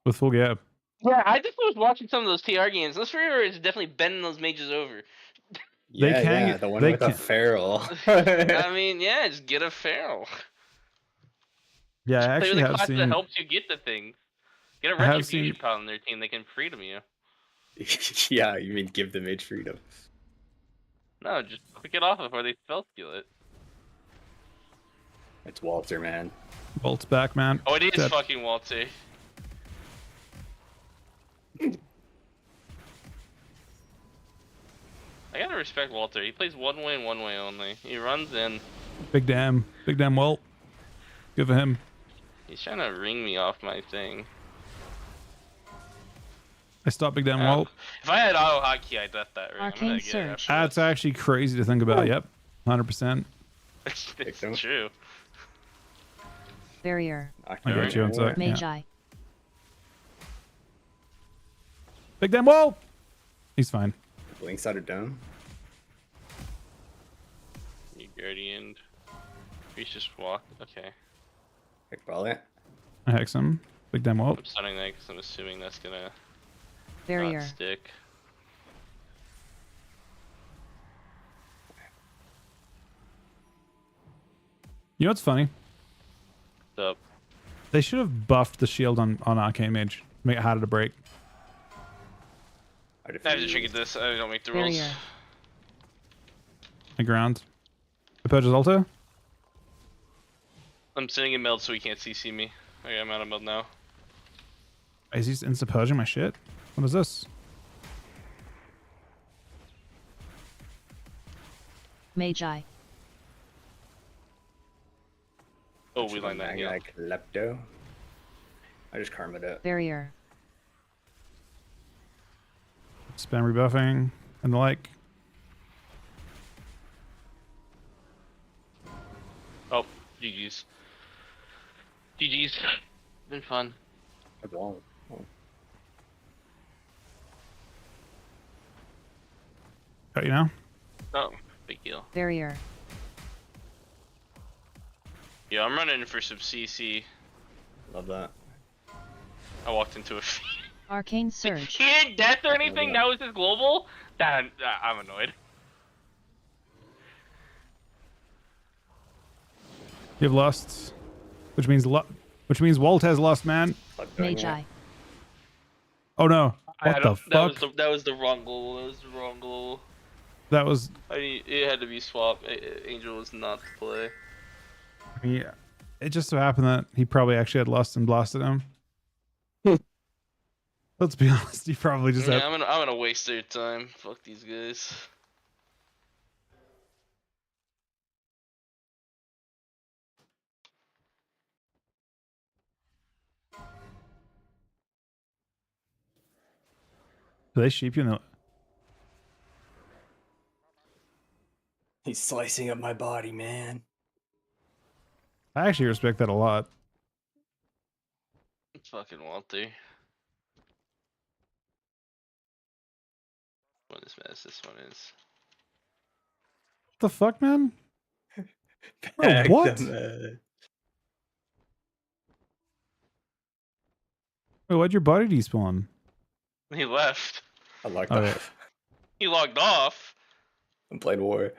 with full gap. Yeah, I just was watching some of those TR games. Those Fury Warriors is definitely bending those mages over. Yeah, the one with a feral. I mean, yeah, just get a feral. Yeah, I actually play with a have class seen. that helps you get the thing. Get a Retribution Pal on their team. They can freedom you. Yeah, you mean give the mage freedom? No, just click it off before they spell steal it. It's Walter, man. Bolt's back, man. Oh, it is fucking Walter. I gotta respect Walter. He plays one way and one way only. He runs in. Big damn Walt. Good for him. He's trying to ring me off my thing. I stopped Big damn Walt. If I had auto hotkey, I'd death that ring. Arcane Surge. That's actually crazy to think about. Yep, 100%. It's true. Barrier. I got you on sec. Magi. Yeah. Big damn Walt. He's fine. Blinks out of dome. You Guardian. He's just walk. Okay. Heck, ball it. I hex him. Big damn Walt. I'm stunning that because I'm assuming that's gonna Barrier. not stick. You know what's funny? What's up? They should have buffed the shield on Arcane Mage. Make it harder to break. I have to trigger this. I don't make the rules. Barrier. I ground. I purchase altar. I'm sitting in meld so he can't CC me. Okay, I'm out of meld now. Is he insta purging my shit? What is this? Magi. Oh, we lined that. Yeah. Lepto. I just karma'd it. Barrier. Spam rebuffing and the like. Oh, GG's. GG's. Been fun. Oh. Got you now? Oh, big deal. Barrier. Yeah, I'm running for some CC. Love that. I walked into a Arcane Surge. He didn't death or anything? That was his global? I'm annoyed. You've lost, which means Walt has lost, man. Magi. Oh no! What the fuck? That was the wrong global. That was the wrong global. That was. It had to be swapped. Angel was not to play. Yeah, it just so happened that he probably actually had lust and blasted him. Let's be honest, he probably just Yeah, had. I'm gonna waste their time. Fuck these guys. Do they sheep you in the? He's slicing up my body, man. I actually respect that a lot. Fucking Walter. What is this one is? What the fuck, man? Oh, Back what? them, Wait, why'd your body despawn? He left. I locked Oh, off. He logged off. I'm playing war.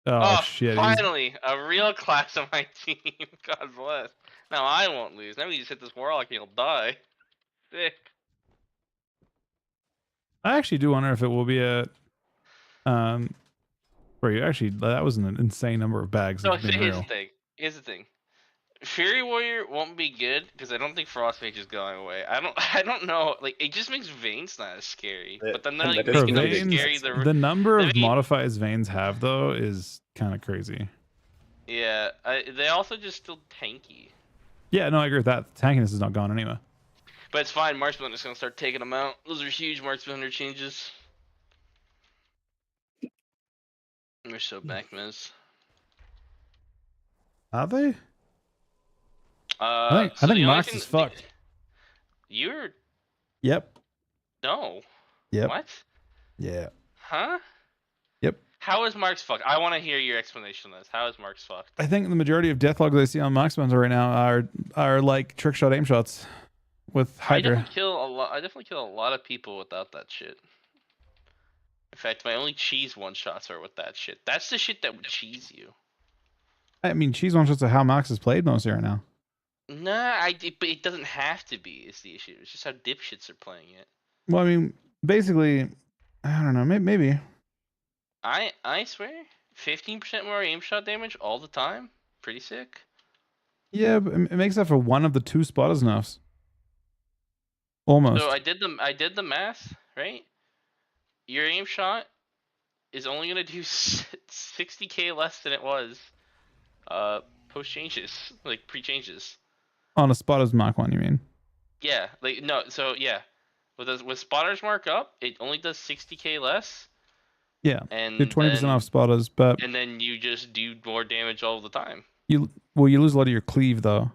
Oh, shit. Finally, a real class on my team. God bless. Now I won't lose. Now we just hit this warlock and he'll die. Sick. I actually do wonder if it will be a. Wait, actually, that was an insane number of bags. So That's being here's real. the thing. Here's the thing. Fury Warrior won't be good because I don't think Frost Mage is going away. I don't know. Like it just makes Veins not as scary. But then they're like For making them Veins, scary. the number of Vein- modifiers Veins have though is kind of crazy. Yeah, they also just still tanky. Yeah, no, I agree with that. Tankiness is not gone anyway. But it's fine. Marksman is gonna start taking them out. Those are huge Marksman Hunter changes. We're so back, Miz. Are they? I I think Max is fucked. You're Yep. no. Yep. What? Yeah. Huh? Yep. How is Mark's fucked? I want to hear your explanation of this. How is Mark's fucked? I think the majority of deathlogs I see on Marksman's right now are like trick shot aim shots with Hydra. I definitely kill a lot of people without that shit. In fact, my only cheese one shots are with that shit. That's the shit that would cheese you. I mean, cheese one shots are how Max has played mostly right now. Nah, but it doesn't have to be. Is the issue? It's just how dipshits are playing it. Well, I mean, basically, I don't know. Maybe. I swear, 15% more aim shot damage all the time. Pretty sick. Yeah, but it makes that for one of the two spotters nerfs. Almost. So I did the math, right? Your aim shot is only gonna do 60k less than it was post changes, like pre changes. On a spotter's Mark 1, you mean? Yeah, like no, so yeah, with spotters mark up, it only does 60k less. Yeah. And You're 20% off spotters, but and then you just do more damage all the time. you lose a lot of your cleave though.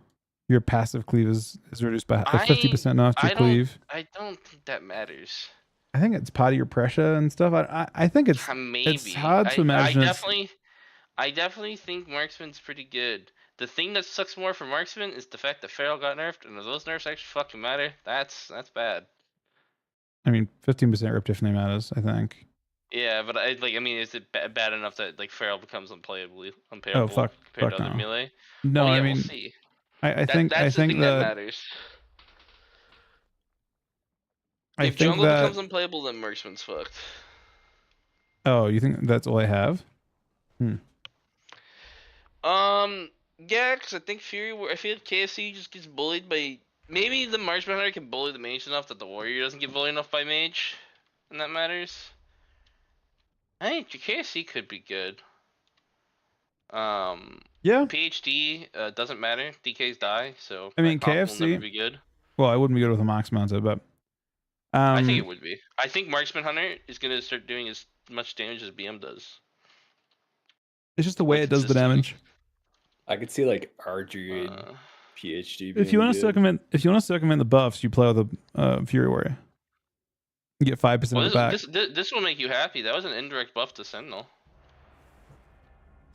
Your passive cleave is reduced by 50% off your cleave. I don't think that matters. I think it's part of your pressure and stuff. I think it's Maybe. it's hard to imagine. I definitely think Marksman's pretty good. The thing that sucks more for Marksman is the fact that Feral got nerfed, and if those nerfs actually fucking matter, that's bad. I mean, 15% rip definitely matters, I think. Yeah, but I mean, is it bad enough that like Feral becomes unplayable Oh fuck, compared fuck to other no. melee? No, well, yeah, I mean, we'll see. I think that's the thing that matters. If jungle becomes unplayable, then Marksman's fucked. Oh, you think that's all I have? Yeah, because I think I feel like KFC just gets bullied by. Maybe the Marksman Hunter can bully the mage enough that the warrior doesn't get bullied enough by mage, and that matters. I think KFC could be good. Yeah. PhD doesn't matter. DKs die, so I mean, that comp will KFC never be good. Well, I wouldn't be good with a Max mounted, but I think it would be. I think Marksman Hunter is gonna start doing as much damage as BM does. It's just the way it does the damage. I could see like R Druid PhD. If you want to circumvent the buffs, you play with a Fury Warrior. You get 5% of it back. This will make you happy. That was an indirect buff to Sentinel.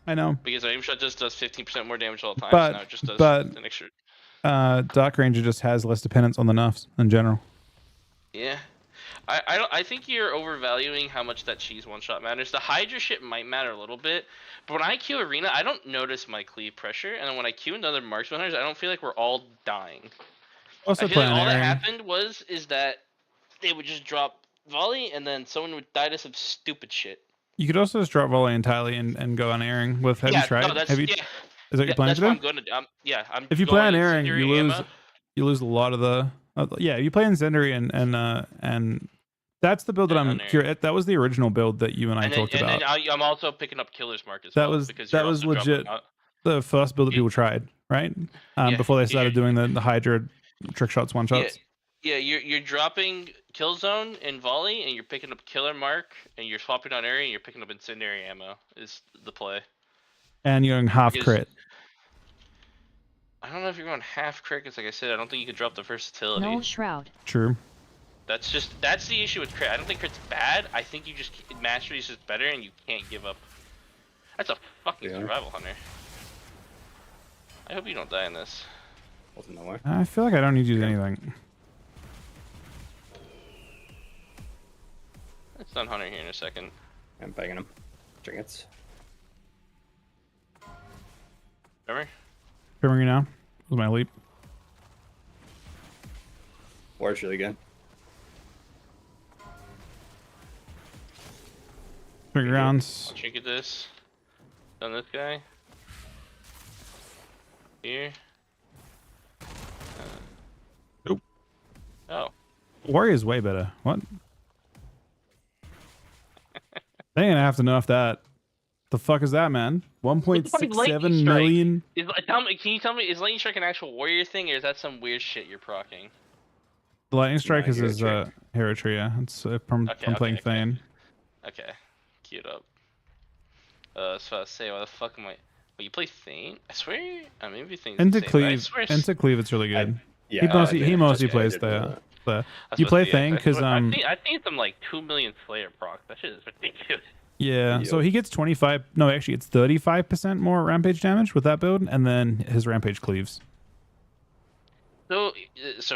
I know. Because aim shot just does 15% more damage all the time. But so now it just does an extra. Dark Ranger just has less dependence on the nerfs in general. Yeah. I think you're overvaluing how much that cheese one shot matters. The Hydra shit might matter a little bit, but when I queue Arena, I don't notice my cleave pressure, and then when I queue into other Marksman Hunters, I don't feel like we're all dying. Also, I feel like all that happened is that they would just drop volley, and then someone would die to some stupid shit. You could also just drop volley entirely and go on airing with. Have you tried? Is that what you're planning That's to what do? I'm going to do. I'm If you going play on airing, incendiary you lose. ammo. You lose a lot of the. Yeah, you play incendiary and that's the build that And I'm Hunter. curious. That was the original build that you and I And talked about. then I'm also picking up Killer's Mark as That well was because that you're was also dropping legit out. the first build that people tried, right? Yeah, Before they yeah, started doing the Hydra trick shots, one shots. Yeah, you're dropping Killzone and Volley, and you're picking up Killer Mark, and you're swapping on area, and you're picking up Incendiary ammo. Is the play? And you're going half Because- crit. I don't know if you're going half crit, because like I said, I don't think you can drop the versatility. Null Shroud. True. That's the issue with crit. I don't think crit's bad. I think you just mastery is just better, and you can't give up. That's a fucking survival hunter. I hope you don't die in this. I feel like I don't need to do anything. Let's stun hunter here in a second. I'm banging him. Trinkets. Remember? Remember you now? Was my leap. Ward's really good. Three rounds. I'll trinket this. Stun this guy. Here. Nope. Oh. Warrior's way better. What? They're gonna have to nerf that. The fuck is that, man? 1.67 million. Can you tell me, is Lightning Strike an actual warrior thing, or is that some weird shit you're procking? The Lightning Strike is hero his tree. hero tree, yeah. It's from playing Thane. Okay. Queued up. So I say, why the fuck am I... Well, you play Thane? I swear... maybe Thane's Into insane, but I Cleave. swear Into Cleave, it's really good. Yeah, he mostly I plays did know the. That's You what play the- Thane that's because what- I think some like 2 million Slayer proc. That shit is ridiculous. Yeah, so he gets 25. No, actually, it's 35% more rampage damage with that build, and then his rampage cleaves. So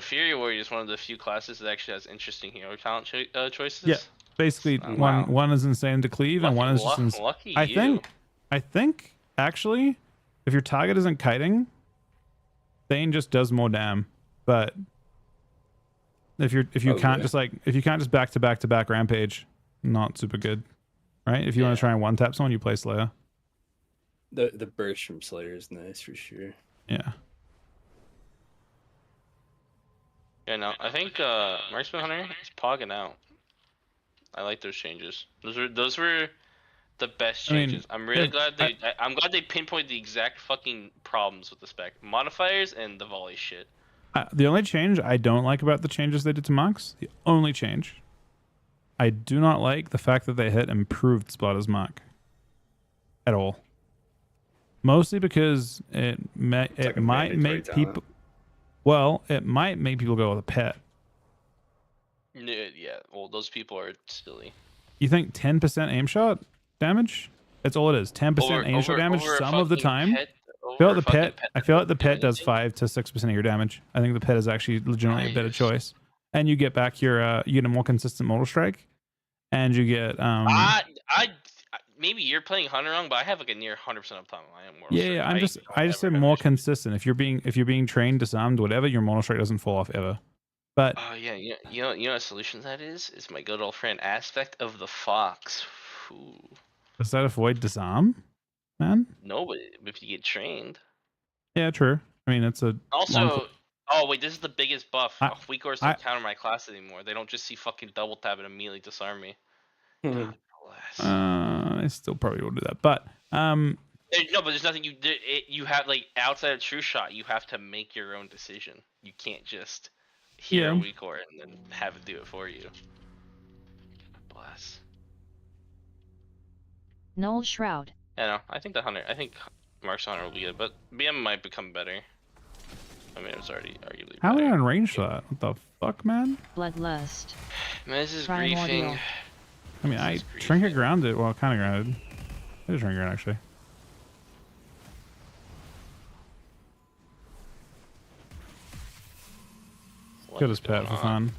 Fury Warrior is one of the few classes that actually has interesting hero talent choices. Yeah, basically one is insane to cleave, and one is just. Lucky I you. think actually, if your target isn't kiting, Thane just does more damn. But if you can't just back to back rampage, not super good, right? If you want to try and one tap someone, you play Slayer. The burst from Slayer is nice for sure. Yeah. Yeah, no, I think Marksman Hunter is pogging out. I like those changes. Those were the best changes. I'm really glad I'm glad they pinpointed the exact fucking problems with the spec modifiers and the volley shit. The only change I don't like about the changes they did to Marks, the only change, I do not like the fact that they hit improved Splatter's Mark at all. Mostly because it might make people. Well, it might make people go with a pet. Yeah, well, those people are silly. You think 10% aim shot damage? That's all it is. 10% aim shot damage some of the time. I feel like the pet does 5 to 6% of your damage. I think the pet is actually legitimately a better choice. And you get back you get a more consistent mortal strike, and you get maybe you're playing Hunter wrong, but I have like a near 100% uptime. I just said more consistent. If you're being trained, disarmed, whatever, your mortal strike doesn't fall off ever. But oh yeah, you know what solution that is my good old friend Aspect of the Fox. Ooh. Does that avoid disarm, man? No, but if you get trained. Yeah, true. I mean, it's a also. Oh wait, this is the biggest buff. Weak cores don't counter my class anymore. They don't just see fucking double tap and immediately disarm me. God bless. I still probably will do that, but no, but there's nothing you have like outside of True Shot. You have to make your own decision. You can't just hear a weak core and then have it do it for you. God bless. Null Shroud. Yeah, no, I think Mark's Hunter will be good, but BM might become better. I mean, it was already arguably how are we on range for that? What the fuck, man? Bloodlust. Man, this is Primordial. griefing. I mean, I trinket grounded. Well, kind of grounded. I did trinket ground actually. Kill his pet for fun.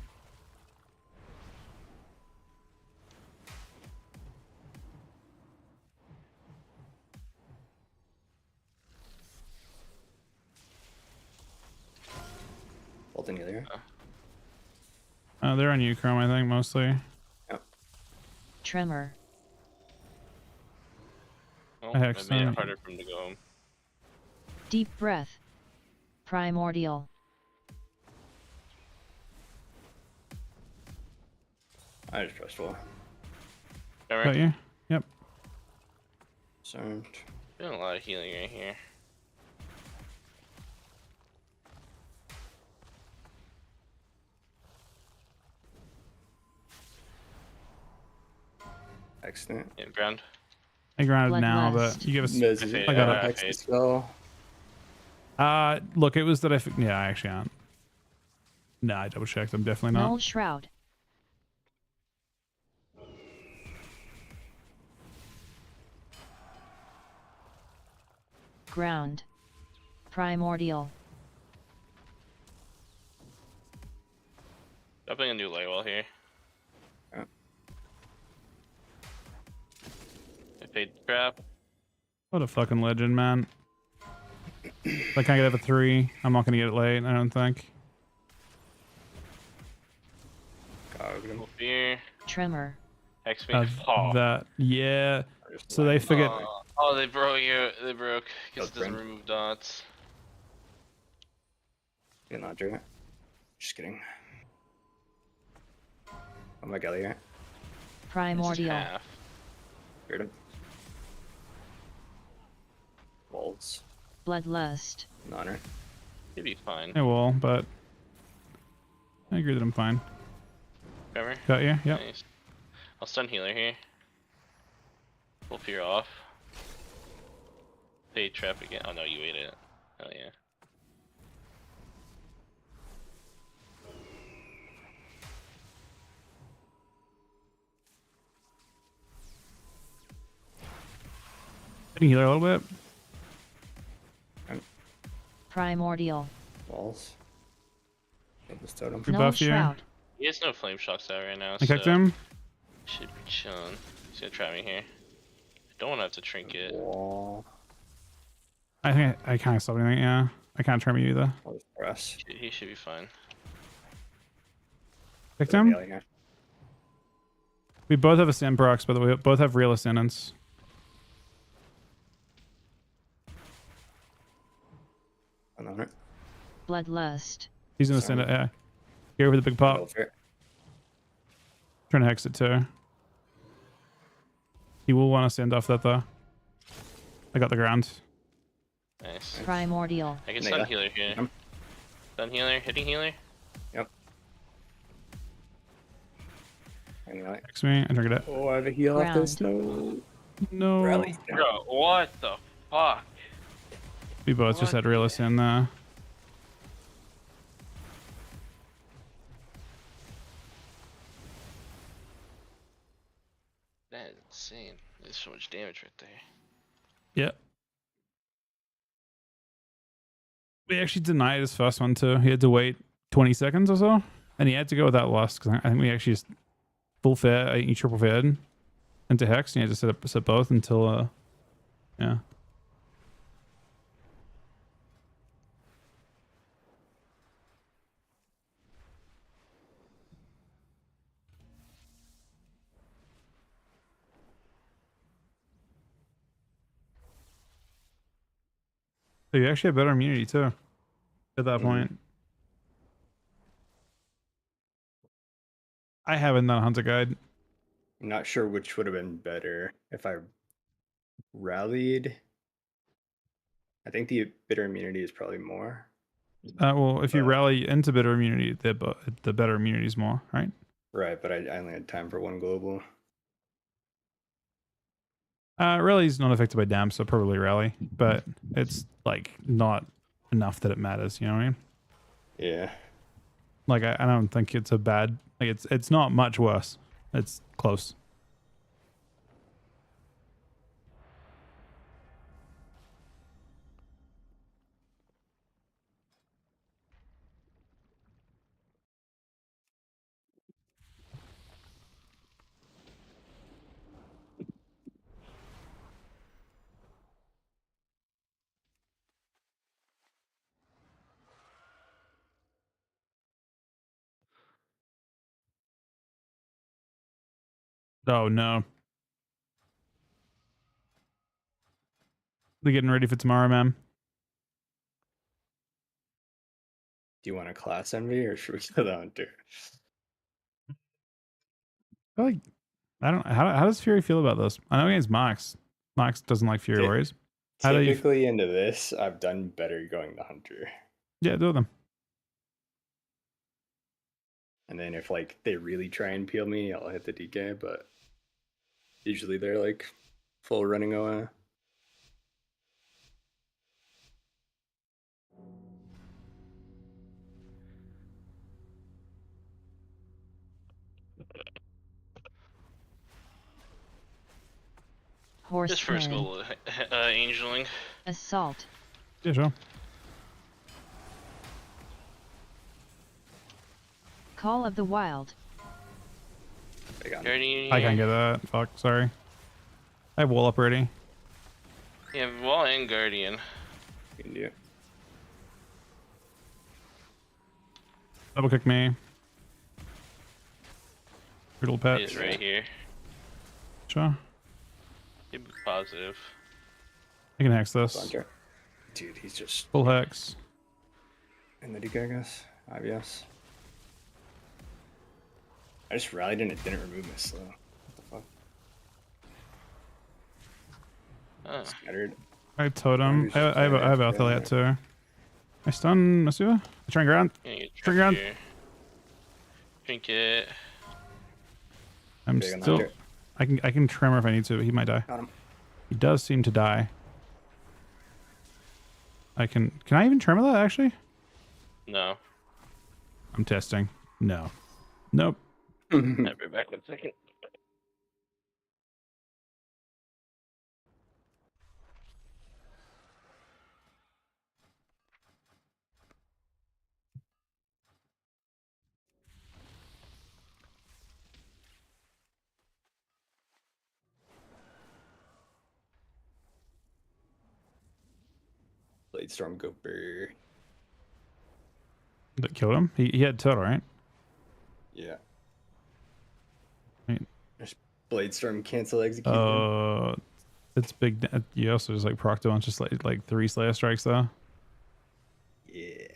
Bolting together. They're on you, Chrome, I think, mostly. Yep. Tremor. Oh, I that made it harder for him to go home. Deep breath. Primordial. I just pressed full. Got you? Yep. Sound. Doing a lot of healing right here. Excellent. Yeah, ground. I grounded now, Bloodlust. but you give us. Moses, I got it. Hex spell. Look, it was that yeah, I actually aren't. No, I double checked. I'm definitely not. Null Shroud. Ground. Primordial. Dropping a new light wall here. Yeah. I paid crap. What a fucking legend, man. If I can't get it for 3, I'm not gonna get it late, I don't think. Full fear. Tremor. Hex me. Oh. That, yeah. So they figured. Oh, they broke you. They broke. Because it doesn't Friend. remove dots. You're not doing it. Just kidding. Oh my god, yeah. Primordial. Half. Heard him. Walls. Bloodlust. An honor. You'd be fine. I will, but I agree that I'm fine. Remember? Got you? Yep. Nice. I'll stun healer here. Full fear off. Fade trap again. Oh no, you ate it. Oh yeah. Hitting healer a little bit. Primordial. Walls. Get this totem. We Null buff you. Shroud. He has no flame shocks out right now. I kicked so him. should be chilling. He's gonna try me here. I don't want to have to trinket. Wall. I think I can't stop anything, yeah. I can't trim you either. I'll just press. He should be fine. Kicked him. Yeah. We both have Ascend procs, but we both have real Ascendants. An honor. Bloodlust. He's gonna send it, yeah. Here with the big pop. Fair. Trying to hex it too. He will want to send off that though. I got the ground. Nice. Primordial. I can stun healer here. Stun healer, hitting healer. Yep. Anyway. Hex me. I triggered it. Oh, I have a heal off this. No. No. Rally. Bro, what the fuck? We both just had real Ascend there. That is insane. There's so much damage right there. Yep. We actually denied his first one too. He had to wait 20 seconds or so, and he had to go with that lust because I think we actually just full fair, he triple faired into hex, and he had to set both until yeah. So you actually have better immunity too at that point. I haven't done a hunter guide. I'm not sure which would have been better if I rallied. I think the bitter immunity is probably more. Well, if you rally into bitter immunity, the better immunity is more, right? Right, but I only had time for one global. Rally's not affected by dam, so probably rally, but it's like not enough that it matters. You know what I mean? Yeah. Like I don't think it's a bad. Like it's not much worse. It's close. Oh no. They're getting ready for tomorrow, man. Do you want a class envy or should we go the hunter? I feel like I don't. How does Fury feel about this? I know against Mox. Mox doesn't like Fury Warriors. How do you? Typically into this, I've done better going the hunter. Yeah, do them. And then if like they really try and peel me, I'll hit the DK. But usually they're like full running away. Just first Horseman. go angeling. Assault. Yeah, sure. Call of the Wild. Guardian. I can't get that. Fuck, sorry. I have wall up already. Yeah, wall and guardian. You can do it. Double kick me. Riddle pet. He's right here. Sure. Keep it positive. I can hex this. Dude, he's just full hex. In the DK, I guess. IBS. I just rallied and it didn't remove my slow. What the fuck? Scattered. I totem. I have Athaliat too. I stun Masuva. I try and ground. Try ground. Trinket. I'm still. I can tremor if I need to, but he might die. Got him. He does seem to die. I can I even tremor that actually? No. I'm testing. No. Nope. I'll be back in a second. Blade Storm go burr. That killed him? He had total, right? Yeah. I mean, there's Blade Storm cancel execution. It's big. You also just like proc a bunch of like 3 Slayer strikes though. Yeah.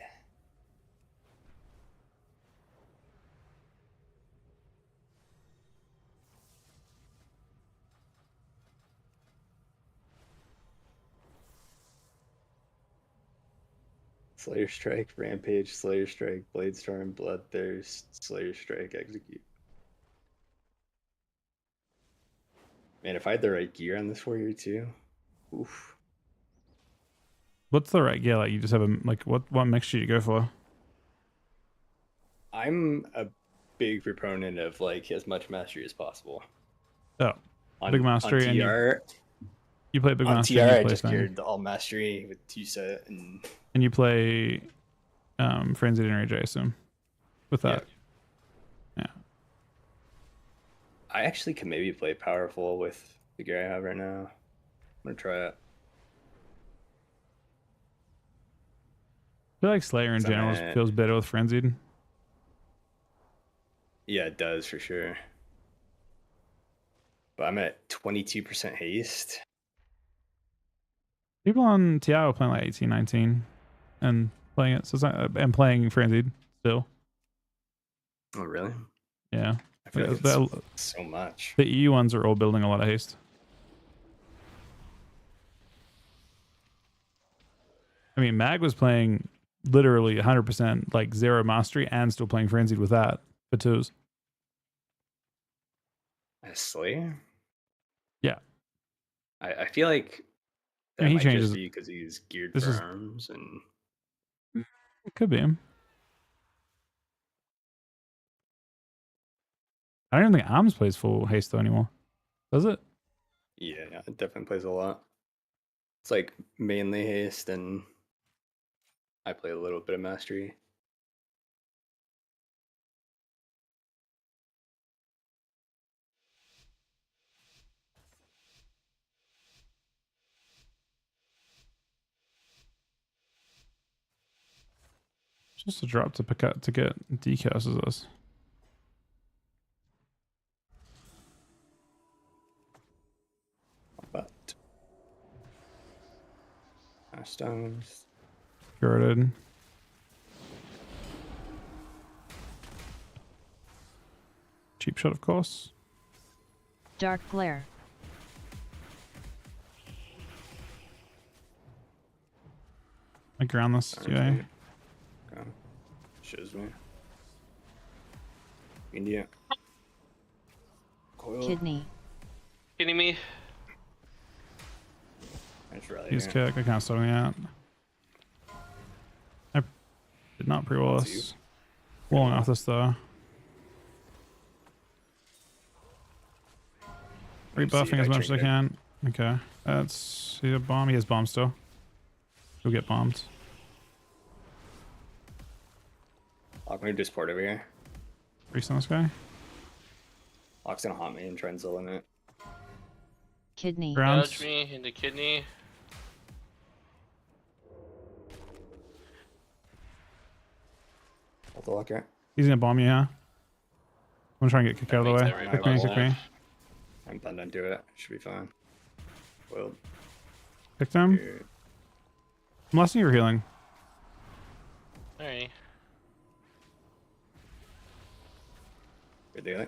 Slayer Strike, Rampage, Slayer Strike, Blade Storm, Bloodthirst, Slayer Strike, Execute. Man, if I had the right gear on this warrior too, oof. What's the right gear? Like you just have a like what mixture do you go for? I'm a big proponent of like as much mastery as possible. Oh, big mastery on TR, and you play big on mastery. TR, And you I play just Fang. geared the all mastery with Tusa and you play Frenzied Enrage, I assume, with that. Yeah. I actually can maybe play powerful with the gear I have right now. I'm gonna try it. I feel like Slayer in general feels better with Frenzied. Yeah, it does for sure. But I'm at 22% haste. People on TI are playing like 18, 19 and playing it. So it's not, and playing Frenzied still. Oh, really? Yeah. I feel like it's so much. The EU ones are all building a lot of haste. I mean, Mag was playing literally 100% like 0 mastery and still playing Frenzied with that for 2s. A Slayer? Yeah. I feel like that I mean, he might changes just be because he's geared this for is- arms and It could be him. I don't even think Arms plays full haste though anymore. Does it? yeah, it definitely plays a lot. It's like mainly haste and I play a little bit of mastery. Just a drop to pick up to get decals is this. But stones. Girded. Cheap shot, of course. Dark glare. I ground this UA. Okay. Shows me. India. Coil. Kidney. Kidding me? That's really Use kick. I can't stop me out. I did not pre-roll this. Rolling off this though. Rebuffing as much as I can. Okay. That's he a bomb. He has bomb still. Go get bombed. I'm gonna just port over here. Priest on this guy. Lock's gonna haunt me and try and zilling it. Kidney. Dodge me into kidney. Hold the lock here. He's gonna bomb you, huh? I'm gonna try and get kicked out of the way. Kick me, kick me. I'm done into it. Should be fine. Well. Kicked him. I'm lasting your healing. Alright. Good deal.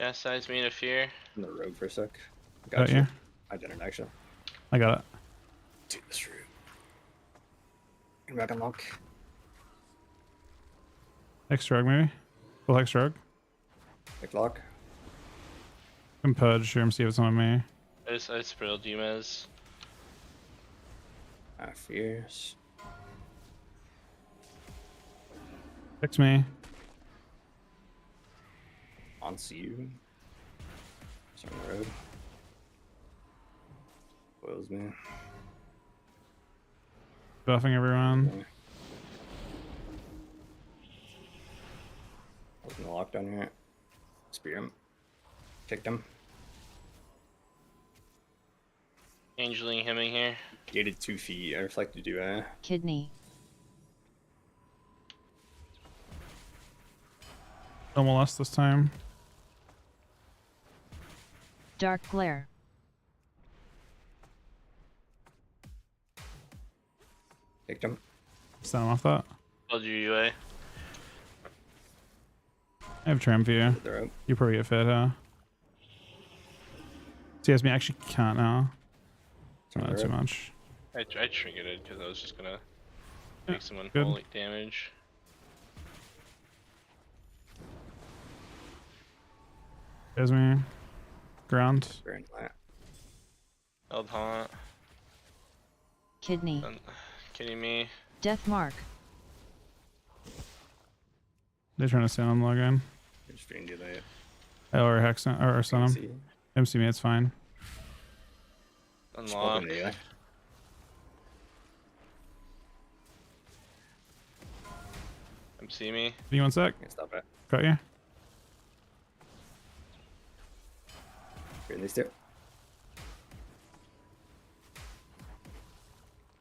Yeah, size me to fear. I'm the rogue for a sec. Got you. I didn't actually. I got it. Do this route. Get back and lock. Hex drug maybe. Full hex drug. Pick lock. Can purge here and see if it's on me. I sprilled Yumez. Fierce. Fix me. On see you. It's on the road. Boils me. Buffing everyone. Open the lockdown here. Spear him. Kicked him. Angeling hemming here. Gated 2 feet. I reflected you, Kidney. No molest this time. Dark glare. Kicked him. Stun him off that. Told you UA. I have tram for you. You probably get fed, huh? TS me actually can't now. Not too much. I triggered because I was just gonna make someone good. fall damage. There's me. Ground. Held haunt. Kidney. Kidding me? Death mark. They're trying to stand on login. Just trying to do that. Or hex or stun him. MC me, it's fine. Unlock. MC me. Give me 1 sec. Stop it. Got you. Here, these two.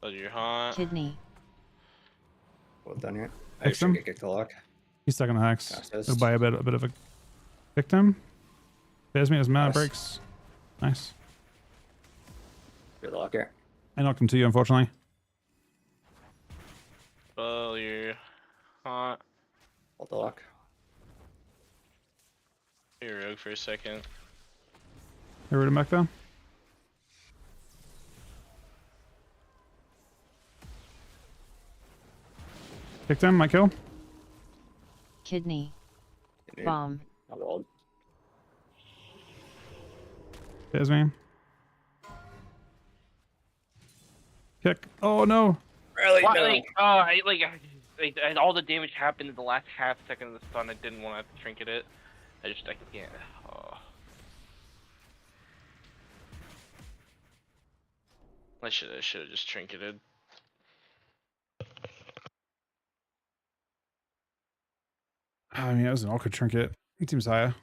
Told you your haunt. Kidney. Well done here. I Hex should him. get kicked the lock. He's stuck in the hex. Fastest. He'll buy a bit of a victim. There's me as mana Nice. breaks. Nice. Here, the lock here. I knocked him to you, unfortunately. Well, your haunt. Hold the lock. You're rogue for a second. I root him back though. Kicked him, my kill. Kidney. Kidney. Bomb. Not old. There's me. Kick. Oh no. Really? Why, No. like, all the damage happened in the last half second of the stun. I didn't want to trinket it. I can't. Oh. I should have just trinketed. I mean, that was an awkward trinket. He seems higher.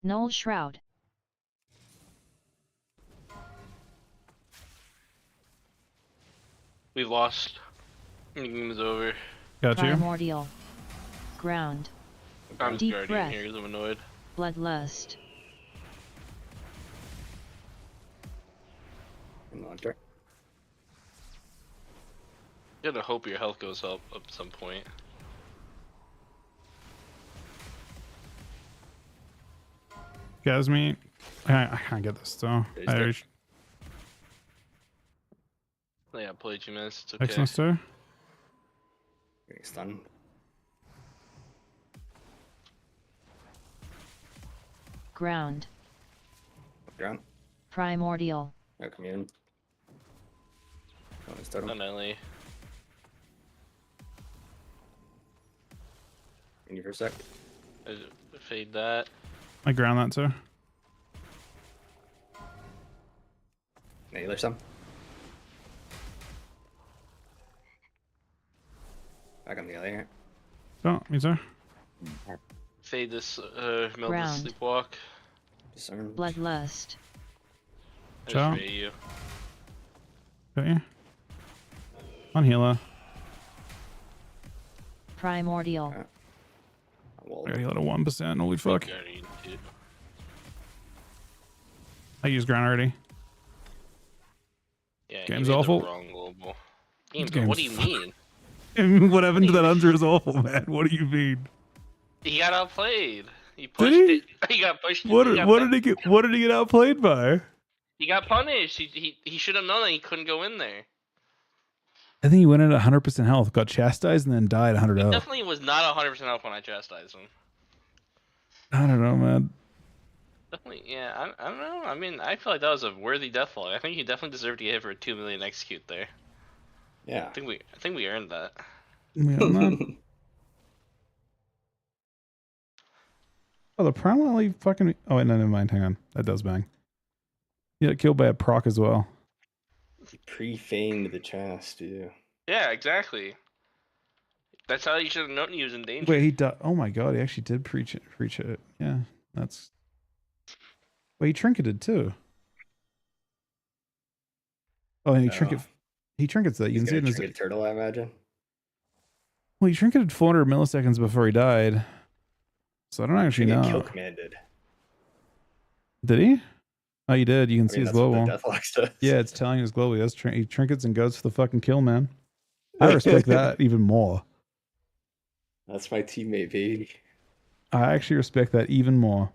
Null Shroud. We've lost. The game is over. Got you. Primordial. Ground. I'm Deep guarding breath. here because I'm annoyed. Bloodlust. Launcher. You gotta hope your health goes up at some point. Gasme. I can't get this though. There. Yeah, played 2 minutes. It's okay. Excellent sir. Getting stunned. Ground. Ground. Primordial. No commune. Totem. Definitely. Need you for a sec. Fade that. I ground that sir. Nailer some. Back on the other. Don't me sir. Fade this Meld Ground. Sleepwalk. Discern. Bloodlust. I Ciao. just raid you. Got you. On healer. Primordial. Well, I got heal at a 1%. Holy fuck. Guarding, dude. I used ground already. Yeah, he Game's made the awful. wrong global. Game's, Game's what do you mean? What happened to that Hunter is awful, man. What do you mean? He got outplayed. He pushed Did he? it. He got pushed. What he got did he get? What did he get outplayed by? He got punished. He should have known that he couldn't go in there. I think he went in at 100% health, got chastised, and then died 100 He out. definitely was not 100% health when I chastised him. I don't know, man. Definitely, yeah. I don't know. I mean, I feel like that was a worthy deathfall. I think he definitely deserved to get hit for a 2 million execute there. yeah. I think we earned that. Yeah, man. Oh, the prominently fucking. Oh wait, no, never mind. Hang on, that does bang. You got killed by a proc as well. He pre-feigned the chest, too. Yeah, exactly. That's how you should have known he was in danger. Wait, he died. Oh my god, he actually did preach it. Yeah, that's. Wait, he trinketed too. Oh, and he trinkets that. You He's can see it gonna in his. trinket turtle, I imagine. Well, he trinketed 400 milliseconds before he died. So I don't actually know. Kill commanded. Did he? Oh, he did. You can see his that's what global. the Deathlock does. Yeah, it's telling you his global. He has he trinkets and goes for the fucking kill, man. I respect that even more. That's my teammate, baby. I actually respect that even more.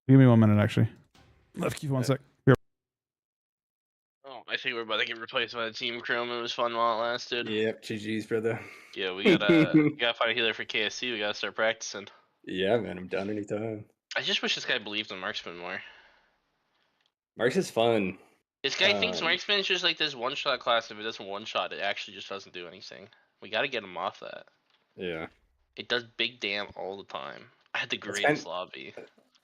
Give me 1 minute, actually. Left key for 1 sec. Oh, I think we're about to get replaced by the Team Chrome. It was fun while it lasted. Yep, GG's, brother. Yeah, we gotta find a healer for KSC. We gotta start practicing. Yeah, man, I'm down anytime. I just wish this guy believed in marksman more. Marks is fun. This guy thinks marksman is just like this one-shot class. If it doesn't one-shot, it actually just doesn't do anything. We gotta get him off that. Yeah. It does big damn all the time. I had the greatest lobby.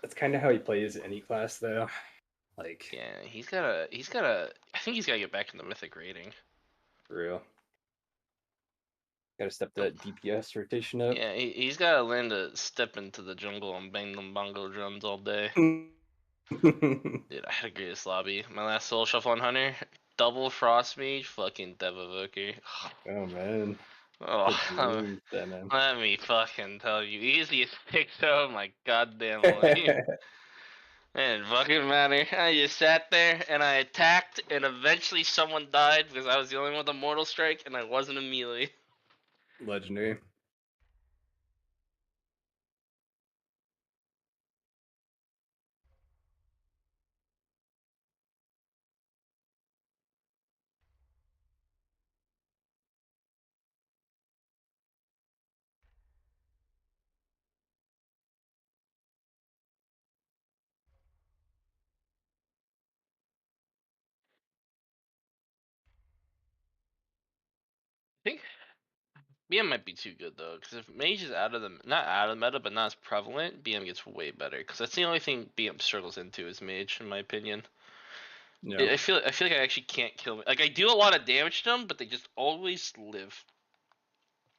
That's kind of how he plays any class, though. Like. Yeah, he's gotta. I think he's gotta get back in the mythic rating. For real. Gotta step that DPS rotation up. Yeah, he's gotta learn to step into the jungle and bang them bongo drums all day. Dude, I had the greatest lobby. My last soul shuffle on Hunter, double frost mage, fucking dev evoker. Oh man. Oh, let me fucking tell you, easiest pick of my goddamn life. Man, it fucking matter. I just sat there and I attacked, and eventually someone died because I was the only one with a mortal strike, and I wasn't a melee. Legendary. I think BM might be too good though, because if Mage is out of the not out of the meta, but not as prevalent, BM gets way better. Because that's the only thing BM struggles into is Mage, in my opinion. No. I feel like I actually can't kill. Like I do a lot of damage to them, but they just always live.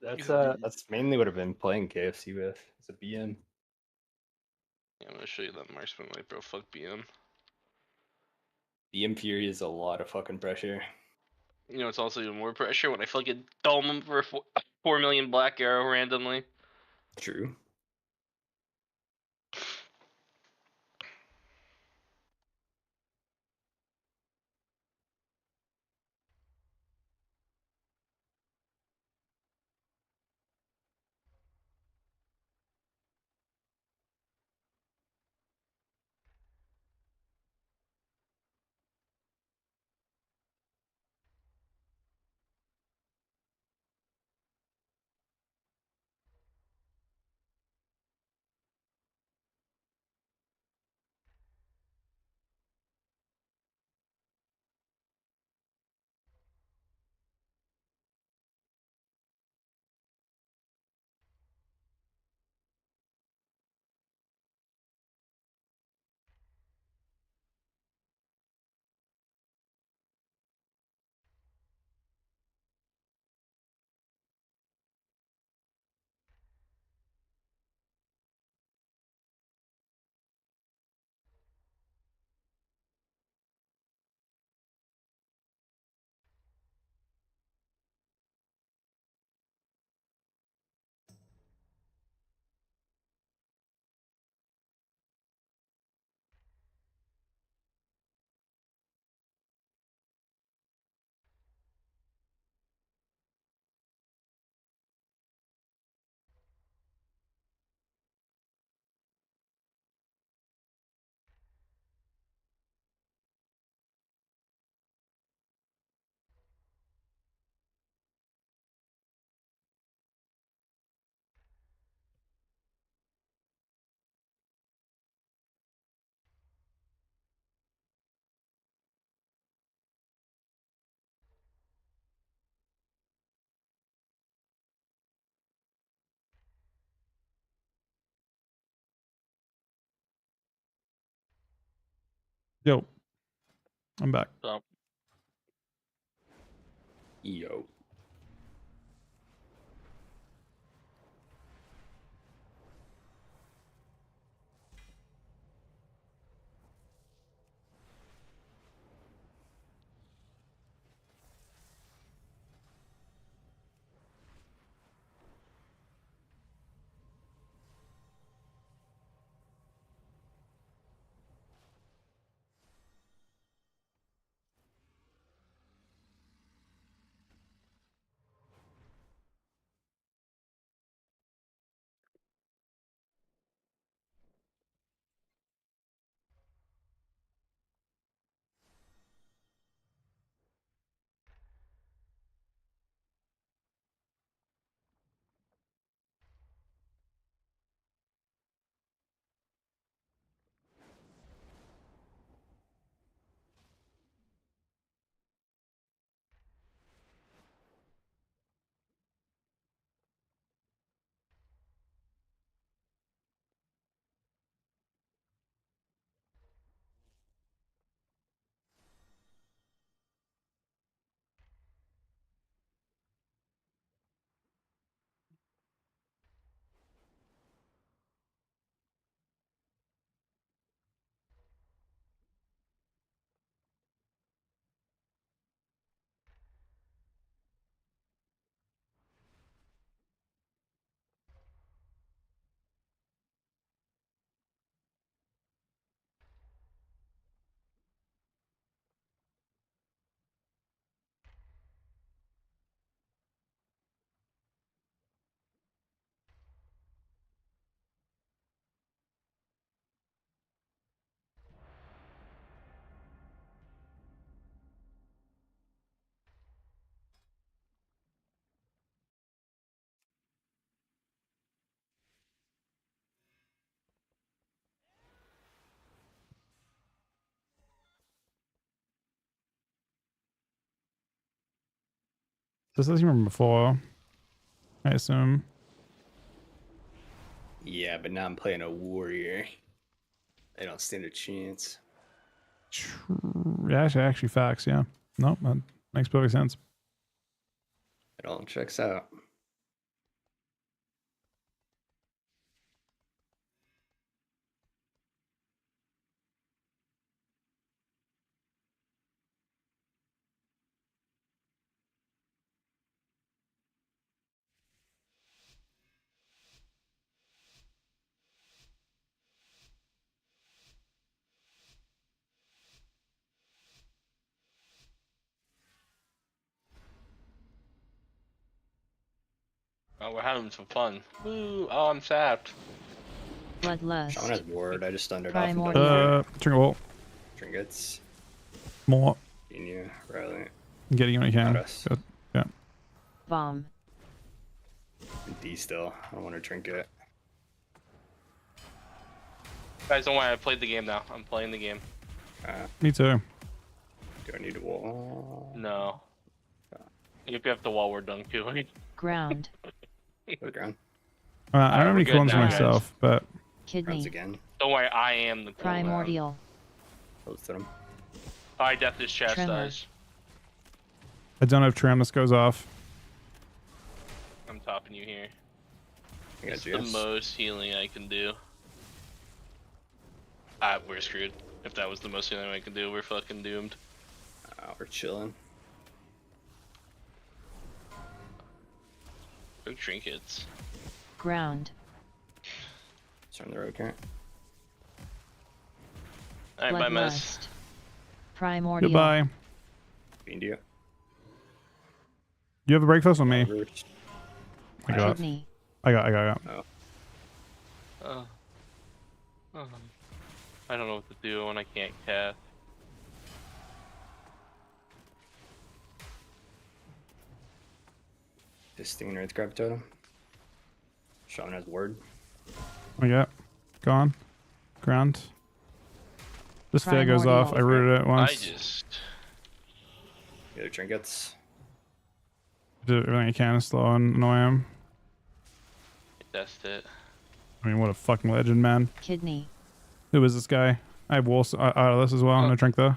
That's mainly what I've been playing KFC with. It's a BM. Yeah, I'm gonna show you that marksman, like, bro. Fuck BM. BM Fury is a lot of fucking pressure. You know, it's also even more pressure when I fucking dome him for a 4 million black arrow randomly. True. Yo, I'm back. So Yo. This is from before. I assume. Yeah, but now I'm playing a warrior. I don't stand a chance. Yeah, actually facts. Yeah. Nope. That makes perfect sense. It all checks out. Oh, we're having some fun. Woo! Oh, I'm sapped. Shaman Bloodlust. has ward. I just thundered off and Primordial. Trinket. Trinkets. More. Genia. Rally. Getting what you can. Us. Good. Yeah. Bomb. D still. I don't want to trinket. Guys, don't worry. I played the game now. I'm playing the game. Me too. Do I need a wall? No. If you have the wall, we're done killing. Ground. Go ground. I don't have we're any good clones now, guys. myself, but Grounds Kidney. again. Don't worry. I am the clone. Primordial. Close to them. Alright, death is chastised. I don't have trim. This goes off. I'm topping you here. I got It's the GS. most healing I can do. We're screwed. If that was the most healing I can do, we're fucking doomed. We're chilling. Go trinkets. Ground. Turn the road current. Alright, bye, Mez. Bloodlust. Primordial. Goodbye. Fiend you. You have a breakfast with me. Reverse. I got. Kidney. I got. Oh. I don't know what to do when I can't cast. Fisting and Earth Grab Totem. Shaman has ward. I got. Gone. Ground. This fair goes off. I rooted it once. I just. The other trinkets. Did everything I can to slow and annoy him. Test it. I mean, what a fucking legend, man. Kidney. Who is this guy? I have wolves out of this as well. No drink though. I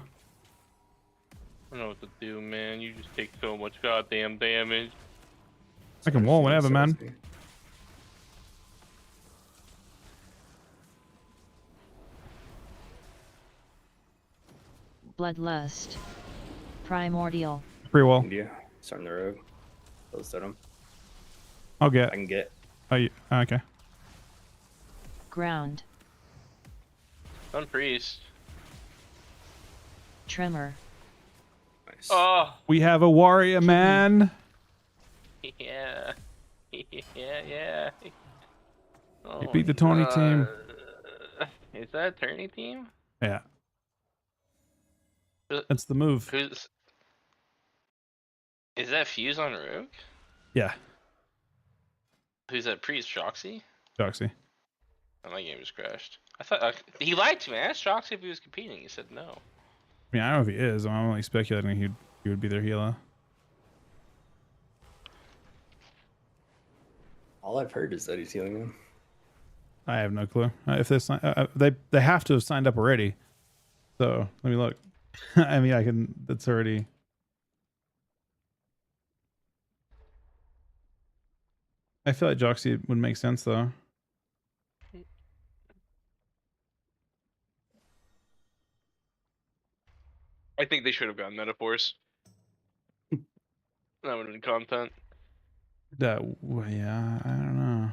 don't know what to do, man. You just take so much goddamn damage. I can wall whenever, man. Bloodlust. Primordial. Free wall. India. Starting the road. Close to them. I'll get. I can get. Oh, okay. Ground. Unpriest. Tremor. Nice. Oh! We have a warrior, man. Yeah. Yeah. Oh, You beat the Tony team. Is that a tourney team? Yeah. That's the move. Is that Fuse on Rogue? Yeah. Who's that priest? Shoxy? Doxy. Oh, my game just crashed. I thought he lied to me. I asked Shoxy if he was competing. He said no. I mean, I don't know if he is. I'm only speculating he would be their healer. All I've heard is that he's healing them. I have no clue. If they have to have signed up already. So let me look. I mean, I can. That's already. I feel like Joxy would make sense though. I think they should have gotten metaphors. That would have been content. Yeah, I don't know.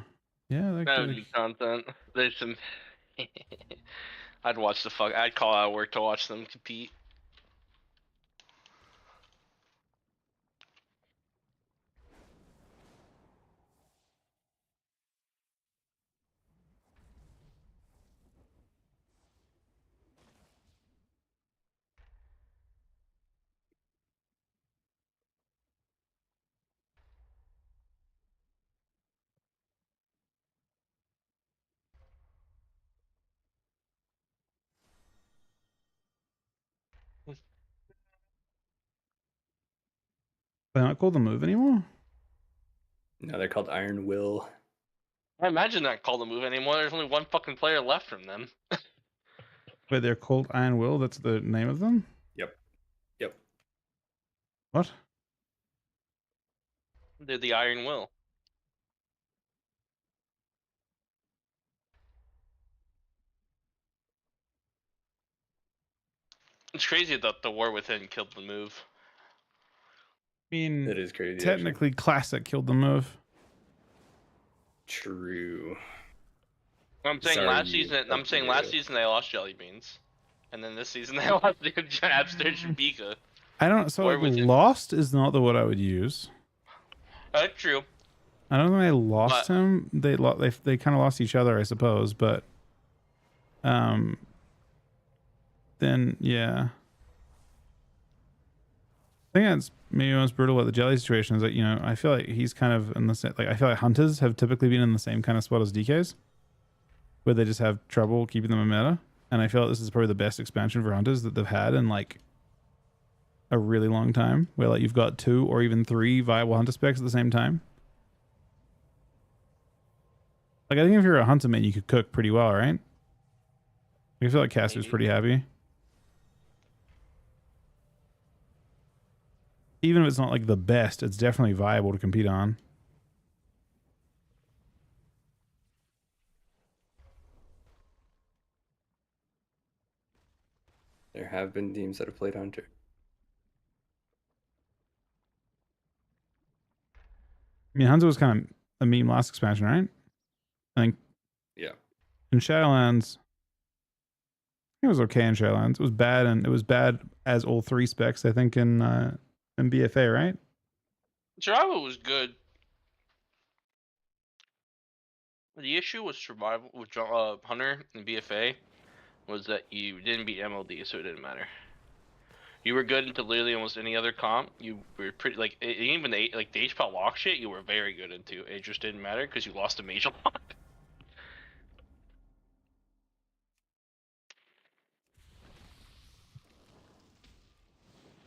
Yeah, That would be content. There's some. I'd call out of work to watch them compete. They not called the move anymore. No, they're called Iron Will. I imagine not called a move anymore. There's only one fucking player left from them. Wait, they're called Iron Will? That's the name of them? Yep. Yep. What? They're the Iron Will. It's crazy that the War Within killed the move. I mean, It is crazy. technically, Classic killed the move. True. I'm saying Sorry, last you season. I'm saying fucking last season they lost Jelly Beans, and then this season they lost the Abster Shabika. I don't. So War like, Within. lost is not the word I would use. That's true. I don't think they lost But- him. They kind of lost each other, I suppose. But then yeah, I think that's maybe most brutal about the Jelly situation is that, you know, I feel like he's kind of in the same, like I feel like Hunters have typically been in the same kind of spot as DKs, where they just have trouble keeping them in meta. And I feel like this is probably the best expansion for Hunters that they've had in like a really long time, where like you've got 2 or even 3 viable Hunter specs at the same time. Like, I think if you're a Hunter main, you could cook pretty well, right? I feel like Caster's pretty happy. Even if it's not like the best, it's definitely viable to compete on. There have been teams that have played Hunter. I mean, Hunter was kind of a meme last expansion, right? I think. Yeah. In Shadowlands, it was okay in Shadowlands. It was bad, and it was bad as all 3 specs, I think, in BFA, right? Survival was good. The issue with survival with Hunter and BFA was that you didn't beat MLD, so it didn't matter. You were good into literally almost any other comp. You were pretty like even the HPAL lock shit. You were very good into. It just didn't matter because you lost a major lock.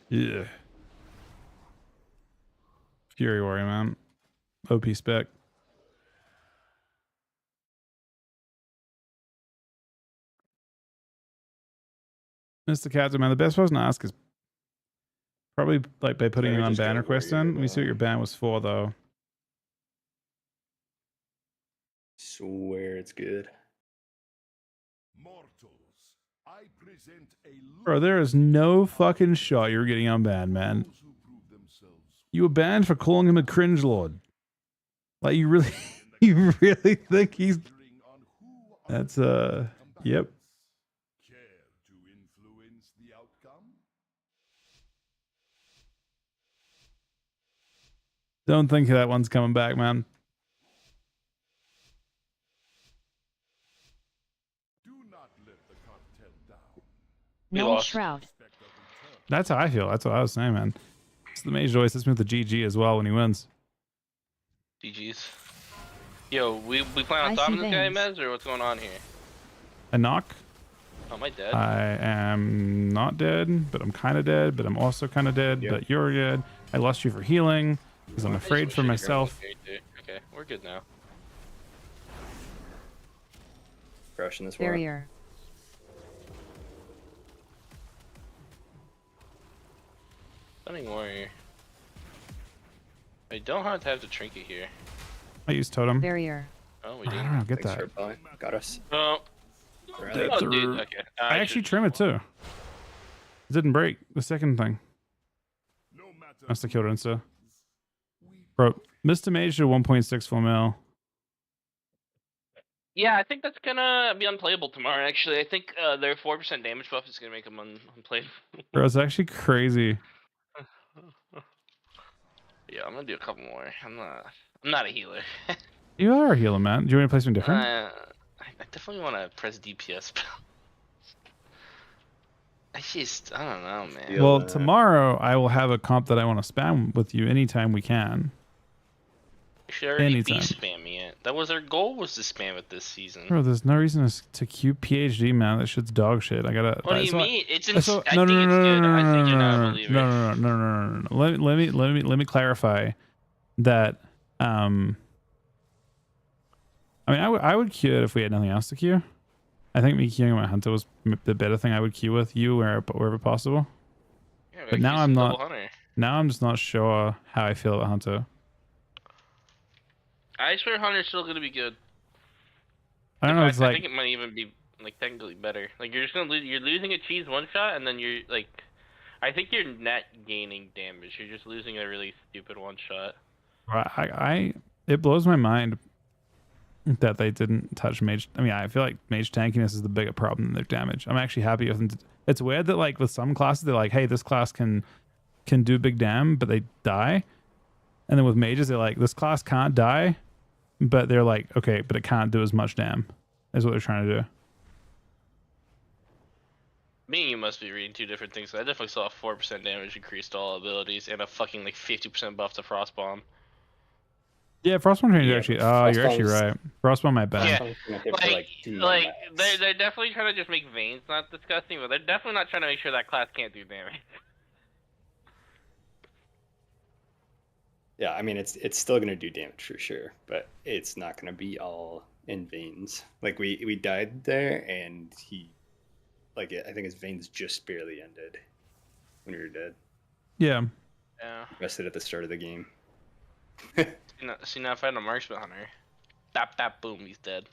Yeah. Fury Warrior, man. OP spec. Mr. Captain, man, the best person to ask is probably like by putting Sorry, it on just ban go request warrior, in. Let me see what your ban was for, though. Swear it's good. Mortals, I present a Bro, there is no fucking shot you're getting unbanned, man. You were banned for calling him a cringe lord. Like, you really, you really think he's... That's, yep. Care to influence the outcome? Don't think that one's coming back, man. Do not let the cartel down. Null Shroud. That's how I feel. That's what I was saying, man. It's the mage always hits me with the GG as well when he wins. GG's. Yo, we plan on I stopping see this guy, veins. Mez, or what's going on here? A knock. Oh, am I dead? I am not dead, but I'm kind of dead, but I'm also kind of dead, Yep. but you're dead. I lost you for healing because I'm afraid for myself. Okay, we're good now. Crushing this war. Barrier. Stunning warrior. I don't have to have the trinket here. I used totem. Barrier. Oh, we I didn't. don't know, get Thanks that. for replying. Got us. Oh, Right. oh dude, okay. I actually trim it too. It didn't break. The second thing. Must have killed it insta. Bro, Mr. Mage did 1.64 mil. Yeah, I think that's gonna be unplayable tomorrow. Actually, I think their 4% damage buff is gonna make them unplayable. Bro, it's actually crazy. Yeah, I'm gonna do a couple more. I'm not a healer. You are a healer, man. Do you want to play something different? I definitely want to press DPS spell. I don't know, man. Well, tomorrow I will have a comp that I want to spam with you anytime we can. You should already be Anytime. spamming it. That was our goal, was to spam it this season. Bro, there's no reason to queue PhD, man. That shit's dog shit. I gotta. What do you so I- mean? It's so- I think it's good. I think you're not a believer. No. Let me clarify that I mean, I would queue it if we had nothing else to queue. I think me queuing my hunter was the better thing I would queue with you wherever possible. Yeah, But now I'm not. Hunter. Now I'm just not sure how I feel about hunter. I swear Hunter's still gonna be good. I don't know. It's I like think it might even be like technically better. Like you're just gonna lose. You're losing a cheese one shot, and then you're like, I think you're net gaining damage. You're just losing a really stupid one shot. it blows my mind that they didn't touch mage. I mean, I feel like mage tankiness is the bigger problem than their damage. I'm actually happy with them. It's weird that like with some classes they're like, hey, this class can do big damn, but they die. And then with mages they're like, this class can't die, but they're like, okay, but it can't do as much damn. Is what they're trying to do. Me and you must be reading two different things. I definitely saw a 4% damage increase to all abilities and a fucking like 50% buff to Frostbomb. Yeah, Frostbomb change actually. Oh, you're actually right. Frostbomb, my bad. Yeah, like they're definitely trying to just make Veins not disgusting, but they're definitely not trying to make sure that class can't do damage. Yeah, I mean it's still gonna do damage for sure, but it's not gonna be all in Veins. Like we died there, and he, like I think his Veins just barely ended when we were dead. Yeah. Yeah. Rested at the start of the game. See now if I had a marksman hunter, tap boom, he's dead.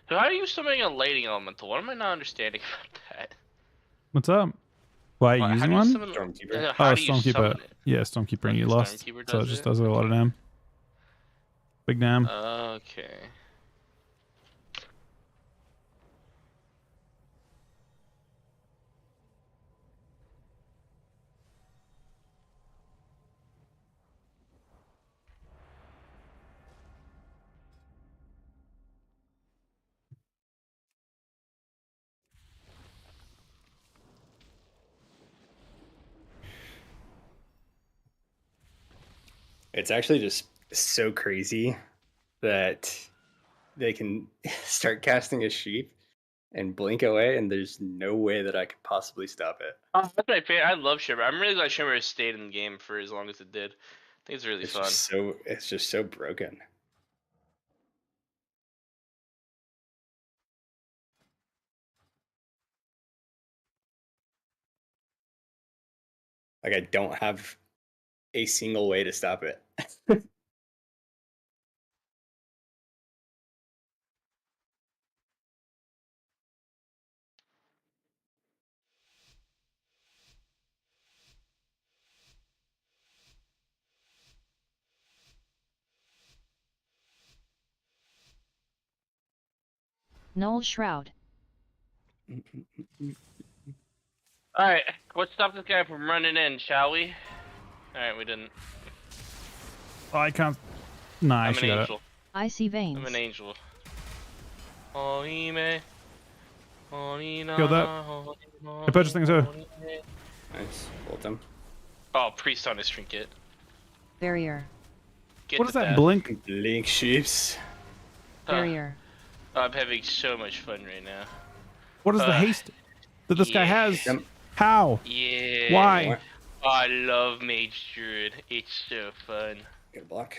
So how are you summoning a lighting elemental? What am I not understanding about that? What's up? Why are you using one? Stormkeeper. Oh, Stormkeeper. Yeah, Stormkeeper, and you lost. So it just does a lot of damn. Big damn. Okay. It's actually just so crazy that they can start casting a sheep and blink away, and there's no way that I could possibly stop it. That's my favorite. I love Shimmer. I'm really glad Shimmer has stayed in the game for as long as it did. I think it's really fun. It's just so broken. Like I don't have a single way to stop it. Null Shroud. Alright, let's stop this guy from running in, shall we? Alright, we didn't. Oh, I can't. Nah, I I'm actually an got angel. it. I see veins. I'm an angel. Killed that. I purchased things too. Nice. Ult him. Oh, priest on his trinket. Barrier. Get What is to that death. blink? Blink sheeps. Barrier. I'm having so much fun right now. What is the haste that this guy has? Yep. How? Yeah. Why? Oh, I love Mage Druid. It's so fun. Get a block.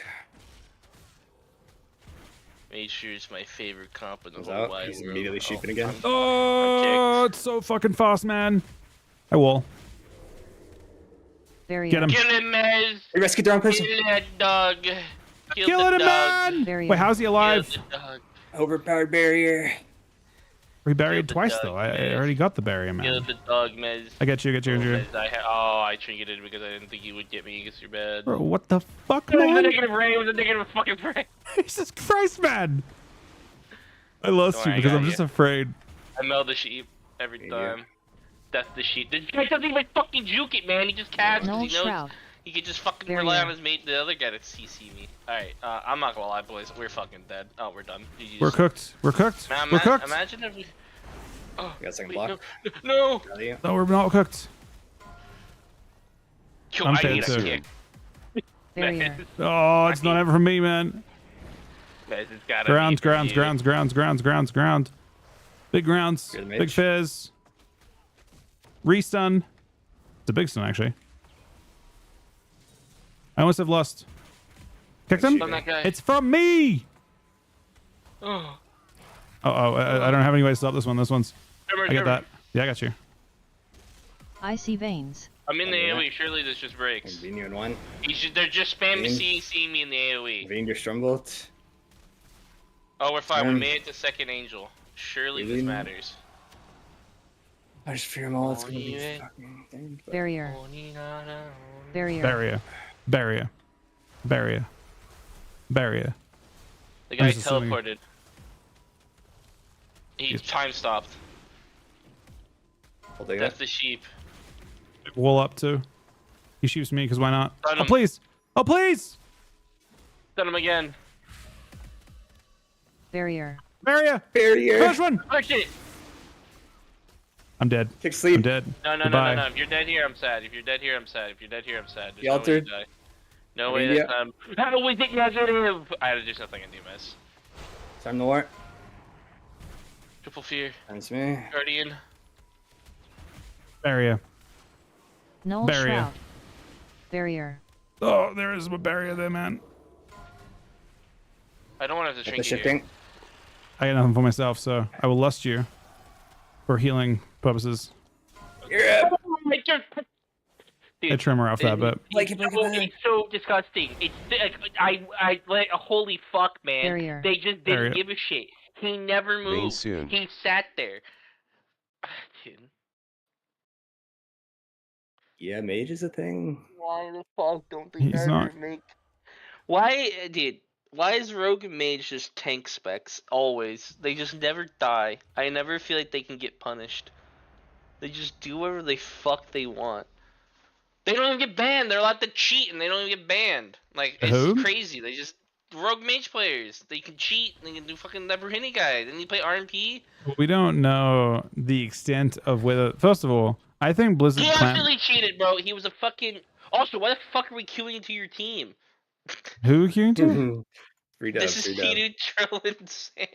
Mage Druid is my favorite comp in the Goes whole out. wide He's world. immediately sheeping again. Oh, it's so fucking fast, man. I will. Barrier. Get him. Kill him, Mez! He rescued the wrong person. Kill that dog! Kill the him, dog. man! Barrier. Wait, how's he alive? Kill the dog. Overpowered barrier. We buried the twice, dog, though. I man. already got the barrier, Kill man. the dog, Mez. I get you, Oh, get you. Mez, I trinketed because I didn't think you would get me because you're bad. Bro, what the fuck, It was a man? negative ray, it was a negative fucking ray. Jesus Christ, man! I lost Don't you worry, I because got I'm you. just afraid. I meld the sheep every Yeah. time. That's the sheep. This guy doesn't even fucking juke it, man. He just casts Null because he knows Shroud. he can just fucking Barrier. rely on his mate, the other guy to CC me. Alright, I'm not gonna lie, boys. We're fucking dead. Oh, we're done. GG's. We're cooked. We're cooked. Man, We're cooked. Imagine if we... Oh, You got a second wait, block? No! No, we're not cooked. Yo, I'm I dead need a too. kick. Barrier. Oh, it's not ever from me, man. Guys, it's gotta Ground, be for ground, you. ground, ground, ground, ground, ground. Big grounds. You're the Big mage. fizz. Restun. It's a big stun, actually. I almost have lost. Kicked him? Stun that guy. It's from me! Oh. I don't have any way to stop this one. This one's... I get that. Yeah, I got you. I see veins. I'm in the AoE. Surely this just breaks. Vayne, you in one. They're just spamming Vayne. CC me in the AoE. Vayne, your Strumbolt. Oh, we're fine. We Um, made it to second angel. Surely this Vayne. matters. I just fear them all. It's gonna be fucking thing. but- Barrier. Barrier. Barrier. Barrier. Barrier. Barrier. The I'm guy just assuming- teleported. He time stopped. I'll take That's that. the sheep. Wool up too. He shoots me because why not? Stun Oh, him. please. Oh, please. Stun him again. Barrier. Barrier. Barrier. First one. Push it. I'm dead. Kick sleep. I'm dead. No. Goodbye. If you're dead here, I'm sad. If you're dead here, I'm sad. If you're dead here, I'm sad. There's The no way altar. to die. No way this time. How we think negative? There's nothing I do, miss. Time to war. Triple fear. That's me. Guardian. Barrier. Null Barrier. Shroud. Barrier. Oh, there is a barrier there, man. I don't want to have to Get the shrink you here. shifting. I got nothing for myself, so I will lust you for healing purposes. You're up. Dude, I trim her off that bit. it's so disgusting. It's I like holy fuck, man. Barrier. They just didn't Barrier. give a shit. He never Vayne moved. soon. He sat there. Dude, Yeah, mage is a thing. why the fuck don't they He's ever not- make? Why, dude? Why is Rogue and Mage just tank specs always? They just never die. I never feel like they can get punished. They just do whatever the fuck they want. They don't even get banned. They're allowed to cheat and they don't even get banned. Like, it's Who? crazy. They just Rogue Mage players. They can cheat. They can do fucking never hit any guy. Didn't he play RMP? We don't know the extent of whether. First of all, I think Blizzard He plan. absolutely cheated, bro. He was a fucking. Also, why the fuck are we queuing into your team? Who are you to? Free dub, This is free dub. Peter, Trill, and Sam.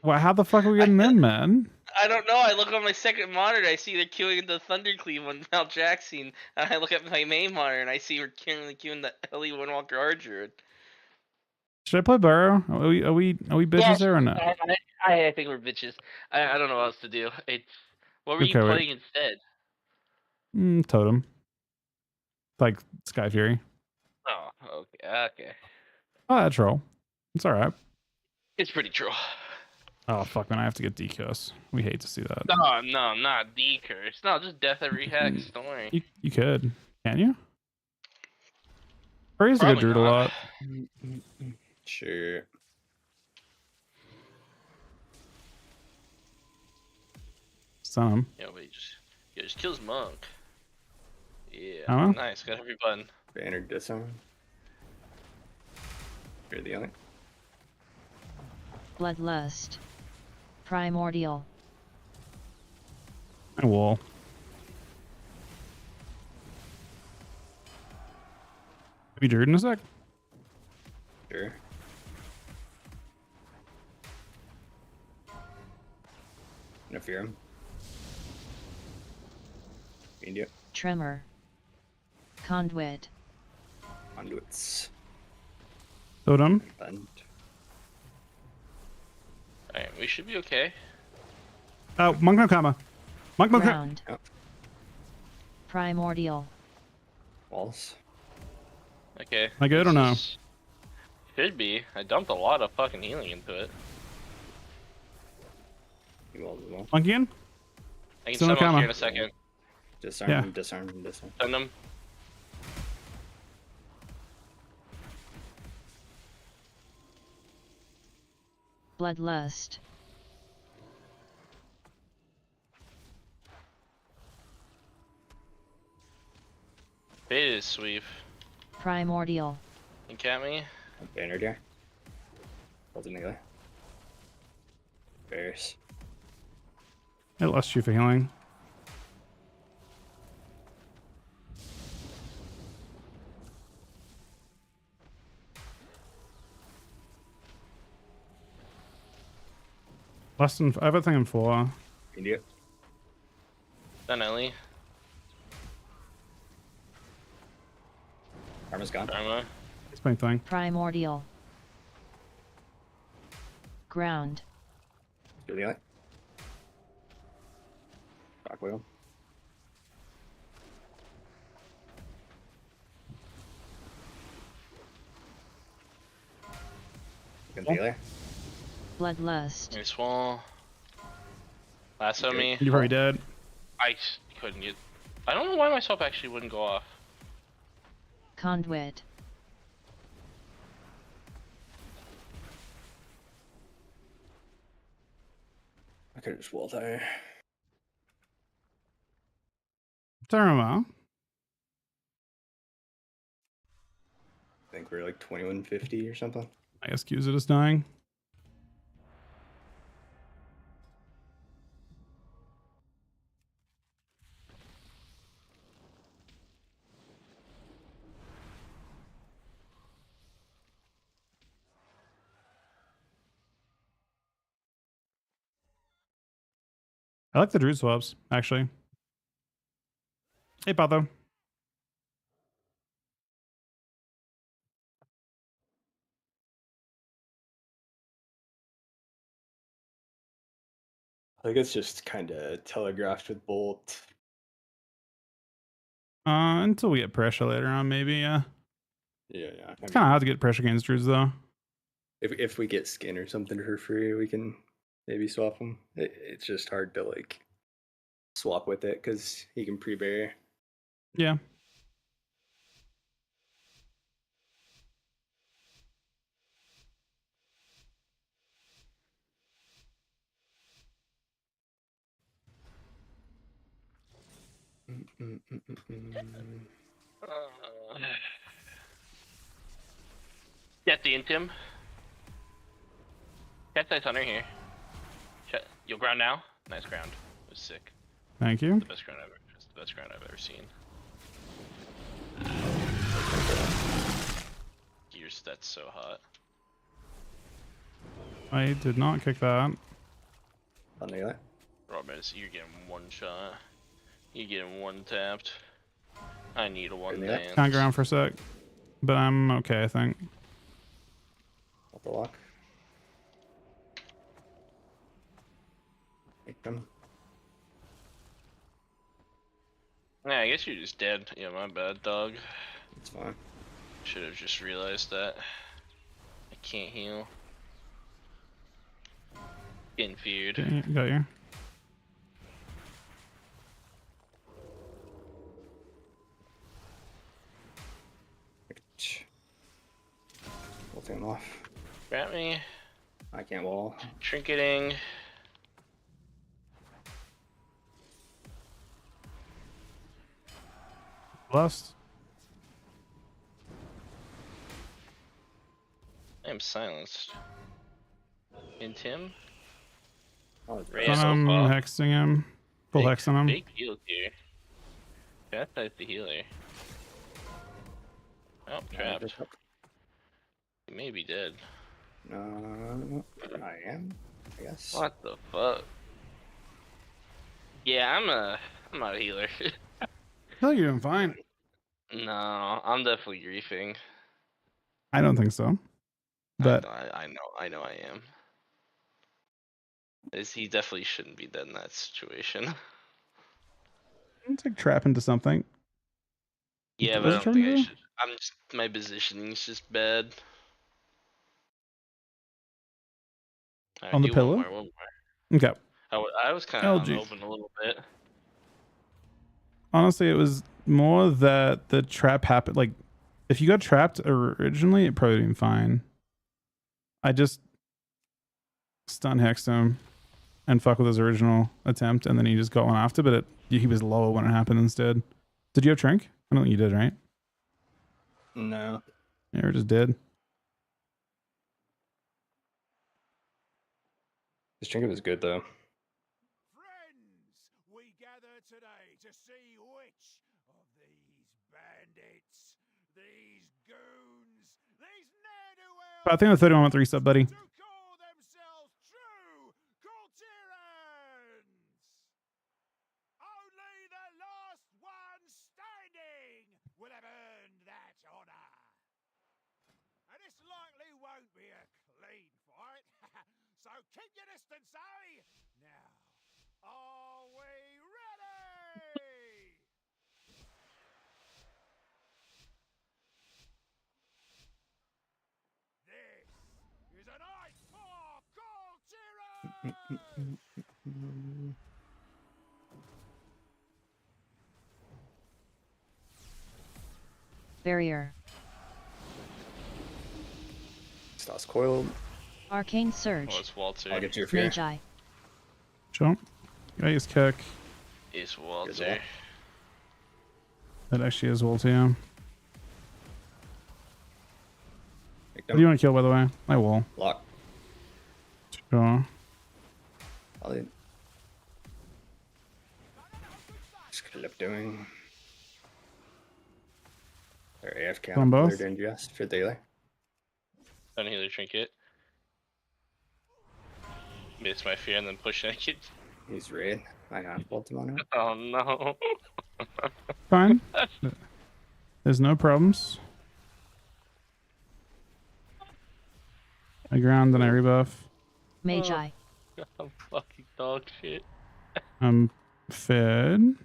Well, how the fuck are we getting in, man? I don't know. I look on my second monitor. I see they're queuing the Thundercleave on Mount Jackson. And I look at my main monitor and I see we're queuing the Ellie Windwalker Archer. Should I play Burrow? Are we bitches there or not? I think we're bitches. I don't know what else to do. It's what were you Okay, wait. playing instead? Totem. Like Sky Fury. Oh, okay. Oh, that troll. It's all right. It's pretty true. Oh fuck, man! I have to get decurse. We hate to see that. No, not the curse. No, just death every hex. Don't worry. You could, can you? Or used to Probably go druid a not. lot. Sure. Stun him. Yeah, but he just kills monk. Yeah, Oh. nice. Got every button. Banner disarm. You're the only. Bloodlust. Primordial. I will. Maybe druid in a sec. Sure. No fear him. India. Tremor. Conduit. Conduits. Totem. Bend. Alright, we should be okay. Oh, monk no karma. Monk no karma. Ground. Yep. Primordial. Walls. Okay. Am I good or no? Should be. I dumped a lot of fucking healing into it. You walls as well. Monk again? I can Still no stun him karma. here in a second. Disarm, Yeah. disarm, disarm. Stun him. Bloodlust. Bait is sweep. Primordial. Think at me. Banner there. Holding together. Bears. I lost you for healing. Less than I have a thing in 4. India. Done, Ellie. Karma's gone. Karma. Same thing. Primordial. Ground. Do the other. Rock wheel. Dealer. Bloodlust. Nice wall. Lasso me. You're probably dead. I couldn't get. I don't know why my swap actually wouldn't go off. Conduit. I could have just wall tire. Thermo. I think we're like 2150 or something. I excuse it as dying. I like the druid swaps, actually. Hey, Patho. I think it's just kind of telegraphed with Bolt. Until we get pressure later on, maybe, yeah. Yeah. It's kind of hard to get pressure against druids, though. If we get skin or something for free, we can maybe swap them. It's just hard to like swap with it because he can pre-barrier. Yeah. Get the intim. Cat's Ice Hunter here. You'll ground now? Nice ground. It was sick. Thank you. The best ground it's the best ground I've ever seen. Gears, that's so hot. I did not kick that. Robin, you're getting one shot. You're getting one tapped. I need a one dance. Can't go around for a sec. But I'm okay, I think. Off the lock. Make them. Yeah, I guess you're just dead. Yeah, my bad, dog. It's fine. Should have just realized that. I can't heal. Getting feared. Okay, got you. We'll take him off. Grab me. I can't wall. Trinketing. Lust. I am silenced. Hint him. I'm hexing him. Full hexing him. Big heal here. That's the healer. Oh, trapped. He may be dead. I am, I guess. What the fuck? Yeah, I'm not a healer. No, you're doing fine. No, I'm definitely griefing. I don't think so. But I know I am. He definitely shouldn't be dead in that situation. it's like trap into something. Yeah, but I don't think I should. My positioning's just bad. Right, On the do pillow? one more. Okay. I was kind of LG. open a little bit. Honestly, it was more that the trap happened. Like, if you got trapped originally, it probably would have been fine. I just stun hexed him and fuck with his original attempt, and then he just got one after, but he was low when it happened instead. Did you have Trink? I don't think you did, right? No. You were just dead. This trinket was good though. We gather today to see which of these bandits, these goons, these ne'er-do-wells But I think the 31 went 3 sub, buddy. call themselves true be a clean fight. So keep your distance, eh? Now, are we ready? This is an ice-core Gold Series! Barrier. Stoss coiled. Arcane Surge. Oh, it's Walter. I'll get your fear. Magi. Jump. Got his kick. It's Walter. That actually is Walter, yeah. What do you want to kill, by the way? I will. Lock. Sure. I'll lead. Just keep doing. They're AFK On both? They're doing just for daily. Unhealer trinket. Miss my fear and then push naked. He's red. I have bolted on him. Oh no. Fine. There's no problems. I ground and I rebuff. Magi. Oh, I'm fucking dog shit. I'm fed.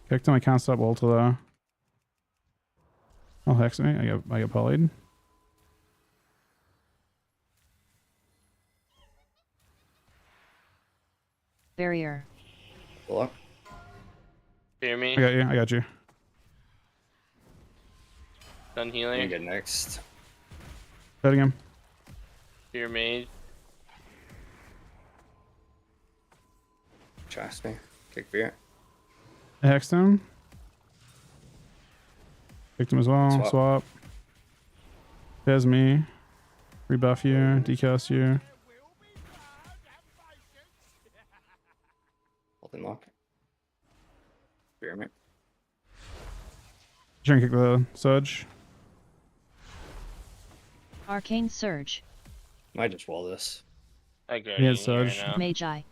Kicked him, I can't stop Walter though. Oh, hex me. I get polyed. Barrier. Block. Hear me? I got you. Done healing. You get next. Setting him. Fear mage. Trust me. Kick fear. I hexed him. Kicked him as well. Swap. Fez me. Rebuff you. Decast you. Hold and lock. Fear me. Try and kick the Surge. Arcane Surge. Might just wall this. I got He it has Surge. here now. Magi.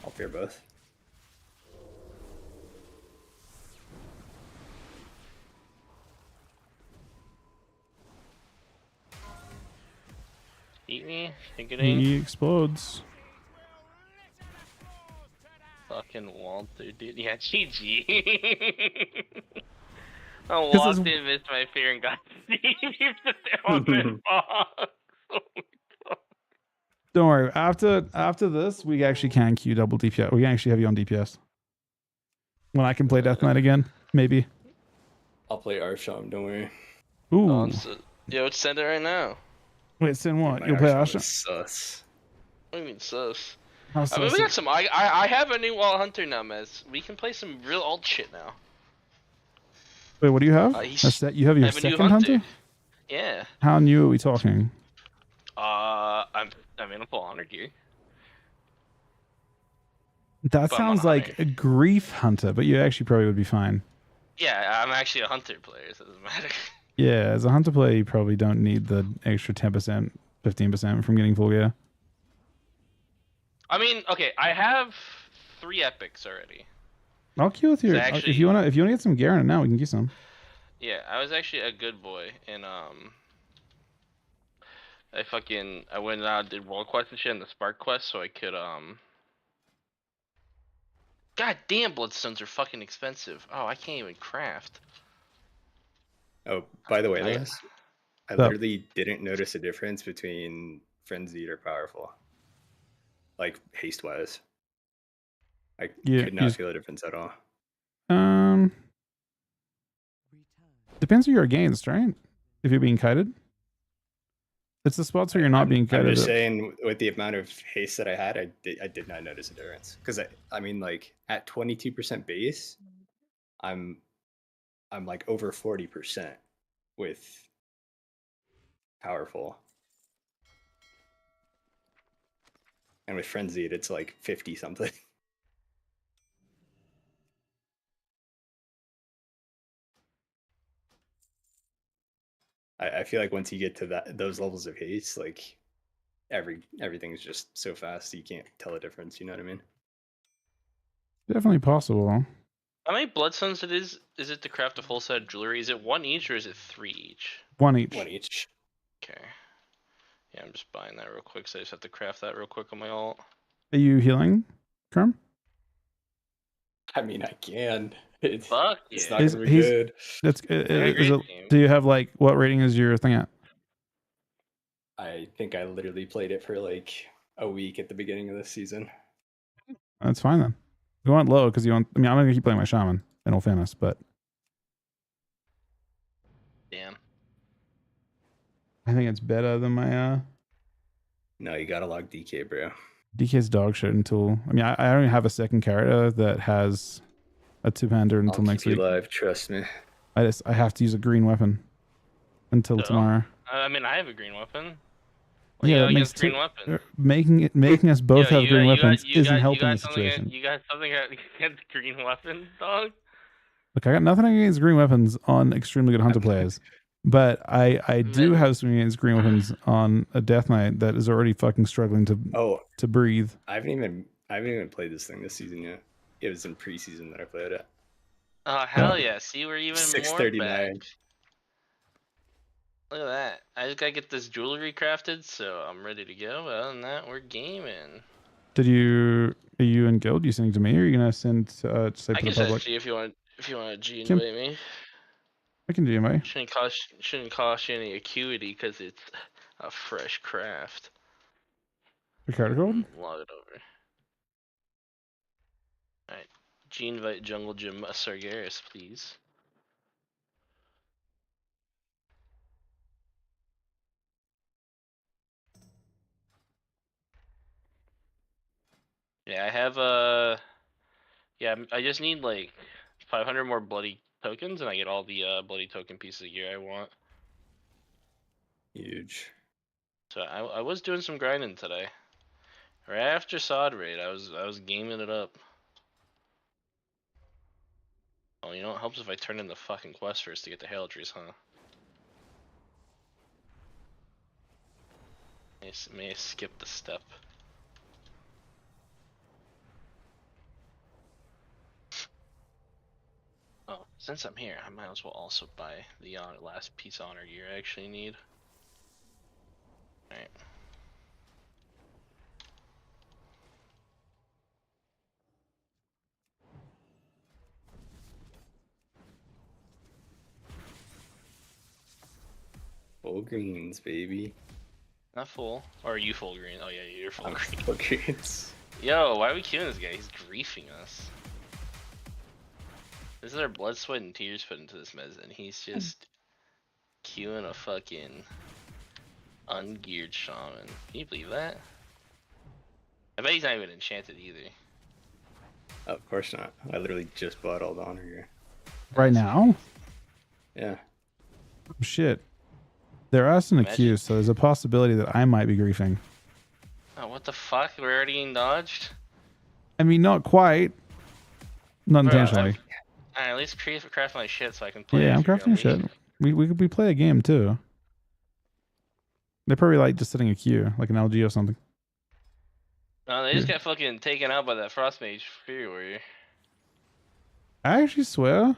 I'll fear both. Eat me? Think it ain't? He explodes. Fucking Walter, dude. Yeah, GG. Oh, 'Cause Walter missed my fear and got Steve to on this box. Don't worry. After this, we actually can queue double DPS. We can actually have you on DPS. When I can play Death Knight again, maybe. I'll play Arsham, don't worry. Ooh. Yo, let's send it right now. Wait, send what? My You'll play Arsham Asha? is sus. What do you mean sus? How I mean, sus we got is- some. I have a new wall hunter now, Mez. We can play some real old shit now. Wait, what do you have? You have your I have a new second hunter? Yeah. How new are we talking? I'm in a full honor gear. That But I'm on sounds like a grief hunter, but you actually probably would be fine. Yeah, I'm actually a hunter player, so it doesn't matter. Yeah, as a hunter player, you probably don't need the extra 10%, 15% from getting full gear. I mean, okay, I have 3 epics already. I'll queue with you. So actually- If you wanna get some gear in it now, we can get some. Yeah, I was actually a good boy, and I went out and did world quest and shit and the spark quest, so I could God damn, bloodstones are fucking expensive. Oh, I can't even craft. Oh, by the way, I- Liz, I literally didn't notice a difference between frenzied or powerful. Like haste wise. I Yeah, could not feel a difference at all. Depends who you're against, right? If you're being kited. It's the spots where you're not being I'm kited. just saying, with the amount of haste that I had, I did not notice a difference. Because I mean, like at 22% base, I'm like over 40% with powerful, and with frenzied, it's like 50 something. I feel like once you get to those levels of haste, like everything is just so fast you can't tell a difference. You know what I mean? Definitely possible. How many bloodstones is it to craft a full set of jewelry? Is it 1 each or is it 3 each? 1 each. 1 each. Okay. Yeah, I'm just buying that real quick, so I just have to craft that real quick on my alt. Are you healing, Kerm? I mean, I can. It's Fuck it's yeah. not gonna be good. That's great team. do you have like what rating is your thing at? I think I literally played it for like a week at the beginning of the season. That's fine then. You want low because you want. I mean, I'm gonna keep playing my shaman in All Famous, but Damn. I think it's better than my No, you gotta log DK, bro. DK's dog shit until. I mean, I don't even have a second character that has a 2-hander until I'll next keep week. you live, trust me. I have to use a green weapon until tomorrow. I mean, I have a green weapon. Yeah, that makes green weapons. making us both have green weapons isn't helping the something situation. You got something against green weapons, dog? Look, I got nothing against green weapons on extremely good hunter players, but I do have something against green weapons on a Death Knight that is already fucking struggling to breathe. I haven't even played this thing this season yet. It was in preseason that I played it. Oh hell yeah! See, we're even more 639. back. Look at that! I just gotta get this jewelry crafted, so I'm ready to go. But other than that, we're gaming. Are you in guild? You sending to me, or are you gonna send say I to the can send public? it to you if you want to G Kim- invite me. I can do my. Shouldn't cost you any acuity because it's a fresh craft. Your character code? Log it over. Alright. G invite Jungle Gym Sargeras, please. Yeah, I have yeah, I just need like 500 more bloody tokens, and I get all the bloody token pieces of gear I want. Huge. So I was doing some grinding today. Right after Sod Raid, I was gaming it up. Oh, you know what helps if I turn in the fucking quest first to get the hail trees, huh? May I skip the step? Oh, since I'm here, I might as well also buy the last piece of honor gear I actually need. Alright. Full greens, baby. Not full. Or are you full green? Oh yeah, you're full green. Full greens. Yo, why are we queuing this guy? He's griefing us. This is our blood, sweat, and tears put into this mez, and he's just queuing a fucking ungeared shaman. Can you believe that? I bet he's not even enchanted either. Oh, of course not. I literally just bought all the honor gear. Right now? Yeah. Oh, shit. They're us in a queue, so there's a possibility that I might be griefing. Oh, what the fuck? We're already getting dodged? I mean, not quite. Not Bro, intentionally. Alright, at least craft my shit so I can play. Yeah, I'm if you're crafting shit. We play a game too. They're probably like just setting a queue, like an LG or something. No, they just got fucking taken out by that Frost Mage Fury Warrior. I actually swear,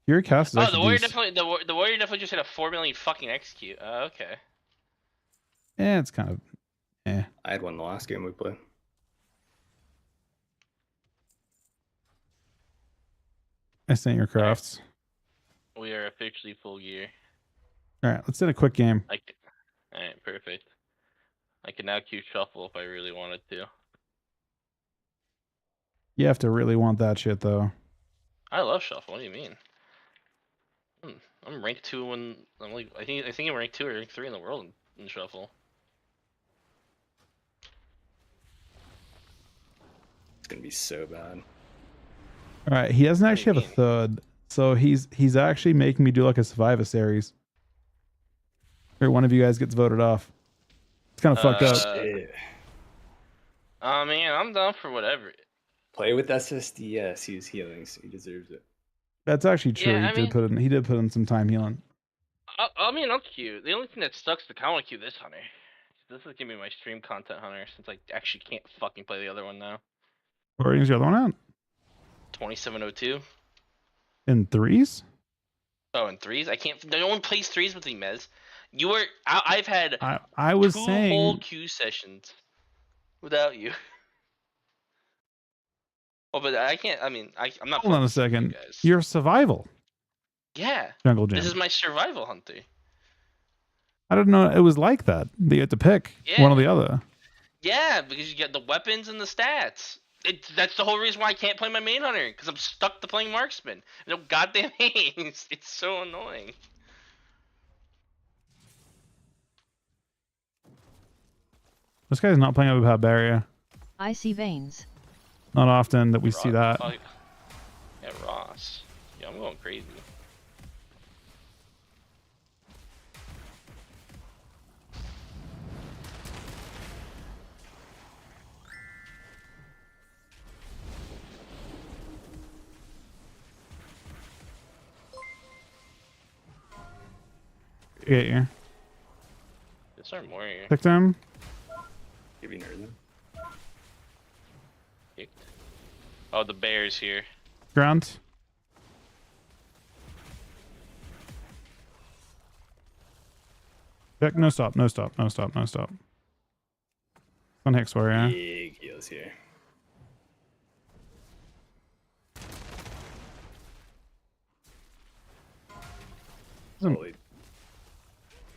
your cast is Oh, actually the warrior decent. definitely the warrior definitely just hit a 4 million fucking execute. Okay. Yeah, it's kind of. Eh. I had one the last game we played. I sent your crafts. We are officially full gear. All right, let's hit a quick game. Alright, perfect. I can now queue shuffle if I really wanted to. You have to really want that shit though. I love shuffle. What do you mean? I'm rank 2 when I'm like I think I'm rank 2 or rank 3 in the world in shuffle. It's gonna be so bad. All right, he doesn't actually have a third, so he's actually making me do like a Survivor series, where one of you guys gets voted off. It's kind of fucked up. Oh man, I'm down for whatever. Play with SSDS. He was healing, so he deserves it. That's actually true. Yeah, He did put in some time healing. I mean, I'll queue. The only thing that sucks is I want to queue this hunter. This is gonna be my stream content hunter since I actually can't fucking play the other one now. Where's the other one out? 2702. In threes? Oh, and threes? I can't. No one plays threes with me, Mez. You were. I've had I was 2 saying whole queue sessions without you. Well, but I can't. I mean, I'm not. hold on playing a this with you second. guys. You're survival. Yeah. Jungle This Gym. is my survival hunter. I didn't know it was like that. You had to pick one or the other. Yeah, because you get the weapons and the stats. That's the whole reason why I can't play my main hunter, because I'm stuck to playing marksman. No goddamn aims. It's so annoying. This guy's not playing overpowered barrier. I see veins. Not often that we see that. Yeah, Ross. Yeah, I'm going crazy. Get you. This are more here. Picked him. Give you nerd them. Kicked. Oh, the bear's here. Ground. Pick. No stop. No stop. No stop. No stop. On Hex Warrior. Big heals here.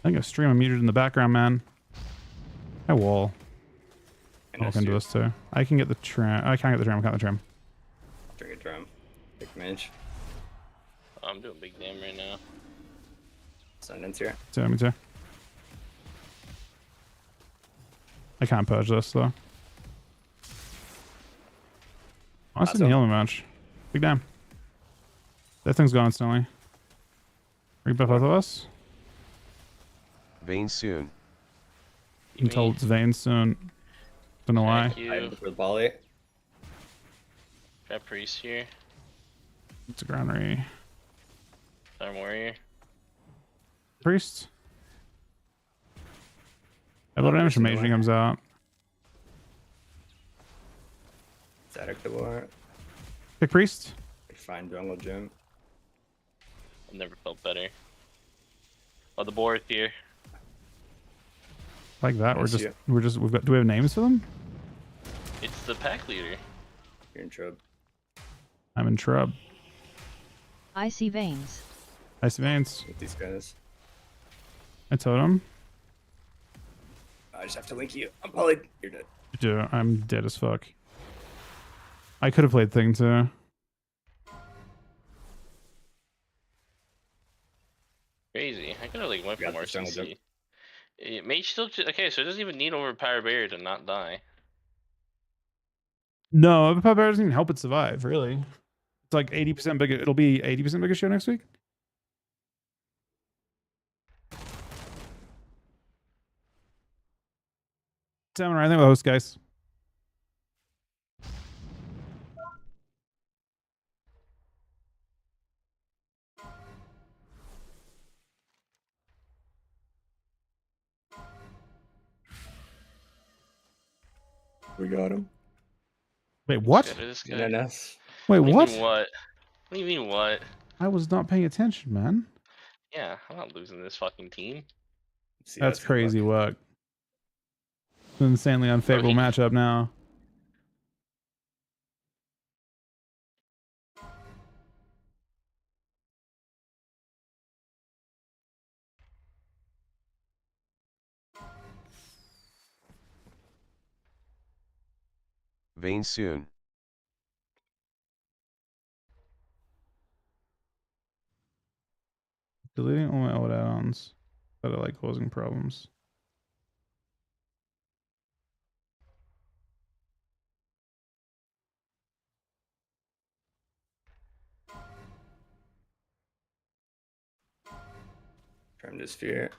I think a stream I'm muted in the background, man. I wall. I'll look into this too. I can get the tram. I can't get the tram. I can't get the tram. Drink a drum. Big mage. Oh, I'm doing big damn right now. Sundance here. So, me too. I can't purge this though. Honestly, didn't heal him much. Big damn. That thing's gone instantly. Rebuff both of us. Vein soon. I'm told it's veins soon. Don't know why. You. For the volley. Got priest here. It's a granary. Storm warrior. Priest. A little damage from mage when he comes out. Static the war. Pick priest. Fine jungle gym. I've never felt better. Oh, the board here. Like that. Nice, We've got. Do we have names for them? It's the pack leader. You're in trouble. I'm in trub. I see veins. I see veins. With these guys. I told him. I just have to link you. I'm probably. You're dead. Dude, I'm dead as fuck. I could have played thing too. Crazy. I could have like went for more CC. Mage still okay, so it doesn't even need overpowered barrier to not die. No, overpowered barrier doesn't even help it survive. Really, it's like 80% bigger. It'll be 80% bigger show next week. Salmon, I think with the host, guys. We got him. Wait, what? This guy. Wait, What? what? Do you mean what? What do you mean what? I was not paying attention, man. Yeah, I'm not losing this fucking team. That's crazy work. It's an insanely unfavorable matchup now. Vein soon. Deleting all my old add-ons that are like causing problems. Trim to sphere.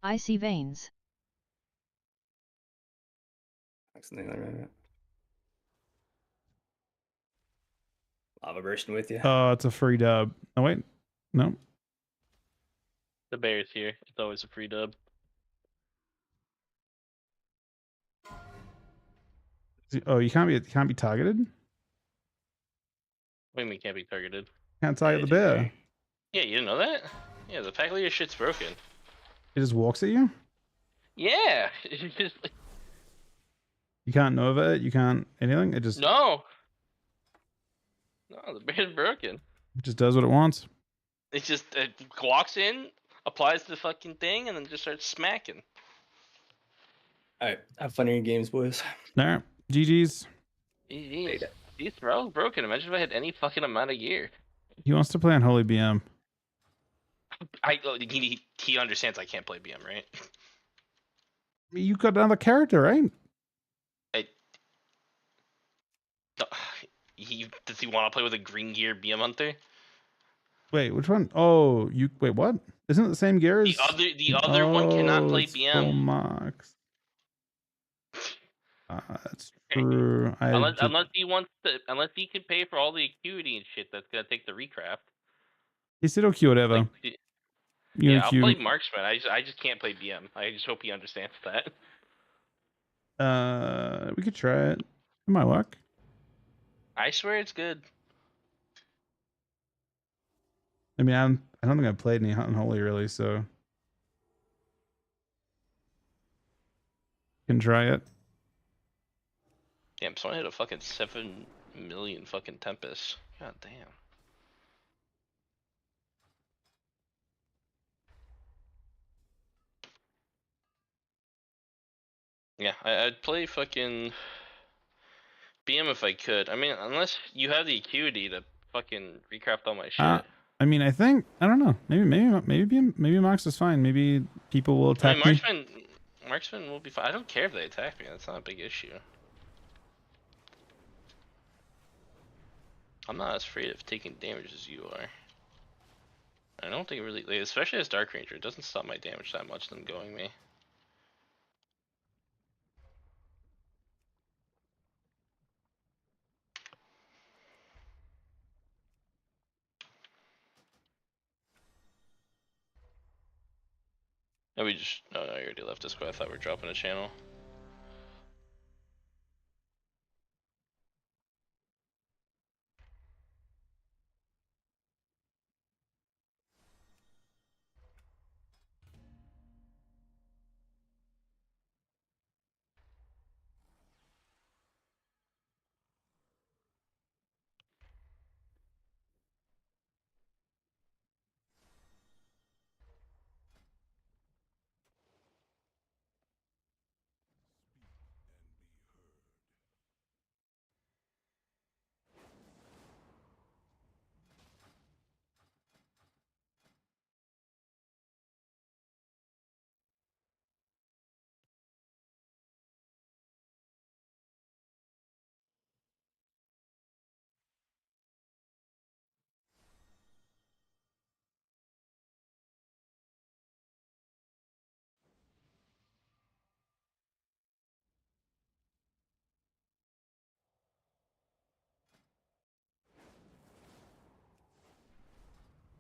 I see veins. Lava bursting with you. Oh, it's a free dub. Oh wait, no. The Bears here. It's always a free dub. Oh, you can't be targeted. What do you mean can't be targeted? Can't target the bear. Yeah, you didn't know that? Yeah, the pack leader shit's broken. It just walks at you. Yeah, it's just You can't nova it. You can't anything. It just no. No, the bear's broken. it just does what it wants. It just walks in, applies the fucking thing, and then just starts smacking. All right, have fun in your games, boys. All right, GG's. Jeez, these thralls broken. Imagine if I had any fucking amount of gear. He wants to play on Holy BM. He understands I can't play BM, right? You got another character, right? Does he want to play with a green gear BM hunter? Wait, which one? Oh, you wait. What? Isn't it the same gear as The other one cannot play it's BM. full max. That's true. Unless he can pay for all the acuity and shit that's gonna take the recraft. He said okay, whatever. Yeah, I'll play marksman. I just can't play BM. I just hope he understands that. We could try it. It might work. I swear it's good. I mean, I don't think I've played any Unholy really, so can try it. Damn, someone hit a fucking 7 million fucking Tempest. God damn. Yeah, I'd play fucking BM if I could. I mean, unless you have the acuity to fucking recraft all my shit. I mean, I don't know. Maybe Max is fine. Maybe people will attack me. Marksman will be fine. I don't care if they attack me. That's not a big issue. I'm not as afraid of taking damage as you are. I don't think it really, especially as Dark Ranger, it doesn't stop my damage that much them going me. No, we just, no, you already left Discord. I thought we were dropping a channel.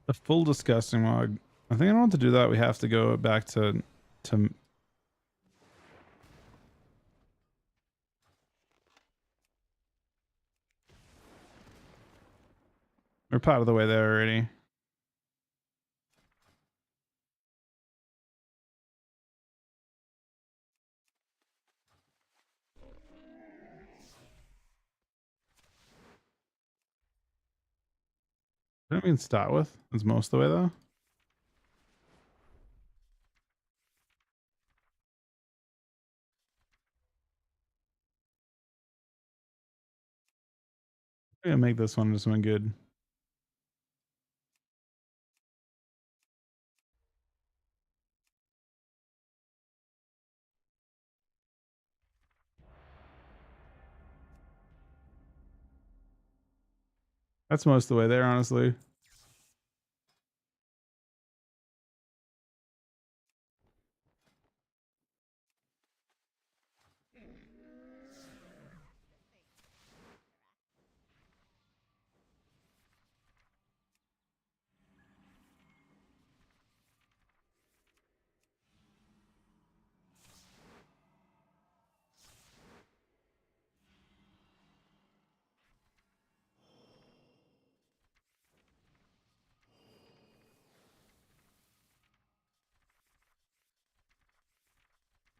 The full disgusting log. I think in order to do that, we have to go back to. We're part of the way there already. What do we start with? It's most of the way though. I'm gonna make this one just one good. That's most of the way there, honestly.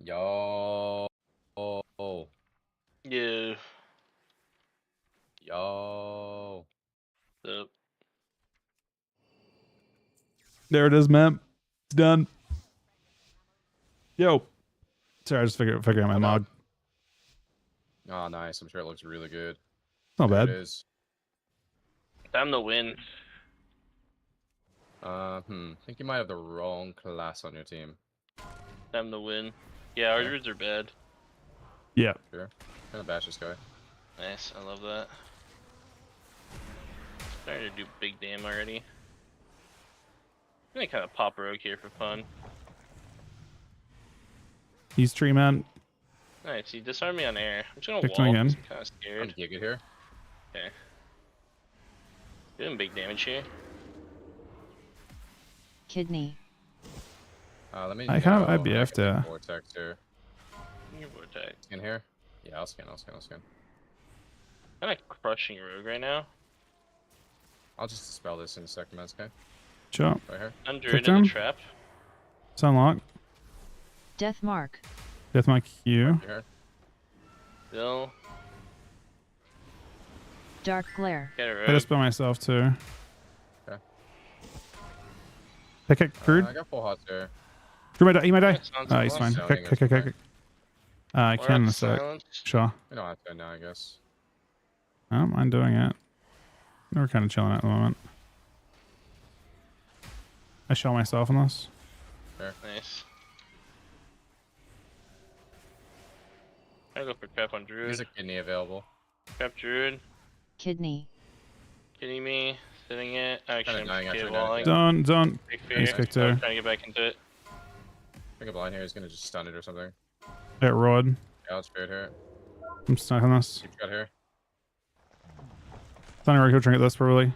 Yo. Yeah. Yo. So, There it is, man. It's done. Yo. Sorry, I just figured out my mod. Oh, nice. I'm sure it looks really good. Not There bad. it is. time to win. I think you might have the wrong class on your team. Time to win. Yeah, our druids are bad. Yeah. Sure. Gonna bash this guy. Nice, I love that. Starting to do big damn already. I'm gonna kind of pop rogue here for fun. He's tree man. Nice, he disarmed me on air. I'm just gonna Picked him wall. again. I'm kind of I'm scared. giga here. Okay. Doing big damage here. Kidney. Let me. I kind of know. IBF'd I can vortex here. Your vortex. Skin here. Yeah, I'll skin. Kind of crushing rogue right now. I'll just dispel this in a second, man. Okay. Sure. Right here. Under Picked into him. the trap. It's unlocked. Death mark. Death my Q. Right here. Still. Dark glare. Get a I rogue. just by myself too. Okay. Pick it, crude. I got full hots here. Drew might die. He might die. That sounds He's fine. awesome. Kick. I We're can in on a sec. silence. Sure. We don't have to now, I guess. I don't mind doing it. We're kind of chilling at the moment. I shell myself on this. Sure. Nice. I go for trap on druid. There's a kidney available. Trap druid. Kidney. Kidding me? Sitting it. Actually, I'm dying, scared actually walling. Zone. Big fear. Nice I'm kick trying too. to get back into it. I think a blind here is gonna just stun it or something. Hit Rod. Yeah, I'll spirit here. I'm stuck on this. Keep shot here. Thunder Road, go try and get this probably.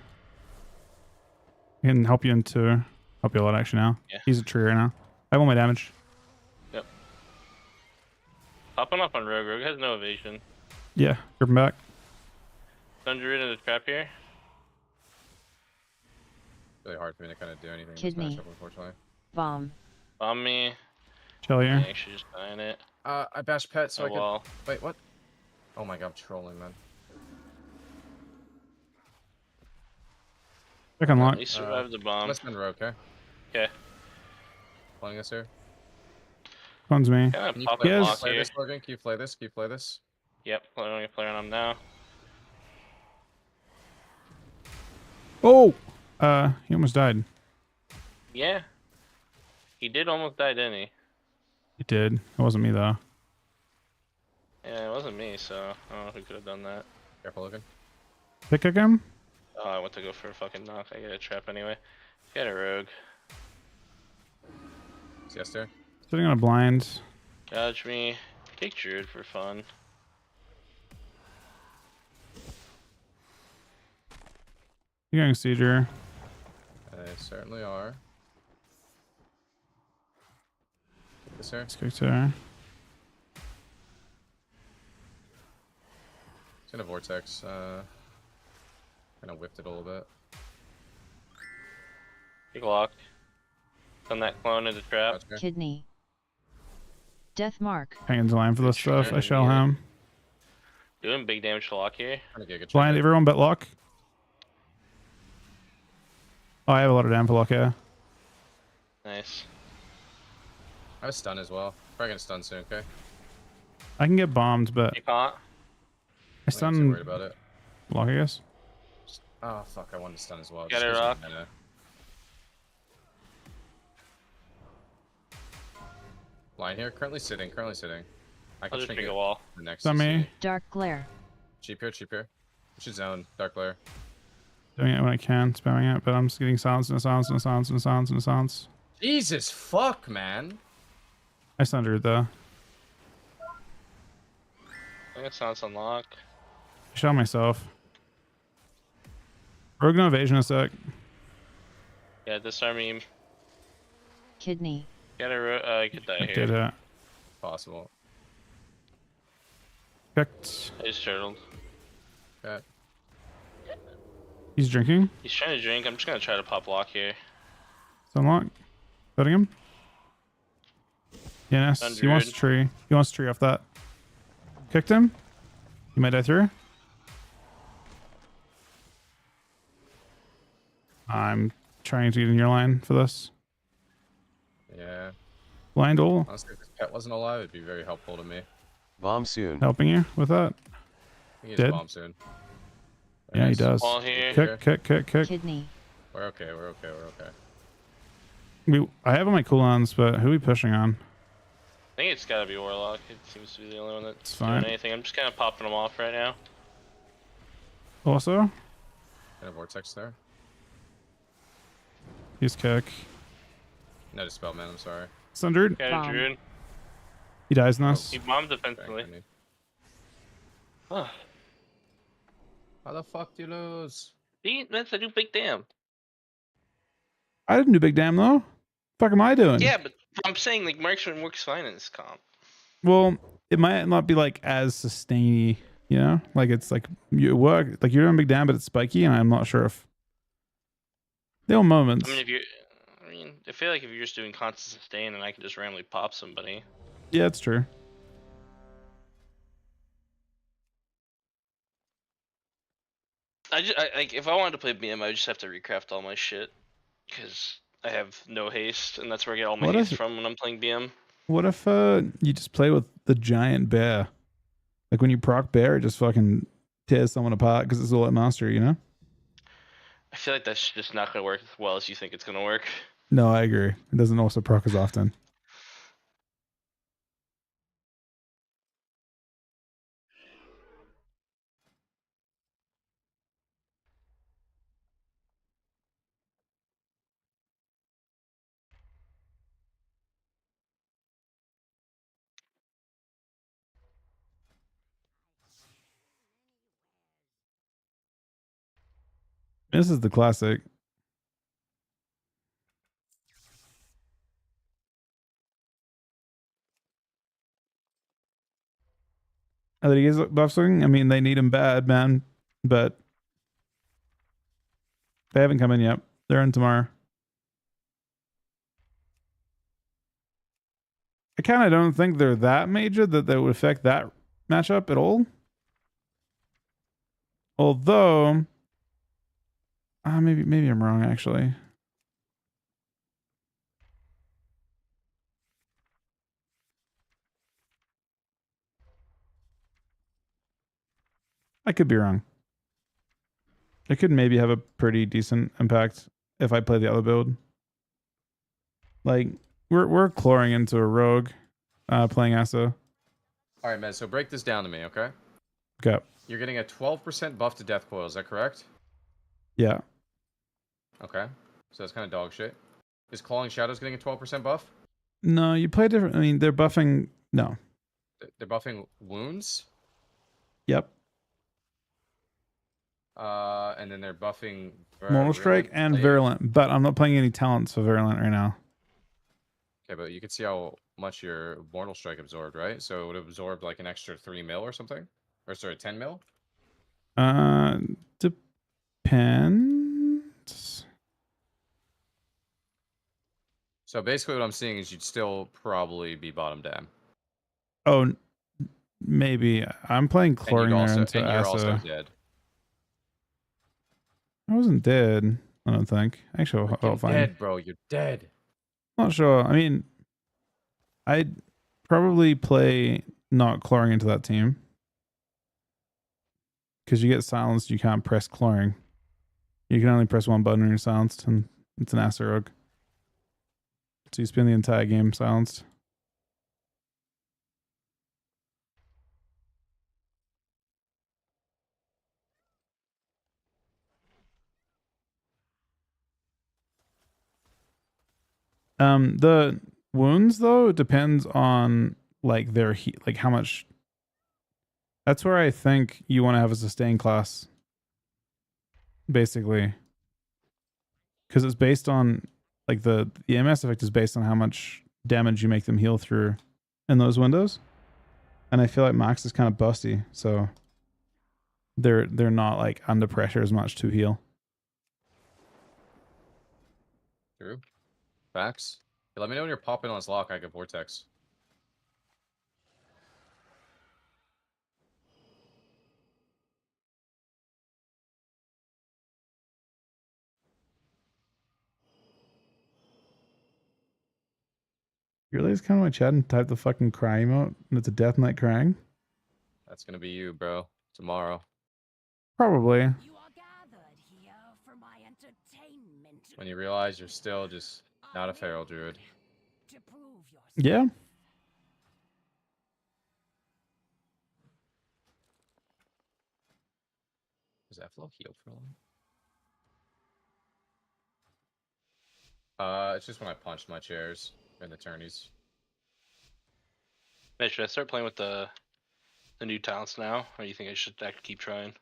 I can help you into. Help you a lot actually now. Yeah. He's a tree right now. I have all my damage. Yep. Popping up on rogue. Rogue has no evasion. Yeah, grip him back. Thunder into the trap here. Really hard for me to kind of do anything in this Kidney. matchup, unfortunately. Bomb. Bomb me. Chill here. I actually just dying it. I bashed pet so Oh, I can. wall. Wait, what? Oh my god, I'm trolling, man. Back unlock. At least survived the bomb. Let's spend rogue, okay? Okay. Playing us here. Funds me. Kind Can of you pop play, and Yes. lock play here. this, Logan? Can you play this? Can you play this? Yep. Playing on him now. Oh! He almost died. Yeah. He did almost die, didn't he? He did. It wasn't me though. Yeah, it wasn't me, so I don't know who could have done that. Careful, Logan. Pick him. Oh, I went to go for a fucking knock. I get a trap anyway. Get a rogue. Siesta. Sitting on a blind. Dodge me. Take druid for fun. You're going Seeger. They certainly are. This here. Let's go to her. It's gonna vortex. Kind of whipped it a little bit. Big lock. Done that clone into trap. Gotcha. Kidney. Death mark. Hanging the line for this stuff. I shell Yeah. him. Doing big damage to lock here. Trying to get a good Blind trade. everyone but lock. Oh, I have a lot of damage for lock here. Nice. I have a stun as well. Probably gonna stun soon, okay? I can get bombed, but You can't. I I'm not too stun worried about it. lock, I guess. Oh fuck, I wanted to stun as well. Got just it, 'cause of Rock. mana. Line here, currently sitting. I I'll can just shrink pick it a wall. the next Stun me. CC. Dark glare. Cheap here. We should zone. Dark glare. Doing it when I can, spamming it, but I'm just getting silence and silence. Jesus fuck, man. I stunned her though. I think it sounds unlock. I shot myself. Rogue no evasion a sec. Yeah, disarm him. Kidney. Get a I could die I here. did it. Possible. Picked. I just turtled. Okay. He's drinking. He's trying to drink. I'm just gonna try to pop lock here. It's unlocked. Setting him. Yes, he wants tree. He wants tree off that. Kicked him. He might die through. I'm trying to get in your line for this. Yeah. Blind all. Honestly, if his pet wasn't alive, it'd be very helpful to me. Bomb soon. Helping you with that. He gets Dead. bomb soon. Yeah, he does. Wall here. Kick. Kidney. We're okay. I have all my cooldowns, but who are we pushing on? I think it's gotta be Warlock. It seems to be the only one that's fine. doing anything. I'm just kind of popping them off right now. Also, And a vortex there. he's kick. No dispel, man. I'm sorry. Sundered. Got a druid. He dies in us. He bombed defensively. How the fuck do you lose? See, that's a new big damn. I didn't do big damn though. Fuck am I doing? Yeah, but I'm saying like marksman works fine in this comp. Well, it might not be like as sustainy, you know? Like it's like you work like you're doing big damn, but it's spiky, and I'm not sure if there are moments. I mean, I feel like if you're just doing constant sustain, and I can just randomly pop somebody. Yeah, it's true. Like if I wanted to play BM, I would just have to recraft all my shit because I have no haste, and that's where I get all my What haste if- from when I'm playing BM. What if you just play with the giant bear? Like when you proc bear, it just fucking tears someone apart because it's all at mastery, you know? I feel like that's just not gonna work as well as you think it's gonna work. No, I agree. It doesn't also proc as often. This is the classic. Are the guys buff swing? I mean, they need him bad, man, but they haven't come in yet. They're in tomorrow. I kind of don't think they're that major that they would affect that matchup at all. Although, maybe I'm wrong actually. I could be wrong. It could maybe have a pretty decent impact if I play the other build. Like we're clawing into a rogue, playing Asso. All right, man. So break this down to me, okay? Okay. You're getting a 12% buff to death coil. Is that correct? Yeah. Okay. So that's kind of dog shit. Is Clawing Shadows getting a 12% buff? No, you play different. I mean, they're buffing. No. They're buffing wounds. Yep. And then they're buffing Mortal Strike and Blade. Virulent, but I'm not playing any talents for Virulent right now. Okay, but you can see how much your Mortal Strike absorbed, right? So it would absorb like an extra 3 mil or something? Or sorry, 10 mil? Depends. So basically what I'm seeing is you'd still probably be bottom down. Oh, maybe. I'm playing Chlorine there into and you're also Asa. dead. I wasn't dead, I don't think. Actually, I'll You're find. dead, bro. You're dead. Not sure. I mean, I'd probably play not Chlorine into that team. Because you get silenced, you can't press Chlorine. You can only press one button when you're silenced, and it's an Asa rogue. So you spend the entire game silenced. The wounds though depends on like their heat, like how much. That's where I think you want to have a sustain class, basically, because it's based on like the EMS effect is based on how much damage you make them heal through in those windows, and I feel like Max is kind of busty, so they're not like under pressure as much to heal. True. Facts. Hey, let me know when you're popping on this lock. I get Vortex. You really just come to my chat and type the fucking cry emote and it's a Death Knight crying? That's gonna be you, bro. Tomorrow. Probably. You are gathered here for my entertainment. When you realize you're still just not a feral druid. To prove yourself. Yeah. Is that flow healed for long? It's just when I punched my chairs and the tourneys. Hey, should I start playing with the new talents now, or you think I could keep trying?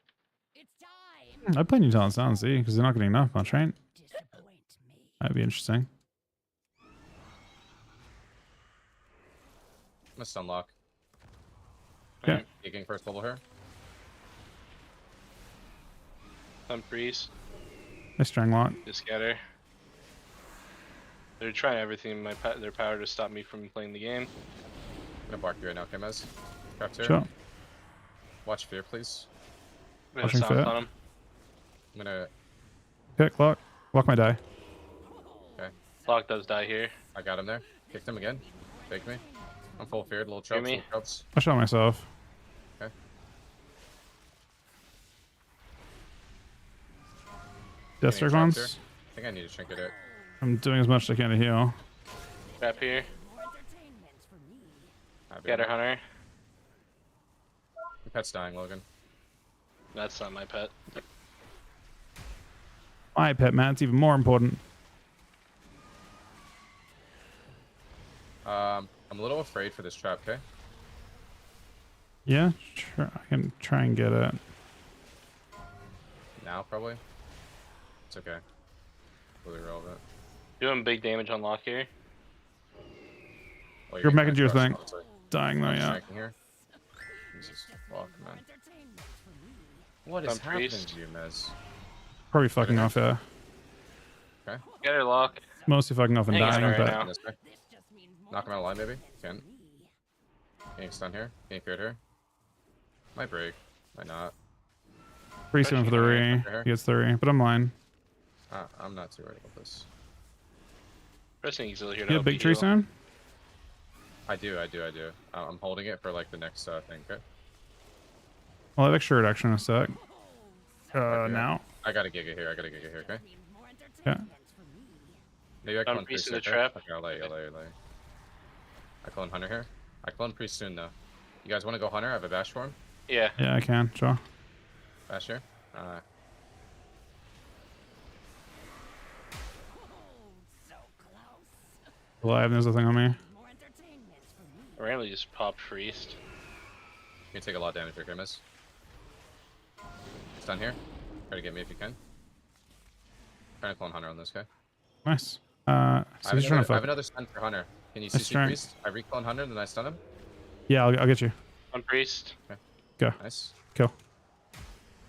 I'd play new talents now and see, because they're not getting enough much, right? That'd be interesting. I'm gonna stun lock. Yeah. Taking first bubble here. Some priest. I strang lock. The scatter. They're trying everything in their power to stop me from playing the game. I'm gonna bark you right now, Kimez. Craft here. Sure. Watch fear, please. I'm gonna Watching stomp fit. on him. I'm gonna. Pick lock. Lock my die. Okay. Lock does die here. I got him there. Kicked him again. Take me. I'm full feared. Little chubs. me. Little chubs. I shot myself. Okay. Deathstroke trapped here. ones. I think I need to trinket it. I'm doing as much as I can to heal. Trap here. I've been- Scatter hunter. Your pet's dying, Logan. That's not my pet. My pet, man. It's even more important. I'm a little afraid for this trap, okay? Yeah, I can try and get it. Now, probably. It's okay. Really relevant. Doing big damage on lock here. Well, You're getting making your crushed, thing. obviously. Dying though, I'm yeah. striking here. Jesus fuck, man. What is Some happening priest. to you, Mez? Probably fucking off, yeah. Okay. Scatter lock. Mostly fucking off and Hang on dying, right but now. This guy. Knock him out of line, maybe. Can. Getting stun here. Getting feared here. Might break. Might not. pretty soon for the re. He gets the re, but I'm line. I'm not too worried about this. Pressing auxiliary here to You help have big tree heal. soon? I do. I'm holding it for like the next thing, okay? I'll have extra reduction in a sec. Now. I got a Giga here, okay? Yeah. Maybe I Done clone priest Priest in the okay? trap. Okay, I'll let you. I clone Hunter here. I clone Priest soon, though. You guys want to go Hunter? I have a bash for him. Yeah. Yeah, I can. Sure. Bash here. Alive, there's a thing on me. I randomly just popped priest. You can take a lot of damage here, Grimace. Stun here. Try to get me if you can. Trying to clone Hunter on this guy. Nice. So I he's trying to have fuck. another stun for Hunter. Can you Nice CC try. Priest? I reclone Hunter, then I stun him. Yeah, I'll get you. On priest. Okay. Go. Nice. Kill.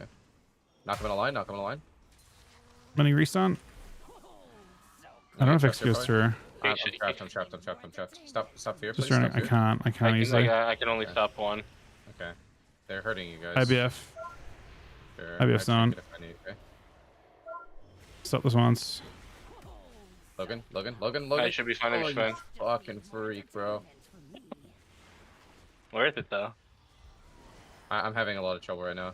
Okay. Knock him in a line. Many restun. I don't know if X goes through. I'm trapped. Stop fear, please. Just running. Stop fear. I can't easily. I can only stop one. Okay. They're hurting you guys. IBF. Sure. IBF I zone. check it if I need, okay? Stop this once. Logan. I should be fine. Oh, you fucking freak, bro. Worth it though. I'm having a lot of trouble right now.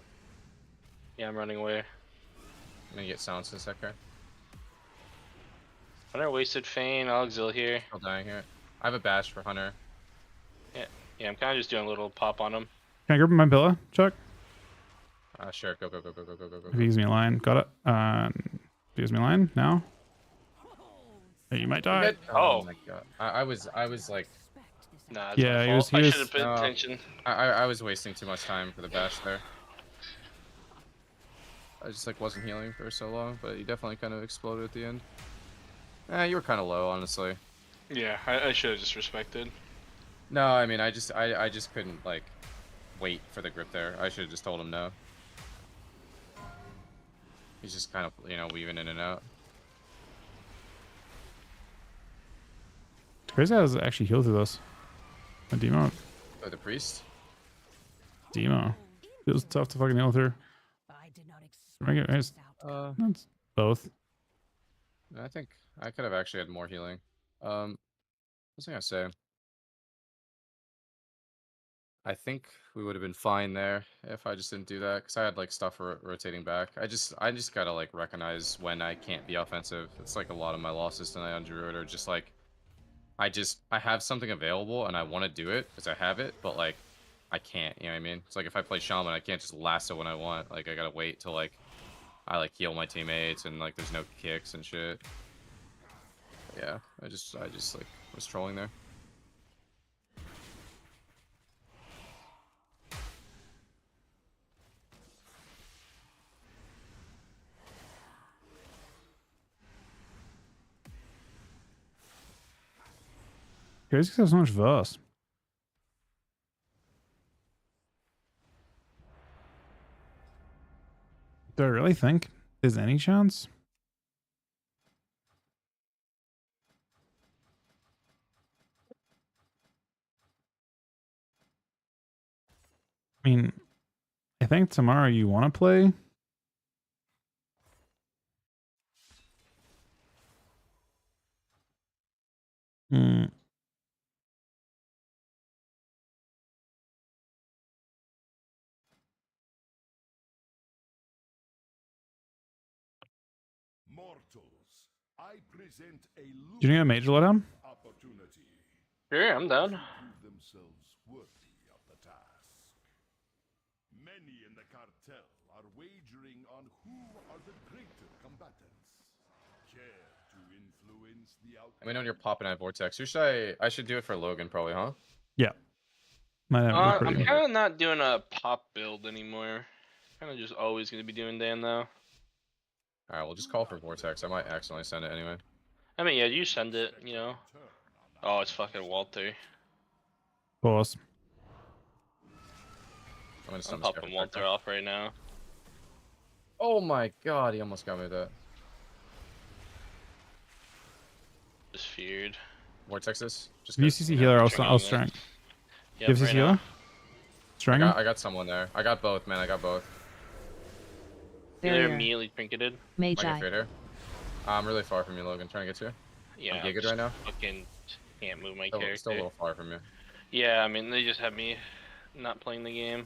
Yeah, I'm running away. I'm gonna get silenced in a sec here. Hunter wasted Feign. I'll exil here. Still dying here. I have a bash for Hunter. Yeah, I'm kind of just doing a little pop on him. Can I grab my pillow, Chuck? Sure. Go. If he gives me a line, got it. If he gives me a line now. Hey, you might die. Oh my god. I was like. Nah, Yeah, he was. I should have paid No. attention. I was wasting too much time for the bash there. I just like wasn't healing for so long, but he definitely kind of exploded at the end. You were kind of low, honestly. Yeah, I should have just respected. No, I mean I just couldn't like wait for the grip there. I should have just told him no. He's just kind of weaving in and out. Crazy how I was actually healed through this. My demo. Oh, the priest. Demo. Feels tough to fucking heal through. It's both. I think I could have actually had more healing. Let's was I gonna say? I think we would have been fine there if I just didn't do that because I had like stuff rotating back. I just gotta like recognize when I can't be offensive. It's like a lot of my losses tonight on Druid are just like I have something available and I want to do it because I have it, but like I can't. You know what I mean? It's like if I play Shaman, I can't just lasso when I want. Like I gotta wait till like I like heal my teammates and like there's no kicks and shit. Yeah, I just like was trolling there. Curious because there's so much verse. Do I really think there's any chance? I mean, I think tomorrow you want to play. Hmm. Mortals, I present a Do you need a major letdown? opportunity. Sure, I'm down. Prove themselves worthy of the task. Many in the cartel are wagering on who are the greater combatants. Care to influence the outcome? Let me know when you're popping at Vortex. Who should I should do it for Logan probably, huh? Yeah. Might have it I'm pretty. kind of not doing a pop build anymore. Kind of just always gonna be doing Dan though. All right, we'll just call for Vortex. I might accidentally send it anyway. I mean, yeah, you send it, you know. Oh, it's fucking Walter. Pause. I'm popping Walter off right now. Oh my god, he almost got me with that. Just feared. Vortex this. Just VCC healer, I'll strength. Yep, VCC right healer? now. Strength? I got someone there. I got both, man. I got both. They're Barrier. immediately trinketed. Magi. I'm really far from you, Logan. Trying to get you. Yeah, I'm gigged right now. Fucking can't move my Still character. a little far from you. Yeah, I mean, they just have me not playing the game.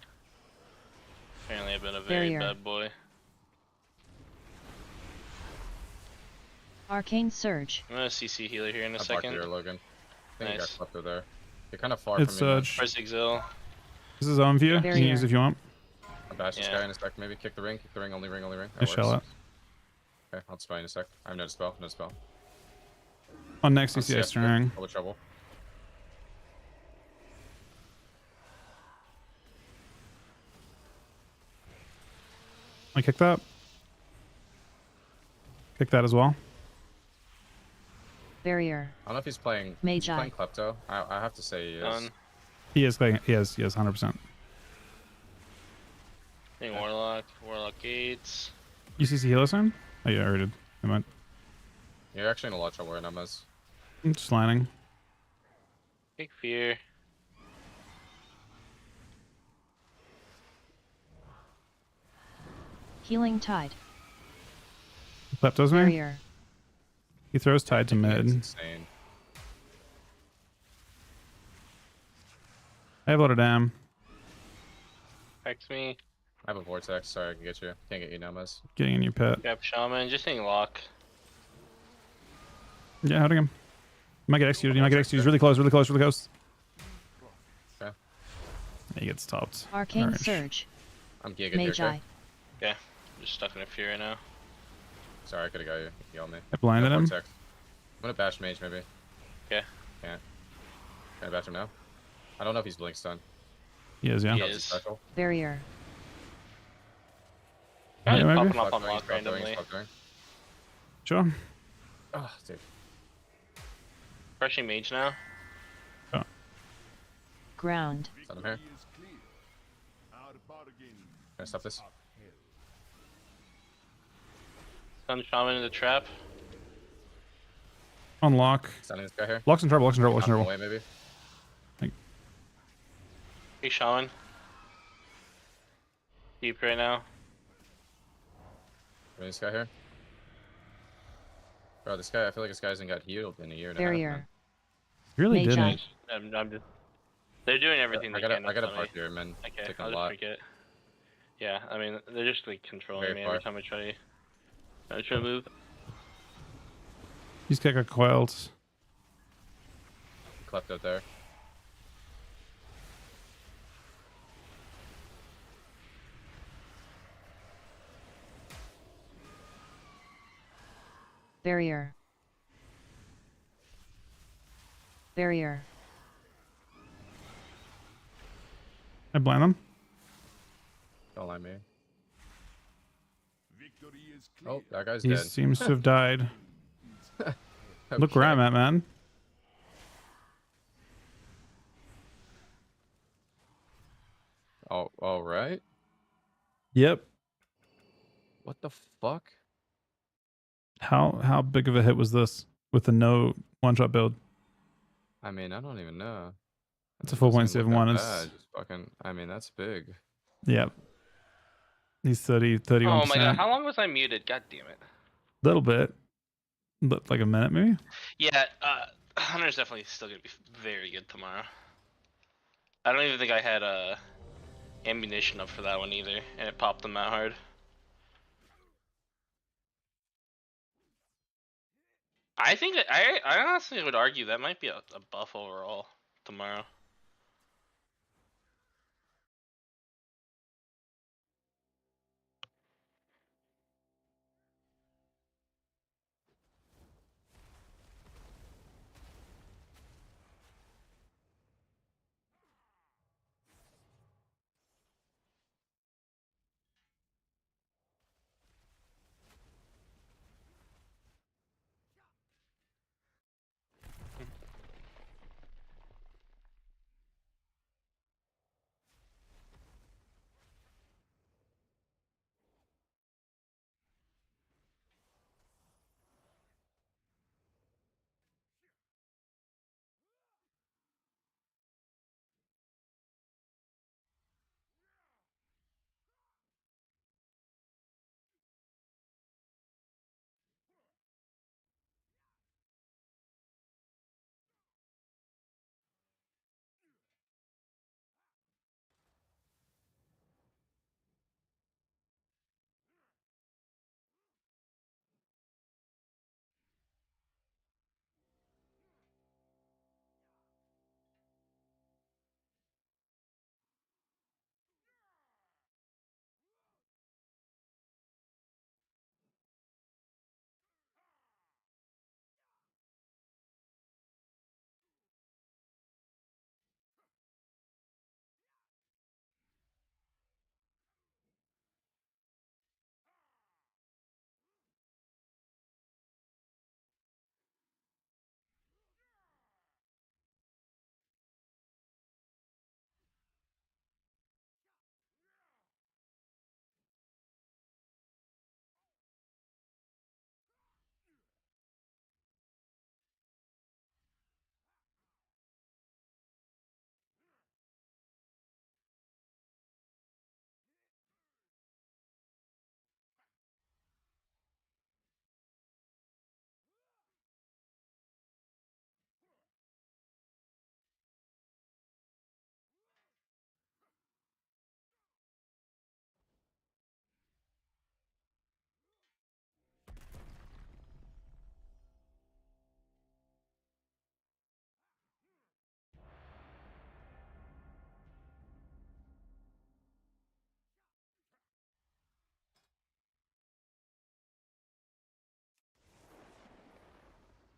Apparently, I've been a very Barrier. bad boy. Arcane Surge. I'm gonna CC healer here in a I blocked second. you there, Logan. I think you got Nice. slept over there. You're kind of far It's from me. Surge. Press Exil. This is on view. You can use if you want. I'll bash this Yeah. guy in a sec, maybe. Kick the ring, only ring, only ring. I That shell it. works. Okay, I'll spell in a sec. I have no spell, no spell. On next On CCI CF, string. Double trouble. I kick that. Kick that as well. Barrier. I don't know if he's playing. Is Magi. he playing Klepto? I have to say he is. Done. He is playing. He is 100%. Warlock Gates. UCC healer soon? Oh yeah, I already did. Never mind. You're actually in a lot of trouble right now, Mez. I'm just landing. Big fear. Healing Tide. Klepto's me. Barrier. He throws tide to It's mid. insane. I have a lot of dam. Text me. I have a vortex. Sorry, I can get you. Can't get you now, Mez. Getting in your pet. Grab Shaman. Just saying lock. Yeah, how'd him? You might get executed. You might get executed. He's really close, really close, really close. Okay. He gets topped. Arcane Orange. Surge. I'm gigging here. Magi. Okay? Okay. I'm just stuck in a fear right now. Sorry, I could have got you. You yelled me. I blinded him. Vortex. I'm gonna bash mage maybe. Okay. Can't. Can I bash him now? I don't know if he's blink stun. He is, yeah. He That was is. special. Barrier. I'm Yeah, just maybe. popping off on Stop lock doing, stop doing, randomly. stop doing. Sure. Oh, dude. Crushing mage now. Ground. Send him here. Is clear. Our bargain Can I stop this? upheld. Stun Shaman in the trap. Unlock. Sending this guy here. Lock's in trouble, lock's in trouble, lock's in Out of trouble. the way, maybe. Hey, Shaman. Deep right now. Bring this guy here. Bro, this guy, I feel like this guy hasn't got healed in a year and a half. Barrier. Man. Really Magi. didn't. I'm just. They're doing everything I they got can. I got a to part here, man. Okay, Taking I'll a just lot. freak it. Yeah, I mean they're just like controlling Very me far. every time I try to move. He's got coiled. Cleft out there. Barrier. Barrier. I blame him. Don't lie me. Victory is clear. Oh, that guy's He dead. seems to have died. Look where Okay. I'm at, man. Oh, all right. Yep. What the fuck? How big of a hit was this with the no one-shot build? I mean, I don't even know. It's a It doesn't even look 4.71. that It's bad. Just fucking. I mean, that's big. yep. He's 31%. Oh my god, how long was I muted? God damn it. Little bit. But like a minute maybe? Yeah, Hunter's definitely still gonna be very good tomorrow. I don't even think I had ammunition up for that one either, and it popped them that hard. I think I honestly would argue that might be a buff overall tomorrow.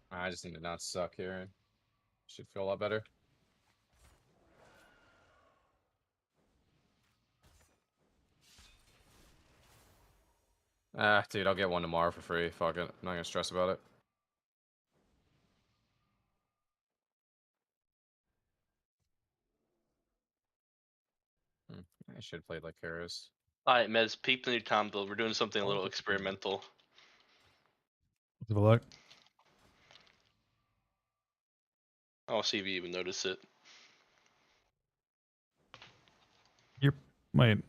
I just need to not suck here. Should feel a lot better. Ah, dude, I'll get one tomorrow for free. Fuck it. I'm not gonna stress about it. I should play like Karis. Alright, Mez, peep the new Tom build. We're doing something a little experimental. Let's have a look. I'll see if you even notice it. Wait.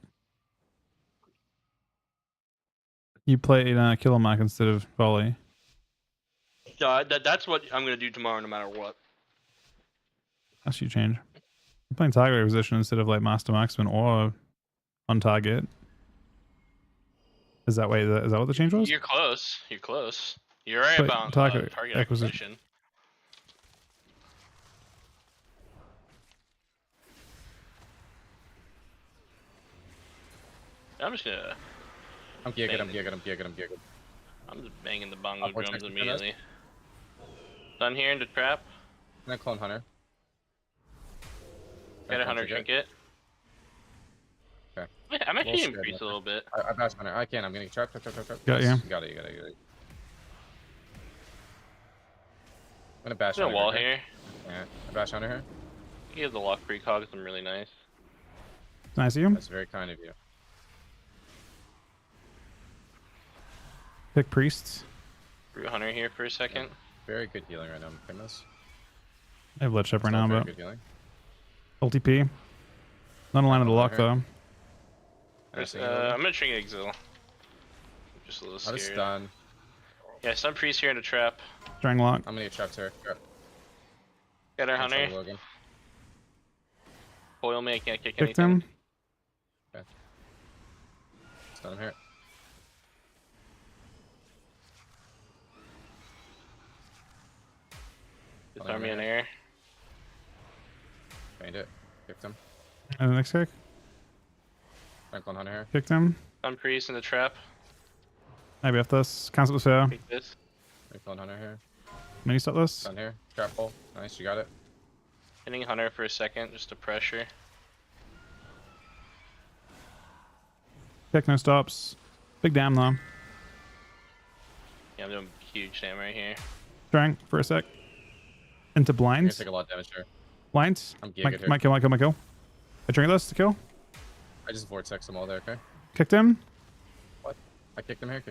You play Kilomach instead of volley. Yeah, that's what I'm gonna do tomorrow, no matter what. That's you change. I'm playing target position instead of like master marksman or on target. Is that what the change was? You're close. You're close. You're right But about target target acquisition. acquisition. I'm just gonna. I'm gigging, I'm gigging, I'm gigging, I'm gigging. I'm just banging the bongo Upward drums section immediately. Done here into trap. I'm gonna clone Hunter. Got a Hunter trinket. Okay. I'm actually increased a little bit. I bash Hunter. I can. I'm getting trap. Got you. Got it. You got it. I'm gonna bash. There's a wall here. Yeah. I bash Hunter here. You have the lock precogs. I'm really nice. Nice of you. That's very kind of you. Pick priests. Root Hunter here for a second. Yeah. Very good healing right now. I'm picking this. I have blood ship right now, very but good healing. ulti P. Not a line of the lock though. I'm gonna trinket exil. I'm just a little scared. Stun. Yeah, stun priest here in a trap. Strang lock. I'm gonna get trapped here. Got our Hunter. Foil me, I can't kick Kicked anything. him. Okay. Stun him here. Disarm me in air. Find it. Kicked him. And the next kick. Franklin Hunter here. Kicked him. Stun priest in the trap. Maybe off this. Cancel the fair. Take this. Franklin Hunter here. Mini stop this. Stun here. Trap hole. Nice, you got it. Hitting Hunter for a second, just to pressure. Kick, no stops. Big damn though. Yeah, I'm doing huge damn right here. Strang for a sec. Into You're blinds. gonna take a lot of damage here. Blinds. I'm gigged here. Might kill. I drink this to kill. I just vortex them all there, okay? Kicked him. What? I kicked him here,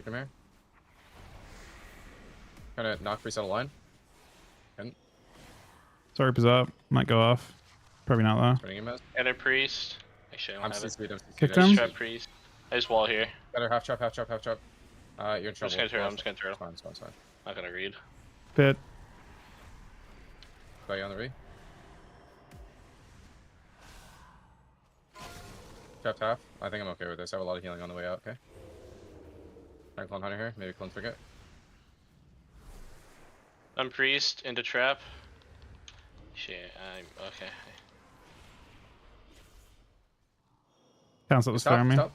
Trying to knock priest out of line. Couldn't. Sorry, up. Might go off. Probably not though. Turning him as. Got a priest. Actually, I don't have CC'd, I'm Kicked CC'd. him. Trap priest. I just wall here. Got her half trap. You're in trouble. I'm just gonna turtle. It's fine. Not gonna read. Pit. Got you on the re. Trapped half. I think I'm okay with this. I have a lot of healing on the way out, okay? Try and clone Hunter here. Maybe clone Frigate. I'm priest into trap. Shit, I'm okay. Cancel the fair me. Stop.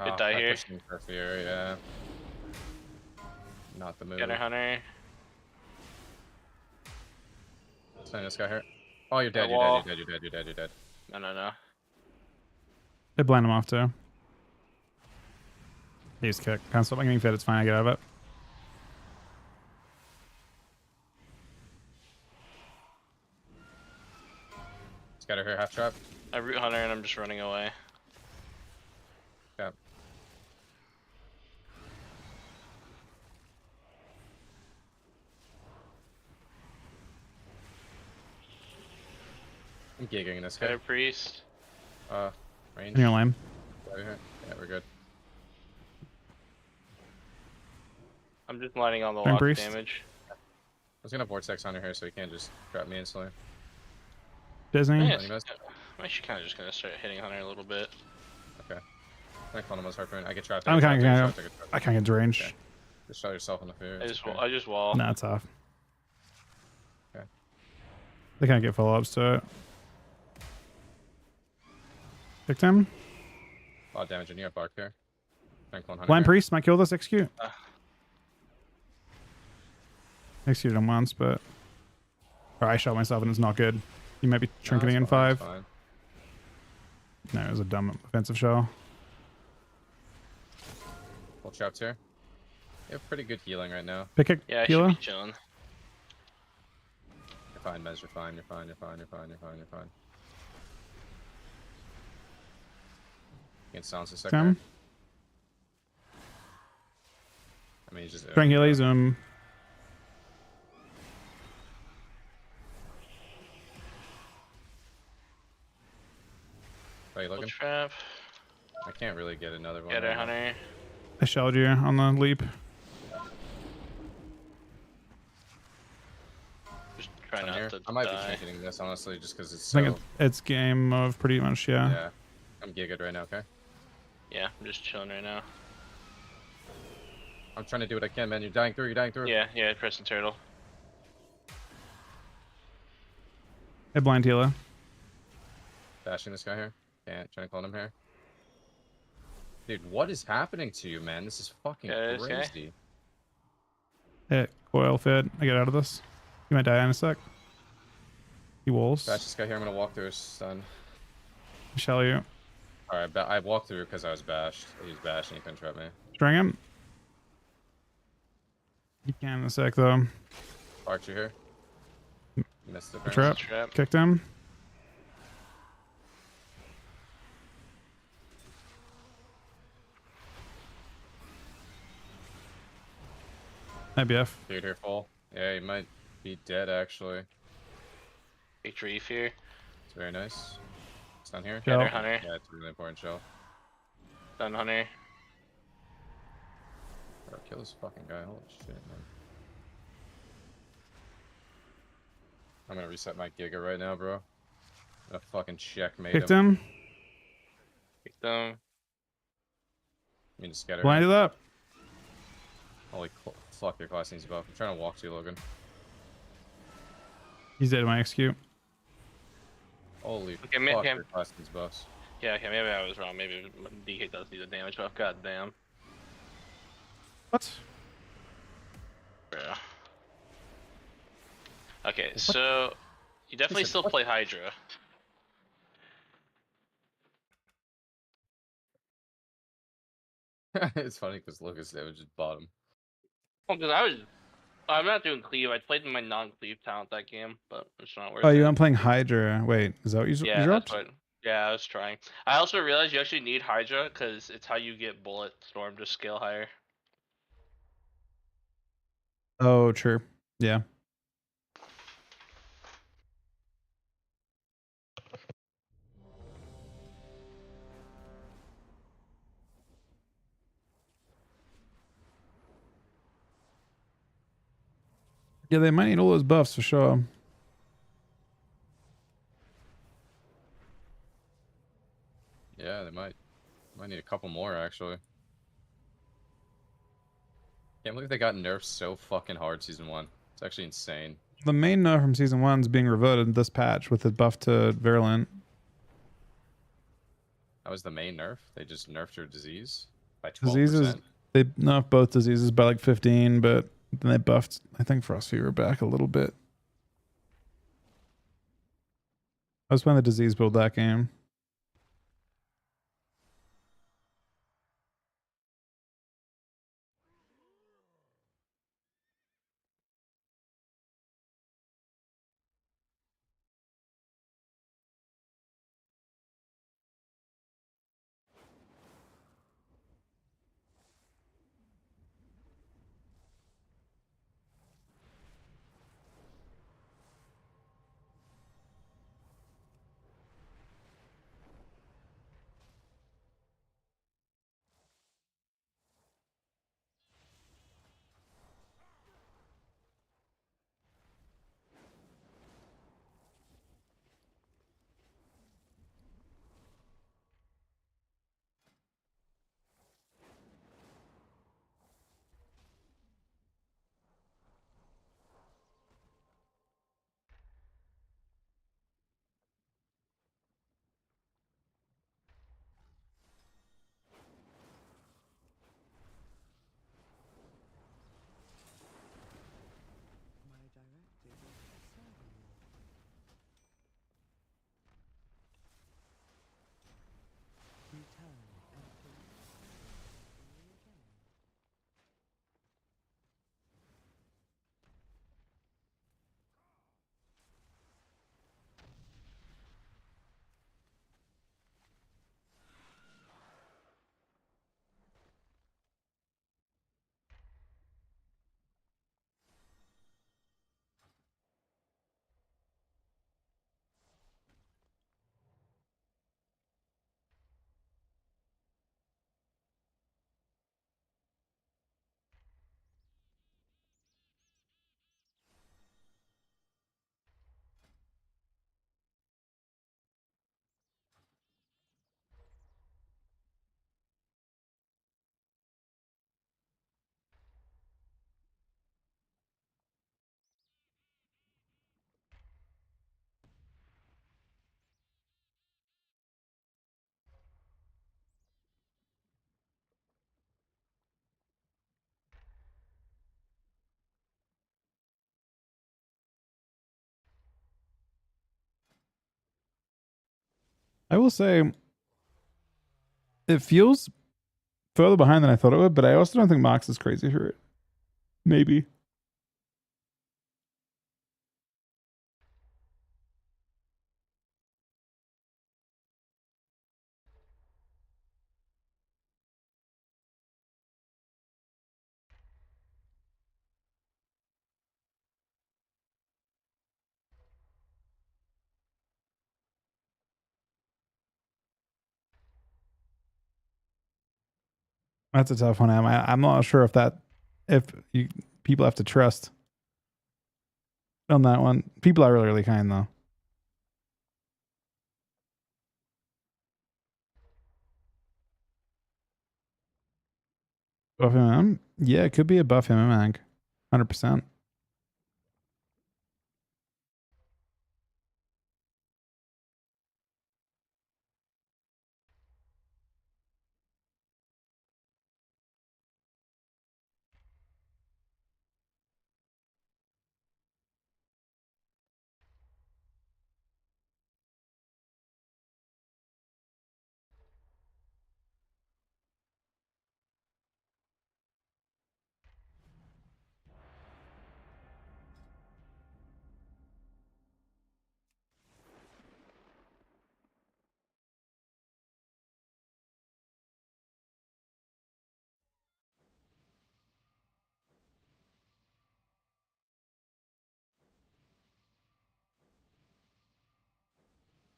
Good die I here. pushed him for fear, yeah. Not the move. Got our Hunter. Send this guy here. Oh, you're dead. You're dead. No. They blind him off too. He's kicked. Cancel. I'm getting fed. It's fine. I get out of it. He's got her here, half trap. I root Hunter and I'm just running away. Yeah. I'm gigging this Got guy. a priest. Range. In your lane. Right here. Yeah, we're good. I'm just lining on the Turn lock priest. damage. I was gonna vortex Hunter here so he can't just trap me instantly. Disney. Yeah, I'm actually kind of just gonna start hitting Hunter a little bit. Okay. I clone him as Harpoon. I get trapped. I can't get range. Okay. Just shot yourself in the fear. I just wall. Nah, it's off. Okay. They can't get follow-ups to it. Kicked him. A lot of damage in you. Bark here. Clone Hunter Blind here. priest might kill this. Execute. Executed him once, but or I shot myself and it's not good. You might be trinketing in 5. No, it was a dumb offensive shell. Full traps here. You have pretty good healing right now. Pick a Yeah, I healer. should be chilling. You're fine, Mez. You're fine. You can silence a second. Tim. I mean, he's just. Strangulates him. Are you looking? Trap. I can't really get another one. Get our Hunter. I shelled you on the leap. Try on not here. to I might die. be trinketing this honestly, just because it's I so. think it's game of pretty much, yeah. Yeah, I'm gigged right now. Okay. Yeah, I'm just chilling right now. I'm trying to do what I can, man. You're dying through. You're dying through. Yeah, yeah, pressing turtle. Hey, blind Tila. Bashing this guy here. Can't. Trying to clone him here. Dude, what is happening to you, man? This is fucking Yeah, this guy. crazy. Hey, coil fed. I get out of this. You might die in a sec. He wolves. Bash this guy here. I'm gonna walk through his stun. Shall you? Alright, I walked through because I was bashed. He was bashed and he couldn't trap me. String him. You can in a sec though. Archer here. Missed it. Trap. Kicked him. IBF. Dude here full. Yeah, he might be dead actually. Big reef here. It's very nice. Stun here. Shell. Hunter. Yeah, it's a really important shell. Stun hunter. Bro, kill this fucking guy. Holy shit, man. I'm gonna reset my Giga right now, bro. I'm gonna fucking checkmate Kicked him. Kicked him. I mean to scatter. Blinded up. Holy fuck, your class needs buff. I'm trying to walk to you, Logan. He's dead in my execute. Holy Okay, fuck, okay. your class needs buffs. Yeah, okay, maybe I was wrong. Maybe DK does need a damage buff. God damn. What? Yeah. Okay, so you definitely still play Hydra. It's funny because Lucas damage is bottom. Well, because I'm not doing cleave. I played my non-cleave talent that game, but it's not worth Oh, it. you aren't playing Hydra. Wait, is that what you Yeah, dropped? that's what. Yeah, I was trying. I also realized you actually need Hydra because it's how you get Bullet Storm to scale higher. Oh, true. Yeah. Yeah, they might need all those buffs for sure. Yeah, they might need a couple more actually. Can't believe they got nerfed so fucking hard season 1. It's actually insane. The main nerf from season 1 is being reverted this patch with the buff to Virulent. That was the main nerf. They just nerfed your disease by 12%. Diseases, they nerfed both diseases by like 15, but then they buffed, I think, Frost Fever back a little bit. I was playing the disease build that game. I will say it feels further behind than I thought it would, but I also don't think Mox is crazy for it. Maybe. That's a tough one, Am. I'm not sure if you people have to trust on that one. People are really, really kind though. Buff MM? Yeah, it could be a buff MM mag. 100%.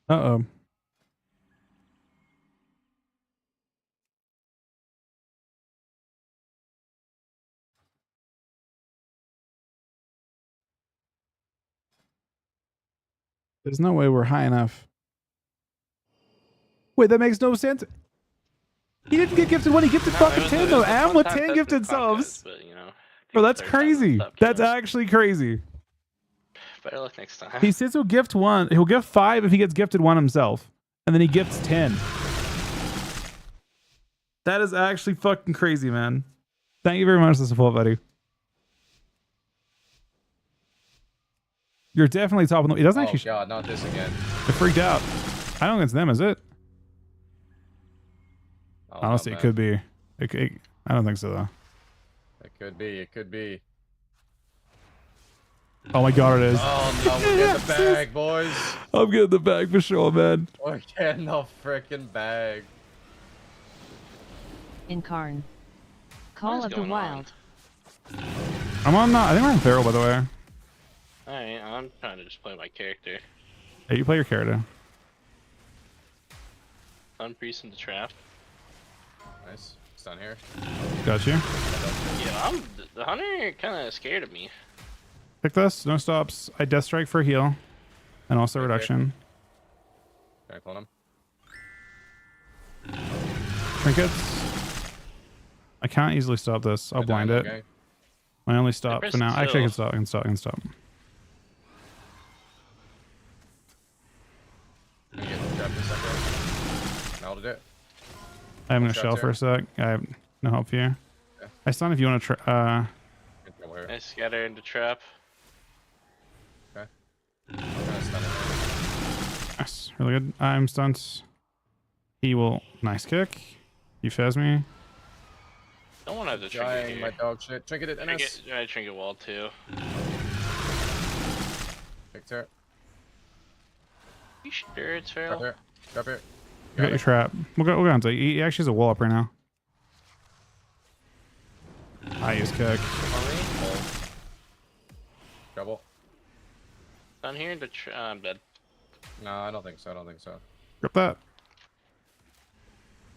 Uh-oh. There's no way we're high enough. Wait, that makes no sense. He didn't get gifted one. He gifted fucking 10 though. Am with 10 gifted subs. But, you know, Bro, that's third time crazy. stop That's killing. actually crazy. Better luck next time. He says he'll gift one. He'll gift 5 if he gets gifted one himself. And then he gifts 10. That is actually fucking crazy, man. Thank you very much for the support, buddy. You're definitely top of the... It doesn't actually... God, not this again. It freaked out. I don't think it's them, is it? Oh, Honestly, it could be. I don't think so, though. It could be. It could be. Oh my god, it is. Oh no, we're getting the bag, boys. I'm getting the bag for sure, man. We're getting the freaking bag. Incarn. Call of the Wild. I'm on... I think we're on Feral, by the way. Alright, I'm trying to just play my character. Hey, you play your character. Sun Priest in the trap. Nice. It's down here. Got you. Yeah, the hunter kind of scared of me. Pick this. No stops. I death strike for heal. And also reduction. Can I clone him? Trinkets. I can't easily stop this. I'll blind it. Okay. My only stop for now. Actually, I can still. stop. I can stop. Can you get trapped in a second? Melted it. I'm gonna Shots shell here. for a sec. I have no help here. Okay. I stun if you want to try. I scatter into trap. Okay. I'm gonna stun it. Yes, really good. I'm stunned. He will. Nice kick. He fez me. Don't want to have to Dying, trinket my here. dog shit. Trinket it, NS. I trinket wall too. Big turret. You sure it's Drop feral? here. Drop here. You got your trap. We'll go on to. He actually has a wall up right now. I use kick. Double. Down here in the I'm dead. No, I don't think so. I don't think so. Grip that.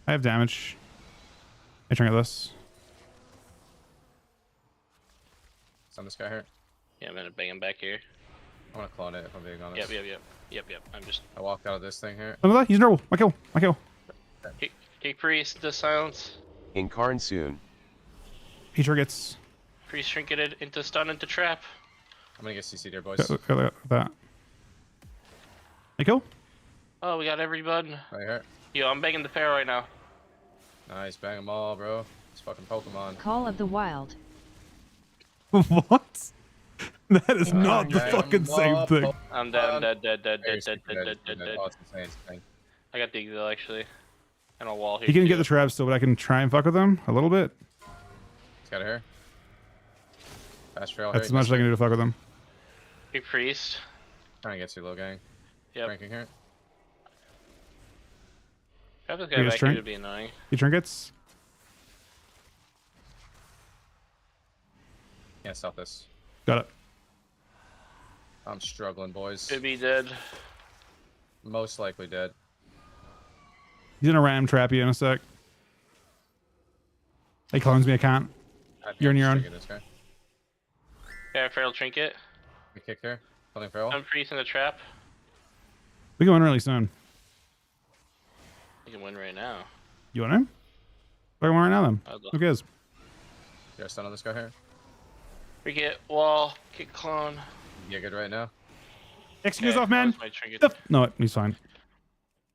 I have damage. I trinket this. Stun this guy here. Yeah, I'm gonna bang him back here. I want to clone it if I'm being honest. Yep. I'm just. I walked out of this thing here. Look at that. He's normal. My kill. My kill. Take priest to silence. Incarn soon. He trinkets. Priest trinketed into stun into trap. I'm gonna get CC'd here, boys. Look at that. My kill. Oh, we got everybody. Right here. Yo, I'm banging the pair right now. Nice, bang them all, bro. It's fucking Pokemon. Call of the Wild. What? That is not the bang fucking them same all, thing. I'm dead. Very stupid, Dead. Oh, it's insane, it's insane. I got the exile actually, and a wall here. He can too. get the traps still, but I can try and fuck with him a little bit. He's got a hair. Fast trail That's here. as much as I can do to fuck with him. Big priest. Trying to get too low, gang. Yep. Ranking here. Have this We guy get a back string? here to be annoying. He trinkets. Can't stop this. Got it. I'm struggling, boys. Could be dead. Most likely dead. He's gonna ram trap you in a sec. He clones me. I can't. You're on your own. This guy. Yeah, feral trinket. We kick here. Something feral. I'm priest in the trap. We going really soon. You can win right now. You want him? Fucking right now then. I'll go. Who cares? You got a stun on this guy here? We get wall, kick clone. You good right now? Execute Okay, off, man. that was my trinket. No, he's fine.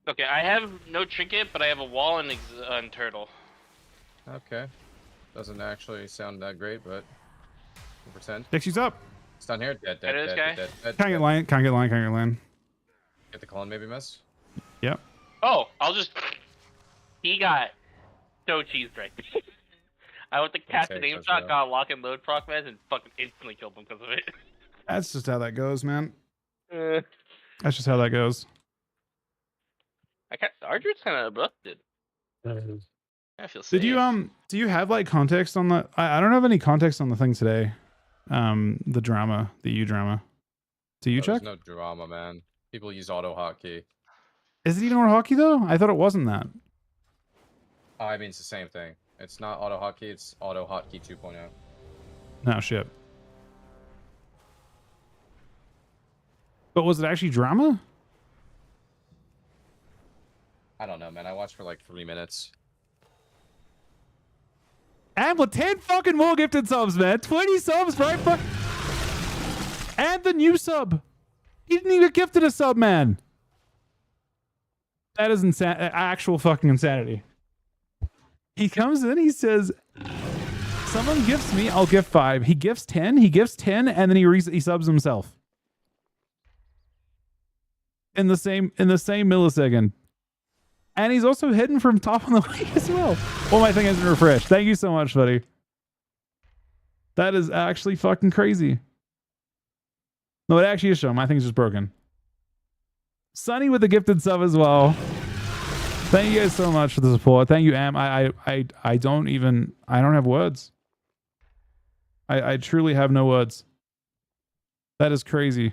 Okay, I have no trinket, but I have a wall and turtle. Okay. Doesn't actually sound that great, but we'll pretend. Dixie's up. Stun here. Dead, dead, This dead, guy? dead, dead. Can't get line. Can't get line. Can't get line. Get the clone maybe miss? Yep. Oh, I'll just. He got so cheesed right. I went to cast an aim shot, got a lock and load proc mez, and fucking instantly killed him because of it. That's just how that goes, man. That's just how that goes. Ardred's kind of busted. I feel safe. Did you do you have like context on the I don't have any context on the thing today. The drama, the U drama. Do you check? There's no drama, man. People use auto hotkey. Is it even more hockey though? I thought it wasn't that. I mean, it's the same thing. It's not auto hotkey, it's auto hotkey 2.0. No shit. But was it actually drama? I don't know, man. I watched for like 3 minutes. And with 10 fucking more gifted subs, man. 20 subs, right? And the new sub. He didn't even get gifted a sub, man. That is actual fucking insanity. He comes in, he says, someone gifts me, I'll gift 5. He gifts 10, and then he subs himself. In the same millisecond. And he's also hidden from top on the league as well. Well, my thing hasn't refreshed. Thank you so much, buddy. That is actually fucking crazy. No, it actually is shown. My thing's just broken. Sunny with the gifted sub as well. Thank you guys so much for the support. Thank you, Am. I don't have words. I truly have no words. That is crazy.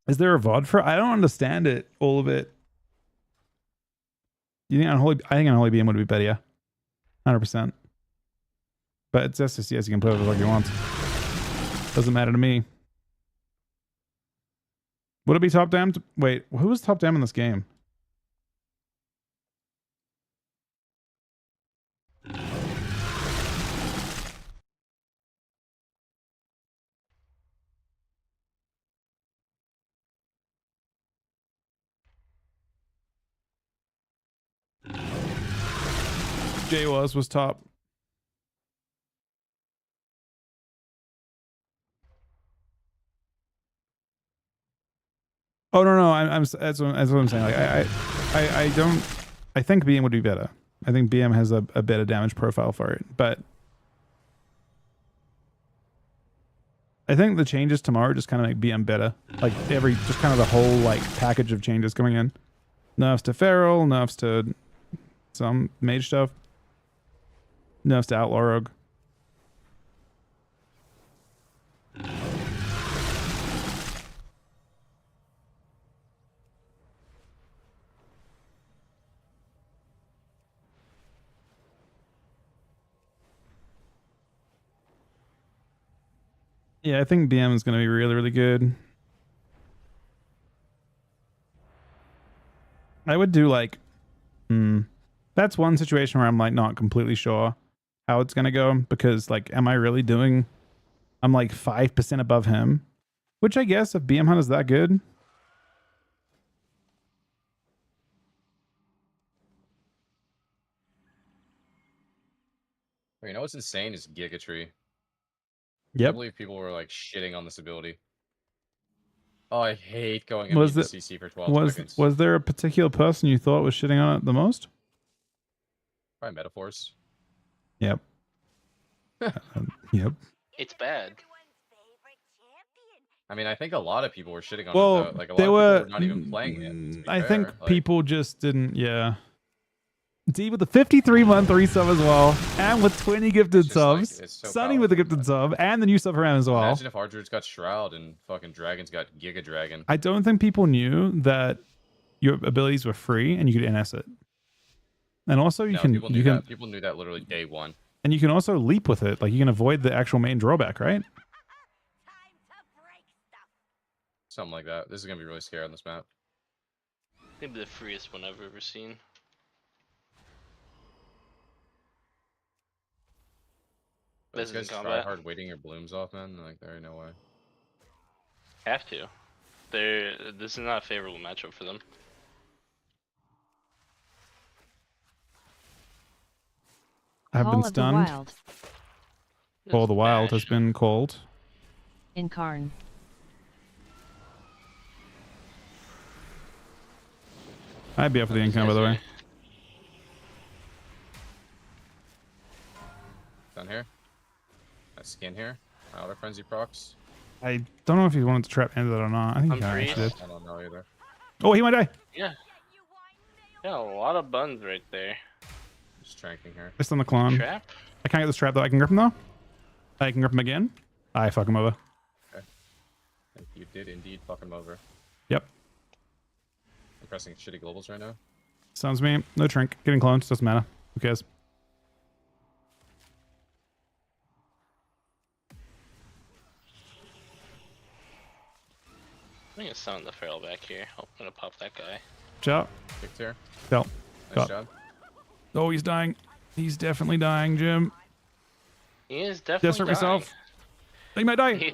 Is there a VOD for it? I don't understand it, all of it. You think I think Unholy BM would be better, yeah. 100%. But it's SSCS, you can play with it like you want. Doesn't matter to me. Would it be top damned? Wait, who was top damned in this game? Jay was top. Oh no, that's what I'm saying. Like I don't. I think BM would be better. I think BM has a better damage profile for it, but I think the changes tomorrow just kind of make BM better. Like just kind of the whole like package of changes coming in. Nerfs to Feral, nerfs to some mage stuff, nerfs to Outlaw Rogue. Yeah, I think BM is going to be really, really good. I would do like, that's one situation where I'm like not completely sure how it's going to go because like, am I really doing, I'm like 5% above him, which I guess if BM Hunt is that good. You know what's insane is Giga Tree. Yep. I believe people were like shitting on this ability. Oh, I hate going Was into it CC for 12 seconds. was there a particular person you thought was shitting on it the most? Probably metaphors. Yep. Yep. It's bad. I mean, I think a lot of people were shitting on Well, it though. Like a lot they of people were were not even playing it. To be I fair. think Like, people just didn't. Yeah. D with the 53-month resub as well, and with 20 gifted subs. it's so Sunny with the gifted sub, and the new sub for him as well. Imagine if our druids got Shroud and fucking Dragons got Giga Dragon. I don't think people knew that your abilities were free and you could NS it. And also you No, can people knew that. People knew that literally day one. and you can also leap with it. Like you can avoid the actual main drawback, right? Something like that. This is gonna be really scary on this map. Maybe the freest one I've ever seen. Those This is guys in try combat. hard waiting your blooms off, man. Like there ain't no way. Have to. This is not a favorable matchup for them. I've Call been of the stunned. Wild. Call of the Wild has been called. Incarn. I'd be up for the income, by the way. Down here. That skin here. My other frenzy procs. I don't know if he wanted to trap into that or not. I think he I'm kinda freeze. actually did. I don't know either. Oh, he might die. Yeah. Yeah, a lot of buns right there. Just tranking here. Just on the clone. Trap? I can't get this trap though. I can grip him though. I can grip him again. I fuck him over. Okay. I think you did indeed fuck him over. Yep. I'm pressing shitty globals right now. Sounds me. No trink. Getting clones. Doesn't matter. Who cares? I think it's sound the feral back here. Oh, I'm gonna pop that guy. Chop. Kicked here. Fell. Nice Got. job. Oh, he's dying. He's definitely dying, Jim. He is definitely Just for dying. yourself. He might die.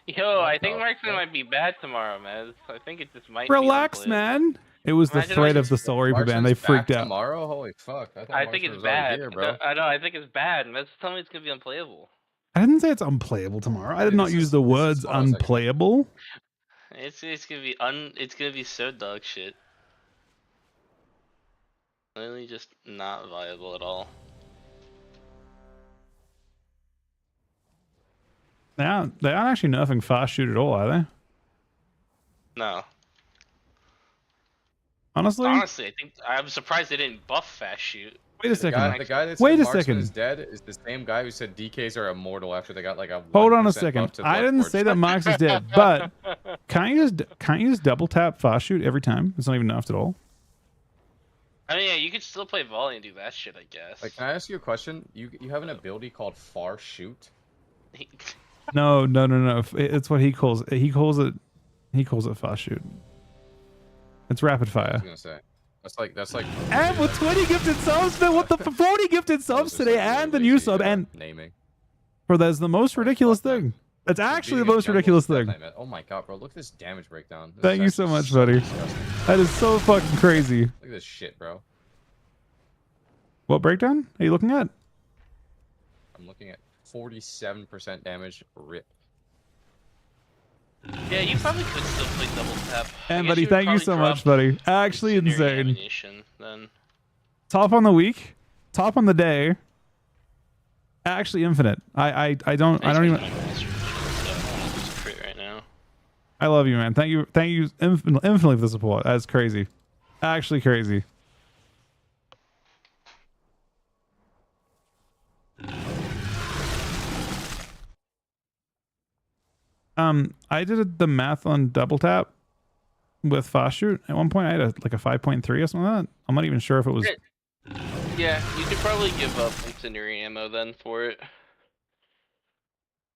Yo, I think Marksman might be bad tomorrow, man. I think it just might. Relax, be man. It was the Imagine threat like of the Soul Reaper ban. They Marksman's freaked back out. tomorrow? Holy fuck. I, thought I think Marksman it's was already bad. here, bro. I know. I think it's bad. That's telling me it's gonna be unplayable. I didn't say it's unplayable tomorrow. I did not use the words hold on a second. unplayable. It's gonna be It's gonna be so dog shit. Literally just not viable at all. They aren't actually nerfing fast shoot at all, are they? No. Honestly? Honestly, I think I'm surprised they didn't buff fast shoot. Wait a second. The guy that Wait said a Marksman second. is dead is the same guy who said DKs are immortal after they got like a Hold on a 1% second. buff to I didn't Bloodforge. say that Marx is dead, but can't you just double tap fast shoot every time? It's not even nerfed at all. I mean, yeah, you could still play volley and do that shit, I guess. Like, can I ask you a question? You have an ability called Far Shoot? No. It's what he calls it. He calls it fast shoot. It's rapid I fire. was gonna say. That's like. And with 20 gifted subs, man, what the 40 gifted subs today, and the new sub, and naming. bro, that's the most ridiculous thing. That's actually the most ridiculous thing. Oh my god, bro! Look at this damage breakdown. This Thank you is so actually much, buddy. disgusting. That is so fucking crazy. Look at this shit, bro. What breakdown are you looking at? I'm looking at 47% damage. Rip. Yeah, you probably could still play double tap. And buddy, thank you so much, buddy. Actually insane. Ammunition, then. Top on the week, top on the day. Actually infinite. I don't even. Right now. I love you, man. Thank you infinitely for the support. That's crazy. Actually crazy. I did the math on double tap with fast shoot. At one point I had a 5.3 or something like that. I'm not even sure if it was. Yeah, you could probably give up incendiary ammo then for it.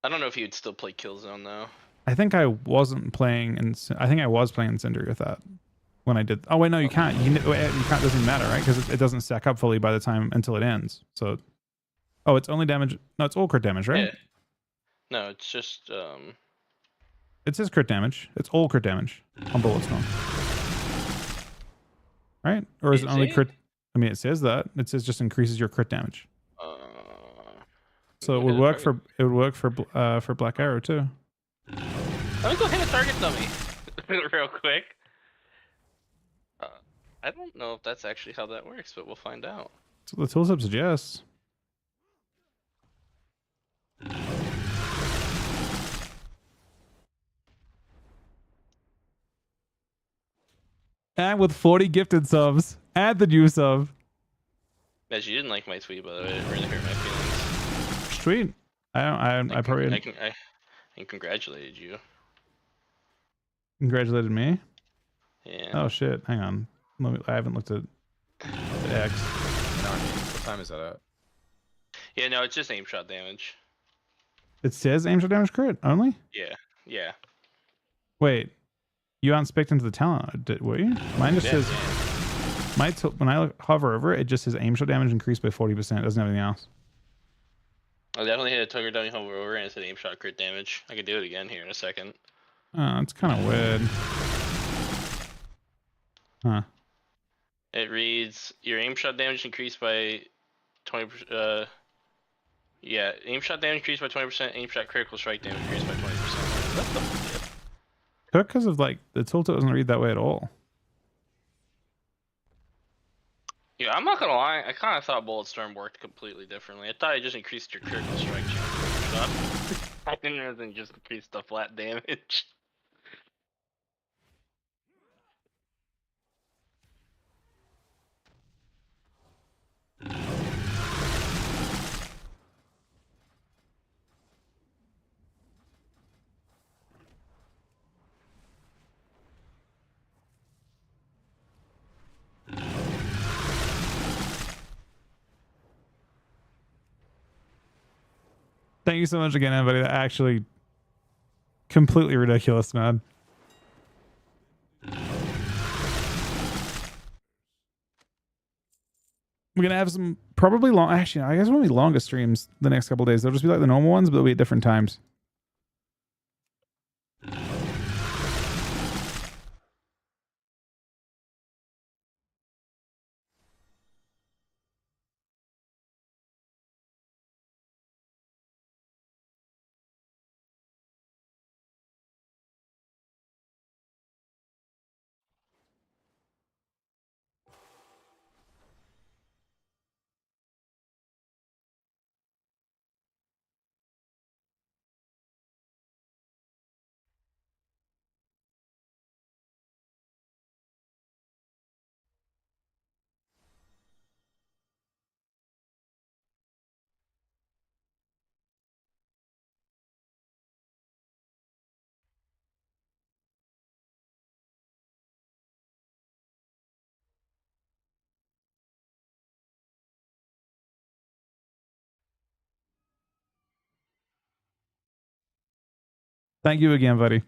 I don't know if you'd still play Killzone though. I think I wasn't playing, I think I was playing Incendiary with that when I did. Oh wait, no, you can't. You can't. Doesn't matter, right? Because it doesn't stack up fully by the time until it ends. So, oh, it's only damage. No, it's all crit damage, right? Yeah. No, it's just It says crit damage. It's all crit damage on bullet storm, right? Or is it only crit? I mean, it says that. It says just increases your crit damage. So it would work for Black Arrow too. Let me go hit a target dummy. real quick. I don't know if that's actually how that works, but we'll find out. That's what the tooltip suggests. And with 40 gifted subs, add the new sub. As you didn't like my tweet, by the way, it really hurt my feelings. Sweet. I probably I congratulated you. Congratulated me. Yeah. Oh shit! Hang on. I haven't looked at the X. What time is that at? Yeah, no, it's just aim shot damage. It says aim shot damage crit only. Yeah. Yeah. Wait, you unspec'd into the talent, were you? Mine just says when I hover over it, it just says aim shot damage increased by 40%. It doesn't have anything else. I definitely hit a tugger dummy hover over and it said aim shot crit damage. I could do it again here in a second. Oh, it's kind of weird. Huh. It reads your aim shot damage increased by 20%. Yeah, aim shot damage increased by 20%. Aim shot critical strike damage increased by 20%. What the fuck? Because of like the tooltip doesn't read that way at all. Yeah, I'm not gonna lie. I kind of thought Bulletstorm worked completely differently. I thought it just increased your critical strike chance. I didn't realize it just increased the flat damage. Thank you so much again, everybody. That actually completely ridiculous, man. We're gonna have some probably long. Actually, I guess it won't be longest streams the next couple of days. They'll just be like the normal ones, but they'll be at different times. Thank you again, buddy.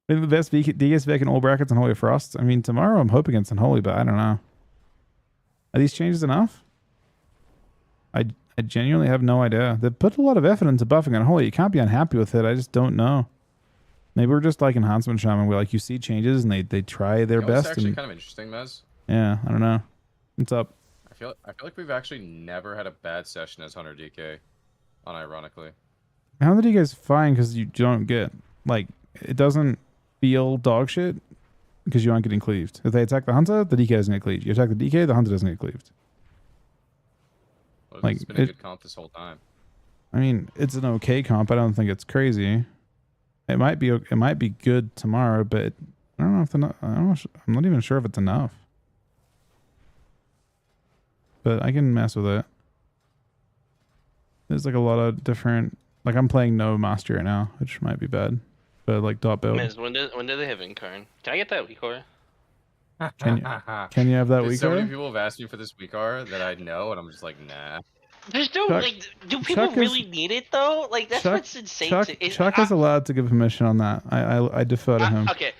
Maybe the best DS Vic in all brackets and Holy Frost. I mean, tomorrow I'm hoping it's Unholy, but I don't know. Are these changes enough? I genuinely have no idea. They put a lot of effort into buffing Unholy. You can't be unhappy with it. I just don't know. Maybe we're just like Enhancement Shaman, where like you see changes and they try their best. It's actually and, kind of interesting, Mez. Yeah, I don't know. What's up? I feel like we've actually never had a bad session as Hunter DK, unironically. How did you guys find? Because you don't get like it doesn't feel dog shit because you aren't getting cleaved. If they attack the hunter, the DK doesn't get cleaved. You attack the DK, the hunter doesn't get cleaved. Well, like it's been a good comp this whole time. I mean, it's an okay comp. I don't think it's crazy. It might be good tomorrow, but I don't know if I'm not even sure if it's enough. But I can mess with it. There's like a lot of different. Like I'm playing no master right now, which might be bad. But like dot build. Miz, when do they have Incarn? Can I get that weak aura? Can you have that weak So many aura? people have asked me for this weak aura that I know, and I'm just like, nah. There's no Chuck- like. Do people Chuck is- really need it though? Like that's what's insane. Chuck is allowed to give permission on that. I defer to him. Okay,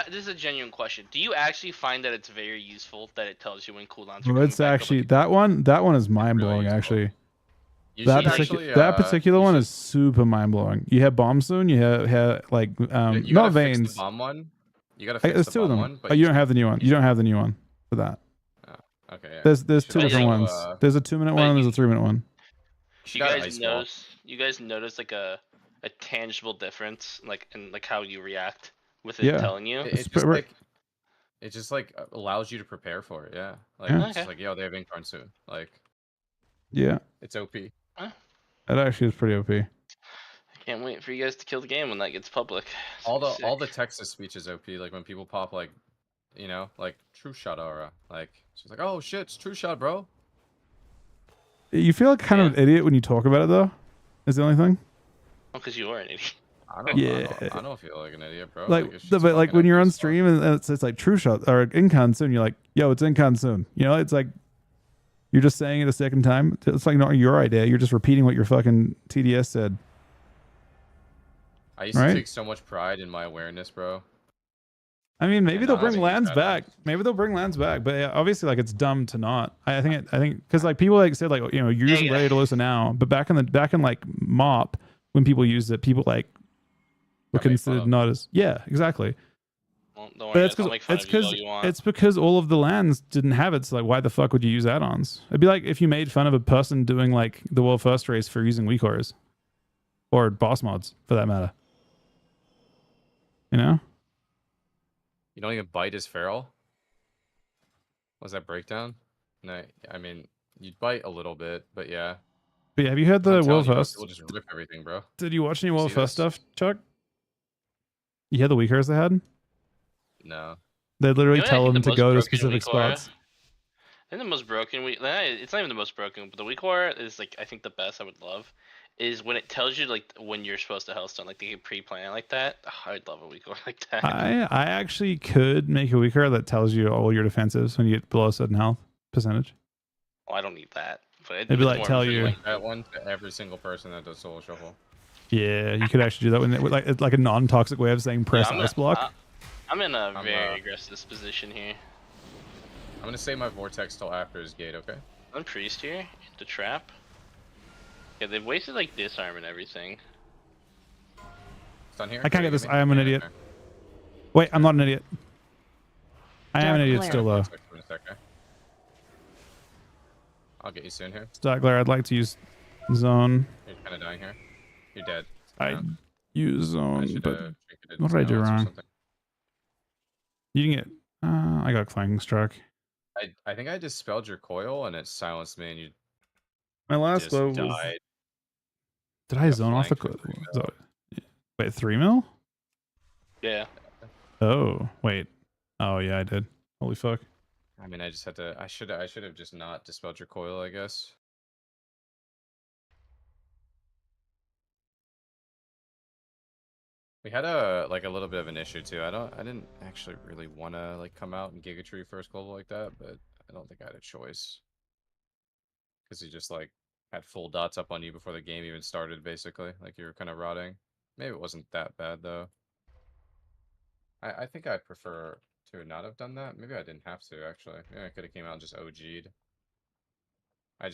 this is a genuine question. Do you actually find that it's very useful that it tells you when cooldowns are Well, it's actually that one is mind blowing. Actually, that particular one is super mind blowing. You have bomb soon. You have like You not gotta fix veins. the bomb one. You gotta There's fix the two of bomb them. one. But Oh, you don't have the new one. You don't have the new one for that. Okay. Yeah. There's two Should I different go, ones. There's a 2-minute one and there's a 3-minute one. You guys notice like a tangible difference like in like how you react with it Yeah. telling you. It just like allows you to prepare for it. Yeah. Like Yeah. it's just like, yo, they have Incarn soon. Like Yeah. it's OP. That actually is pretty OP. I can't wait for you guys to kill the game when that gets public. It's All gonna be the sick. Texas speech is OP. Like when people pop like, you know, like True Shot aura. Like she's like, oh shit, it's True Shot, bro. You feel like kind of an idiot when you talk about it, though. Is the only thing. Because you are an idiot. I don't feel like an idiot, bro. Like, it's but just like fucking when you're OP on as fuck. stream and it's like True Shot or Incon soon, you're like, yo, it's Incon soon. You know, it's like you're just saying it a second time. It's like not your idea. You're just repeating what your fucking TDS said. I used Right? to take so much pride in my awareness, bro. I mean, maybe And they'll now bring having lands that back. Maybe they'll bring lands back. But yeah, obviously, like it's dumb to not. I think because like people like said like you know you're using Gladiator now, but back in like MOP when people used it, people like were considered not as exactly. Well, don't But worry, it's guys. I'll make fun of you all you want. it's because all of the lands didn't have it. So like, why the fuck would you use add-ons? It'd be like if you made fun of a person doing like the world first race for using weak auras or boss mods for that matter. You know. You don't even bite as feral? Was that breakdown? No, I mean, you'd bite a little bit, but yeah. But yeah, have you heard the I'm telling world you, bro, first? people just rip everything, bro. Did you watch any You world see first this? stuff, Chuck? You hear the weak auras they had? No. They literally You know what I tell think them the to most go to broken specific weak aura? spots. I think the most broken it's not even the most broken, but the weak aura is like I think the best I would love is when it tells you like when you're supposed to Hellstone, like they can pre-plan like that. Oh, I'd love a weak aura like that. I actually could make a weak aura that tells you all your defensives when you get below a certain health percentage. Well, I don't need that, but It'd be it's like more tell of a you. Link that one to every single person that does Soul Shuffle. Yeah, you could actually do that with like it's like a non-toxic way of saying press ice block. I'm in a very aggressive position here. I'm gonna save my vortex till after his gate, okay? I'm priest here to trap. Yeah, they've wasted like disarm and everything. It's on here. I can't get Give this. me? I am an Yeah, idiot. there. Wait, I'm not an idiot. I am an idiot I'll still though. vortex for a sec, okay? I'll get you soon here. Stargler, I'd like to use zone. You're kind of dying here. You're dead. I use zone, should, but trinketed what did I do balance or wrong? something. You didn't get. I got flanking struck. I think I dispelled your coil and it silenced me and you My last just blow was. died. Did I zone off the? Wait, 3 mil? Yeah. Oh wait. Oh yeah, I did. Holy fuck. I mean, I just had to. I should have just not dispelled your coil, I guess. We had a little bit of an issue too. I didn't actually really want to like come out and Giga Tree first global like that, but I don't think I had a choice. Because he just like had full dots up on you before the game even started, basically. Like you were kind of rotting. Maybe it wasn't that bad though. I think I'd prefer to not have done that. Maybe I didn't have to actually. Maybe I could have came out and just OG'd. I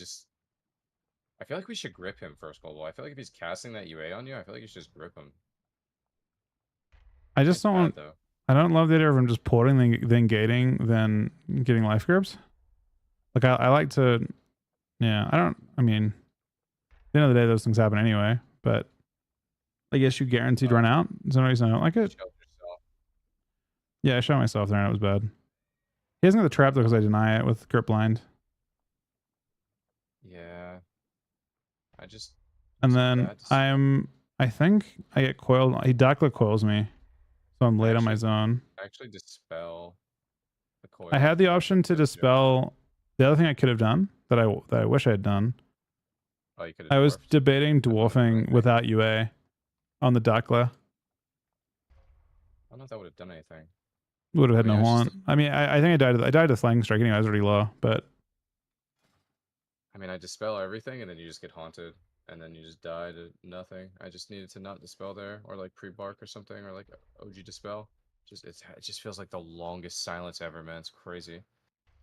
feel like we should grip him first global. I feel like if he's casting that UA on you, I feel like you should just grip him. I just don't. Bad, though. I don't love the idea of him just porting, then gating, then getting life grips. Like I like to. Yeah, I don't. I mean, at the end of the day, those things happen anyway. But I guess you guaranteed run out. Is there no reason I don't like it? Yeah, I shot myself there and it was bad. He hasn't got the trap though because I deny it with grip blind. Yeah. I just. And then I think I get coiled. He Dakla coils me, so I'm late on my zone. Actually dispel the coil. I had the option to dispel. The other thing I could have done that I wish I had done. Oh, you could have I was debating dwarfing without UA on the Dakla. I don't know if that would have done anything. Would have had I mean, no I was haunt. I mean, I think I died to flanking strike anyway. I was already low, but I mean, I dispel everything, and then you just get haunted, and then you just die to nothing. I just needed to not dispel there, or like pre-bark or something, or like OG dispel. It just feels like the longest silence ever, man. It's crazy.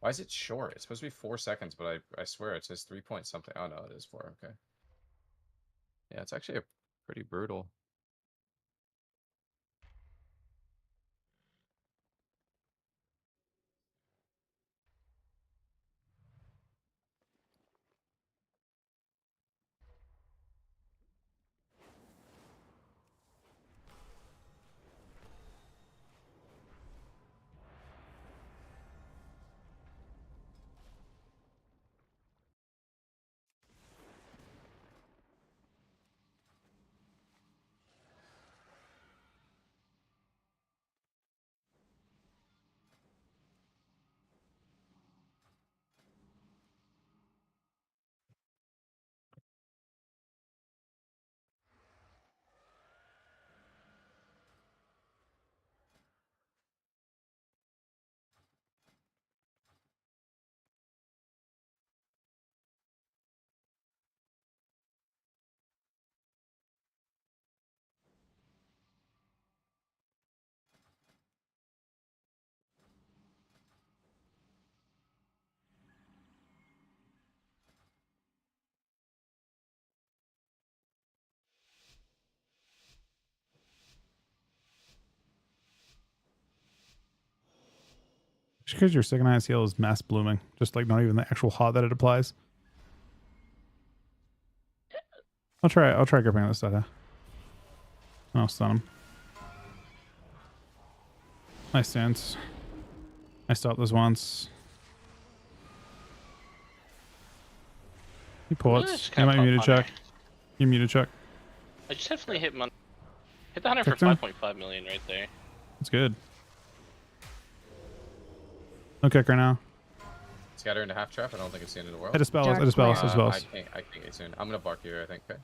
Why is it short? It's supposed to be 4 seconds, but I swear it says 3 point something. Oh no, it is 4. Okay. Yeah, it's actually pretty brutal. Just because your second highest heal is mass blooming, just like not even the actual hot that it applies. I'll try gripping on this side. I'll stun him. Nice stance. I stopped this once. He ports. You might mute a check. You mute a check. I just definitely hit hit the hunter for Check down. 5.5 million right there. That's good. No kick right now. Scatter into half trap. I don't think it's the end of the world. I dispel us. I dispel us. I dispel us. I can't get soon. I'm gonna bark here. I think. Okay.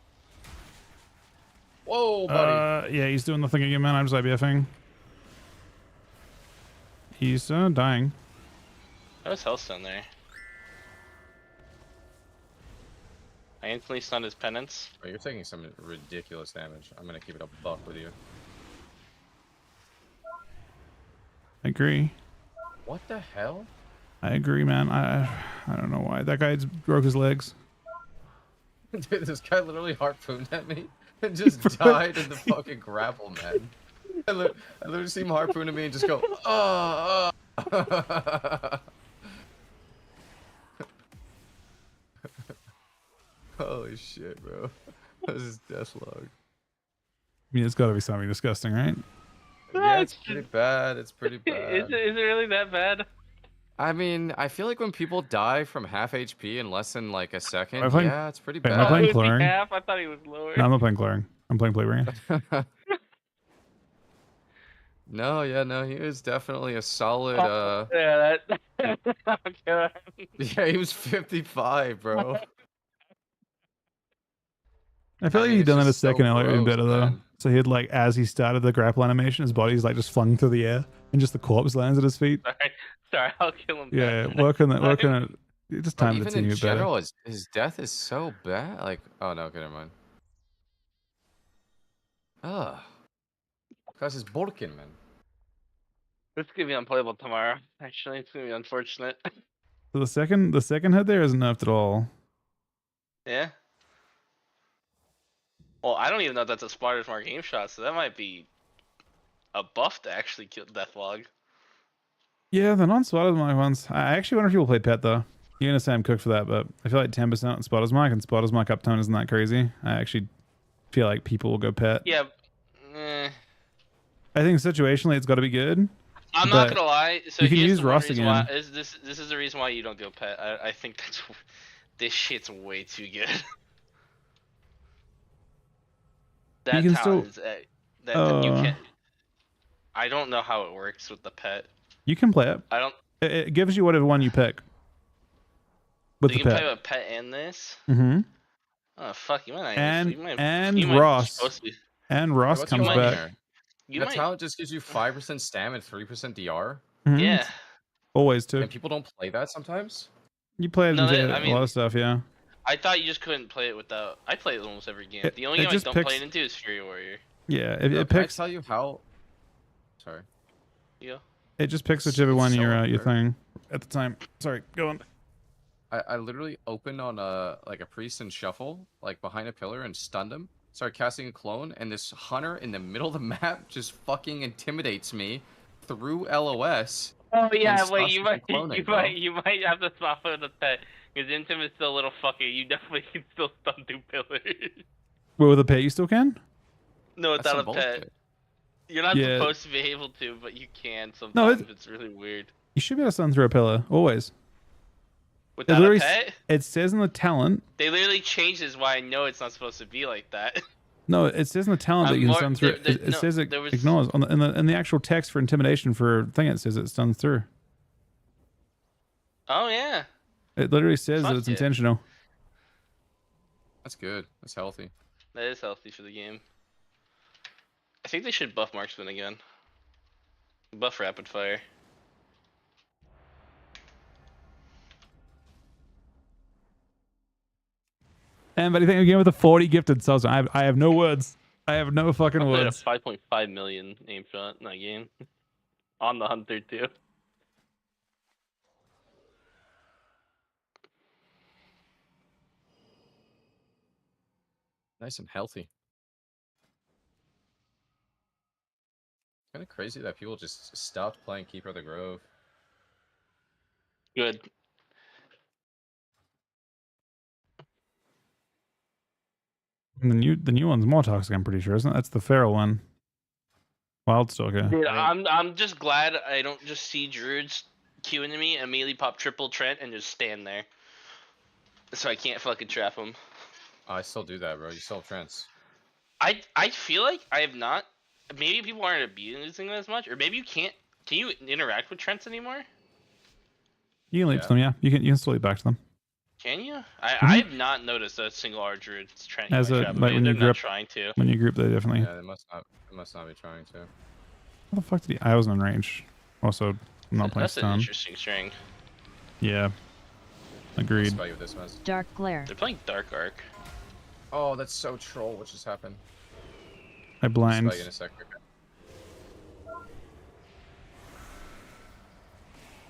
Whoa, buddy. Yeah, he's doing the thing again, man. I'm just IBFing. He's dying. That was Hellstone there. I instantly stunned his penance. Oh, you're taking some ridiculous damage. I'm gonna keep it a buck with you. I agree. What the hell? I agree, man. I don't know why. That guy broke his legs. Dude, this guy literally harpooned at me and just died in the fucking grapple, man. I literally see him harpoon at me and just go, oh. Holy shit, bro. This is deathlog. I mean, it's got to be something disgusting, right? Yeah, it's pretty bad. It's pretty bad. Is it really that bad? I mean, I feel like when people die from half HP in less than like a second, playing, yeah, it's pretty wait, bad. am I playing Was he clearing? half? I thought he was lower. No, I'm not playing clearing. I'm playing Playbringer. No, yeah, no, he was definitely a solid, Yeah, that... okay. Yeah, he was 55, bro. I feel like mean, he'd it's done that a just so second earlier gross, better though. man. So he'd like, as he started the grapple animation, his body's like just flung through the air and just the corpse lands at his feet. Sorry, I'll kill him. Yeah, work on it. Just time Even the team in bit better. general, his death is so bad. Like, oh no, okay, never mind. Ugh. Because it's Borkin, man. This is gonna be unplayable tomorrow. Actually, it's gonna be unfortunate. So the second head there isn't nerfed at all. Yeah. Well, I don't even know if that's a Sparta from our game shot, so that might be a buff to actually kill Deathlog. Yeah, the non-spotters mic ones. I actually wonder if people play pet though. You're gonna say I'm cooked for that, but I feel like 10% on spotters mic and spotters mic uptone isn't that crazy. I actually feel like people will go pet. Yeah. I think situationally it's got to be good. I'm not gonna lie. So you can here's use the one Rust reason again. why, this is the reason why you don't go pet. I think that's this shit's way too good. That You can talent still- is that you can. I don't know how it works with the pet. You can play it. I don't. It gives you whatever one you pick. With You the can pet. play with pet and this. Mm-hmm. Oh fuck! You might not. And you might, and you might be Ross supposed to be- and Ross What's comes going on back. here? You The might. talent just gives you 5% stam and 3% DR. Mhm. Yeah. Always too. And people don't play that sometimes? You play it No, into I a mean- lot of stuff, yeah. I thought you just couldn't play it without. I play it almost every game. The only it game I just don't picks- play it into is Fury Warrior. Yeah, Yo, it can I picks. tell you how... Sorry. Yeah. It just picks whichever one so your weird. thing at the time. Sorry, go on. I literally opened on a priest and shuffle, like behind a pillar, and stunned him. Started casting a clone, and this hunter in the middle of the map just fucking intimidates me through LOS. Oh yeah, and wait, stops you me might, from cloning, you might have to swap with the pet because Intim is still a little fucker. You definitely can still stun through pillars. Wait, with a pet you still can? No, That's without a some pet. bullshit. You're not Yeah. supposed to be able to, but you can sometimes. No, it's really weird. You should be able to stun through a pillar, always. Without a literally pet, it says in the talent. they literally changed this. Why I know it's not supposed to be like that. No, it says in the talent that I'm you can more- stun through. there- It no, says it there was- ignores on in the actual text for intimidation for thing. It says it stuns through. Oh yeah. It literally says that Fuck it's yeah. intentional. That's good. That's healthy. That is healthy for the game. I think they should buff marksman again. Buff rapid fire. And but I think again with the 40 gifted subs, I have no words. I have no fucking I played a words. 5.5 million aim shot in that game. On the hunter too. Nice and healthy. Kind of crazy that people just stopped playing Keeper of the Grove. Good. And the new one's more toxic, I'm pretty sure, isn't it? That's the feral one. Wild's still okay. Dude, I'm just glad I don't just see druids queuing to me, immediately pop triple Trent, and just stand there. So I can't fucking trap them. I still do that, bro. You still have trance. I feel like I have not. Maybe people aren't abusing it as much, or maybe you can't. Can you interact with Trents anymore? You can leap to them, yeah. You can still leap back to them. Can you? I have not noticed a single R druid Trent. As a trap. like Maybe when they're you not group, trying to. when you group, they definitely. Yeah, they must not be trying to. How the fuck did he? I was in range. Also, I'm not playing That's an stun. interesting string. Yeah. Agreed. Spell you with this mess. Dark glare. They're playing Dark Arc. Oh, that's so troll. What just happened? I blind. Spell you in a sec.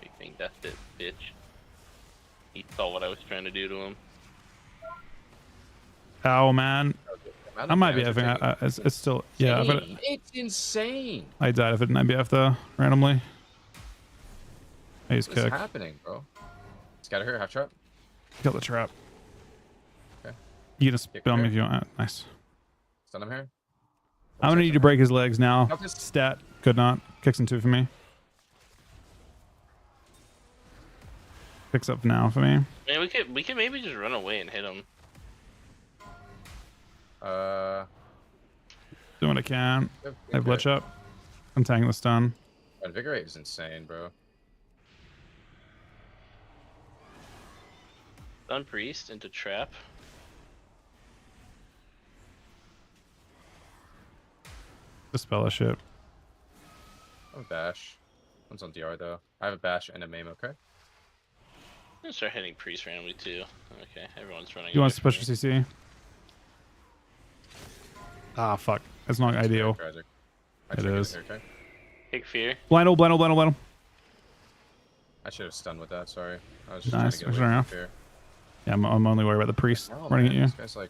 We think that's it, bitch. He saw what I was trying to do to him. Oh man, I might be having. It's still yeah. I've got it. It's insane. I died if it didn't IBF though randomly. I used What's kick. happening, bro? Scatter here, half trap. Kill the trap. Okay. You can spell me if you want. Nice. Stun him here. I'm gonna need to break his legs now. Nope, just- Stat could not. Kicks in 2 for me. Picks up now for me. Man, we could maybe just run away and hit him. Doing what I can. Yep, I have glitch up. I'm tagging the stun. Invigorate is insane, bro. Stun priest into trap. Dispel a ship. I have a bash. One's on DR though. I have a bash and a maim, okay? I'm gonna start hitting priest randomly too. Okay, everyone's running. You want away from special CC? Ah, fuck. That's not ideal. Tragic. It is. Here, okay? Take fear. Blindle, blindle, blindle, blindle. I should have stunned with that, sorry. I was just Nice. trying to get away from fear. Yeah, I'm only worried about the priest Oh, running man, at you. This guy's like...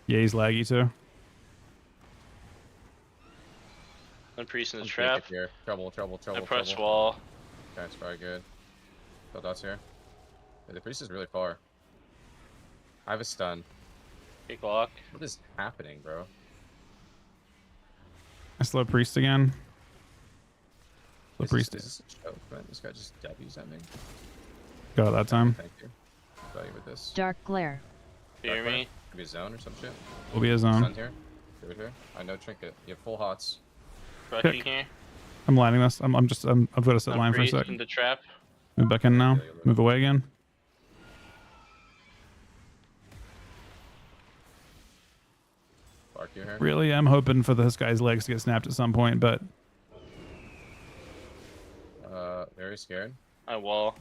Yeah, he's laggy too. Stun priest in the I'm trap. naked here. Trouble. I press wall. Okay, it's probably good. Kill dots here. Yeah, the priest is really far. I have a stun. Kick lock. What is happening, bro? I slow priest again. Slow priest. Is this a joke, man? This guy just W's at me. Got it that time. Thank you. Spell you with this. Dark glare. Fear me. Could be a zone or some shit. Will be a zone. Stun here. Do it here. I know trinket. You have full hots. Crushing here. I'm lining this. I've got to set Stun line for a priest sec. into trap. Move back in now. Move away again. Bark you here. Really, I'm hoping for this guy's legs to get snapped at some point, but Very scared. I wall.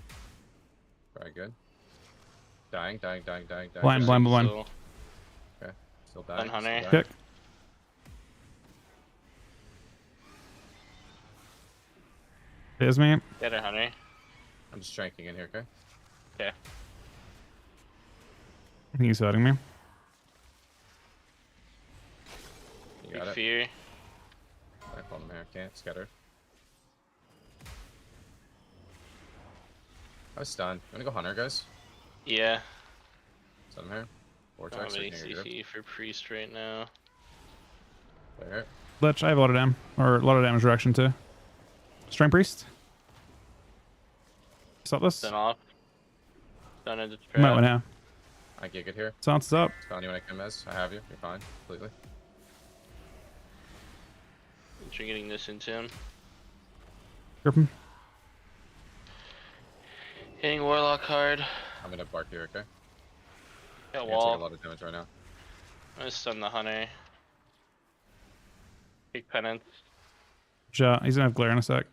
Very good. Dying. blind. Okay. Still dying. Hunter. Still dying. Kick. Here's me. Get her, Hunter. I'm just tranking in here, okay? Okay. I think he's hurting me. You got it. Fear. I called him here. Can't. Scatter. I was stunned. You wanna go Hunter, guys? Yeah. Stun him here. I don't Vortex. have any so you can CC for priest right now. go here. Lich, I have a lot of damage, or a lot of damage reaction too. Strain priest. Stop this. Stun off. Stun into trap. Might win now. I gig it here. Sounds up. Spawn you when I come as. I have you. You're fine. Completely. You're getting this into him. Grip him. Hitting warlock hard. I'm gonna bark here, okay? Got You're gonna wall. take a lot of damage right now. I'm gonna stun the hunter. Big penance. Ja, he's gonna have glare in a sec.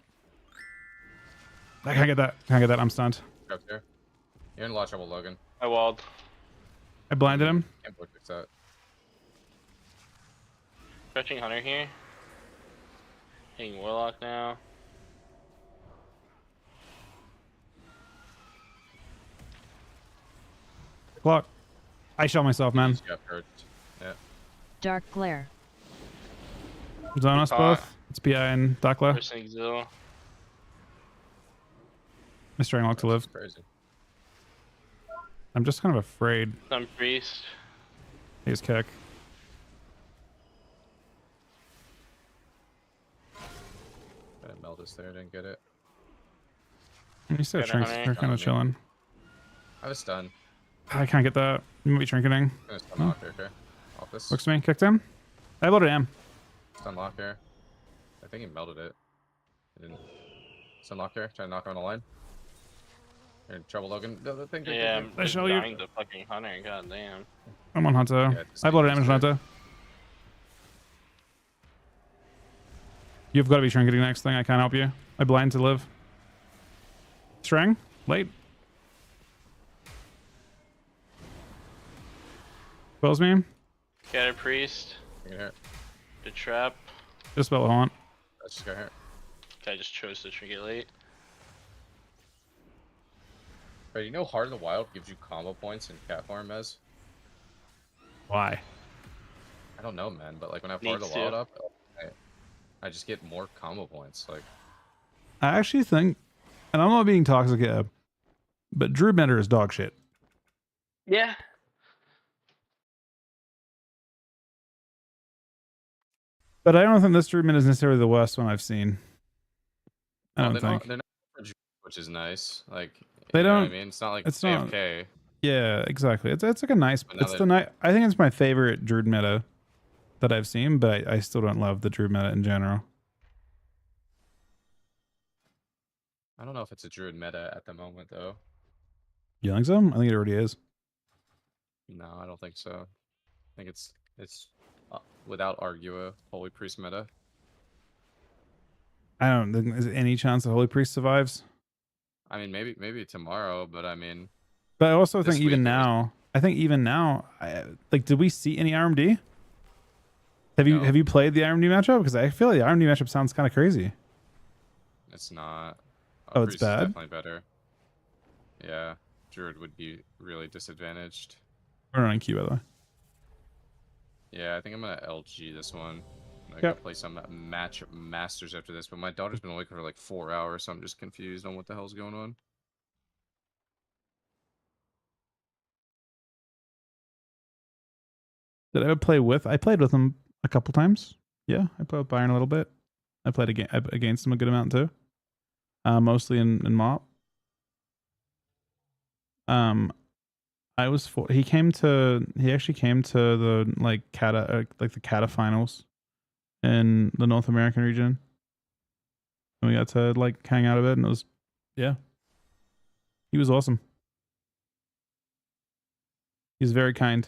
I can't get that. Can't get that. I'm stunned. Up here. You're in a lot of trouble, Logan. I walled. I blinded him. Can't fix that. Stretching hunter here. Hitting warlock now. Clock. I shot myself, man. Just got hurt. Yeah. Dark glare. Zone us both. It's PI and Dakla. First exil. Mr. Anglock to live. Crazy. I'm just kind of afraid. Some priest. He's kick. I didn't meld us there, didn't get it. You said Get it, shrinks. honey. They're kind of chilling. I was stunned. I can't get that. You might be trinketing. Gonna stun lock here, okay. Office. Looks to me. Kicked him. I loaded him. Stun lock here. I think he melted it. He didn't. Stun lock here. Trying to knock him on the line. You're in trouble, Logan. No, thank you. Yeah, Thank I'm you. just show you. dying to fucking hunter. God damn. I'm on Hunter. Yeah, I loaded damage on Hunter. You've got to be trinketing next thing. I can't help you. I blind to live. String. Late. Spells me. Get a priest. You can hear it. The trap. Just spell a haunt. I just got here. I just chose to trinket late. But you know Heart of the Wild gives you combo points in cat farm as? Why? I don't know, man, but like when I have Heart of Needs the Wild to. up, I just get more combo points. Like, I actually think, and I'm not being toxic here, but Druid meta is dog shit. Yeah. But I don't think this Druid meta is necessarily the worst one I've seen. I don't think. they're not for Druid, which is nice. Like, They you know what don't- I mean, it's not like it's not- AFK. Yeah, exactly. It's like a nice. But now It's that- the night. I think it's my favorite Druid meta that I've seen, but I still don't love the Druid meta in general. I don't know if it's a Druid meta at the moment though. You think so? I think it already is. No, I don't think so. I think it's without argue a Holy Priest meta. I don't think there's any chance the Holy Priest survives. I mean, maybe tomorrow, but I mean, But I also This think even week it was- now, like, did we see any RMD? Have No. you played the RMD matchup? Because I feel like the RMD matchup sounds kind of crazy. it's not. Oh, it's Priest is bad? definitely better. Yeah, Druid would be really disadvantaged. We're running Q, by the way. Yeah, I think I'm gonna LG this one. I Yep. gotta play some match masters after this, but my daughter's been awake for like 4 hours, so I'm just confused on what the hell's going on. Did I ever play with? I played with him a couple times. Yeah, I played with Byron a little bit. I played against him a good amount too. Mostly in MOP. He actually came to the the Kata finals in the North American region. And we got to like hang out a bit, and it was, yeah. He was awesome. He's very kind.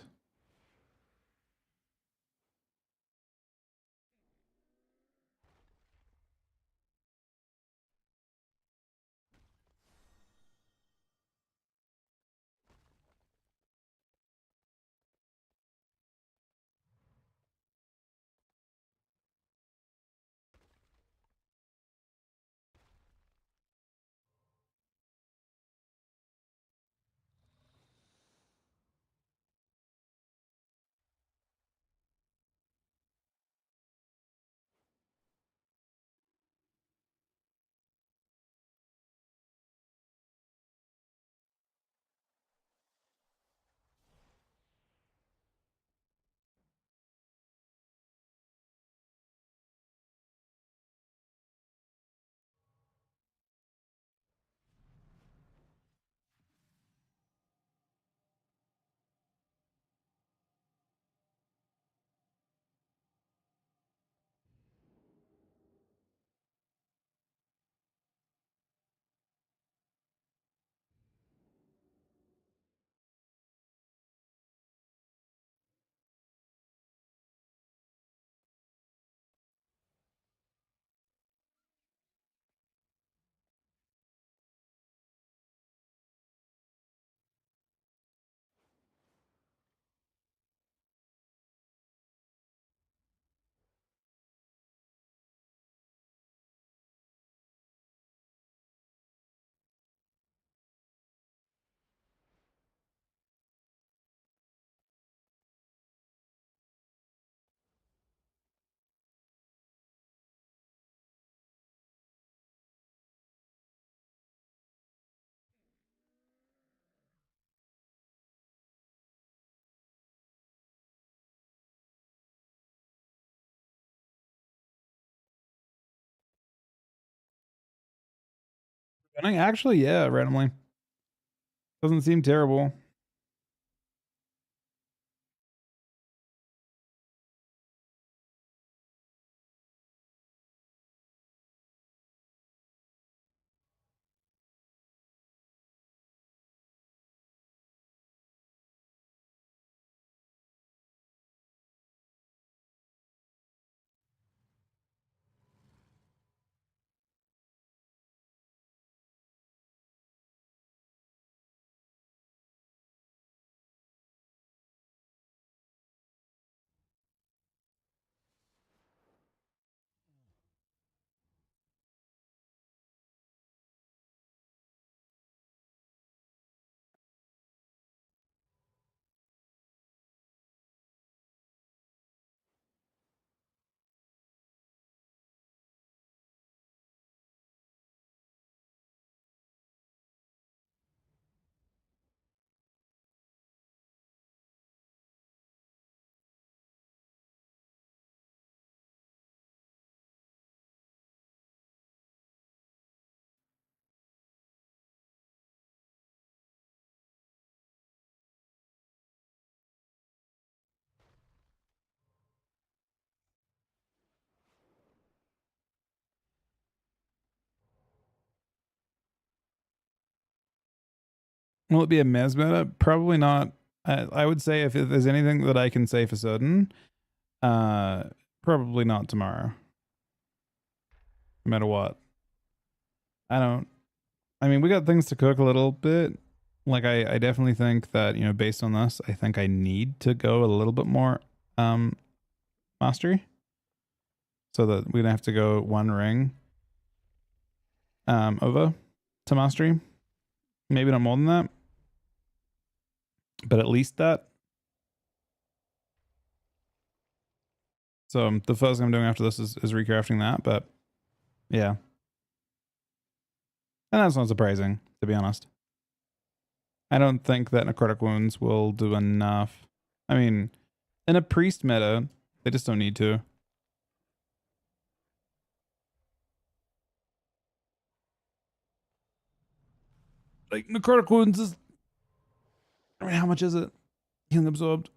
Actually, yeah, randomly. Doesn't seem terrible. Will it be a Mez meta? Probably not. I would say if there's anything that I can say for certain, probably not tomorrow. No matter what. I mean, we got things to cook a little bit. Like I definitely think that, you know, based on this, I think I need to go a little bit more mastery. So that we don't have to go one ring over to mastery. Maybe not more than that. But at least that. So the first thing I'm doing after this is recrafting that, but yeah. And that's not surprising, to be honest. I don't think that necrotic wounds will do enough. I mean, in a priest meta, they just don't need to. Like, necrotic wounds is... I mean, how much is it? Healing absorbed.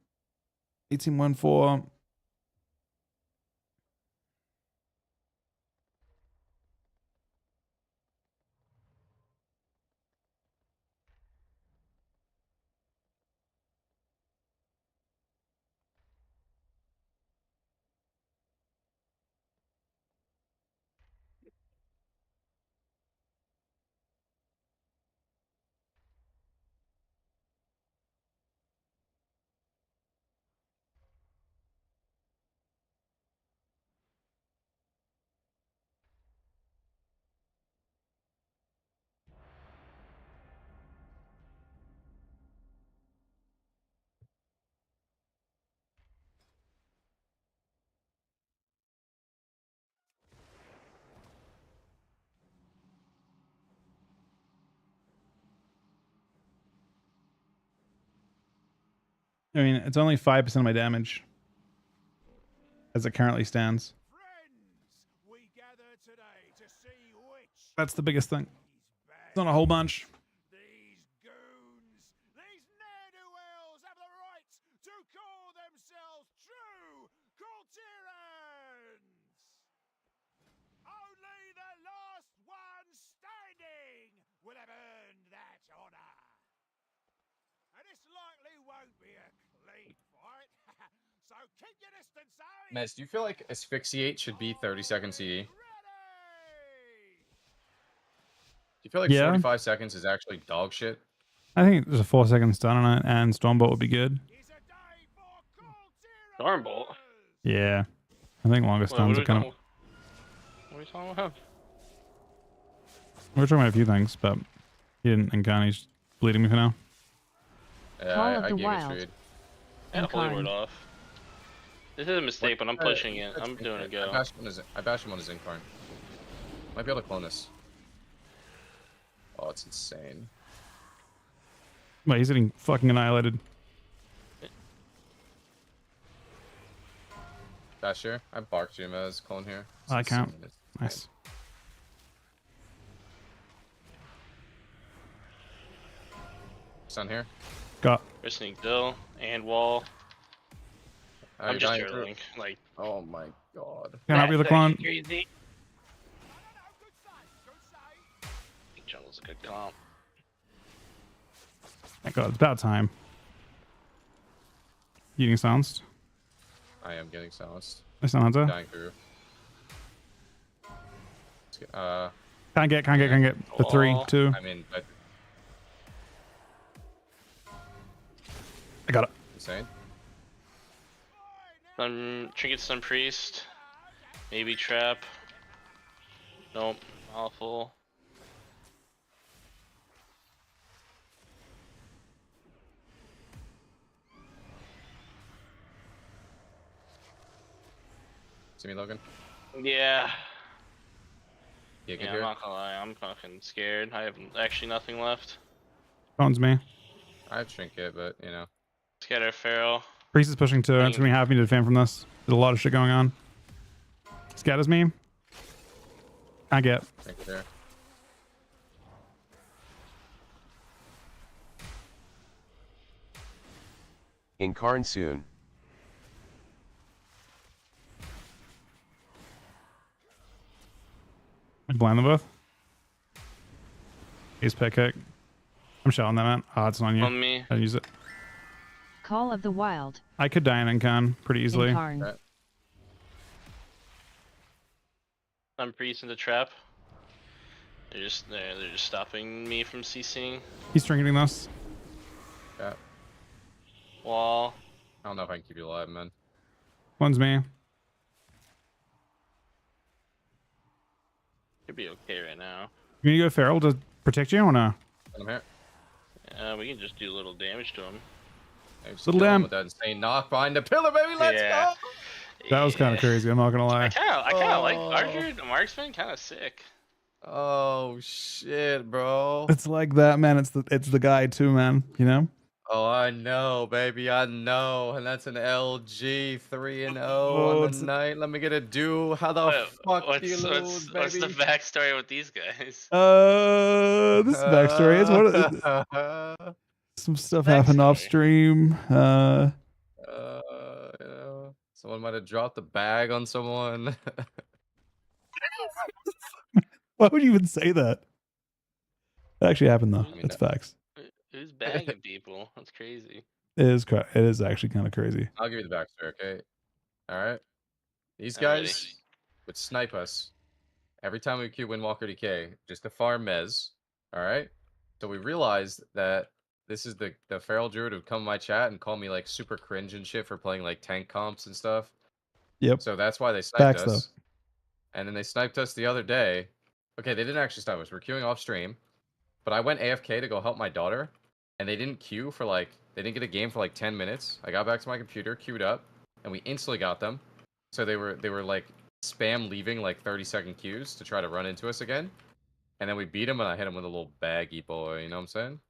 1814. I mean, it's only 5% of my damage as it currently stands. That's the biggest thing. It's not a whole bunch. Will have earned that honor. And this likely won't be a clean fight. So keep your distance, Harry. Mez, do you feel like asphyxiate should be 30-second CD? Do you feel like Yeah. 45 seconds is actually dog shit? I think there's a 4-second stun on it, and Stormbolt would be good. Stormbolt? Yeah. I think longer stuns are kind of... What are you talking about? We were talking about a few things, but he didn't incarnate. He's bleeding me for now. Yeah, Call of I the gave Wild. a trade. And Holy Word off. This is a mistake, but I'm pushing it. I'm doing a go. I bashed him on his incarn. Might be able to clone this. Oh, it's insane. Wait, he's getting fucking annihilated. Bash here. I barked you as clone here. I can't. Nice. Stun here. Got. Listening Dill and wall. Oh, I'm you're just dying through. turtling. Like, Oh my god. Can I help you with the clone? Crazy. I think jungle's a good comp. Thank God, it's about time. You getting silenced? I am getting silenced. I sound Hunter. Dying through. Can't get the 3, 2. I mean, I got it. insane. Trinket Sun Priest. Maybe Trap. Nope. Awful. See me, Logan? Yeah. Yeah, I'm not gonna lie. I'm fucking scared. I have actually nothing left. Phone's me. I have Trinket, but, you know. Scatter Pharaoh. Priest is pushing 2. It's gonna be happy to defend from this. There's a lot of shit going on. Scatters me. I get. Thank you there. Incarn soon. I blind them both. Ace pet kick. I'm showing that man. Oh, it's on you. On me. I use it. Call of the Wild. I could die in Incarn pretty easily. Incarn. I'm Priest in the trap. They're just stopping me from CCing. He's trinketing this. Yeah. Wall. I don't know if I can keep you alive, man. One's me. Could be okay right now. You need to go Feral to protect you or no? I'm here. We can just do a little damage to him. Little damn. With that insane knock behind the pillar, baby. Let's go. That was kind of crazy. I'm not gonna lie. I kind of like Archer. The marksman, kind of sick. Oh shit, bro. It's like that, man. It's the guy too, man. You know. Oh, I know, baby. I know. And that's an LG 3-0 on the night. Let me get a do. How the fuck do you lose, baby? What's the backstory with these guys? This backstory is what some stuff happened off stream. You know, someone might have dropped a bag on someone. Why would you even say that? That actually happened though. That's facts. Who's bagging people? That's crazy. It is actually kind of crazy. I'll give you the backstory, okay? All right. These Alrighty. guys would snipe us every time we queue Windwalker DK just to farm Mez. All right. So we realized that this is the feral druid who would come in my chat and call me like super cringe and shit for playing like tank comps and stuff. Yep. So that's why they sniped Facts, us. And then they sniped us the other day. Okay, they didn't actually snipe us. We're queuing off stream. But I went AFK to go help my daughter. And they didn't queue for like, they didn't get a game for like 10 minutes. I got back to my computer, queued up, and we instantly got them. So they were like spam leaving like 30-second queues to try to run into us again. And then we beat him, and I hit him with a little baggy boy, you know what I'm saying?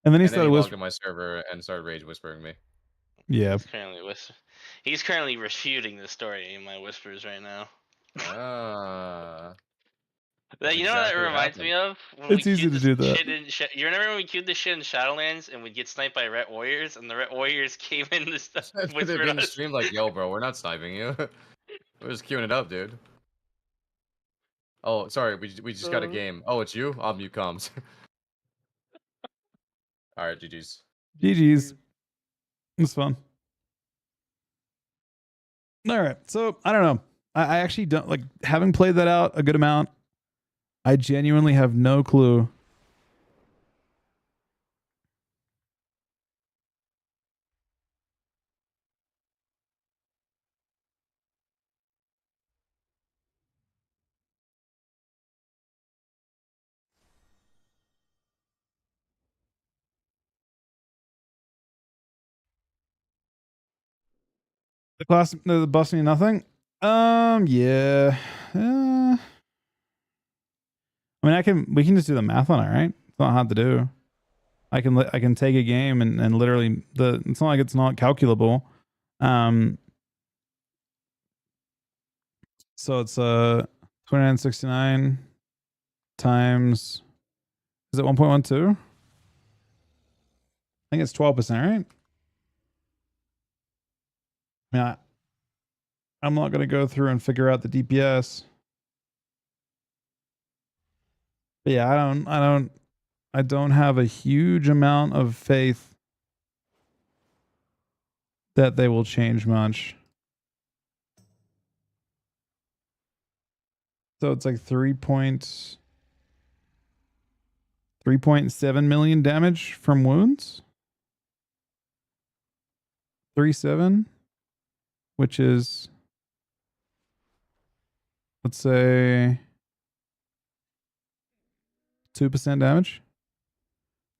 And then he started started logged in my server and started rage whispering me. Yeah. He's currently refuting the story in my whispers right now. You know what that reminds me of? When It's easy to do that. You remember when we queued this shit in Shadowlands and we'd get sniped by Ret Warriors and the Ret Warriors came in and stuff They'd whispered be in the us? stream like, yo, bro, we're not sniping you. We're just queuing it up, dude. Oh, sorry, we just got a game. Oh, it's you? I'll mute comms. Alright, GG's. GG's. It's fun. All right. So I don't know. I actually don't like having played that out a good amount. I genuinely have no clue. The busting nothing. Yeah. I mean, we can just do the math on it, right? It's not hard to do. I can take a game and literally it's not like it's not calculable. So it's 2969 times, is it 1.12? think it's 12%, right? I mean, I'm not going to go through and figure out the DPS. But yeah, I don't have a huge amount of faith that they will change much. So it's like 3.7 million damage from wounds. 3.7, which is, let's say, 2% damage.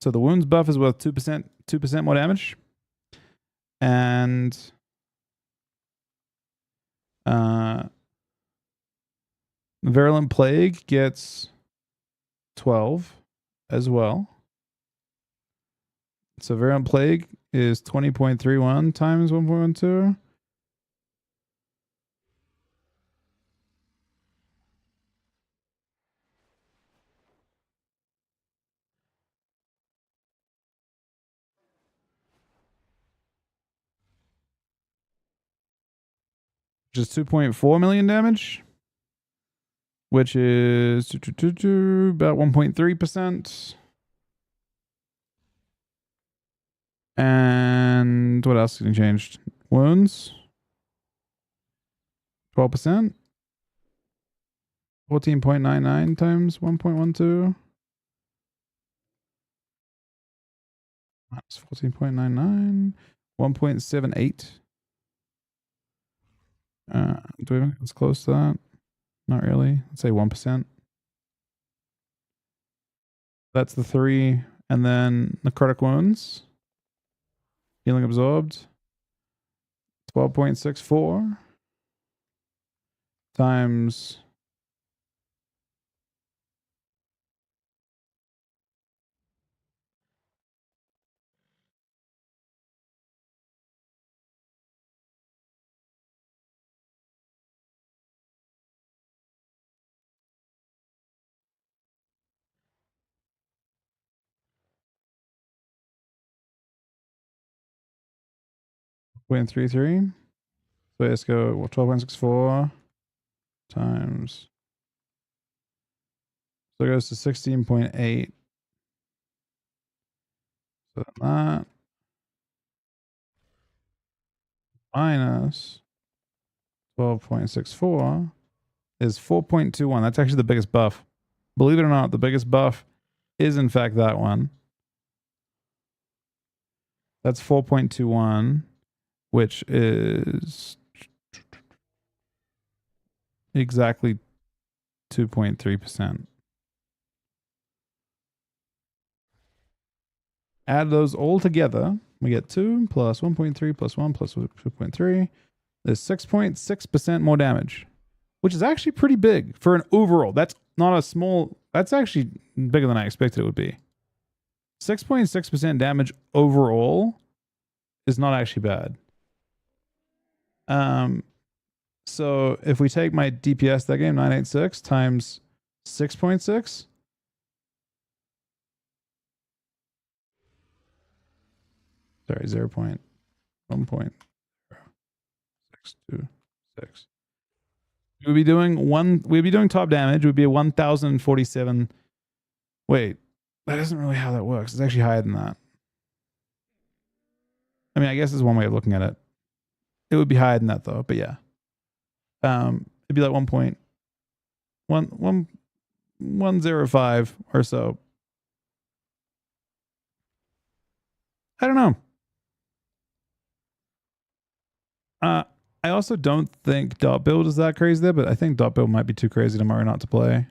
So the wounds buff is worth 2% more damage. And Virulent Plague gets 12 as well. So Virulent Plague is 20.31 times 1.12. Which is 2.4 million damage, which is about 1.3%. And what else getting changed? Wounds, 12%. 14.99 times 1.12. Minus 14.99. 1.78. Do we have it's close to that? Not really. Let's say 1%. That's the 3. And then necrotic wounds. Healing absorbed. 12.64 times 0.33. So let's go 12.64 times. So it goes to 16.8. So that minus 12.64 is 4.21. That's actually the biggest buff. Believe it or not, the biggest buff is in fact that one. That's 4.21, which is exactly 2.3%. Add those all together. We get 2 plus 1.3 plus 1 plus 2.3 is 6.6% more damage, which is actually pretty big for an overall. That's not a small, that's actually bigger than I expected it would be. 6.6% damage overall is not actually bad. So if we take my DPS that game, 986 times 6.6, sorry, 0.1.626. We'd be doing top damage. It would be a 1047. Wait, that isn't really how that works. It's actually higher than that. I mean, I guess there's one way of looking at it. It would be higher than that though, but yeah. It'd be like 1.105 or so. I don't know. I also don't think dot build is that crazy there, but I think dot build might be too crazy tomorrow not to play.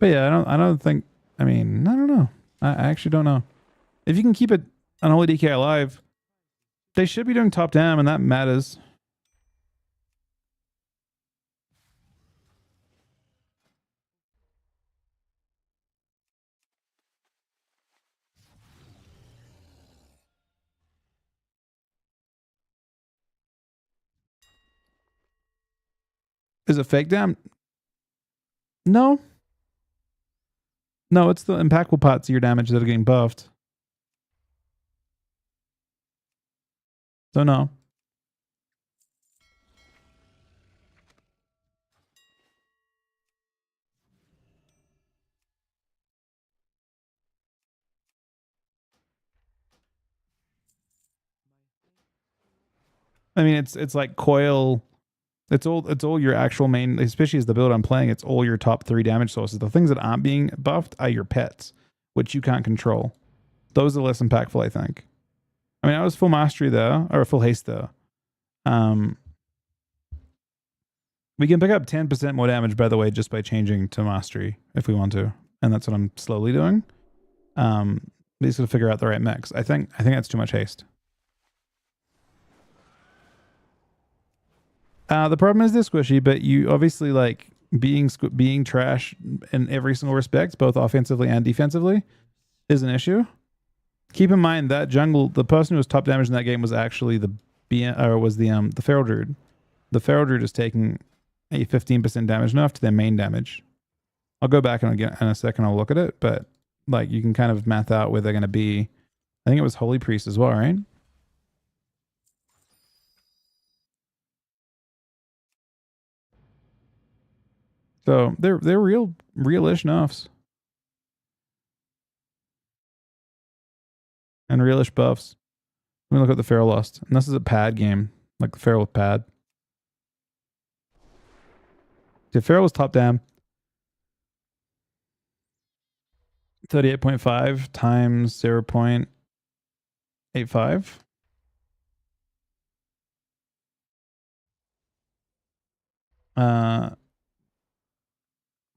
But yeah, I don't think, I mean, I don't know. I actually don't know. If you can keep it Unholy DK alive, they should be doing top down, and that matters. Is it fake dam? No. No, it's the impactful parts of your damage that are getting buffed. So no. I mean, it's like coil. It's all your actual main, especially as the build I'm playing. It's all your top 3 damage sources. The things that aren't being buffed are your pets, which you can't control. Those are less impactful, I think. I mean, I was full mastery there, or full haste there. We can pick up 10% more damage, by the way, just by changing to mastery if we want to, and that's what I'm slowly doing. We just gotta figure out the right mix. I think that's too much haste. The problem is this, Squishy, but you obviously like being trash in every single respect, both offensively and defensively, is an issue. Keep in mind that jungle, the person who was top damage in that game was actually the Feral Druid. The Feral Druid is taking a 15% damage enough to their main damage. I'll go back in a second. I'll look at it, but like you can kind of math out where they're going to be. I think it was Holy Priest as well, right? So they're real-ish nuffs. And realish buffs. Let me look at the Feral Lust. And this is a pad game, like the Feral with pad. The Feral was top dam. 38.5 times 0.85.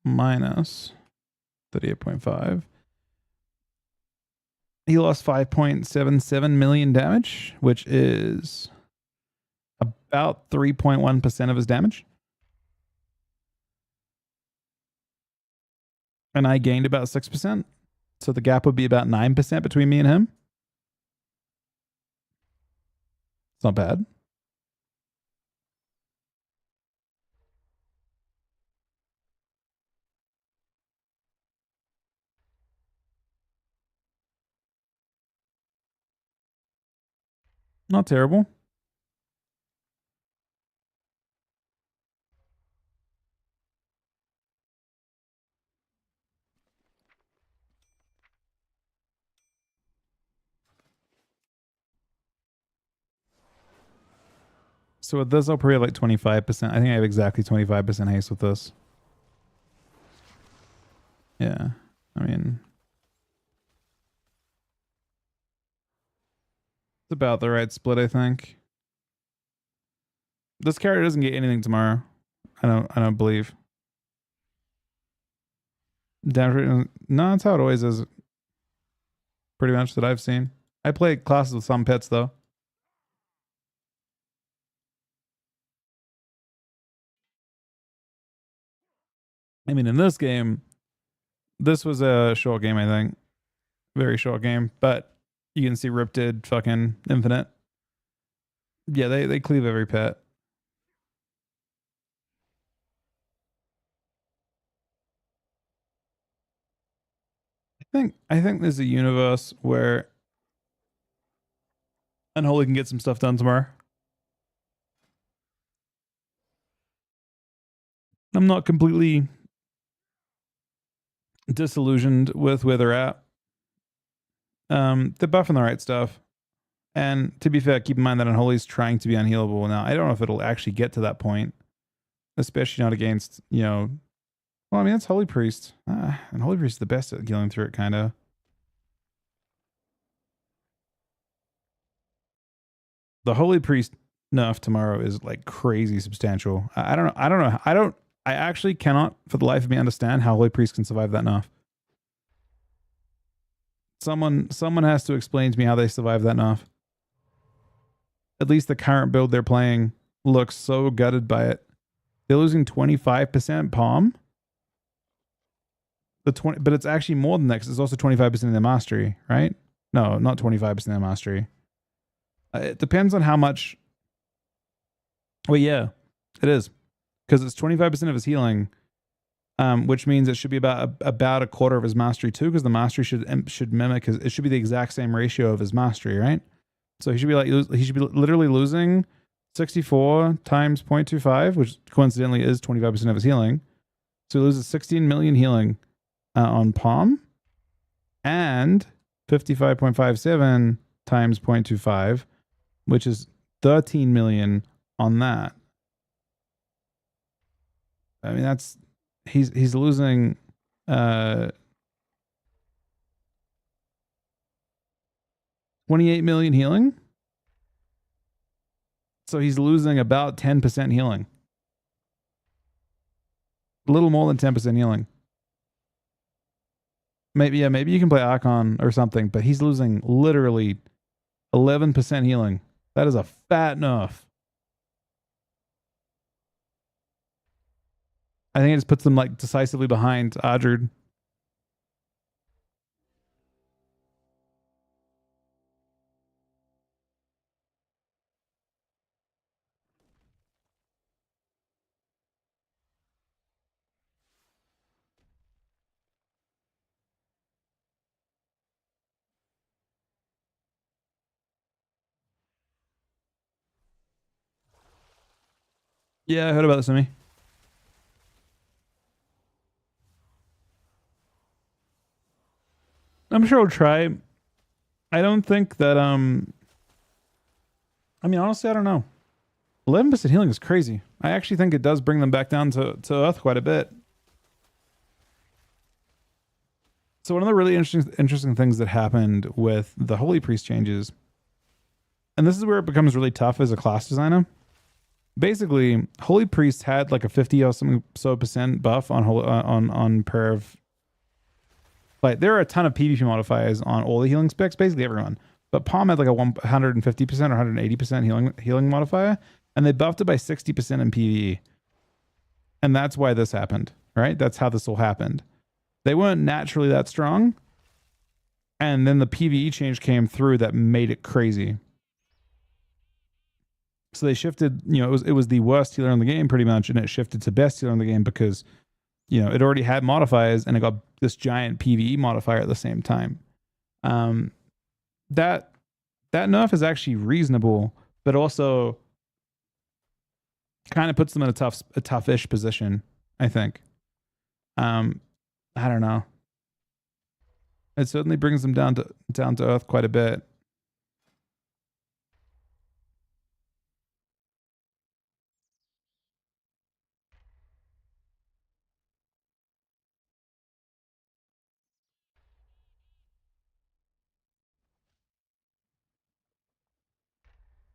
Minus 38.5. He lost 5.77 million damage, which is about 3.1% of his damage. And I gained about 6%. So the gap would be about 9% between me and him. It's not bad. Not terrible. So with this, I'll probably have like 25%. I think I have exactly 25% haste with this. Yeah. I mean, it's about the right split, I think. This character doesn't get anything tomorrow. I don't believe. No, that's how it always is. Pretty much that I've seen. I play classes with some pets though. I mean, in this game, this was a short game, I think. Very short game, but you can see Rip did fucking infinite. Yeah, they cleave every pet. I think there's a universe where Unholy can get some stuff done tomorrow. I'm not completely disillusioned with where they're at. They're buffing the right stuff. And to be fair, keep in mind that Unholy's trying to be unhealable now. I don't know if it'll actually get to that point. Especially not against, you know... Well, I mean, that's Holy Priest. And Holy Priest is the best at healing through it, kind of. The Holy Priest nerf tomorrow is like crazy substantial. I don't know. I actually cannot for the life of me understand how Holy Priest can survive that nerf. Someone has to explain to me how they survive that nerf. At least the current build they're playing looks so gutted by it. They're losing 25% palm. But it's actually more than that because it's also 25% of their mastery, right? No, not 25% of their mastery. It depends on how much. Well, yeah, it is because it's 25% of his healing. which means it should be about a quarter of his mastery too, because the mastery should mimic his. It should be the exact same ratio of his mastery, right? So he should be literally losing 64 times 0.25, which coincidentally is 25% of his healing. So he loses 16 million healing on Palm, and 55.57 times 0.25, which is 13 million on that. I mean, that's he's losing 28 million healing. So he's losing about 10% healing. A little more than 10% healing. Maybe you can play Archon or something, but he's losing literally 11% healing. That is a fat nerf. I think it just puts them like decisively behind Adrid. Yeah, I heard about this, Simi. I'm sure I'll try. I don't think that I mean, honestly, I don't know. 11% healing is crazy. I actually think it does bring them back down to Earth quite a bit. So one of the really interesting things that happened with the Holy Priest changes, and this is where it becomes really tough as a class designer. Basically, Holy Priest had like a 50 or something % buff on pair of. Like, there are a ton of PvP modifiers on all the healing specs, basically everyone. But Palm had like a 150% or 180% healing modifier, and they buffed it by 60% in PvE. And that's why this happened, right? That's how this all happened. They weren't naturally that strong, and then the PvE change came through that made it crazy. So they shifted, it was the worst healer in the game pretty much, and it shifted to best healer in the game because, it already had modifiers and it got this giant PvE modifier at the same time. That nerf is actually reasonable, but also kind of puts them in a toughish position, I think. I don't know. It certainly brings them down to earth quite a bit.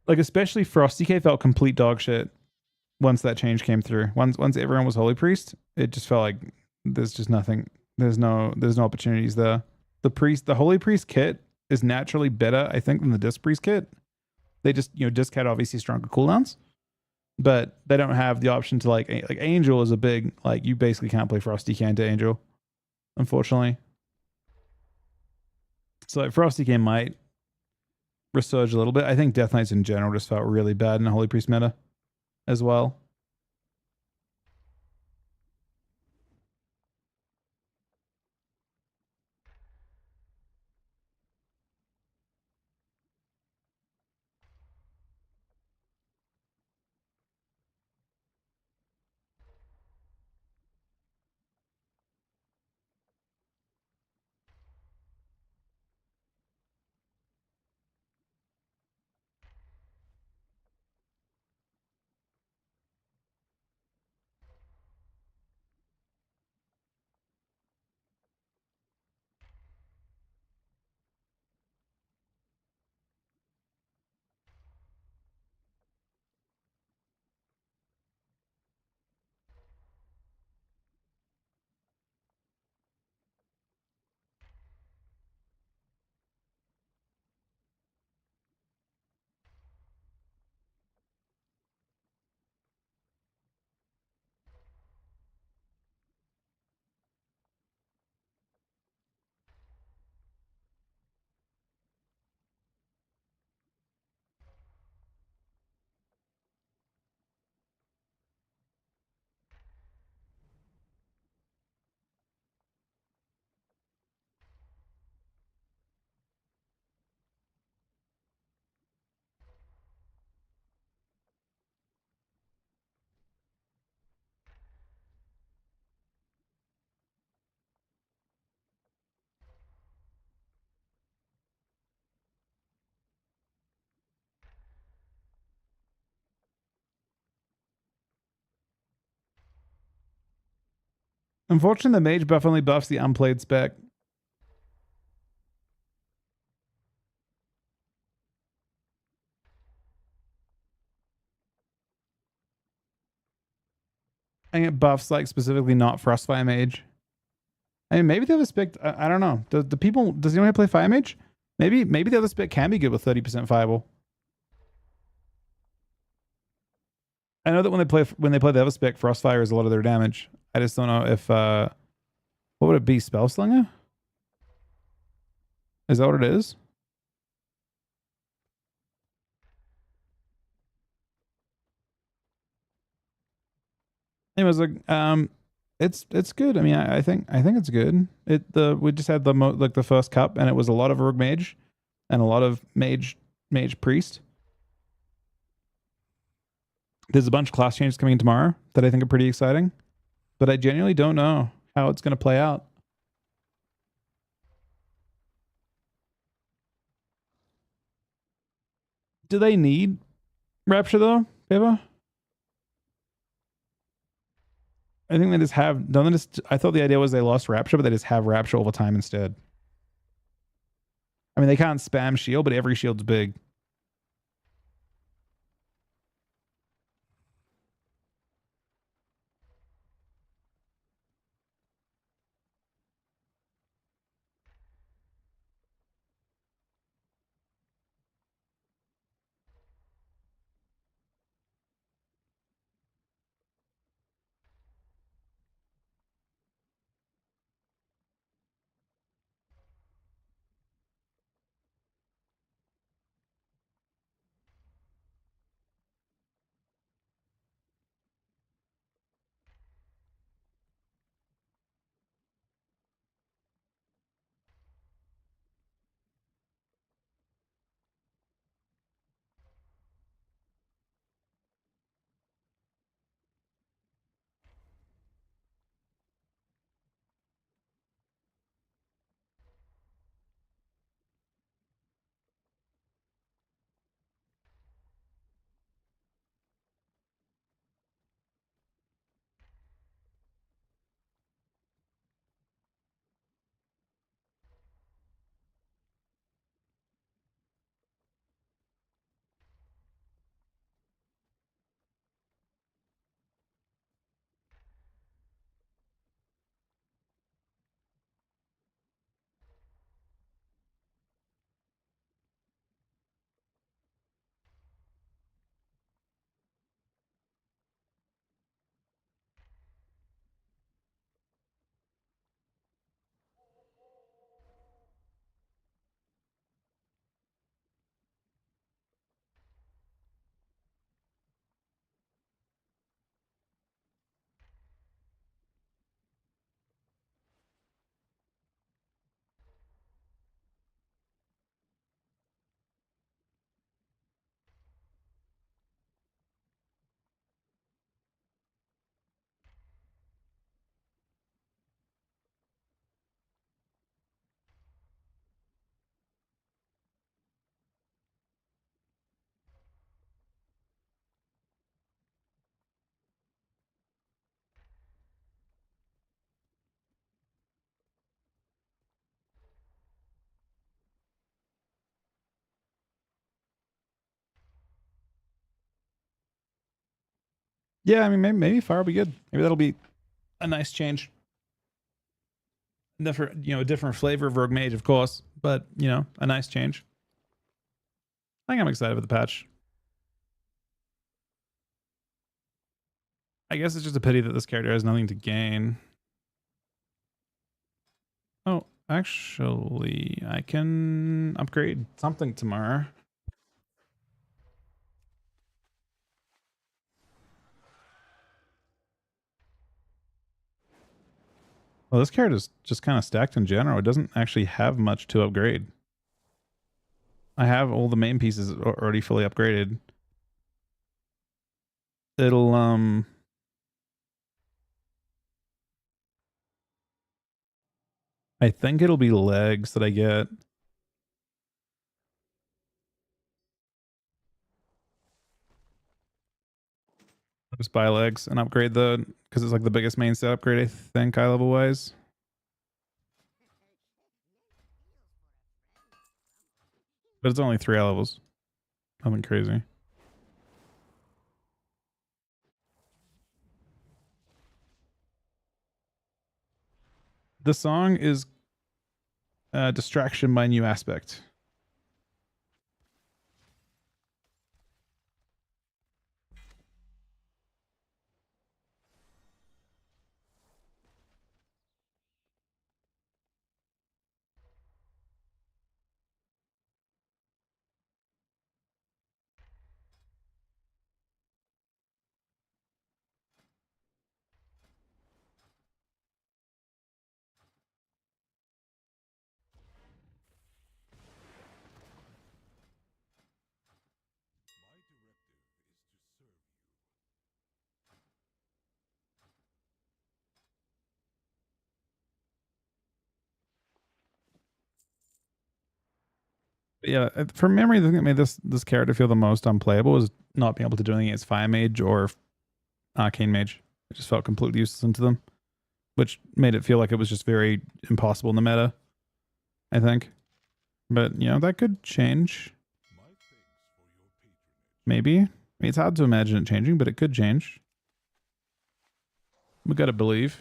Like, especially Frosty K felt complete dog shit once that change came through. Once everyone was Holy Priest, it just felt like there's just nothing. There's no opportunities there. The Holy Priest kit is naturally better, I think, than the Disc Priest kit. They just, Disc had obviously stronger cooldowns, but they don't have the option to like Angel is a big, like, you basically can't play Frosty K into Angel, unfortunately. So like Frosty K might resurge a little bit. I think Death Knights in general just felt really bad in the Holy Priest meta as well. Unfortunately, the mage buff only buffs the unplayed spec. I think it buffs like specifically not Frostfire Mage. I mean, maybe the other spec. I don't know. Does anyone play Fire Mage? Maybe the other spec can be good with 30% Fireball. I know that when they play the other spec, Frostfire is a lot of their damage. I just don't know if what would it be? Spellslinger? Is that what it is? Anyways, like it's good. I mean, I think it's good. We just had the first cup, and it was a lot of Rogue Mage, and a lot of Mage Priest. There's a bunch of class changes coming in tomorrow that I think are pretty exciting, but I genuinely don't know how it's going to play out. Do they need Rapture though, Eva? I think they just have. Don't they just? I thought the idea was they lost Rapture, but they just have Rapture all the time instead. I mean, they can't spam shield, but every shield's big. Yeah, I mean, maybe fire will be good. Maybe that'll be a nice change. Different, a different flavor of Rogue Mage, of course, but a nice change. I think I'm excited for the patch. I guess it's just a pity that this character has nothing to gain. Oh, actually, I can upgrade something tomorrow. Well, this character is just kind of stacked in general. It doesn't actually have much to upgrade. I have all the main pieces already fully upgraded. It'll, I think it'll be legs that I get. Just buy legs and upgrade because it's like the biggest main set upgrade, I think, high level wise. But it's only 3 levels. Nothing crazy. The song is Distraction by New Aspect. Yeah, from memory, the thing that made this character feel the most unplayable was not being able to do anything against Fire Mage or Arcane Mage. It just felt completely useless into them, which made it feel like it was just very impossible in the meta, I think. But, you know, that could change. Maybe. I mean, it's hard to imagine it changing, but it could change. We gotta believe.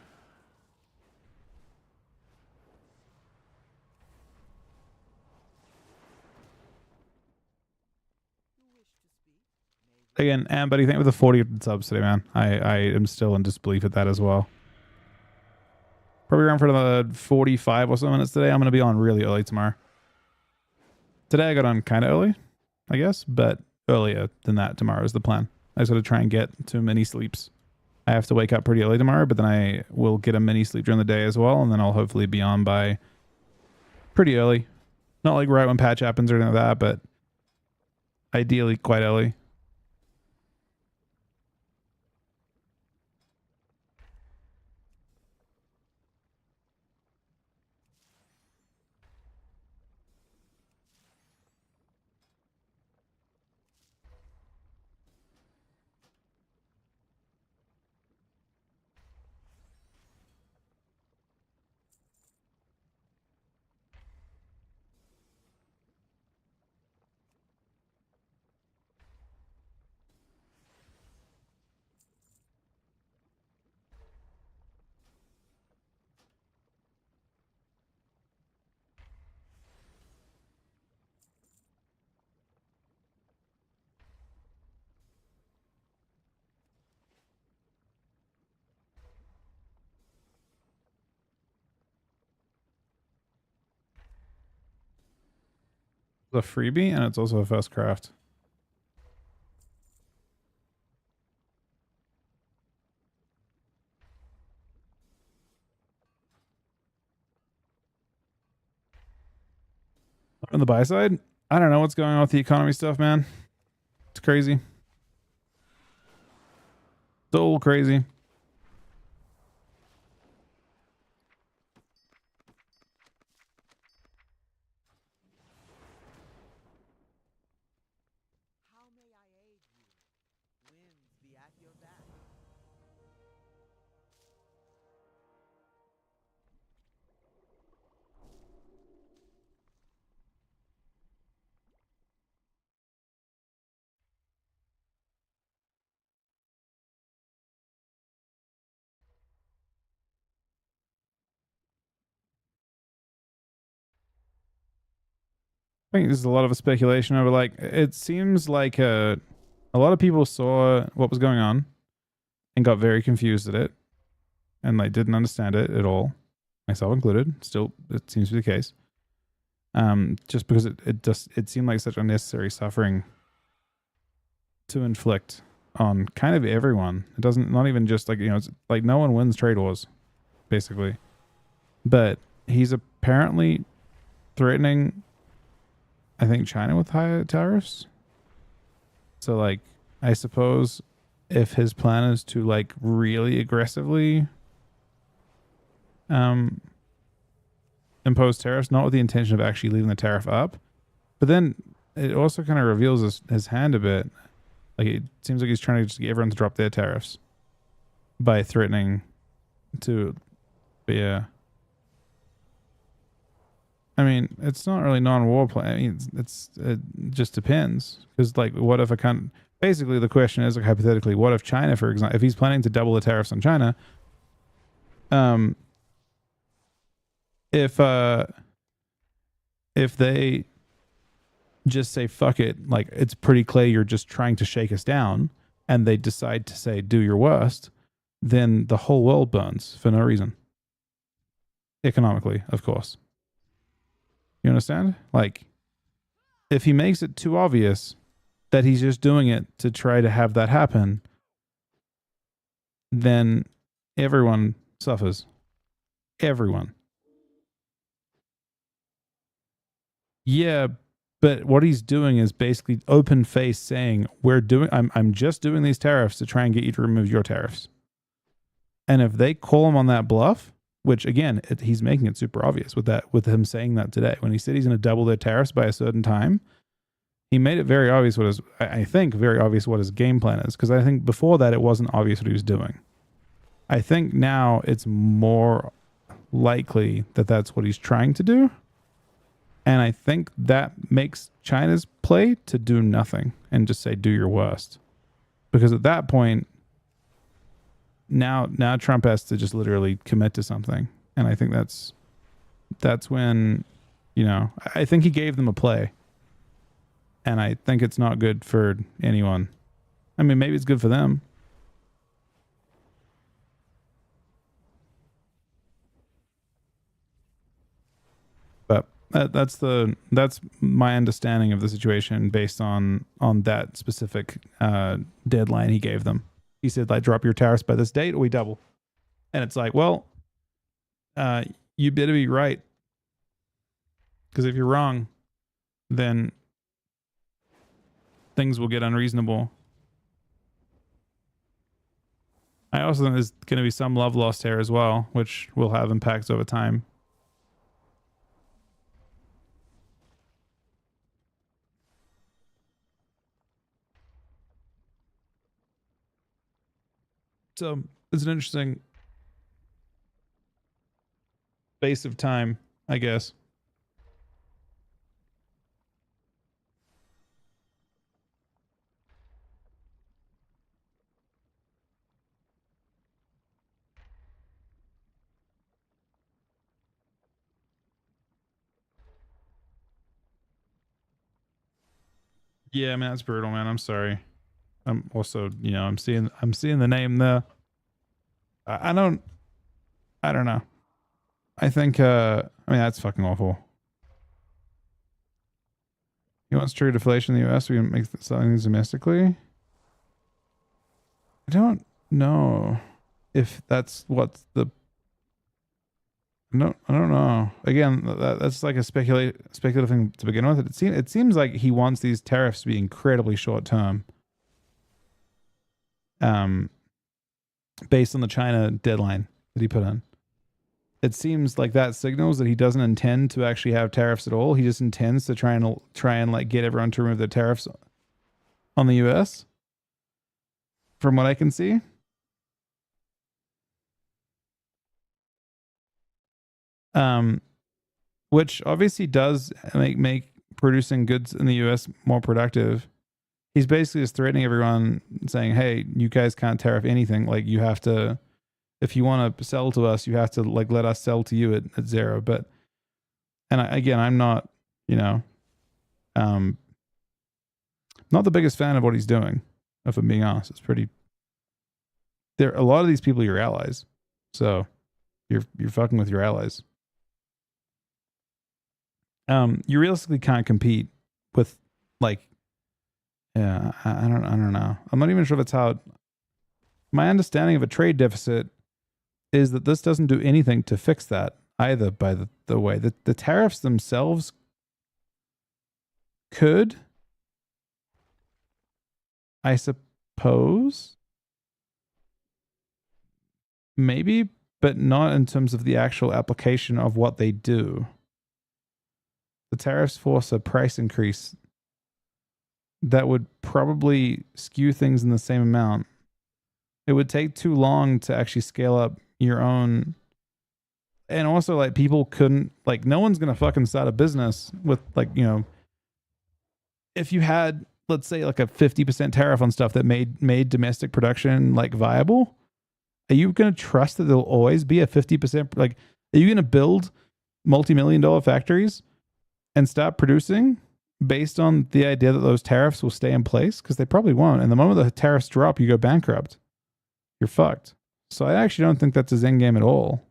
Again, but you think with the 40 subs today, man, I am still in disbelief at that as well. Probably around for the 45 or so minutes today. I'm going to be on really early tomorrow. Today I got on kind of early, I guess, but earlier than that tomorrow is the plan. I just got to try and get to mini sleeps. I have to wake up pretty early tomorrow, but then I will get a mini sleep during the day as well, and then I'll hopefully be on by pretty early. Not like right when patch happens or anything like that, but ideally quite early. A freebie, and it's also a first craft. On the buy side, I don't know what's going on with the economy stuff, man. It's crazy. So crazy. I think this is a lot of a speculation over, like, it seems like a lot of people saw what was going on and got very confused at it and like didn't understand it at all, myself included. Still, it seems to be the case. Just because it seemed like such unnecessary suffering to inflict on kind of everyone. It doesn't, not even just like, you know, it's like no one wins trade wars, basically. But he's apparently threatening, I think, China with high tariffs. So like, I suppose if his plan is to like really aggressively impose tariffs, not with the intention of actually leaving the tariff up, but then it also kind of reveals his hand a bit, Like it seems like he's trying to just get everyone to drop their tariffs by threatening to, yeah. I mean, it's not really non-war plan. I mean, it just depends. Because like, what if basically the question is like hypothetically, what if China, for example, if he's planning to double the tariffs on China, if they just say fuck it, like it's pretty clear you're just trying to shake us down, and they decide to say do your worst, then the whole world burns for no reason. Economically, of course. You understand? Like, if he makes it too obvious that he's just doing it to try to have that happen, then everyone suffers. Everyone. Yeah, but what he's doing is basically open face saying, I'm just doing these tariffs to try and get you to remove your tariffs. And if they call him on that bluff, which again, he's making it super obvious with him saying that today. When he said he's going to double their tariffs by a certain time, he made it very obvious very obvious what his game plan is. Because I think before that, it wasn't obvious what he was doing. I think now it's more likely that that's what he's trying to do. And I think that makes China's play to do nothing and just say, do your worst. Because at that point, now Trump has to just literally commit to something. And I think that's when, I think he gave them a play. And I think it's not good for anyone. I mean, maybe it's good for them. But that's my understanding of the situation based on that specific deadline he gave them. He said, like, drop your tariffs by this date or we double. And it's like, well, you better be right. Because if you're wrong, then things will get unreasonable. I also think there's going to be some love lost here as well, which will have impacts over time. So it's an interesting space of time, I guess. Yeah, I mean, that's brutal, man. I'm sorry. I'm also, I'm seeing the name there. I don't know. I think, I mean, that's fucking awful. He wants true deflation in the U.S. We can make selling things domestically. I don't know if that's what the. No, I don't know. Again, that's like a speculative thing to begin with. It seems like he wants these tariffs to be incredibly short term. Based on the China deadline that he put in. It seems like that signals that he doesn't intend to actually have tariffs at all. He just intends to try and like get everyone to remove their tariffs on the US. From what I can see. Which obviously does make producing goods in the US more productive. He's basically just threatening everyone, saying, hey, you guys can't tariff anything. Like, you have to, if you want to sell to us, you have to like let us sell to you at zero. But, and I'm not, not the biggest fan of what he's doing, if I'm being honest. It's pretty, a lot of these people are your allies. So you're fucking with your allies. You realistically can't compete with like, yeah, I don't know. I'm not even sure that's how. My understanding of a trade deficit is that this doesn't do anything to fix that either. By the way, the tariffs themselves could, I suppose, maybe, but not in terms of the actual application of what they do. The tariffs force a price increase that would probably skew things in the same amount. It would take too long to actually scale up your own. And also, like, people couldn't, like, no one's going to fucking start a business with, like, you know, if you had, let's say, like a 50% tariff on stuff that made domestic production, like, viable. Are you going to trust that there'll always be a 50%? Like, are you going to build multi-million-dollar factories and start producing based on the idea that those tariffs will stay in place? Because they probably won't. And the moment the tariffs drop, you go bankrupt. You're fucked. So I actually don't think that's his end game at all.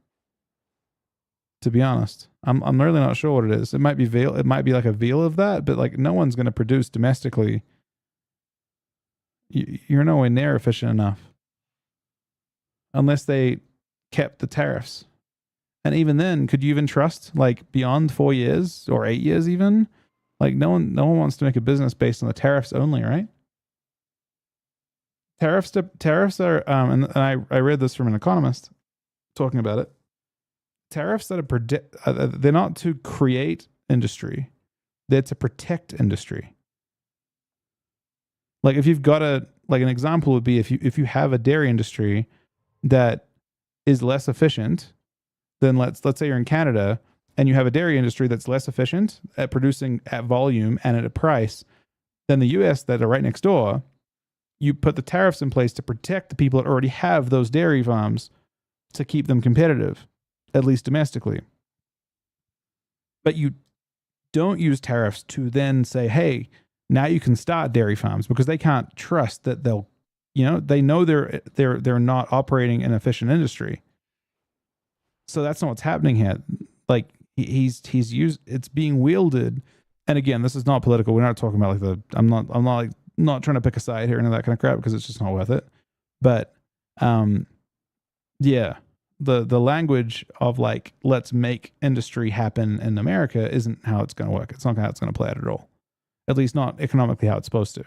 To be honest, I'm really not sure what it is. It might be veal. It might be like a veal of that, but like no one's going to produce domestically. You're nowhere near efficient enough unless they kept the tariffs. And even then, could you even trust like beyond 4 years or 8 years even? Like no one wants to make a business based on the tariffs only, right? Tariffs are and I read this from an economist talking about it. Tariffs that are they're not to create industry, they're to protect industry. Like if you've got like an example would be if you have a dairy industry that is less efficient, then let's say you're in Canada and you have a dairy industry that's less efficient at producing at volume and at a price than the US that are right next door. You put the tariffs in place to protect the people that already have those dairy farms to keep them competitive, at least domestically. But you don't use tariffs to then say, hey, now you can start dairy farms, because they can't trust that they'll, you know, they know they're not operating an efficient industry. So that's not what's happening here. Like he's used, it's being wielded. And again, this is not political. We're not talking about like I'm not trying to pick a side here and that kind of crap, because it's just not worth it. But yeah, the language of like, let's make industry happen in America isn't how it's going to work. It's not how it's going to play out at all. At least not economically how it's supposed to.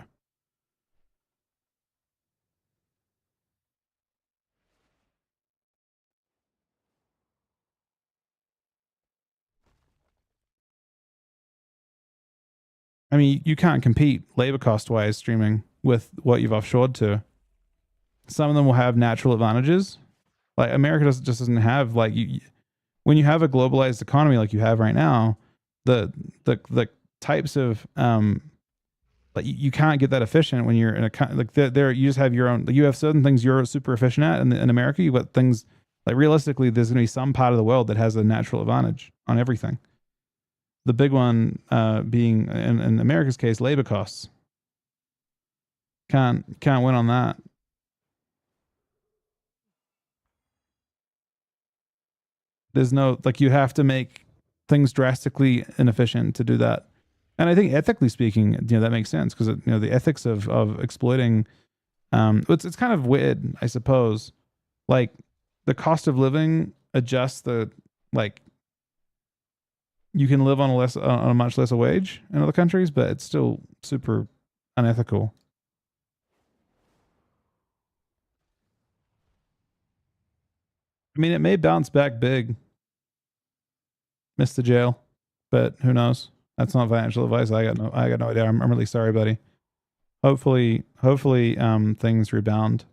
I mean, you can't compete labor cost wise streaming with what you've offshored to. Some of them will have natural advantages. Like America just doesn't have like when you have a globalized economy like you have right now, the types of like you can't get that efficient when you're in a like there you just have your own. You have certain things you're super efficient at in America. You've got things like realistically, there's going to be some part of the world that has a natural advantage on everything. The big one being in America's case, labor costs. Can't win on that. There's no like you have to make things drastically inefficient to do that. And I think ethically speaking, you know, that makes sense because you know the ethics of exploiting. It's kind of weird, I suppose. Like the cost of living adjusts the like. You can live on a much lesser wage in other countries, but it's still super unethical. I mean, it may bounce back big. Missed the jail, but who knows? That's not financial advice. I got no idea. I'm really sorry, buddy. Hopefully, things rebound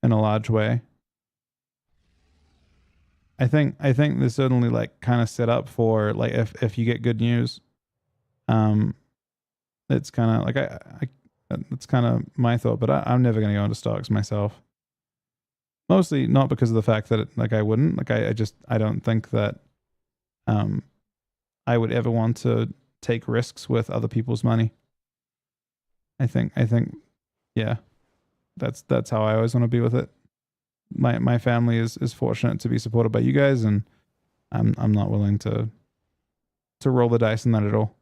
in a large way. I think this certainly like kind of set up for like if you get good news, it's kind of like I it's kind of my thought, but I'm never gonna go into stocks myself. Mostly not because of the fact that like I wouldn't like I don't think that I would ever want to take risks with other people's money. I think yeah, that's how I always want to be with it. My family is fortunate to be supported by you guys, and I'm not willing to roll the dice in that at all.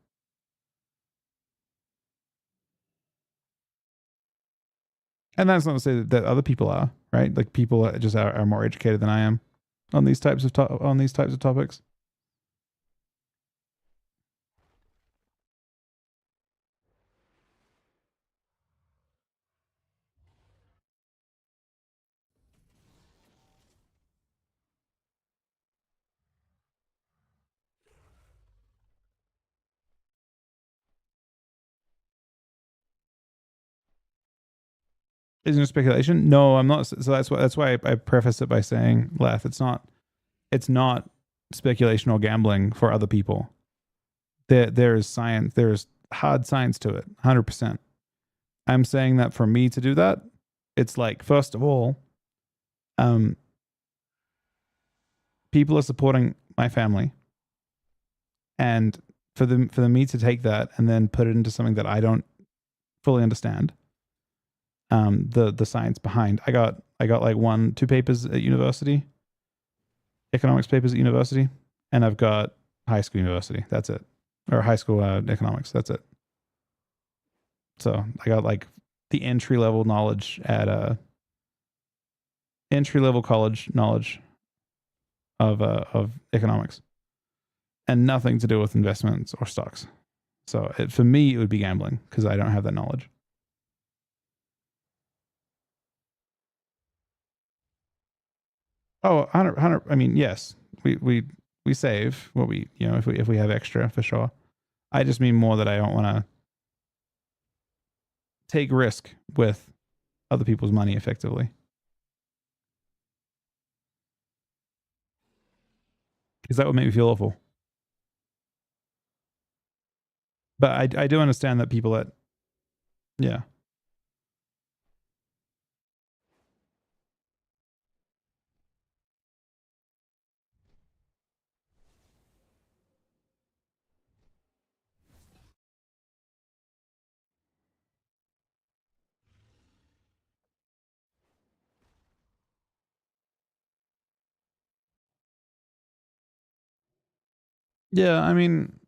And that's not to say that other people are, right? Like people just are more educated than I am on these types of topics. Isn't it speculation? No, I'm not. So that's why I preface it by saying, Leth, it's not speculation or gambling for other people. There is science. There's hard science to it, 100%. I'm saying that for me to do that, it's like, first of all, people are supporting my family, and for me to take that and then put it into something that I don't fully understand, the science behind. I got like 2 papers at university, economics papers at university, and I've got high school university. That's it, or high school economics. That's it. So I got like the entry level knowledge at entry level college knowledge of economics, and nothing to do with investments or stocks. So for me, it would be gambling because I don't have that knowledge. Oh, 100. I mean, yes, we save what we, if we have extra, for sure. I just mean more that I don't want to take risk with other people's money effectively, because that would make me feel awful. But I do understand that people that, yeah. Yeah, I mean,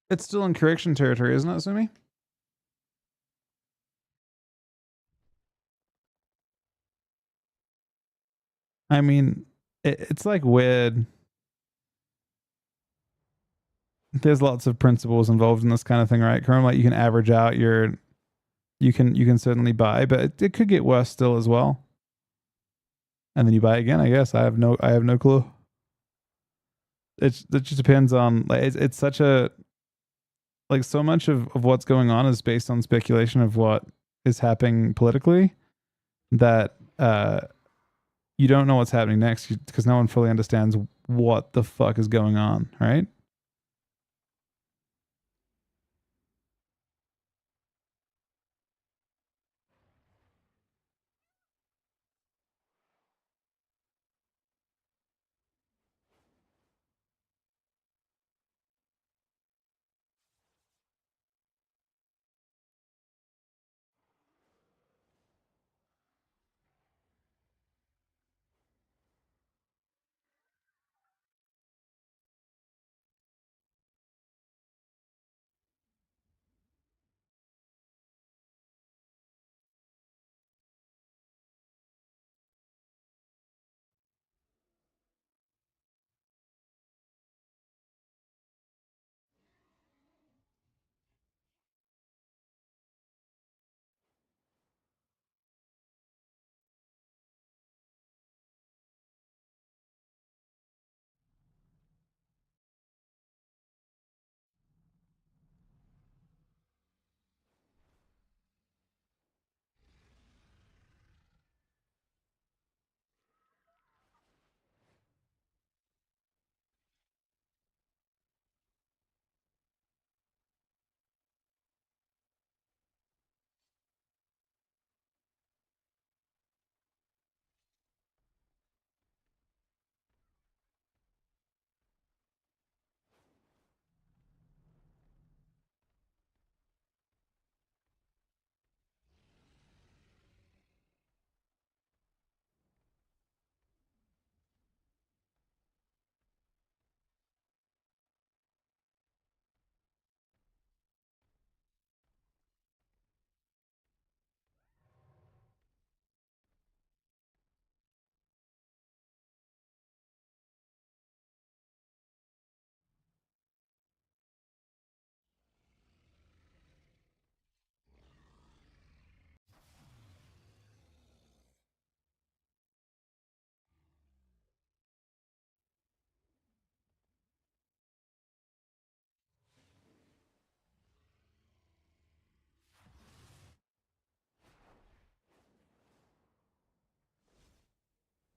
it's still in correction territory, isn't it, Sumi? I mean, it's like weird. There's lots of principles involved in this kind of thing, right? Currently, like you can average out you can certainly buy, but it could get worse still as well. And then you buy again, I guess. I have no clue. It just depends on, like, it's such a, like, so much of what's going on is based on speculation of what is happening politically, that you don't know what's happening next because no one fully understands what the fuck is going on, right?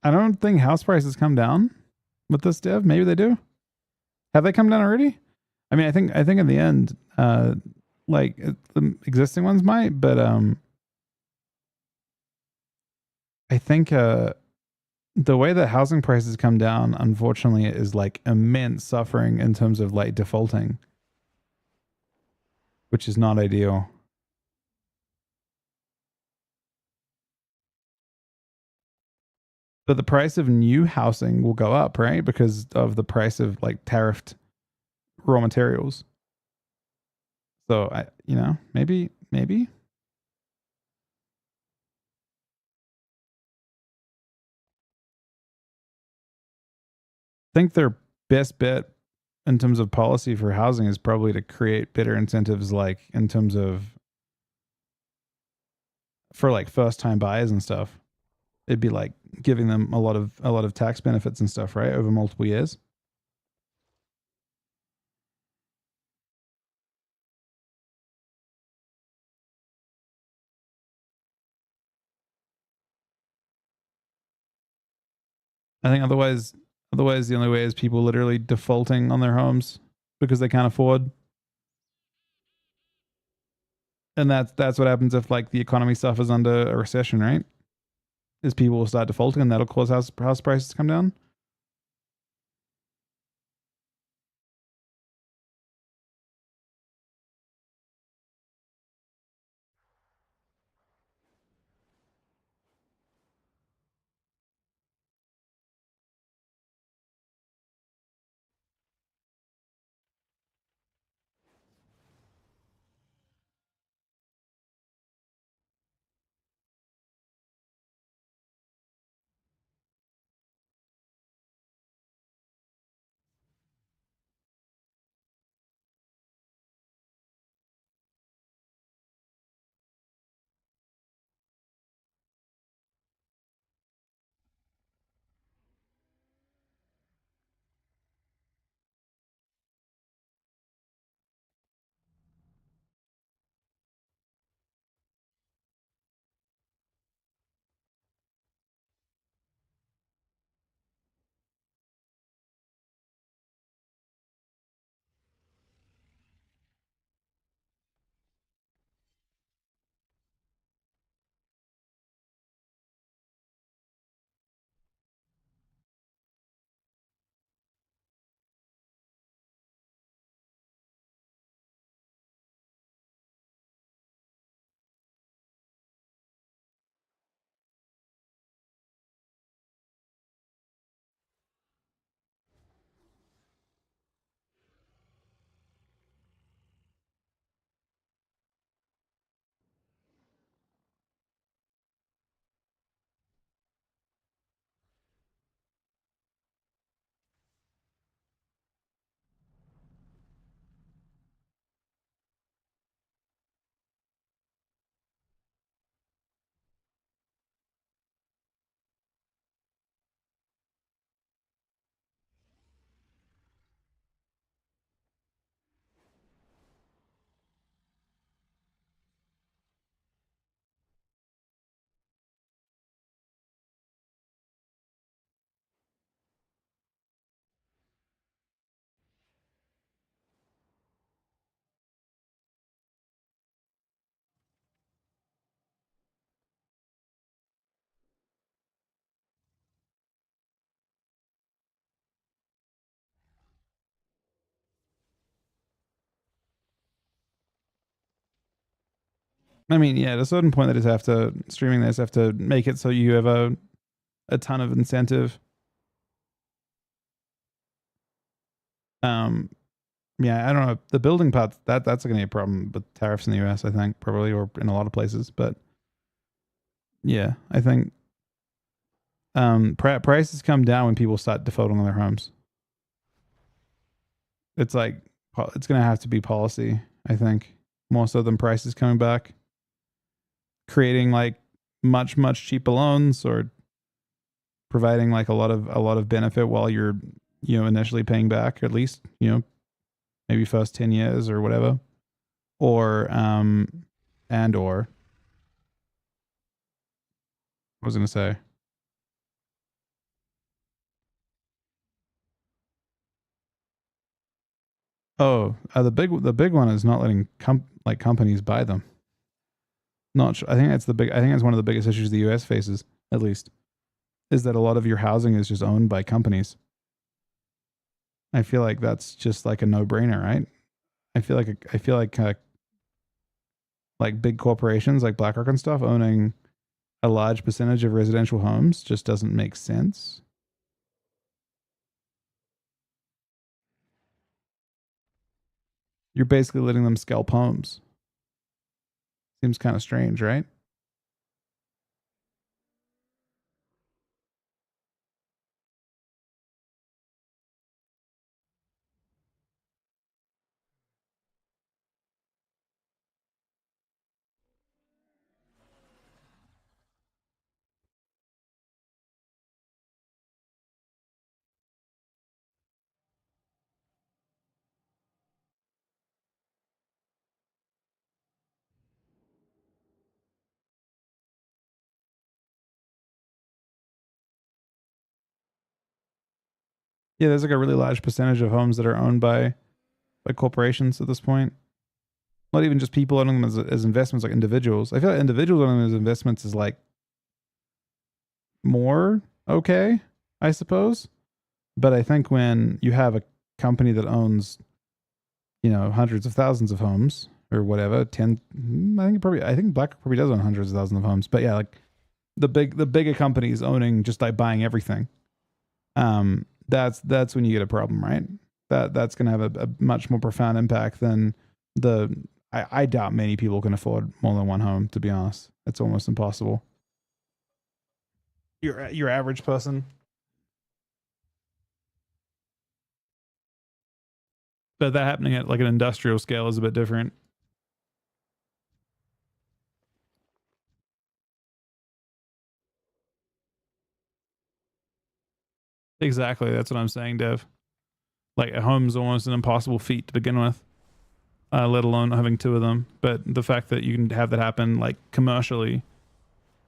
I don't think house prices come down with this dev. Maybe they do. Have they come down already? I mean, I think in the end, like the existing ones might, but I think the way that housing prices come down, unfortunately, is like immense suffering in terms of like defaulting, which is not ideal. But the price of new housing will go up, right? Because of the price of like tariffed raw materials. So maybe. I think their best bet in terms of policy for housing is probably to create better incentives, like in terms of for like first time buyers and stuff. It'd be like giving them a lot of tax benefits and stuff, right, over multiple years. I think otherwise the only way is people literally defaulting on their homes because they can't afford. And that's what happens if like the economy suffers under a recession, right? Is people will start defaulting and that'll cause house prices to come down. I mean, yeah, at a certain point, they just have to streaming. They just have to make it so you have a ton of incentive. Yeah, I don't know. The building part that's going to be a problem with tariffs in the US, I think, probably, or in a lot of places. But yeah, I think prices come down when people start defaulting on their homes. It's like it's going to have to be policy, I think, more so than prices coming back. Creating like much cheaper loans or providing like a lot of benefit while you're initially paying back, at least maybe first 10 years or whatever, or or what was I gonna say? Oh, the big one is not letting companies buy them. Not sure. I think that's one of the biggest issues the U.S. faces, at least, is that a lot of your housing is just owned by companies. I feel like that's just like a no-brainer, right? I feel like big corporations like BlackRock and stuff owning a large percentage of residential homes just doesn't make sense. You're basically letting them scalp homes. Seems kind of strange, right? Yeah, there's like a really large percentage of homes that are owned by corporations at this point. Not even just people owning them as investments, like individuals. I feel like individuals owning them as investments is like more okay, I suppose. But I think when you have a company that owns, hundreds of thousands of homes or whatever, I think BlackRock probably does own hundreds of thousands of homes. But yeah, like the bigger companies owning just like buying everything. That's when you get a problem, right? That's gonna have a much more profound impact than I doubt many people can afford more than one home, to be honest. It's almost impossible. Your average person. But that happening at like an industrial scale is a bit different. Exactly. That's what I'm saying, Dev. Like a home's almost an impossible feat to begin with, let alone having two of them. But the fact that you can have that happen like commercially,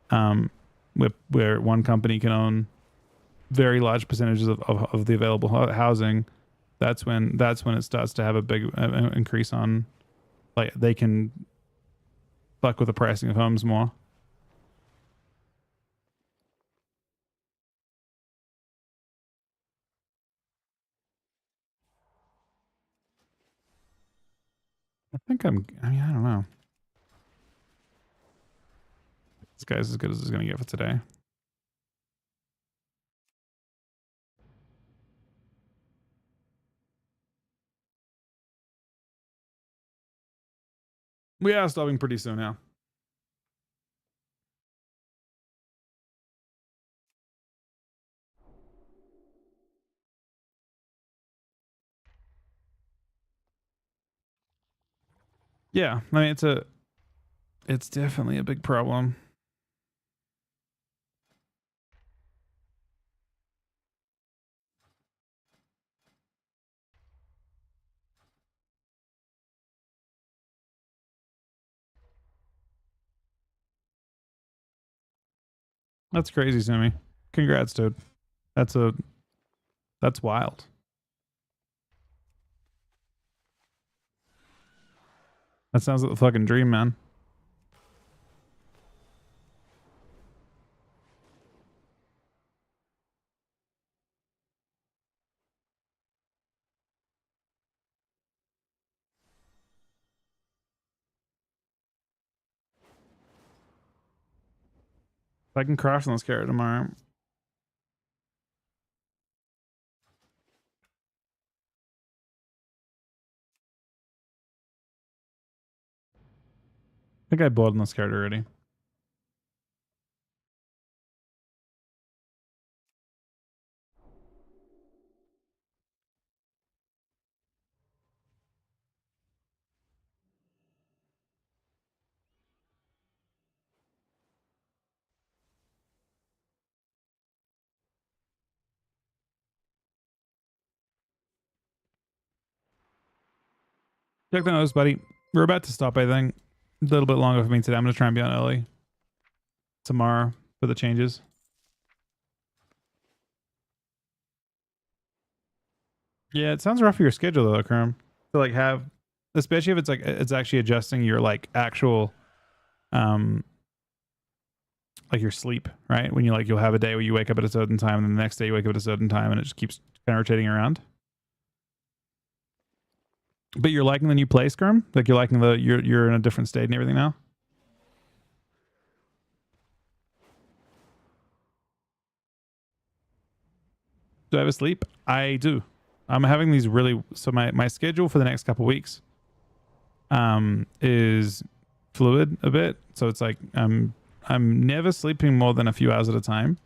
where one company can own very large percentages of the available housing, that's when it starts to have a big increase on, like they can fuck with the pricing of homes more. I don't know. This guy's as good as it's going to get for today. We are stopping pretty soon now. Yeah, I mean it's definitely a big problem. That's crazy, Sammy. Congrats, dude. That's wild. That sounds like the fucking dream, man. If I can crash on this carrot tomorrow. I think I bought on this card already. Check the nose, buddy. We're about to stop, I think. A little bit longer for me today. I'm going to try and be on early tomorrow for the changes. Yeah, it sounds rough for your schedule, though, Kerm. to like have, especially if it's like it's actually adjusting your like actual like your sleep, right? When you like you'll have a day where you wake up at a certain time and then the next day you wake up at a certain time and it just keeps kind of rotating around. But you're liking the new play skirm? Like you're liking the you're in a different state and everything now? Do I have a sleep? I do. I'm having these really, so my schedule for the next couple weeks is fluid a bit. So it's like I'm never sleeping more than a few hours at a time.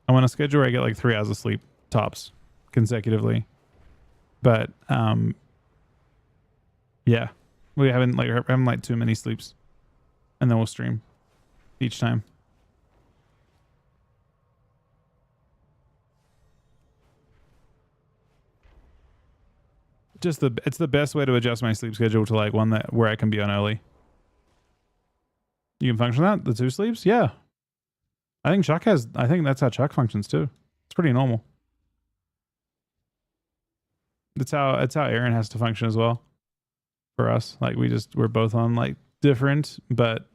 I'm on a schedule where I get like 3 hours of sleep tops consecutively. But yeah, we haven't like too many sleeps, and then we'll stream each time. Just it's the best way to adjust my sleep schedule to like one that where I can be on early. You can function that the 2 sleeps, yeah. I think that's how Chuck functions too. It's pretty normal. It's how Aaron has to function as well. For us, like we're both on like different but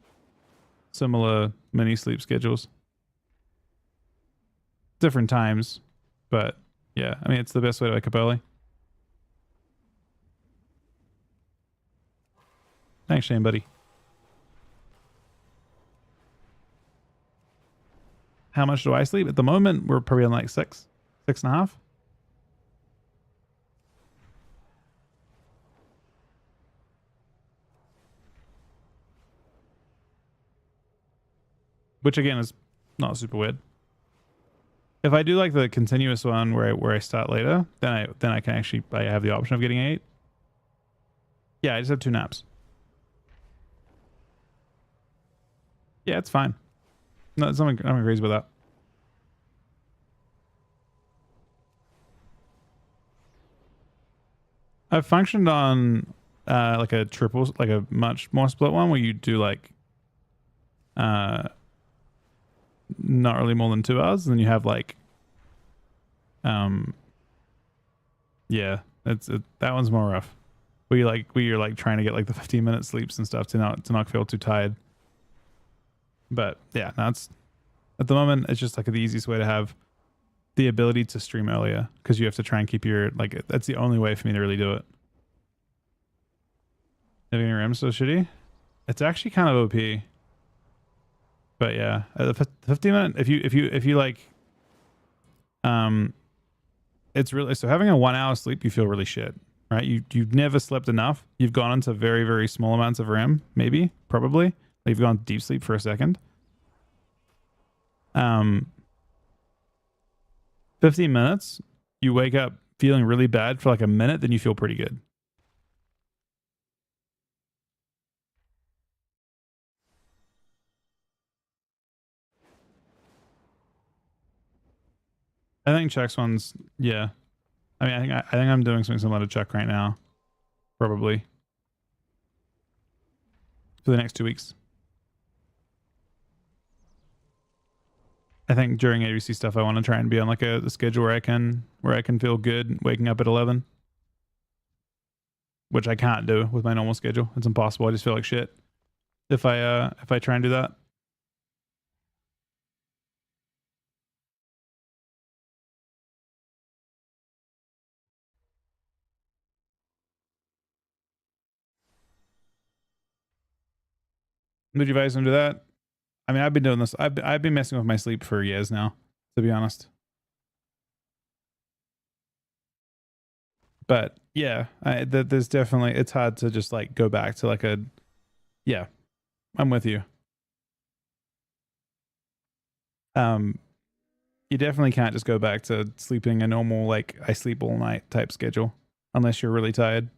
similar mini sleep schedules. Different times, but yeah, I mean it's the best way to wake up early. Thanks, Shane, buddy. How much do I sleep? At the moment, we're probably on like 6.5. Which again is not super weird. If I do like the continuous one where I start later, then I can actually I have the option of getting 8. Yeah, I just have 2 naps. Yeah, it's fine. No, I'm crazy about that. I've functioned on like a triple, like a much more split one where you do like not really more than 2 hours, and then you have like yeah, that one's more rough. Where you're like trying to get like the 15-minute sleeps and stuff to not feel too tired. But yeah, that's at the moment it's just like the easiest way to have the ability to stream earlier, because you have to try and keep your like that's the only way for me to really do it. Having your RAM so shitty, it's actually kind of OP. But yeah, the 15-minute if you like it's really, so having a 1 hour sleep you feel really shit, right? You've never slept enough. You've gone into very, very small amounts of RAM, maybe, probably. Like you've gone deep sleep for a second. 15 minutes, you wake up feeling really bad for like a minute, then you feel pretty good. I think Chuck's one's, yeah. I mean, I think I'm doing something similar to Chuck right now, probably for the next 2 weeks. I think during AWC stuff, I want to try and be on like a schedule where I can feel good waking up at 11, which I can't do with my normal schedule. It's impossible. I just feel like shit if I try and do that. Would you advise them to do that? I mean, I've been doing this. I've been messing with my sleep for years now, to be honest. But yeah, there's definitely, it's hard to just like go back to like a, yeah, I'm with you. You definitely can't just go back to sleeping a normal, like I sleep all night type schedule unless you're really tired.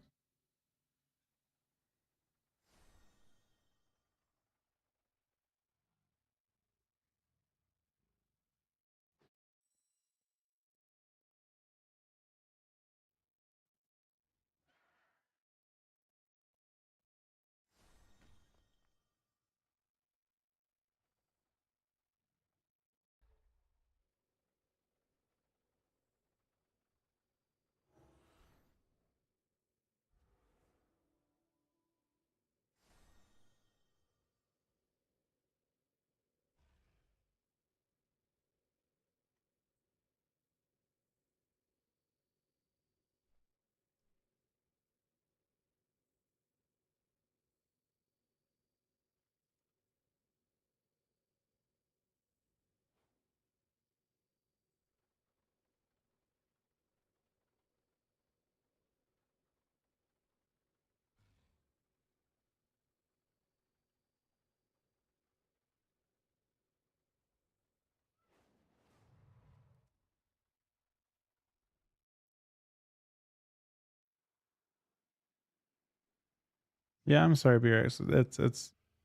Yeah, I'm sorry, BRX.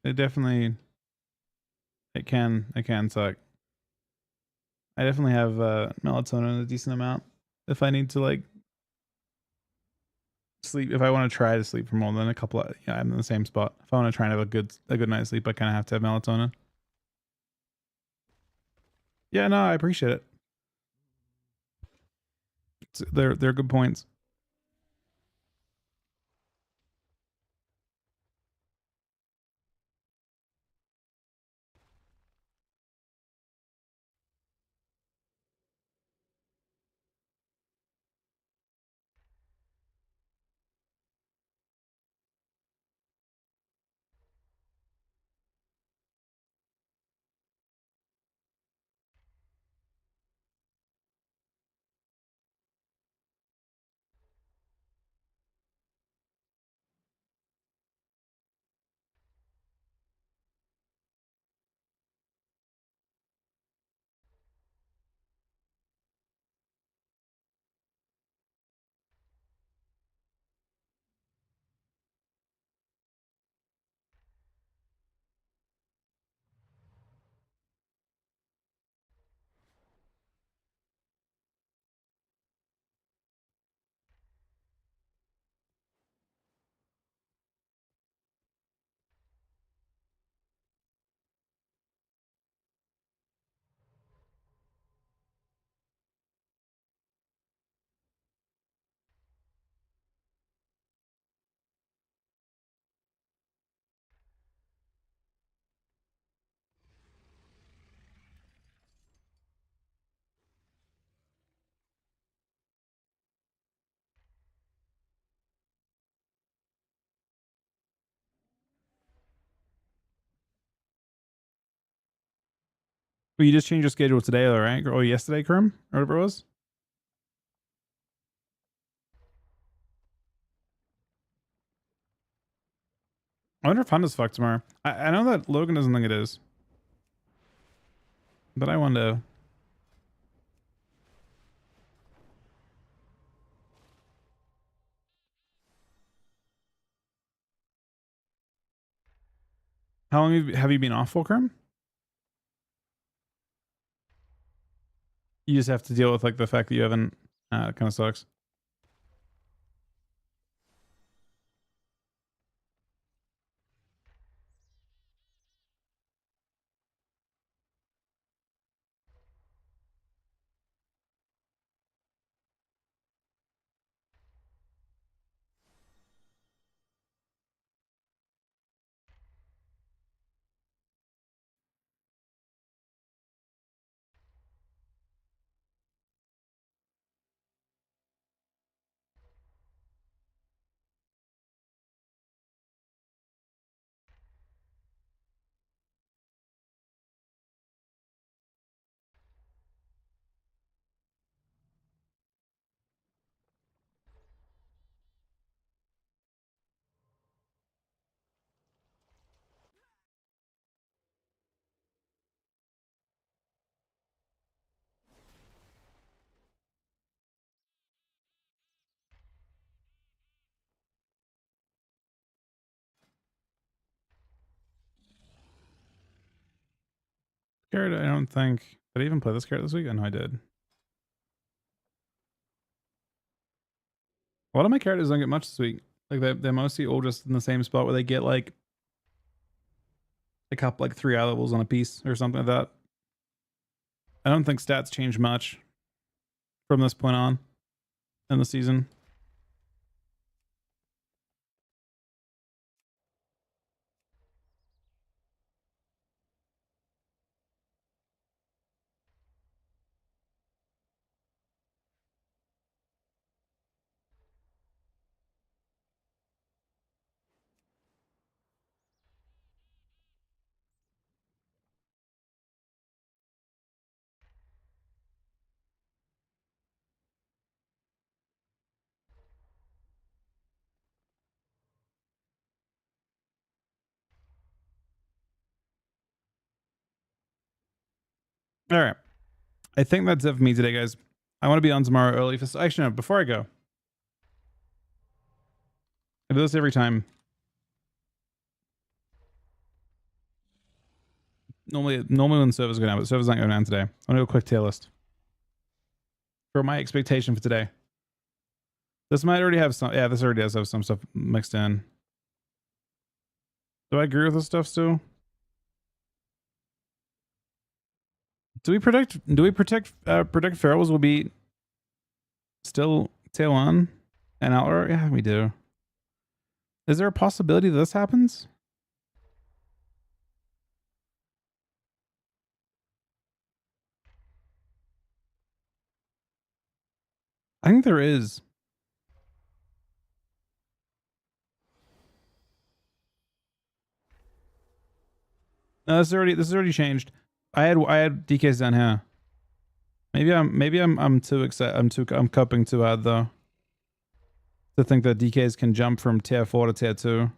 It definitely it can suck. I definitely have melatonin a decent amount if I need to like sleep. If I want to try to sleep for more than a couple of, yeah, I'm in the same spot. If I want to try and have a good night's sleep, I kind of have to have melatonin. Yeah, no, I appreciate it. They're good points. But you just changed your schedule today, though, right? Or yesterday, Krim, or whatever it was. I wonder if Honda's fucked tomorrow. I know that Logan doesn't think it is, but I wonder. How long have you been off for, Krim? You just have to deal with like the fact that you haven't. It kind of sucks. Scared? I don't think. Did I even play this card this week? I know I did. A lot of my characters don't get much this week. Like they're mostly all just in the same spot where they get like a couple, like 3 eye levels on a piece or something like that. I don't think stats change much from this point on in the season. All right. I think that's it for me today, guys. I want to be on tomorrow early. For, actually, no, before I go, I do this every time. Normally when servers go down, but servers aren't going down today. I'm gonna do a quick tier list for my expectation for today. This might already have some. Yeah, this already does have some stuff mixed in. Do I agree with this stuff still? Do we predict Ferals will be still tail on and Outlaw? Yeah, we do. Is there a possibility that this happens? I think there is. No, this is already changed. I had DKs down here. Maybe I'm too excited. I'm cupping too hard though. To think that DKs can jump from tier 4 to tier 2.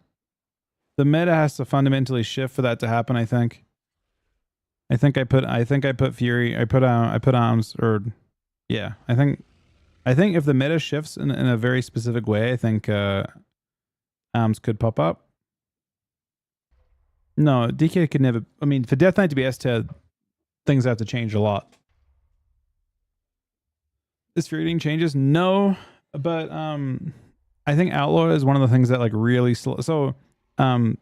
The meta has to fundamentally shift for that to happen, I think. I think I put Fury, I put Arms, or yeah, I think if the meta shifts in a very specific way, I think Arms could pop up. No, DK could never. I mean, for Death Knight to be S tier, things have to change a lot. Is Fury getting changes? No, but I think Outlaw is one of the things that like really slow. So, my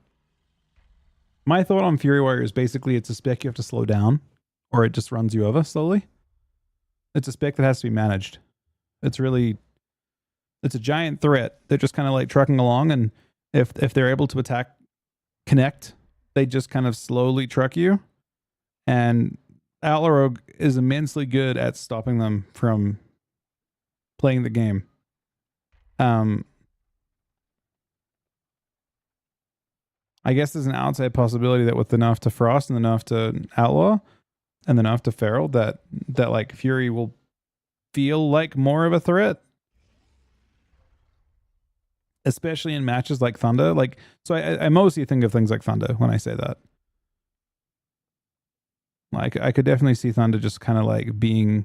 thought on Fury Warrior is basically it's a spec you have to slow down, or it just runs you over slowly. It's a spec that has to be managed. It's a giant threat. They're just kind of like trucking along, and if they're able to connect, they just kind of slowly truck you. And Outlaw Rogue is immensely good at stopping them from playing the game. I guess there's an outside possibility that with the nerf to Frost and the nerf to Outlaw and the nerf to Feral, that like Fury will feel like more of a threat, especially in matches like Thunder. Like, so I mostly think of things like Thunder when I say that. Like, I could definitely see Thunder just kind of like being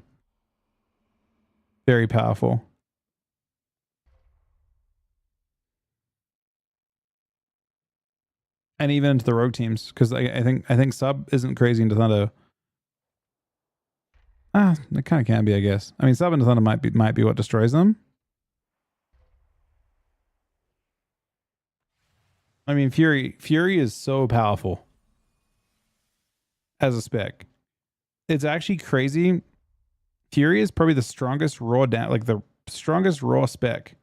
very powerful. And even into the rogue teams, because I think sub isn't crazy into Thunder. It kind of can be, I guess. I mean, sub into Thunder might be what destroys them. I mean, Fury is so powerful as a spec. It's actually crazy. Fury is probably the strongest raw the strongest raw spec.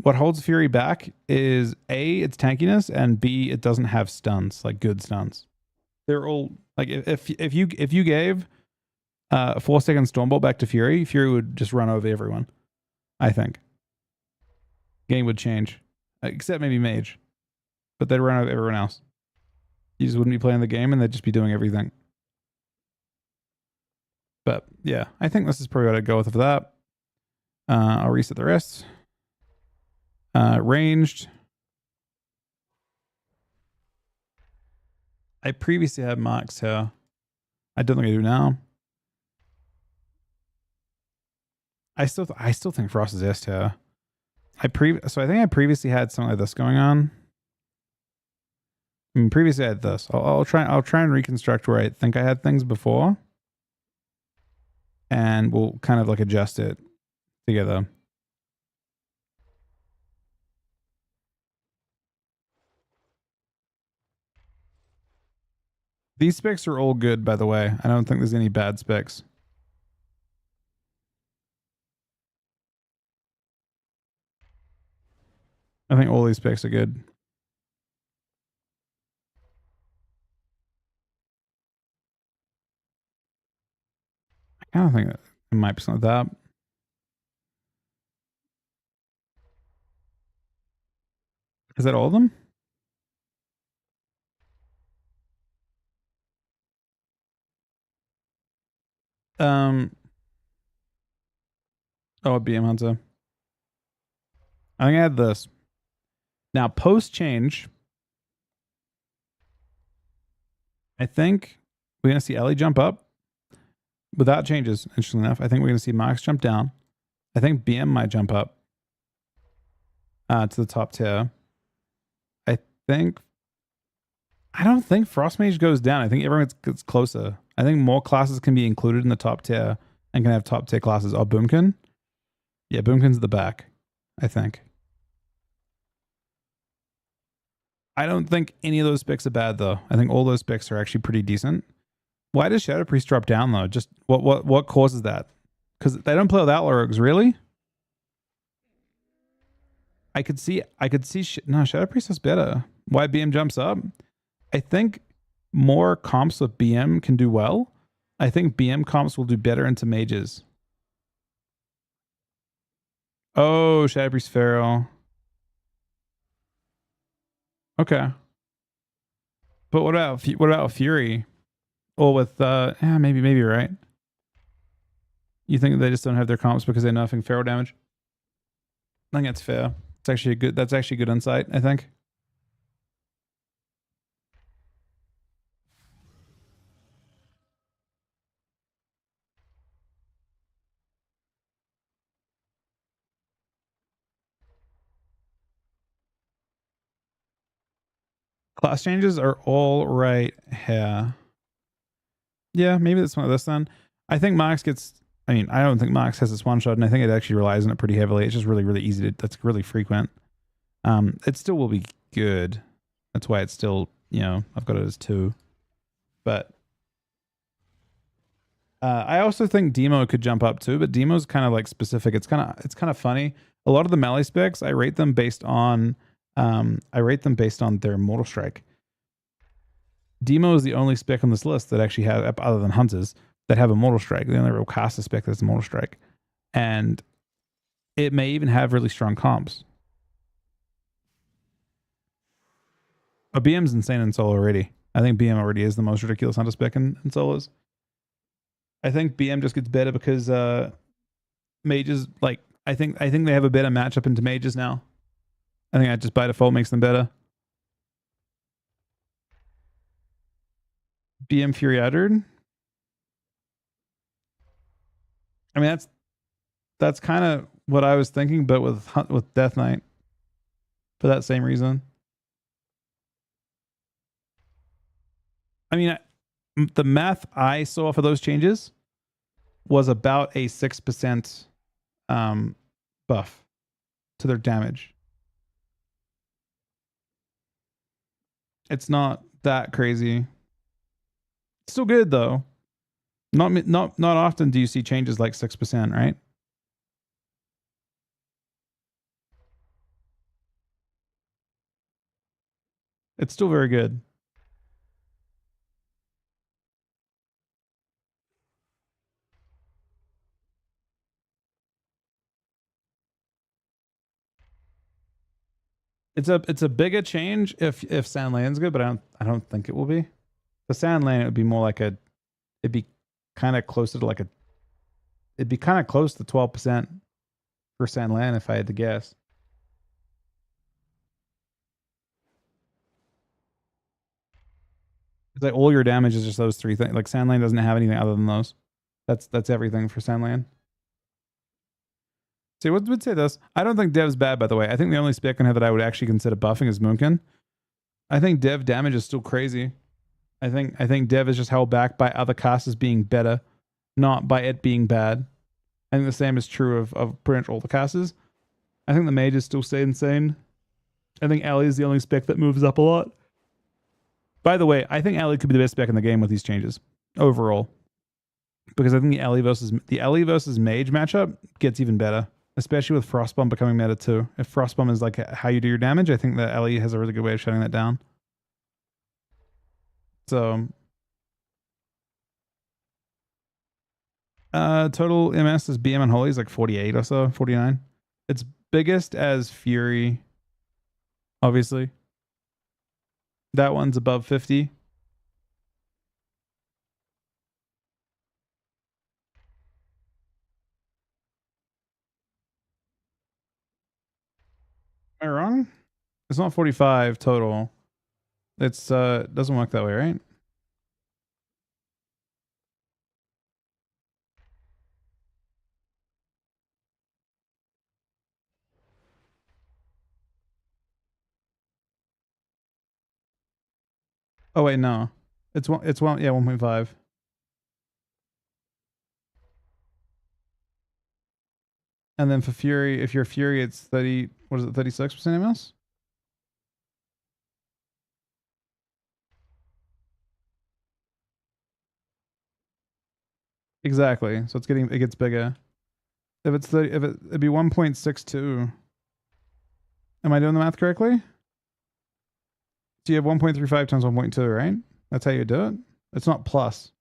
What holds Fury back is A, its tankiness, and B, it doesn't have stuns, like good stuns. They're all like if you gave 4-second Stormbolt back to Fury would just run over everyone. I think. Game would change. Except maybe Mage. But they'd run over everyone else. You just wouldn't be playing the game and they'd just be doing everything. But yeah, I think this is probably what I'd go with for that. I'll reset the rest. Ranged. I previously had Marks here. I don't think I do now. I still think Frost is S tier. So I think I previously had something like this going on. I mean, previously I had this. I'll try and reconstruct where I think I had things before, and we'll kind of like adjust it together. These specs are all good, by the way. I don't think there's any bad specs. I think all these specs are good. I kind of think that it might be something like that. Is that all of them? Oh, a BM Hunter. I think I had this. Now, post change, I think we're going to see Ellie jump up without changes, interestingly enough. I think we're going to see Marks jump down. I think BM might jump up to the top tier. I think I don't think Frost Mage goes down. I think everyone gets closer. I think more classes can be included in the top tier and can have top tier classes. Oh, Boomkin? Yeah, Boomkin's at the back, I think. I don't think any of those picks are bad though. I think all those picks are actually pretty decent. Why does Shadow Priest drop down though? Just what causes that? Because they don't play with Outlaw Rogues, really? I could see no, Shadow Priest is better. Why BM jumps up? I think more comps with BM can do well. I think BM comps will do better into mages. Oh, Shadow Priest Pharaoh. Okay. But what about Fury? Or with maybe you're right. You think they just don't have their comps because they're nerfing Pharaoh damage? I think that's fair. That's actually good insight, I think. Class changes are all right here. Yeah, maybe that's one of this then. I think Mox gets. I mean, I don't think Mox has this one shot, and I think it actually relies on it pretty heavily. It's just really, really easy to. That's really frequent. It still will be good. That's why it's still, I've got it as 2. But I also think Demo could jump up too, but Demo's kind of like specific. It's kind of funny. A lot of the melee specs, I rate them based on their Mortal Strike. Demo is the only spec on this list that actually have, other than Hunters, that have a Mortal Strike. The only real caster spec that's a Mortal Strike. And it may even have really strong comps. But BM's insane in solo already. I think BM already is the most ridiculous Hunter spec in solos. I think BM just gets better because mages, like, I think they have a better matchup into mages now. I think that just by default makes them better. BM Fury Uttered. I mean, that's kind of what I was thinking, but with Death Knight for that same reason. I mean, the math I saw for those changes was about a 6% buff to their damage. It's not that crazy. It's still good though. Not often do you see changes like 6%, right? It's still very good. It's a bigger change if Sand Lane's good, but I don't think it will be. The Sand Lane, it would be more like it'd be kind of closer to it'd be kind of close to 12% for Sand Lane if I had to guess. It's like all your damage is just those 3 things. Like Sand Lane doesn't have anything other than those. That's everything for Sand Lane. See, what would say this? I don't think Dev's bad, by the way. I think the only spec on here that I would actually consider buffing is Moonkin. I think Dev damage is still crazy. I think Dev is just held back by other casters being better, not by it being bad. I think the same is true of pretty much all the casters. I think the mages still stay insane. I think Ali is the only spec that moves up a lot. By the way, I think Ali could be the best spec in the game with these changes overall, because I think the Ali versus mage matchup gets even better, especially with Frostbomb becoming meta too. If Frostbomb is like how you do your damage, I think that Ali has a really good way of shutting that down. So, total MS is BM and Holy is like 48 or so, 49. It's biggest as Fury, obviously. That one's above 50. Am I wrong? It's not 45 total. It's doesn't work that way, right? Oh wait, no. It's 1.5. And then for Fury, if you're Fury, it's 30, what is it, 36% MS? Exactly. So it gets bigger. If it's 30, it'd be 1.62. Am I doing the math correctly? So you have 1.35 times 1.2, right? That's how you do it. It's not plus.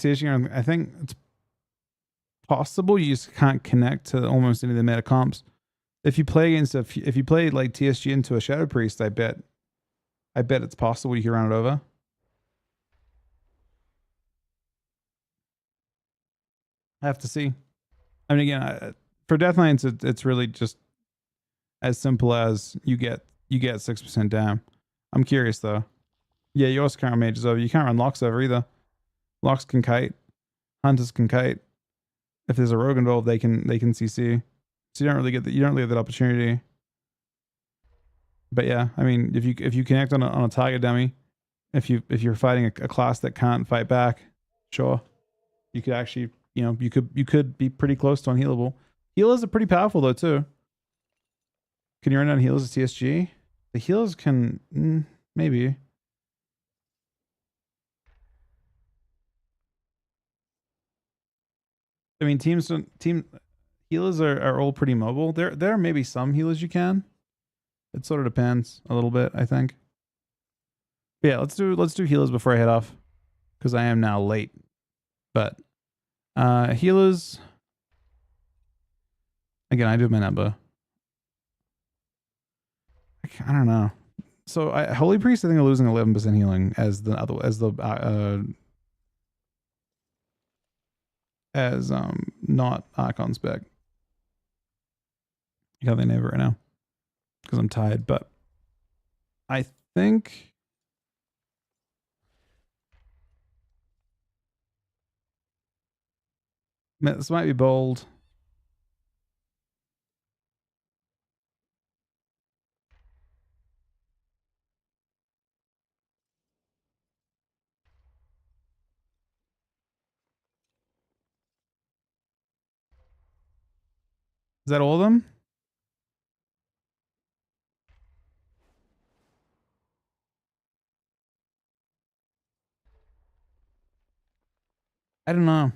I think it's possible you just can't connect to almost any of the meta comps. If you play against if you play like TSG into a Shadow Priest, I bet it's possible you can run it over. I have to see. I mean, again, for Deathlands, it's really just as simple as you get 6% down. I'm curious though. Yeah, you also can't run mages over. You can't run locks over either. Locks can kite. Hunters can kite. If there's a rogue involved, they can CC. So you don't really get that opportunity. But yeah, I mean, if you connect on a target dummy, if you're fighting a class that can't fight back, sure, you could actually, you could be pretty close to unhealable. Healers are pretty powerful though too. Can you run down healers as TSG? The healers can maybe. I mean, team healers are all pretty mobile. There are maybe some healers you can. It sort of depends a little bit, I think. But yeah, let's do healers before I head off, because I am now late. But healers, again, I do my number. I don't know. So Holy Priest, I think, are losing 11% healing as not Archon spec. You have they name it right now because I'm tired, but I think this might be bold. Is that all of them? I don't know.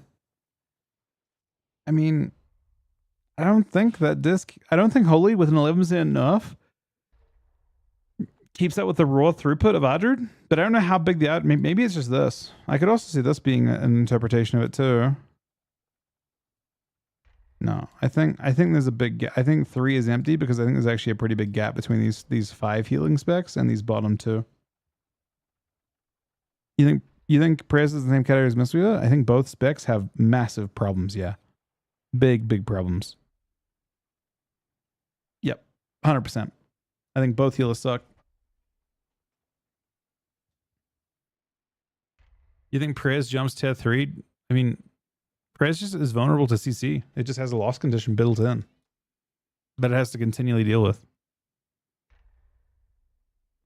I mean, I don't think Holy with an 11% nerf keeps that with the raw throughput of Ardred, but I don't know how big the maybe it's just this. I could also see this being an interpretation of it too. No, I think there's a big gap. I think 3 is empty because I think there's actually a pretty big gap between these 5 healing specs and these bottom 2. You think Prez is the same category as Mistweaver? I think both specs have massive problems, yeah. Big problems. Yep. 100%. I think both healers suck. You think Prez jumps tier 3? I mean, Prez just is vulnerable to CC. It just has a loss condition built in that it has to continually deal with.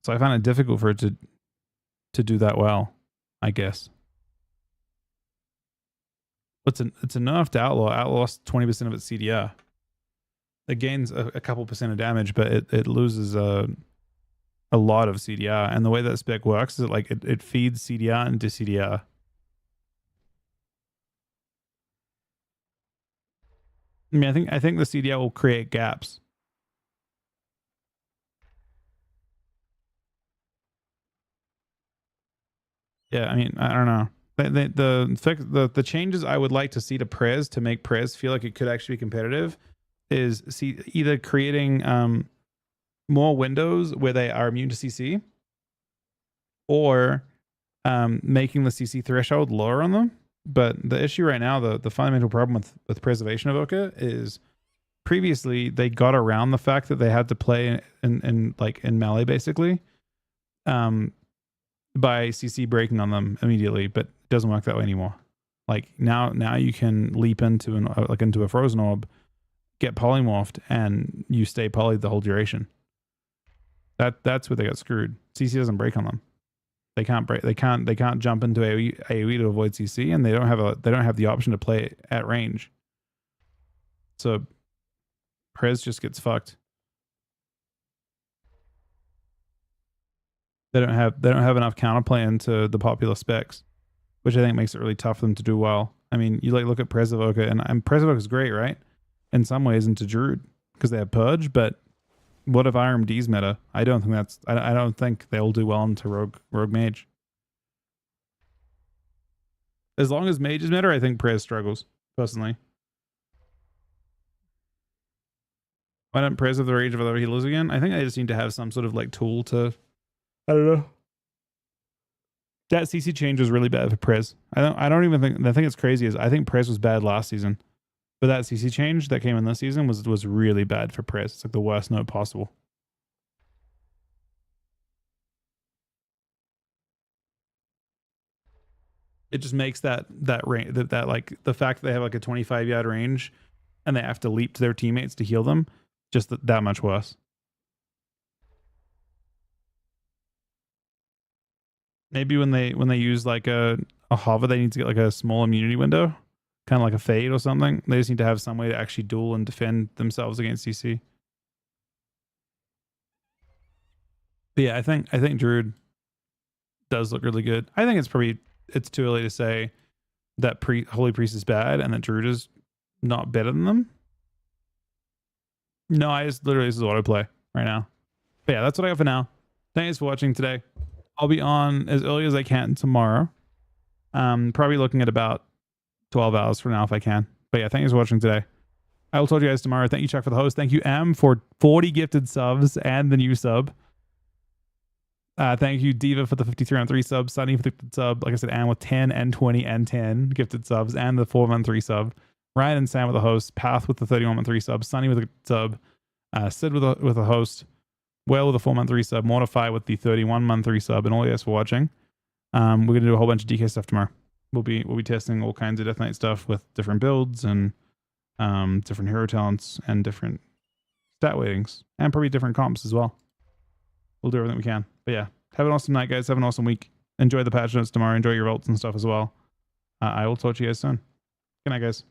So I find it difficult for it to do that well, I guess. It's a nerf to Outlaw. Outlaw lost 20% of its CDR. It gains a couple percent of damage, but it loses a lot of CDR. And the way that spec works is it feeds CDR into CDR. I mean, I think the CDR will create gaps. Yeah, I mean, I don't know. The changes I would like to see to Prez to make Prez feel like it could actually be competitive is either creating more windows where they are immune to CC, or making the CC threshold lower on them. But the issue right now, the fundamental problem with Preservation Evoker is previously they got around the fact that they had to play in melee basically, by CC breaking on them immediately, but it doesn't work that way anymore. Like now you can leap into into a frozen orb, get polymorphed, and you stay polyed the whole duration. That's where they got screwed. CC doesn't break on them. They can't break. They can't jump into AoE to avoid CC, and they don't have the option to play at range. So Prez just gets fucked. They don't have enough counterplay into the popular specs, which I think makes it really tough for them to do well. I mean, you look at Prez Evoker, and Prez Evoker is great, right? In some ways into Druid because they have Purge, but what if IRMD's meta? I don't think they'll do well into Rogue Mage. As long as Mage is meta, I think Prez struggles, personally. Why don't Prez have the Rage of Other Healers again? I think they just need to have some sort of tool to, I don't know. That CC change was really bad for Prez. I don't even think, the thing that's crazy is I think Prez was bad last season. But that CC change that came in this season was really bad for Prez. It's like the worst note possible. It just makes that range that like the fact that they have like a 25-yard range and they have to leap to their teammates to heal them just that much worse. Maybe when they use like a hover, they need to get like a small immunity window. Kind of like a fade or something. They just need to have some way to actually duel and defend themselves against CC. But yeah, I think Druid does look really good. I think it's too early to say that Holy Priest is bad and that Druid is not better than them. No, this is autoplay right now. But yeah, that's what I got for now. Thanks for watching today. I'll be on as early as I can tomorrow. Probably looking at about 12 hours from now if I can. But yeah, thanks for watching today. I will talk to you guys tomorrow. Thank you, Chuck, for the host. Thank you, M, for 40 gifted subs and the new sub. Thank you, Diva, for the 53 on 3 subs. Sunny for the gifted sub. Like I said, Anne with 10 and 20 and 10 gifted subs and the 4-month 3 sub. Ryan and Sam with the host. Path with the 31-month 3 sub. Sunny with the sub. Sid with a host. Whale with a 4-month 3 sub. Mortify with the 31-month 3 sub. And all you guys for watching. We're going to do a whole bunch of DK stuff tomorrow. We'll be testing all kinds of Death Knight stuff with different builds and different hero talents and different stat weightings and probably different comps as well. We'll do everything we can. But yeah, have an awesome night, guys. Have an awesome week. Enjoy the patch notes tomorrow. Enjoy your vaults and stuff as well. I will talk to you guys soon. Good night, guys.